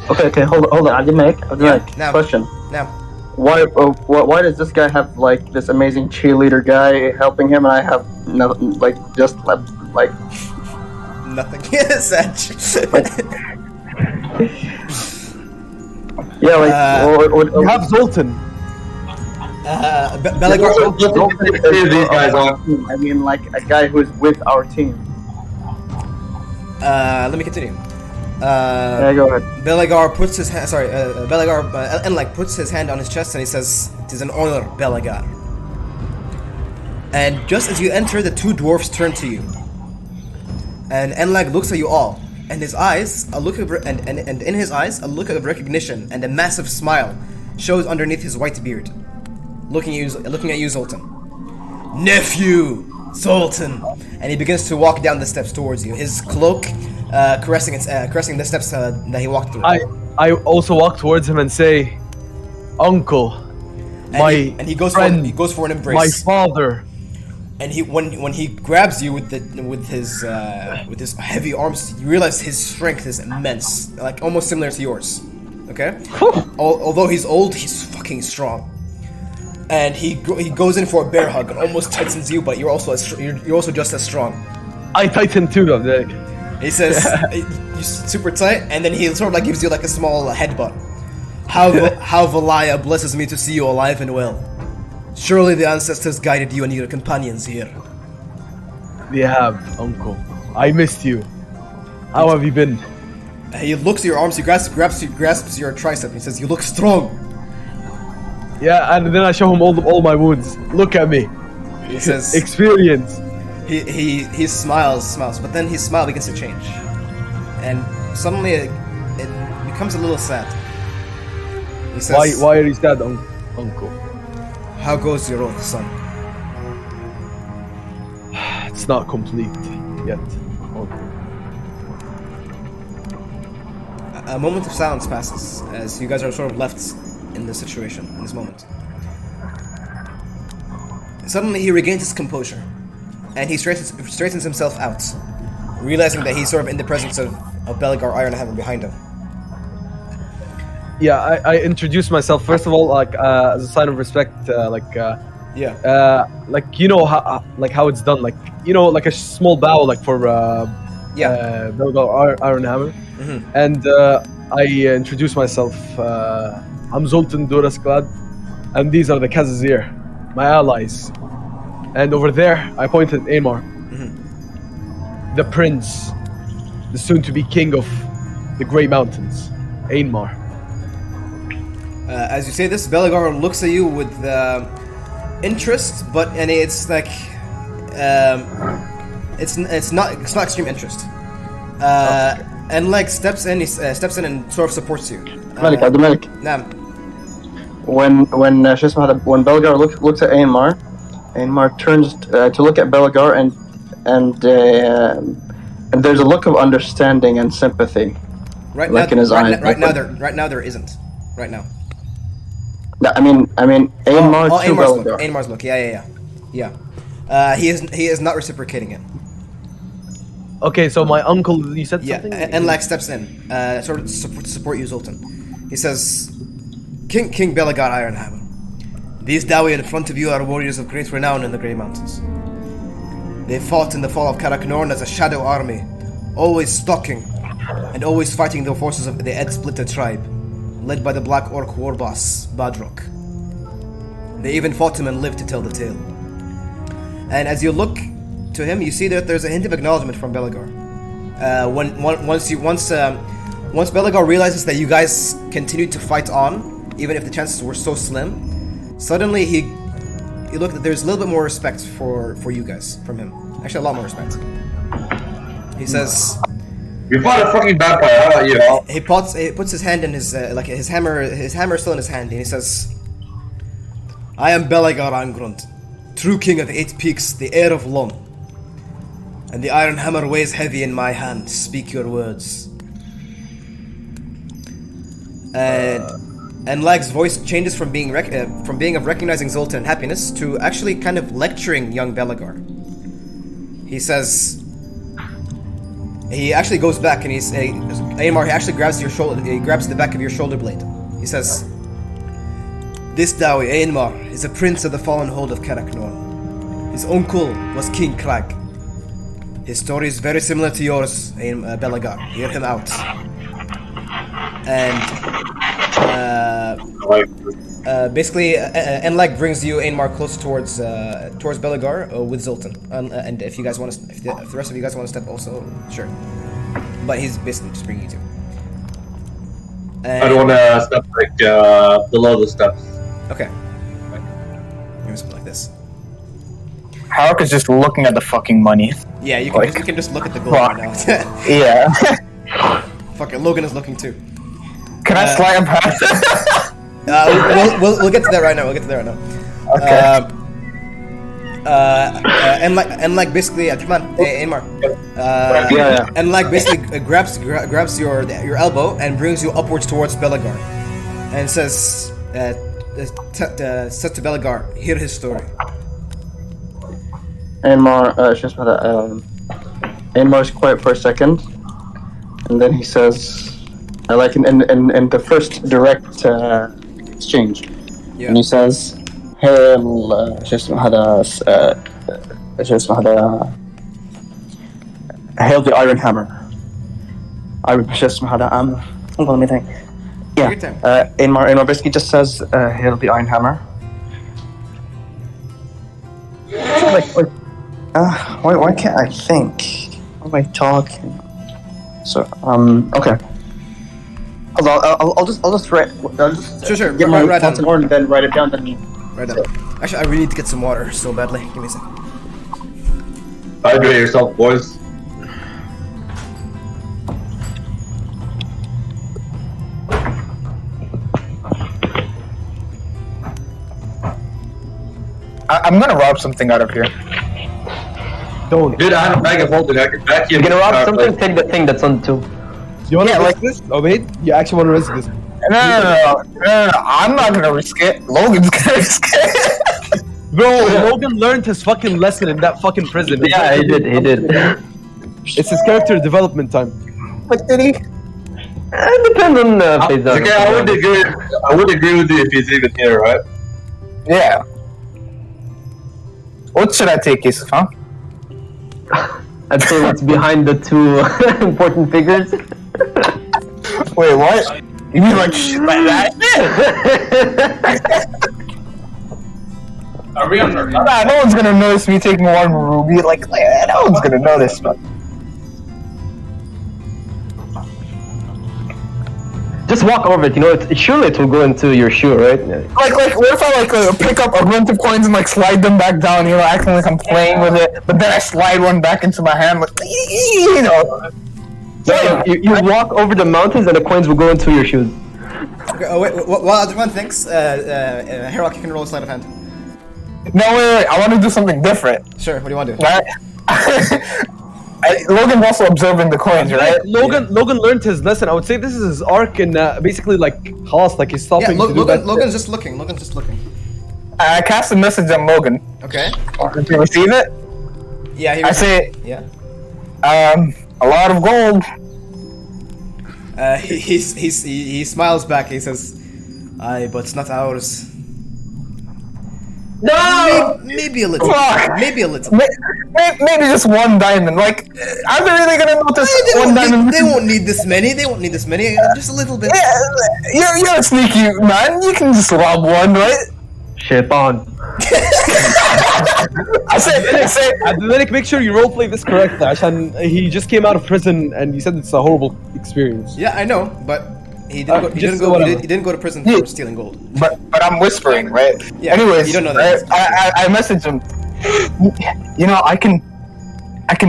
Okay, hold on. Abdulmalik, Now, question. Now, Why does this guy have like this amazing cheerleader guy helping him, and I have nothing, like just like nothing. Satch. yeah, like You have Zoltan. Belagar. These guys are. I mean, like a guy who's with our team. Let me continue. Yeah, go ahead. Belagar puts his hand. Enlak puts his hand on his chest and he says, "It is an honor, Belagar." And just as you enter, the 2 dwarfs turn to you. And Enlag looks at you all, and his eyes, a look of and in his eyes, a look of recognition and a massive smile shows underneath his white beard. Looking at you, Zoltan. "Nephew, Zoltan," and he begins to walk down the steps towards you. His cloak caressing the steps that he walked through. I also walk towards him and say, "Uncle, and he goes friend, for an embrace. my father." And when he grabs you with his heavy arms, you realize his strength is immense, like almost similar to yours. Okay, although he's old, he's fucking strong. And he goes in for a bear hug and almost tightens you, but you're also just as strong. I tighten too, Abdulmalik. He says, "You super tight," and then he sort of like gives you like a small headbutt. How Valaya blesses me to see you alive and well. Surely the ancestors guided you and your companions here. They have, Uncle. I missed you. How have you been? He looks at your arms. He grasps your tricep. He says, "You look strong." Yeah, and then I show him all my wounds. Look at me. He says, "Experience." He smiles, but then his smile begins to change, and suddenly it becomes a little sad. He says, Why are you sad, Uncle? "How goes your oath, son?" It's not complete yet. Uncle. A moment of silence passes as you guys are sort of left in this situation, in this moment. Suddenly he regains his composure, and he straightens himself out, realizing that he's sort of in the presence of Belagar Ironhammer behind him. Yeah, I introduced myself first of all, like as a sign of respect, like you know how it's done, like you know, like a small bow, like for Belagar Ironhammer, and I introduced myself. I'm Zoltan Durasklad, and these are the Kazazir, my allies. And over there, I pointed at Amar, the prince, the soon-to-be king of the Grey Mountains, Ainmar. As you say this, Belagar looks at you with interest, and it's like it's not extreme interest. And like steps in and sort of supports you. Abdulmalik. Naam. When Belagar looks at Ainmar turns to look at Belagar and there's a look of understanding and sympathy. Right now there isn't. Right now. I mean Ainmar to Belagar. Ainmar's look. Yeah. He is not reciprocating it. Okay, so my uncle, you said something? Yeah, and like steps in, sort of to support you, Zoltan. He says, King Belagar Ironhammer, these Dawi in front of you are warriors of great renown in the Grey Mountains. They fought in the fall of Karaknorn as a shadow army, always stalking and always fighting the forces of the Ed Splitter tribe, led by the Black Orc war boss, Badrock. They even fought him and lived to tell the tale. And as you look to him, you see that there's a hint of acknowledgement from Belagar. Once Belagar realizes that you guys continued to fight on, even if the chances were so slim, suddenly you look that there's a little bit more respect for you guys from him. Actually, a lot more respect. He says, "You fought a fucking vampire. How about you?" He puts his hand in his his hammer is still in his hand, and he says, "I am Belagar Angrund, true king of 8 peaks, the heir of Lon. And the iron hammer weighs heavy in my hand. Speak your words." And Lag's voice changes from being of recognizing Zoltan and happiness to actually kind of lecturing young Belagar. He says, he actually goes back and he's Aemar. He actually grabs your shoulder. He grabs the back of your shoulder blade. He says, "This Dawi, Aemar, is a prince of the fallen hold of Karaknor. His uncle was King Crag. His story is very similar to yours, Belagar. Hear him out." And basically, Enlag brings you Aemar close towards Belagar with Zoltan. And if you guys want to, if the rest of you guys want to step, also sure. But he's basically just bringing you two. I don't want to step like below the steps. Okay. Maybe something like this. Harold is just looking at the fucking money. Yeah, you can just look at the gold right now. Yeah. Fuck it, Logan is looking too. Can I slide him past? We'll get to that right now. Okay. And like basically, come on, Aemar. And like basically grabs your elbow and brings you upwards towards Belagar, and says to Belagar, hear his story. Aemar's quiet for a second, and then he says, like in the first direct exchange, and he says, Hail the Iron Hammer. Let me think. Yeah, Aemar basically just says, Hail the Iron Hammer. Why can't I think? Why am I talking? So, okay. I'll just write. Sure. Get my thoughts in order and then write it down. Right down. Actually, I really need to get some water so badly. Give me a second. Hydrate yourself, boys. I'm gonna rob something out of here. Don't. Dude, I have a bag of holding. I can vacuum. You're gonna rob something, take the thing that's on two. You wanna risk this? Oh wait, you actually wanna risk this? No. I'm not gonna risk it. Logan's gonna risk it. Bro, Logan learned his fucking lesson in that fucking prison. Yeah, he did. It's his character development time. Like, did he? It depends on the phase. Okay, I would agree with you if he's even here, right? Yeah. What should I take, Yusuf, huh? I'd say what's behind the two important figures. Wait, what? You mean like shit like that? Are we on the Nah, no one's gonna notice me taking one ruby. Like no one's gonna notice, man. Just walk over it, you know, surely it will go into your shoe, right? Like, what if I pick up a bunch of coins and like slide them back down, you know, acting like I'm playing with it, but then I slide one back into my hand, like, you know. Yeah, you walk over the mountains and the coins will go into your shoes. Okay, oh wait, while everyone thinks, Herok, you can roll a sleight of hand. No, wait, I want to do something different. Sure, what do you want to do? Right? Logan's also observing the coins, right? Logan learned his lesson. I would say this is his arc in basically like Haas, like he's stopping to do that. Logan's just looking. I cast a message on Logan. Okay. Did you receive it? Yeah, I say, yeah. A lot of gold. He smiles back. He says, "Aye, but it's not ours." No! Maybe a little. Fuck. Maybe a little. Maybe just one diamond. Like, are they really gonna notice one diamond? They won't need this many. Just a little bit. Yeah, you're a sneaky man. You can just rob one, right? Shaitan. I say. Dominic, make sure you roleplay this correctly, Ashan. He just came out of prison and he said it's a horrible experience. Yeah, I know, but he didn't go to prison for stealing gold. But I'm whispering, right? Yeah. Anyways, You don't know that. I messaged him. You know, I can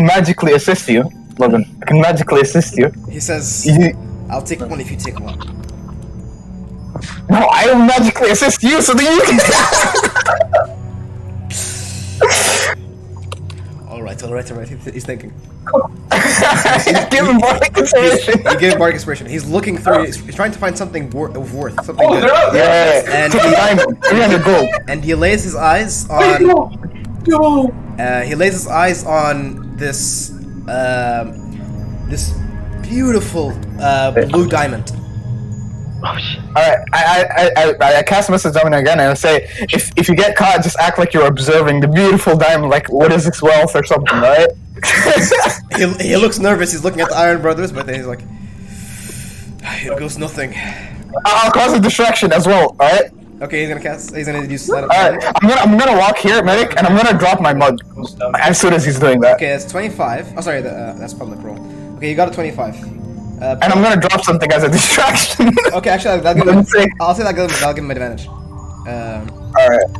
magically assist you, Logan. I can magically assist you. He says, "I'll take one if you take one." No, I will magically assist you so that you can. All right. He's thinking. Give him bardic inspiration. You give him bardic inspiration. He's looking through. He's trying to find something of worth, something good. Yeah. And Take a diamond. 300 gold. And he lays his eyes on. He lays his eyes on this this beautiful blue diamond. Oh shit. Alright, I cast message Domino again and I say, if you get caught, just act like you're observing the beautiful diamond, like, what is this wealth or something, right? He looks nervous, he's looking at the Iron Brothers, but then he's like, here goes nothing. I'll cause a distraction as well, alright? Okay, he's gonna use that. Alright, I'm gonna walk here, medic, and I'm gonna drop my mug as soon as he's doing that. Okay, it's 25. Oh, sorry, that's public roll. Okay, you got a 25. And I'm gonna drop something as a distraction. Okay, actually, I'll give him advantage. Alright.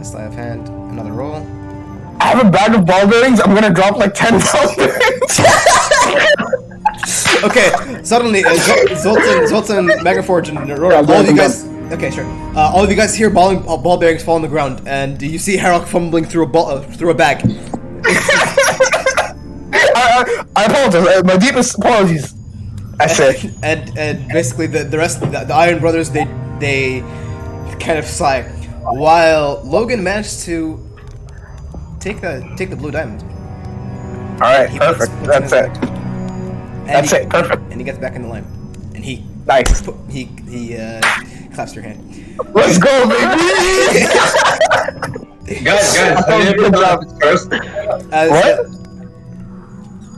Sleight of hand, another roll. I have a bag of ball bearings, I'm gonna drop like 10 ball bearings. Okay, suddenly, Zoltan, Megaforge, and Aurora, all of you guys... Okay, sure. All of you guys hear ball bearings fall on the ground, and you see Harok fumbling through a bag. I apologize. My deepest apologies. I say. And basically the rest of the Iron Brothers they kind of sigh, while Logan managed to take the blue diamond. All right, perfect. That's it. That's it. Perfect. And he gets back in the line, and he nice. He claps your hand. Let's go, baby. Guys, have you ever thought it's cursed? What?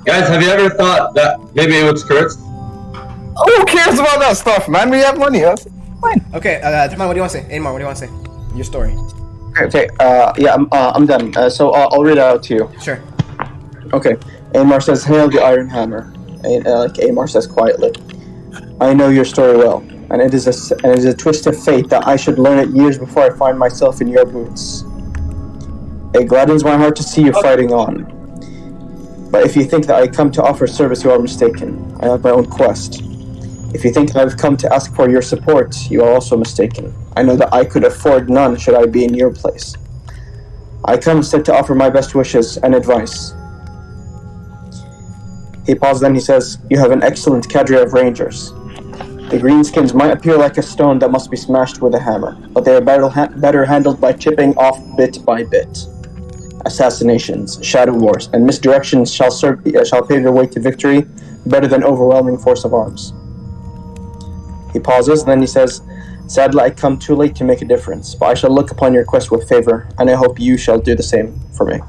Guys, have you ever thought that maybe it was cursed? Who cares about that stuff, man? We have money. That's fine. Okay, Taman, what do you want to say? Aymar, what do you want to say? Your story. Okay, yeah, I'm done. So I'll read it out to you. Sure. Okay, Aymar says, "Hail the Iron Hammer." Like Aymar says quietly, "I know your story well, and it is a twist of fate that I should learn it years before I find myself in your boots. It gladdens my heart to see you fighting on. But if you think that I come to offer service, you are mistaken. I have my own quest. If you think I've come to ask for your support, you are also mistaken. I know that I could afford none should I be in your place. I come instead to offer my best wishes and advice." He pauses, then he says, "You have an excellent cadre of rangers. The greenskins might appear like a stone that must be smashed with a hammer, but they are better handled by chipping off bit by bit. Assassinations, shadow wars, and misdirections shall pave your way to victory better than overwhelming force of arms." He pauses, then he says, "Sadly, I come too late to make a difference, but I shall look upon your quest with favor, and I hope you shall do the same for me."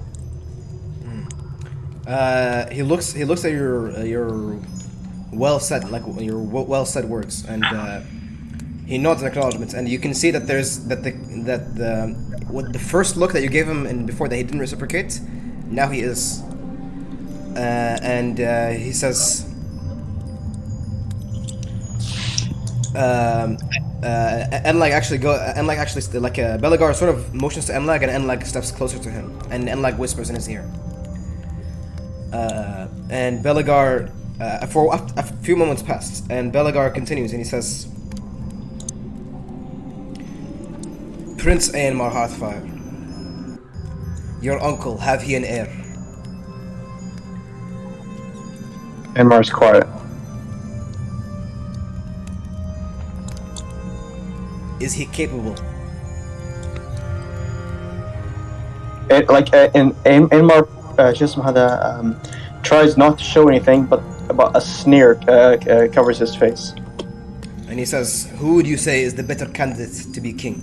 He looks at your well said words, and he nods in acknowledgement, and you can see that with the first look that you gave him and before that he didn't reciprocate, now he is. And he says, Enlag Belagar sort of motions to Enlag, and Enlag steps closer to him, and Enlag whispers in his ear. And Belagar, for a few moments passed, and Belagar continues, and he says, "Prince Aenmar Hearthfire, your uncle, have he an heir?" Aymar's quiet. Is he capable? Aymar just tries not to show anything, but about a sneer covers his face. And he says, "Who would you say is the better candidate to be king?"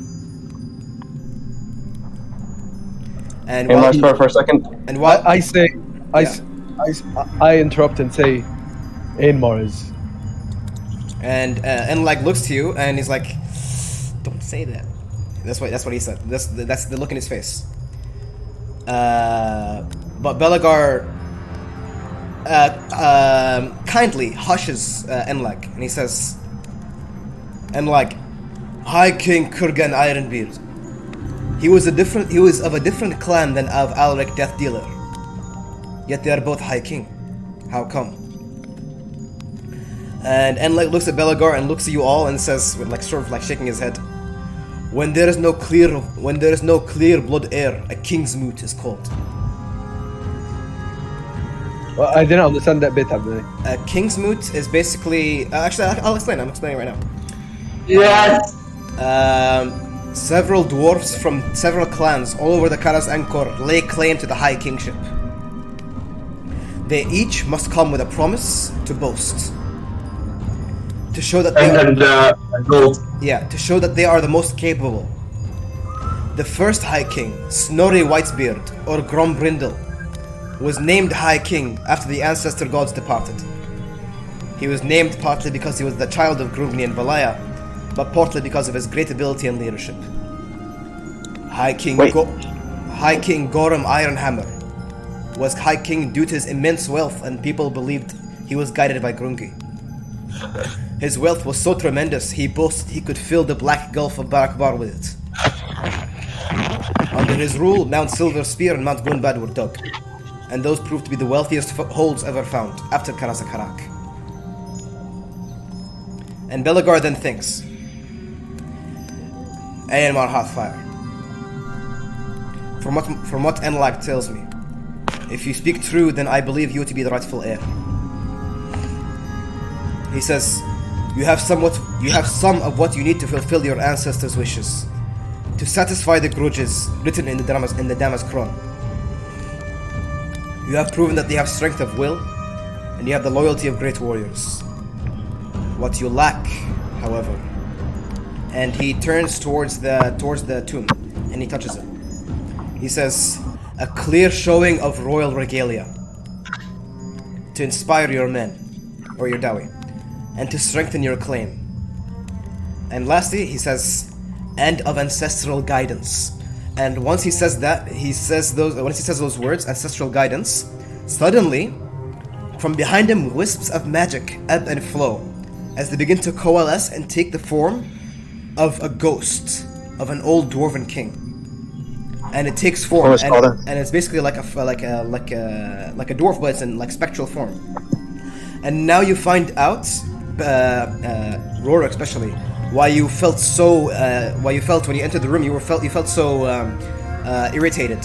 And Aymar's for a second. And what I say, I interrupt and say, Aenmar is. And like looks to you, and he's like, "Don't say that." That's what he said. That's the look in his face. But Belagar kindly hushes Enlag, and he says, "Enlag, High King Kurgan Ironbeard. He was of a different clan than of Alric Death Dealer. Yet they are both High King. How come?" And Enlag looks at Belagar and looks at you all and says, with sort of shaking his head, When there is no clear blood heir, a king's moot is called." Well, I didn't understand that bit, Abdul. King's Moot is basically... actually, I'll explain. I'm explaining right now. Yes. Several dwarfs from several clans all over the Karaz Angkor lay claim to the High Kingship. They each must come with a promise to boast. To show that to show that they are the most capable. The first High King, Snorri Whitebeard, or Grombrindel, was named High King after the ancestor gods departed. He was named partly because he was the child of Grungni and Valaya, but partly because of his great ability and leadership. High King Gorm Ironhammer was High King due to his immense wealth, and people believed he was guided by Grungi. His wealth was so tremendous, he boasted he could fill the Black Gulf of Barakbar with it. Under his rule, Mount Silver Spear and Mount Gunbad were dug, and those proved to be the wealthiest holes ever found after Karazakarak. And Belagar then thinks, Ayanmar Heartfire. From what Enlag tells me, if you speak true, then I believe you to be the rightful heir. He says, you have some of what you need to fulfill your ancestors' wishes, to satisfy the grudges written in the Damas Kron. You have proven that they have strength of will, and you have the loyalty of great warriors. What you lack, however, and he turns towards the tomb, and he touches it. He says, a clear showing of royal regalia to inspire your men, or your Dawi, and to strengthen your claim. And lastly, he says, and of ancestral guidance. And once he says those words, ancestral guidance, suddenly, from behind him, wisps of magic ebb and flow as they begin to coalesce and take the form of a ghost of an old dwarven king. And it takes form, and it's basically like a dwarf, but it's in like spectral form. And now you find out, Rorik especially, why you felt when you entered the room. You felt so irritated.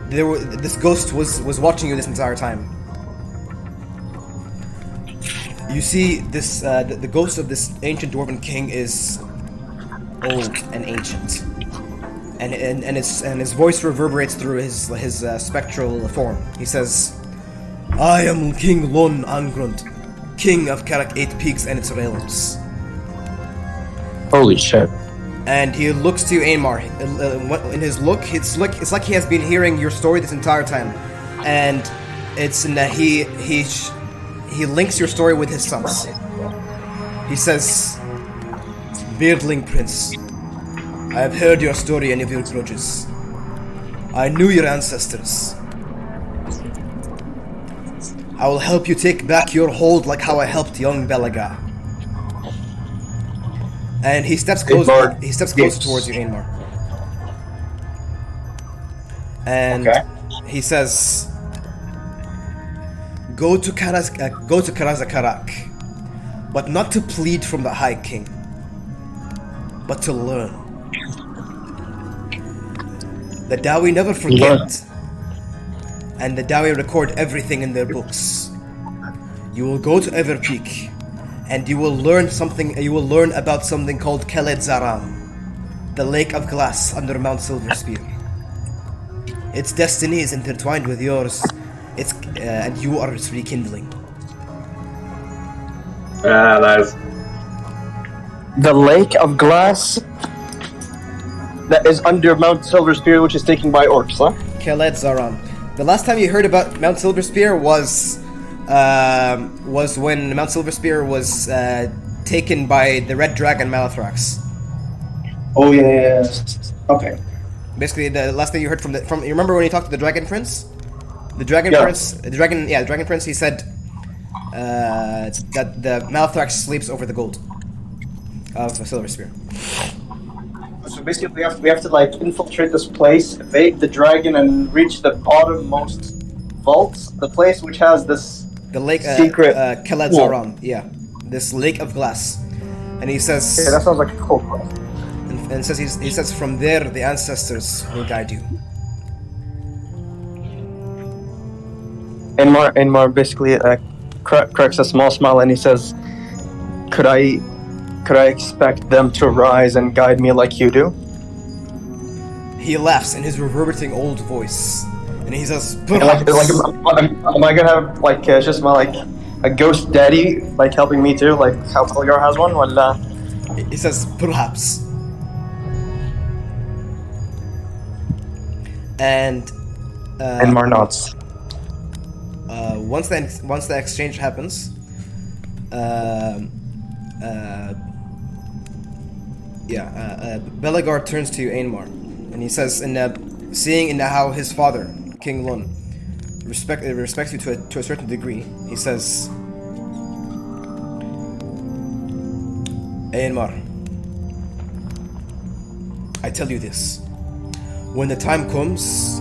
This ghost was watching you this entire time. You see, this the ghost of this ancient dwarven king is old and ancient, and his voice reverberates through his spectral form. He says, "I am King Lon Angrund, king of Karak 8 Peaks and its realms." Holy shit. And he looks to you, Aymar. In his look, it's like he has been hearing your story this entire time, and it's in that he links your story with his sons. He says, "Beardling Prince, I have heard your story and of your grudges. I knew your ancestors. I will help you take back your hold like how I helped young Belagar." And he steps closer. He steps closer towards you, Aymar. And he says, Go to Karazakarak, but not to plead from the High King, but to learn. The Dawi never forget, and the Dawi record everything in their books. You will go to Everpeak, and you will learn something. You will learn about something called Khaled Zaram, the Lake of Glass under Mount Silver Spear. Its destiny is intertwined with yours. And you are its rekindling. Nice. The Lake of Glass that is under Mount Silver Spear, which is taken by orcs, huh? Khaled Zaram. The last time you heard about Mount Silver Spear was when Mount Silver Spear was taken by the Red Dragon Malathrax. Oh yeah. Okay. Basically, the last thing you heard from you remember when you talked to the Dragon Prince? The Dragon Prince, he said that the Malathrax sleeps over the gold of the Silver Spear. So basically, we have to like infiltrate this place, evade the dragon, and reach the bottommost vault, the place which has this lake secret Khaled Zaram. Yeah, this lake of glass. And he says, "Yeah, that sounds like a cool quest." And he says, from there the ancestors will guide you. Inmar basically cracks a small smile and he says, "Could I expect them to rise and guide me like you do?" He laughs in his reverberating old voice, and he says, Am I gonna have just like a ghost daddy like helping me too, like how Pelgar has one? Well, he says, "Perhaps." And Inmar nods. Once the exchange happens, Belagar turns to Ainmar, and he says, seeing in how his father, King Lun, respects you to a certain degree, he says, Ainmar, I tell you this. When the time comes,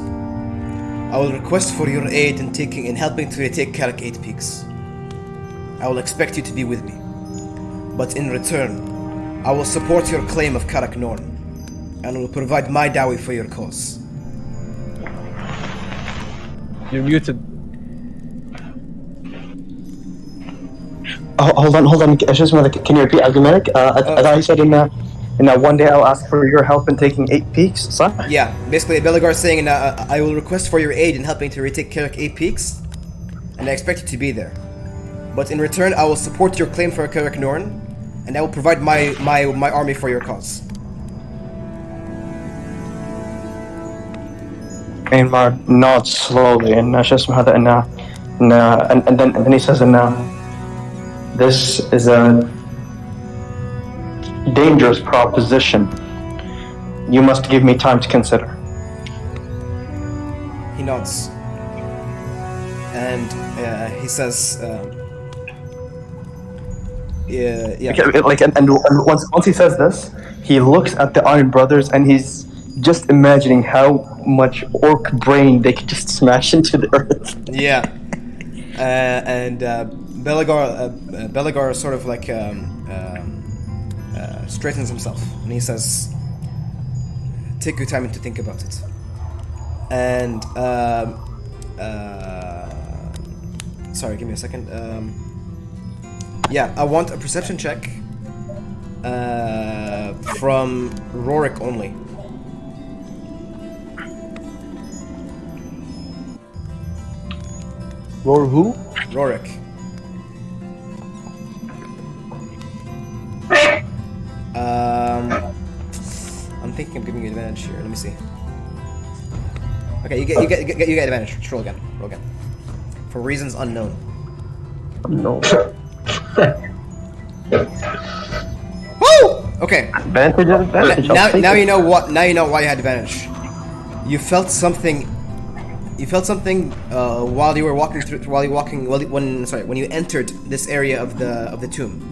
I will request for your aid in helping to retake Karak 8 Peaks. I will expect you to be with me. But in return, I will support your claim of Karak Norn, and will provide my dowry for your cause. You're muted. Oh, hold on. Just can you repeat, Abdulmalik? As I said in that one day, I'll ask for your help in taking 8 peaks, son? Yeah, basically Belagar is saying, I will request for your aid in helping to retake Karak 8 Peaks, and I expect you to be there. But in return, I will support your claim for Karak Norn, and I will provide my army for your cause. Ainmar nods slowly, and then he says, this is a dangerous proposition. You must give me time to consider. He nods, and he says, And once he says this, he looks at the Iron Brothers, and he's just imagining how much orc brain they could just smash into the earth. Yeah, and Belagar sort of like straightens himself, and he says, "Take your time to think about it." And sorry, give me a second. I want a perception check from Rorik only. Roar who? Rorik. I'm thinking of giving you advantage here. Let me see. Okay, you get advantage. Just roll again. For reasons unknown. No. Woo! Okay. Advantage. Now you know what. Now you know why you had advantage. You felt something. While you were walking through. When you entered this area of the tomb.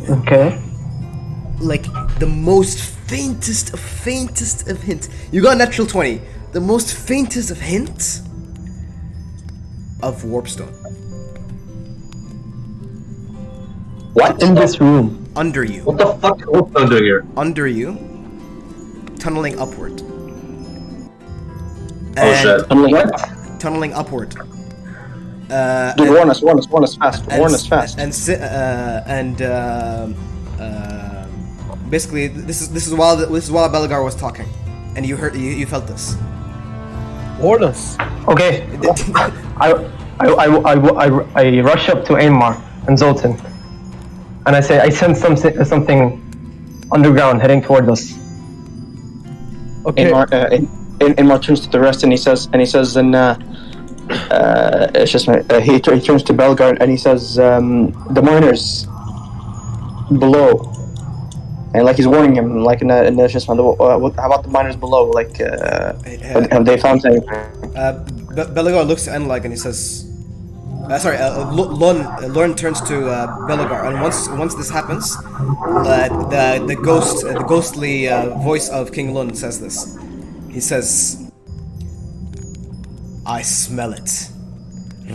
Okay. Like the most faintest of hints. You got a natural 20. The most faintest of hints of warpstone. What? In this room? Under you. What the fuck is warpstone doing here? Under you. Tunneling upward. Oh shit. Tunneling what? Tunneling upward. Dude, warn us fast. Basically, this is while Belagar was talking, and you felt this. Warn us. Okay. I rush up to Ainmar and Zoltan, and I say I sense something underground heading toward us. Okay. Ainmar turns to the rest, and he says, he turns to Belgard, and he says, the miners below. And like he's warning him, like how about the miners below? Like, have they found anything? Belagar looks to Enlag and he says, Lorne turns to Belagar, and once this happens, the ghostly voice of King Lun says this. He says, "I smell it,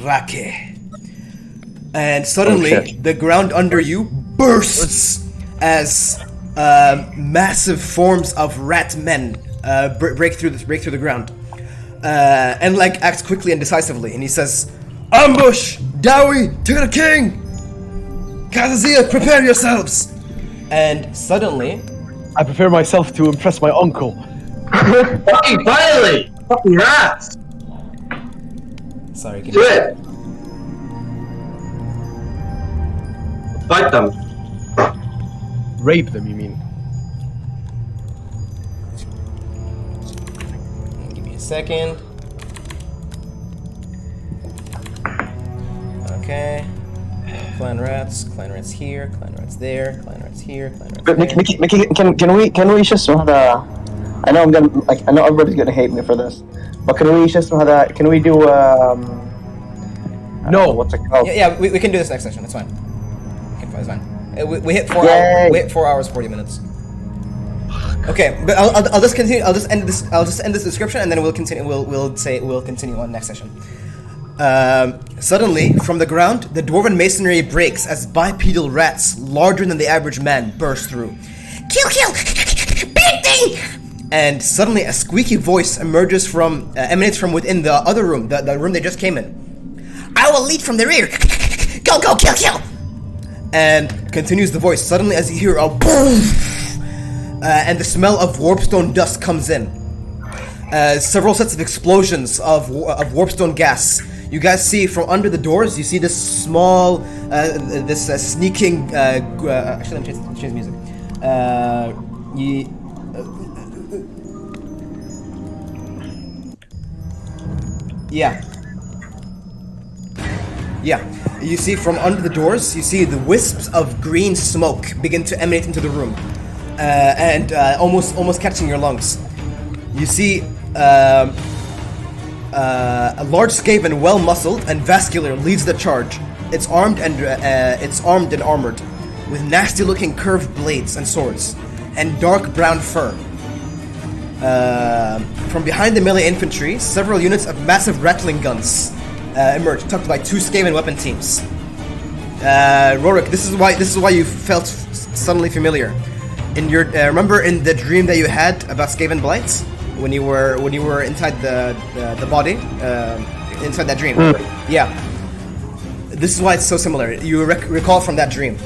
Rake." And suddenly, the ground under you bursts as massive forms of rat men break through the ground. and like acts quickly and decisively, and he says, "Ambush! Dowie, to the king! Kazazia, prepare yourselves!" And suddenly, I prepare myself to impress my uncle. Fucking finally! Fucking rats! sorry, Do it! Fight them. Rape them, you mean? Give me a second. Okay. Clan rats here, clan rats there, clan rats here, clan rats But there. Mickey, can we just هذا I know I know everybody's gonna hate me for this, but can we just هذا can we do No. what's it called? Yeah, we can do this next session. It's fine. It's fine. We hit 4 Yay. hours. We hit 4 hours 40 minutes. Okay, but I'll just continue. I'll just end this description, and then we'll continue. We'll continue on next session. Suddenly, from the ground, the dwarven masonry breaks as bipedal rats, larger than the average man, burst through. Kill! Big thing! And suddenly, a squeaky voice emanates from within the other room, the room they just came in. I will lead from the rear. Go! Kill! And continues the voice. Suddenly, as you hear a boom, and the smell of warpstone dust comes in. Several sets of explosions of warpstone gas. You guys see from under the doors. You see this small, sneaking. Actually, let me change music. Yeah. You see from under the doors, you see the wisps of green smoke begin to emanate into the room, and almost catching your lungs. You see a large Skaven, well muscled and vascular, leads the charge. It's armed and armored, with nasty-looking curved blades and swords, and dark brown fur. From behind the melee infantry, several units of massive rattling guns emerge, topped by 2 Skaven weapon teams. Rorik, this is why you felt suddenly familiar. In your remember in the dream that you had about Skaven blights when you were inside the body, inside that dream. Yeah, this is why it's so similar. You recall from that dream.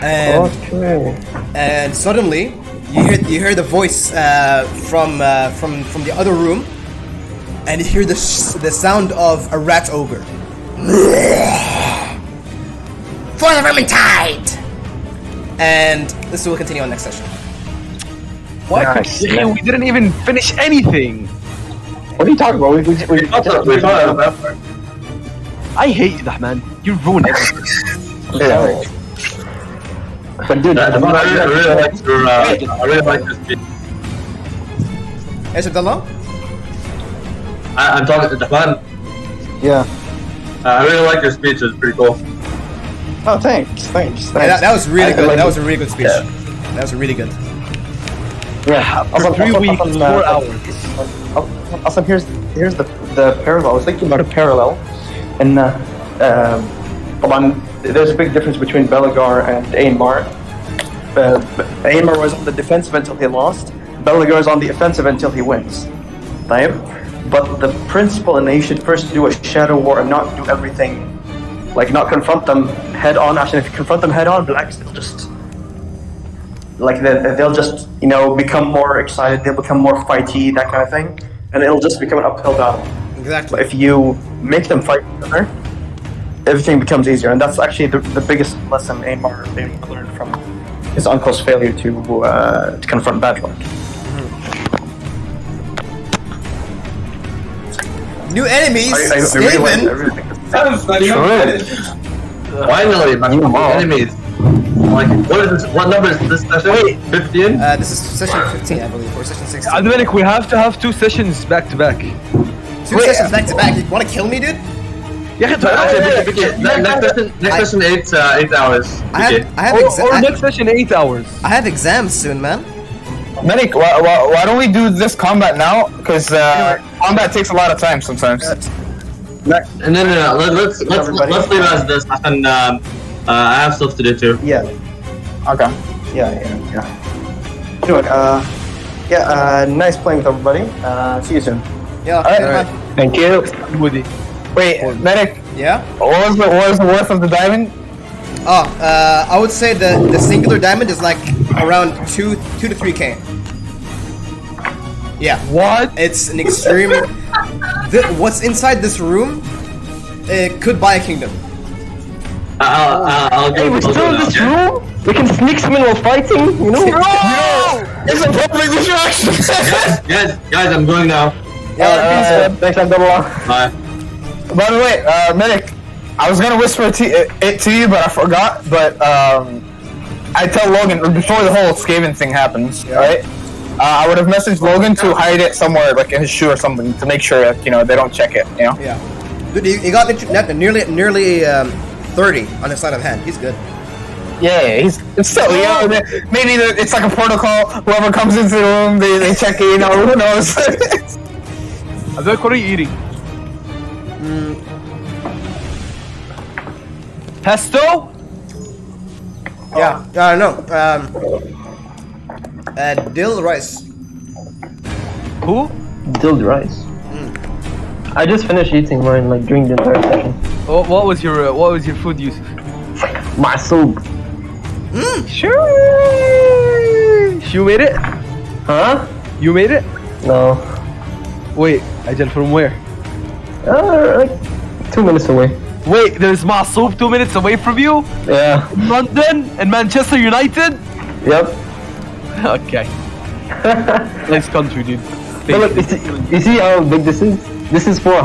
And suddenly you hear the voice from the other room, and you hear the sound of a rat ogre. For the Vermintide! And this will continue on next session. Why? Nice. Yeah, we didn't even finish anything. What are you talking about? We I hate you, man. You ruined everything. yeah. But dude, I really like this speech. Is it Abdullah? I'm talking to the man. yeah. I really like your speech. It's pretty cool. Oh, thanks. Yeah, that was really good. like That it. was a really good speech. That was really good. Yeah. For 3 weeks, 4 hours. Also, here's the parallel. I was thinking about a parallel, and there's a big difference between Belagar and Ainmar. Ainmar was on the defensive until he lost. Belagar is on the offensive until he wins. Right? But the principle, and you should first do a shadow war and not do everything, like not confront them head on. Actually, if you confront them head on, blacks they'll just they'll just become more excited. They'll become more fighty, that kind of thing, and it'll just become an uphill battle. Exactly. But if you make them fight each other, everything becomes easier, and that's actually the biggest lesson Ainmar learned from his uncle's failure to confront Badlock. New enemies, I really like Skaven. everything. Finally, my enemies. Like, what number is this session? 15? This is session 15, I believe, or session 16. Dominic, we have to have 2 sessions back to back. 2 sessions back to back. You want to kill me, dude? Yeah, Next session 8 hours. I have next session 8 hours. I have exams soon, man. Medic, why don't we do this combat now? Because combat takes a lot of time sometimes. No. Let's leave it as this. And I have stuff to do too. Yeah. Okay. Yeah. Anyway, nice playing with everybody. See you soon. Yeah. Alright. Thank you. Woody. Wait, medic. Yeah. What was the worth of the diamond? Oh, I would say the singular diamond is like around 2 to 3K. Yeah. What? It's an extreme. What's inside this room? It could buy a kingdom. I'll Hey, go. we're still in this room? We can sneak some in while fighting, you know? It's a perfect distraction. guys, I'm going now. Thanks, I'm double off. Bye. By the way, medic, I was gonna whisper it to you, but I forgot. But I tell Logan before the whole Skaven thing happens, right? I would have messaged Logan to hide it somewhere, like in his shoe or something, to make sure that they don't check it. You know? Yeah. Dude, he got nearly 30 on his side of the hand. He's good. Yeah, it's still, maybe it's like a protocol. Whoever comes into the room, they check it. Who knows? Avek, what are you eating? Pesto? Yeah. No. Dill rice. Who? Dilled rice. I just finished eating mine like during the entire session. What was your food use? My soup. Sure. You made it? Huh? You made it? No. Wait, Ajal, from where? Like 2 minutes away. Wait, there's my soup 2 minutes away from you? Yeah. London and Manchester United? Yep. Okay. Nice country, dude. But look, you see how big this is? This is for